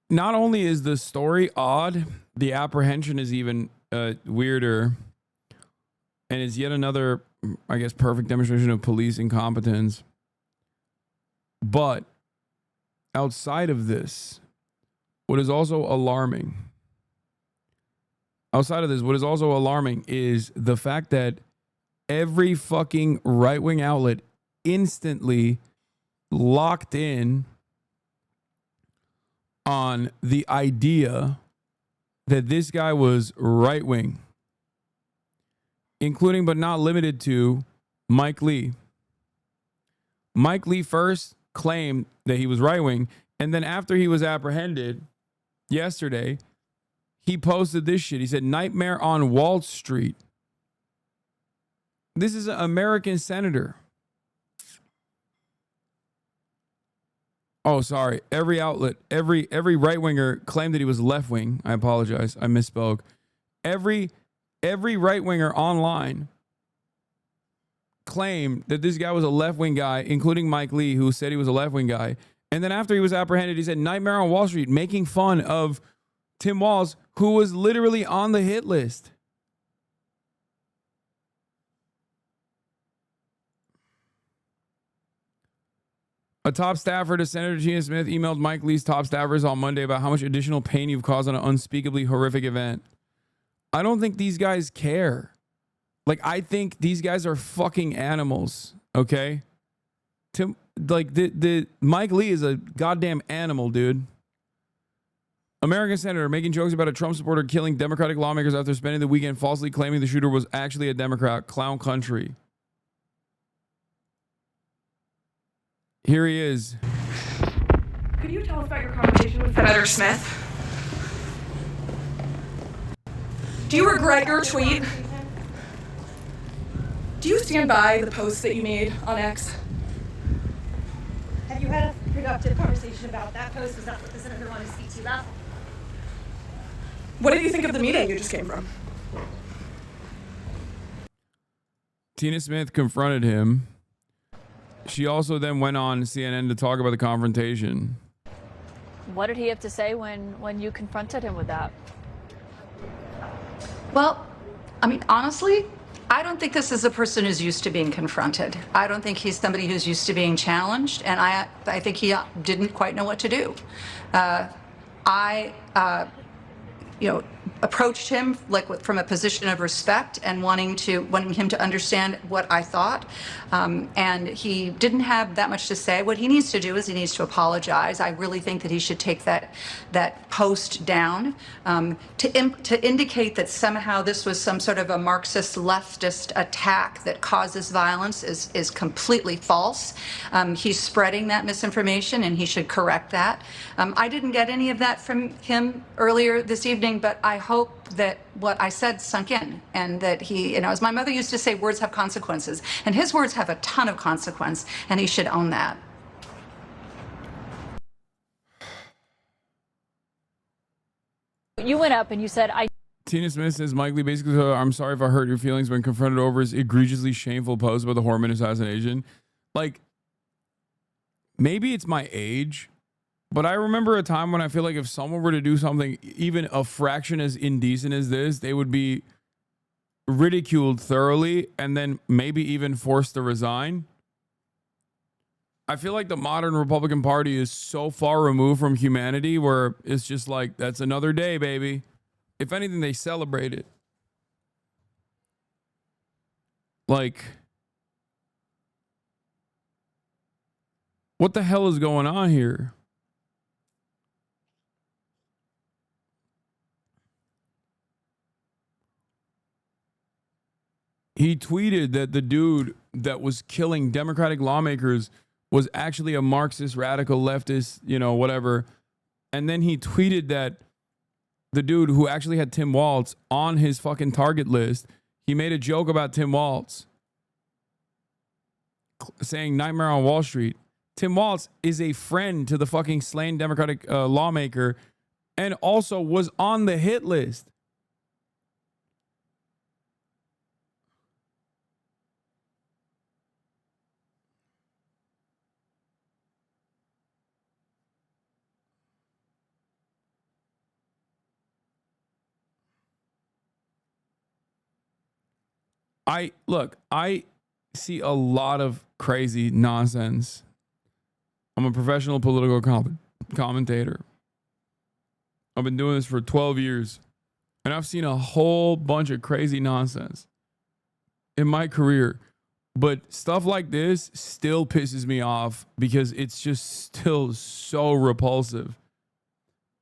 Not only is the story odd, the apprehension is even weirder, and is yet another, I guess, perfect demonstration of police incompetence. But outside of this, what is also alarming is the fact that every fucking right-wing outlet instantly locked in on the idea that this guy was right-wing, including but not limited to Mike Lee. Mike Lee first claimed that he was right-wing, and then after he was apprehended yesterday, he posted this shit. He said, "Nightmare on Wall Street." This is an American senator. Oh, sorry. Every outlet, every right-winger claimed that he was left-wing. I apologize. I misspoke. Every right-winger online claimed that this guy was a left-wing guy, including Mike Lee, who said he was a left-wing guy. And then after he was apprehended, he said, "Nightmare on Wall Street," making fun of Tim Walz, who was literally on the hit list. A top staffer to Senator Gina Smith emailed Mike Lee's top staffers on Monday about how much additional pain you've caused on an unspeakably horrific event. I don't think these guys care. Like, I think these guys are fucking animals, okay? The Mike Lee is a goddamn animal, dude. American senator making jokes about a Trump supporter killing Democratic lawmakers after spending the weekend falsely claiming the shooter was actually a Democrat. Clown country. Here he is. Could you tell us about your conversation with Senator Smith? Do you regret your tweet? Do you stand by the post that you made on X? Have you had a productive conversation about that post? Was that what the senator wanted to speak to you about? What did you think of the meeting you just came from? Tina Smith confronted him. She also then went on CNN to talk about the confrontation. What did he have to say when you confronted him with that? Well, I mean, honestly, I don't think this is a person who's used to being confronted. I don't think he's somebody who's used to being challenged, and I think he didn't quite know what to do. Approached him from a position of respect and wanting him to understand what I thought. And he didn't have that much to say. What he needs to do is he needs to apologize. I really think that he should take that post down. To indicate that somehow this was some sort of a Marxist leftist attack that causes violence is completely false. He's spreading that misinformation and he should correct that. I didn't get any of that from him earlier this evening, but I hope that what I said sunk in and that he, as my mother used to say, words have consequences, and his words have a ton of consequence, and he should own that. You went up and you said, Tina Smith says, Mike Lee basically said, I'm sorry if I hurt your feelings when confronted over his egregiously shameful post about the Horman assassination. Like, maybe it's my age, but I remember a time when I feel like if someone were to do something even a fraction as indecent as this, they would be ridiculed thoroughly and then maybe even forced to resign. I feel like the modern Republican Party is so far removed from humanity where it's just like, that's another day, baby. If anything, they celebrate it. Like, what the hell is going on here? He tweeted that the dude that was killing Democratic lawmakers was actually a Marxist, radical, leftist, whatever. And then he tweeted that the dude who actually had Tim Walz on his fucking target list, he made a joke about Tim Walz, saying Nightmare on Wall Street. Tim Walz is a friend to the fucking slain Democratic lawmaker and also was on the hit list. I see a lot of crazy nonsense. I'm a professional political commentator. I've been doing this for 12 years, and I've seen a whole bunch of crazy nonsense in my career. But stuff like this still pisses me off because it's just still so repulsive.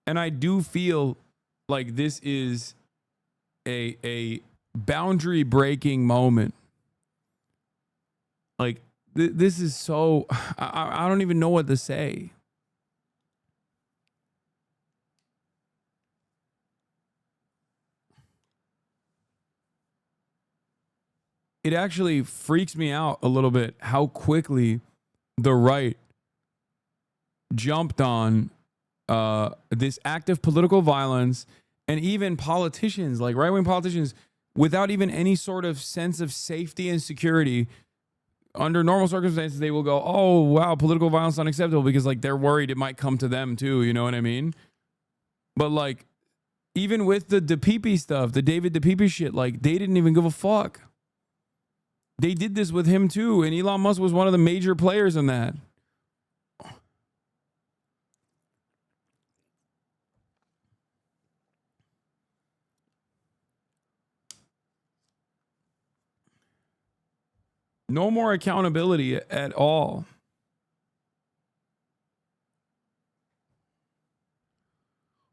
And I do feel like this is a boundary breaking moment. Like this is so, I don't even know what to say. It actually freaks me out a little bit how quickly the right jumped on this act of political violence, and even politicians, like right-wing politicians, without even any sort of sense of safety and security. Under normal circumstances, they will go, oh, wow, political violence is unacceptable, because like they're worried it might come to them too. You know what I mean? But like, even with the DePipe stuff, the David DePipe shit, like they didn't even give a fuck. They did this with him too. And Elon Musk was one of the major players in that. No more accountability at all.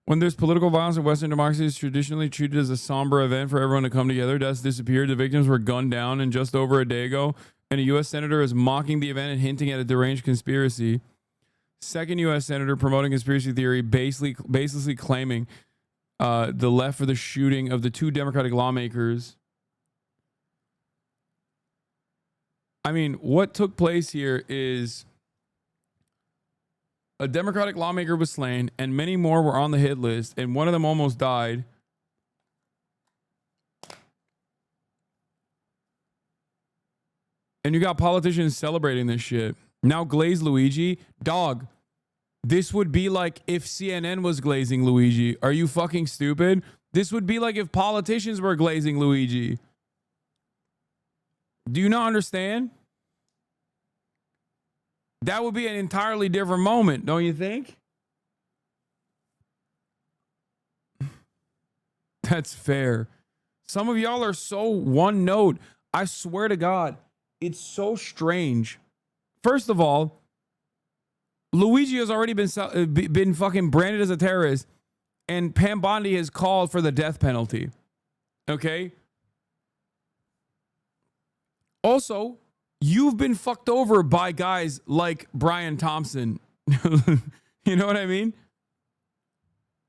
When there's political violence in Western democracies, traditionally treated as a somber event for everyone to come together. Deaths disappeared. The victims were gunned down, and just over a day ago, and a U.S. senator is mocking the event and hinting at a deranged conspiracy. Second U.S. senator promoting conspiracy theory, basically claiming the left for the shooting of the two Democratic lawmakers. I mean, what took place here is a Democratic lawmaker was slain, and many more were on the hit list, and one of them almost died. And you got politicians celebrating this shit. Now glaze Luigi. Dog, this would be like if CNN was glazing Luigi. Are you fucking stupid? This would be like if politicians were glazing Luigi. Do you not understand? That would be an entirely different moment, don't you think? That's fair. Some of y'all are so one note. I swear to God, it's so strange. First of all, Luigi has already been fucking branded as a terrorist, and Pam Bondi has called for the death penalty. Okay? Also, you've been fucked over by guys like Brian Thompson. You know what I mean?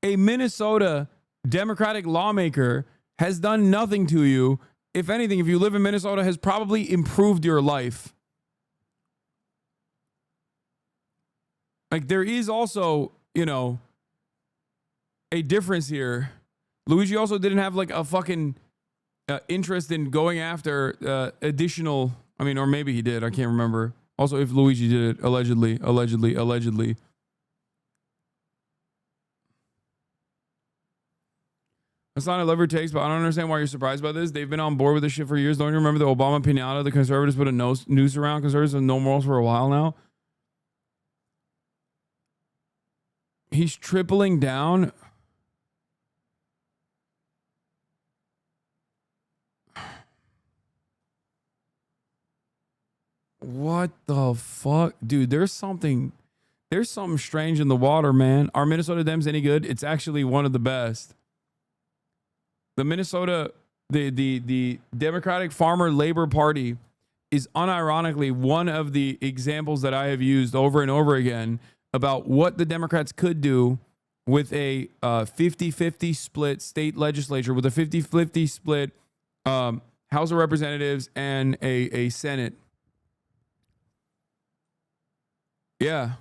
A Minnesota Democratic lawmaker has done nothing to you. If anything, if you live in Minnesota, has probably improved your life. Like, there is also, you know, a difference here. Luigi also didn't have like a fucking interest in going after additional, I mean, or maybe he did, I can't remember. Also, if Luigi did it, allegedly. Hasan, I love your takes, but I don't understand why you're surprised by this. They've been on board with this shit for years. Don't you remember the Obama pinata? The conservatives put a noose around conservatives with no morals for a while now. He's tripling down. What the fuck? Dude, there's something strange in the water, man. Are Minnesota Dems any good? It's actually one of the best. The Minnesota, the Democratic Farmer Labor Party is unironically one of the examples that I have used over and over again about what the Democrats could do with a 50-50 split state legislature, with a 50-50 split House of Representatives and a Senate. Yeah.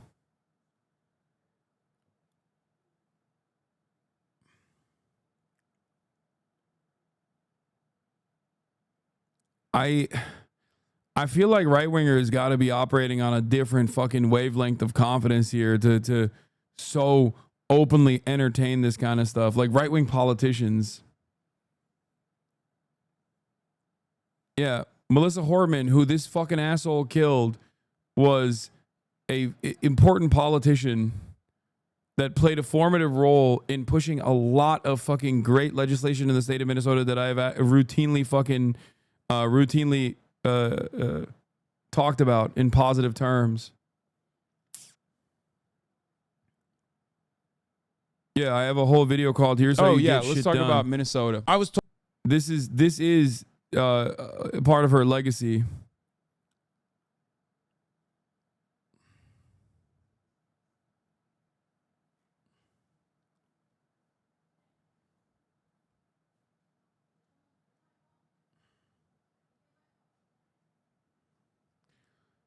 I feel like right-wingers got to be operating on a different fucking wavelength of confidence here to so openly entertain this kind of stuff. Like right-wing politicians. Yeah. Melissa Hortman, who this fucking asshole killed, was a important politician that played a formative role in pushing a lot of fucking great legislation in the state of Minnesota that I have routinely talked about in positive terms. Yeah, I have a whole video called "Here's How You Get Shit Done." Let's talk about Minnesota. I was told this is part of her legacy.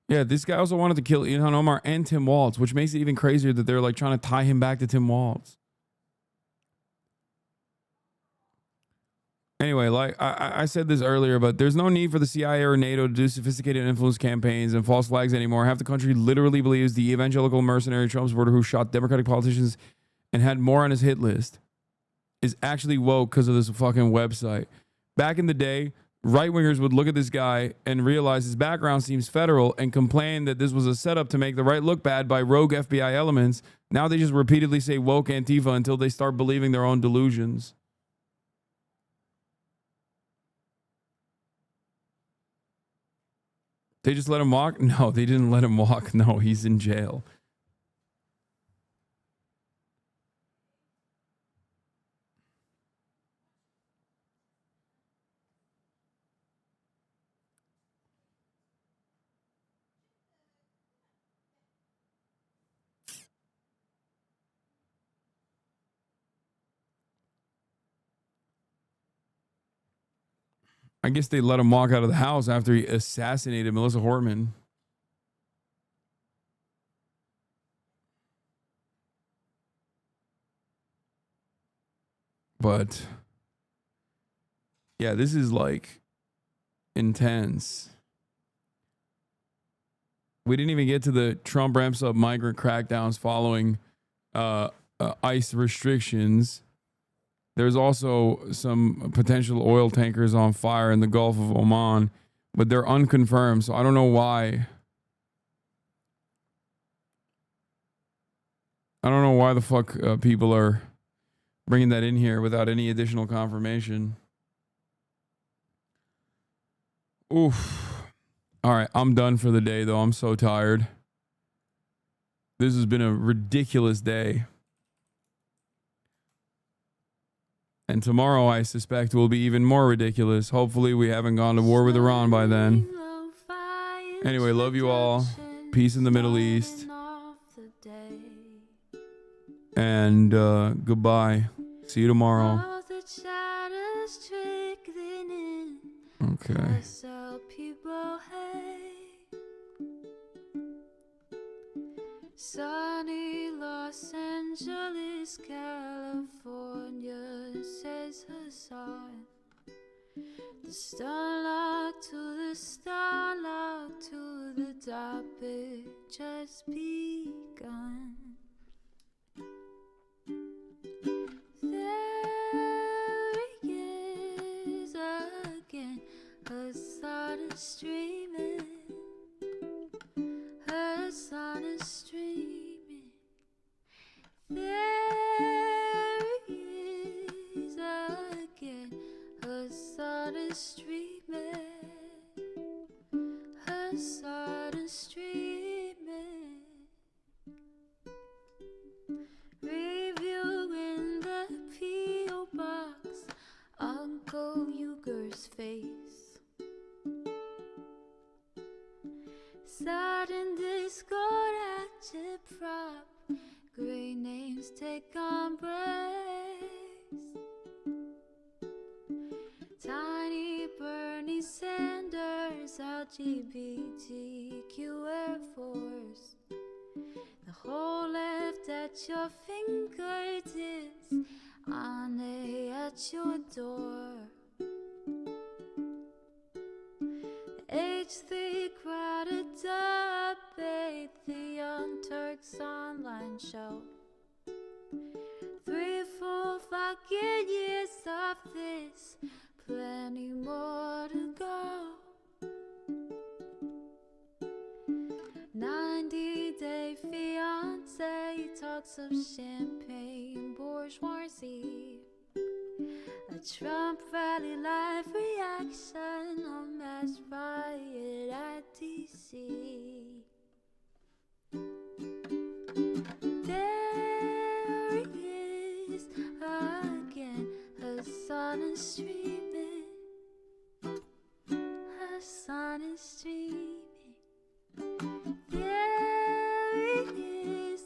Yeah, this guy also wanted to kill Ilhan Omar and Tim Walz, which makes it even crazier that they're like trying to tie him back to Tim Walz. Anyway, like I said this earlier, but there's no need for the CIA or NATO to do sophisticated influence campaigns and false flags anymore. Half the country literally believes the evangelical mercenary Trump supporter who shot Democratic politicians and had more on his hit list is actually woke because of this fucking website. Back in the day, right-wingers would look at this guy and realize his background seems federal and complain that this was a setup to make the right look bad by rogue FBI elements. Now they just repeatedly say woke Antifa until they start believing their own delusions. They just let him walk? No, they didn't let him walk. No, he's in jail. I guess they let him walk out of the house after he assassinated Melissa Hortman. But yeah, this is like intense. We didn't even get to the Trump ramps up migrant crackdowns following ICE restrictions. There's also some potential oil tankers on fire in the Gulf of Oman, but they're unconfirmed, so I don't know why. I don't know why the fuck people are bringing that in here without any additional confirmation. Oof. All right, I'm done for the day, though. I'm so tired. This has been a ridiculous day. And tomorrow, I suspect, will be even more ridiculous. Hopefully, we haven't gone to war with Iran by then. Anyway, love you all. Peace in the Middle East. And goodbye. See you tomorrow. Okay. Sunny Los Angeles, California, says Hasan. The starlock to the starlock to the topic just begun. There he is again, Hasan is streaming. Hasan is streaming. There he is again. Hasan is streaming. Hasan is streaming. Reviewing the P.O. box, Uncle Uger's face. Sudden discord agitprop, great names take embrace. Tiny Bernie Sanders, LGBTQ Air Force. The whole left at your fingertips, Ane at your door. H3 crowded debate, the Young Turks online show. 3 full fucking years of this, plenty more to go. 90-day fiance talks of champagne bourgeoisie. A Trump rally live reaction on mass riot at DC. There he is again, Hasan is streaming. Hasan is streaming. There he is.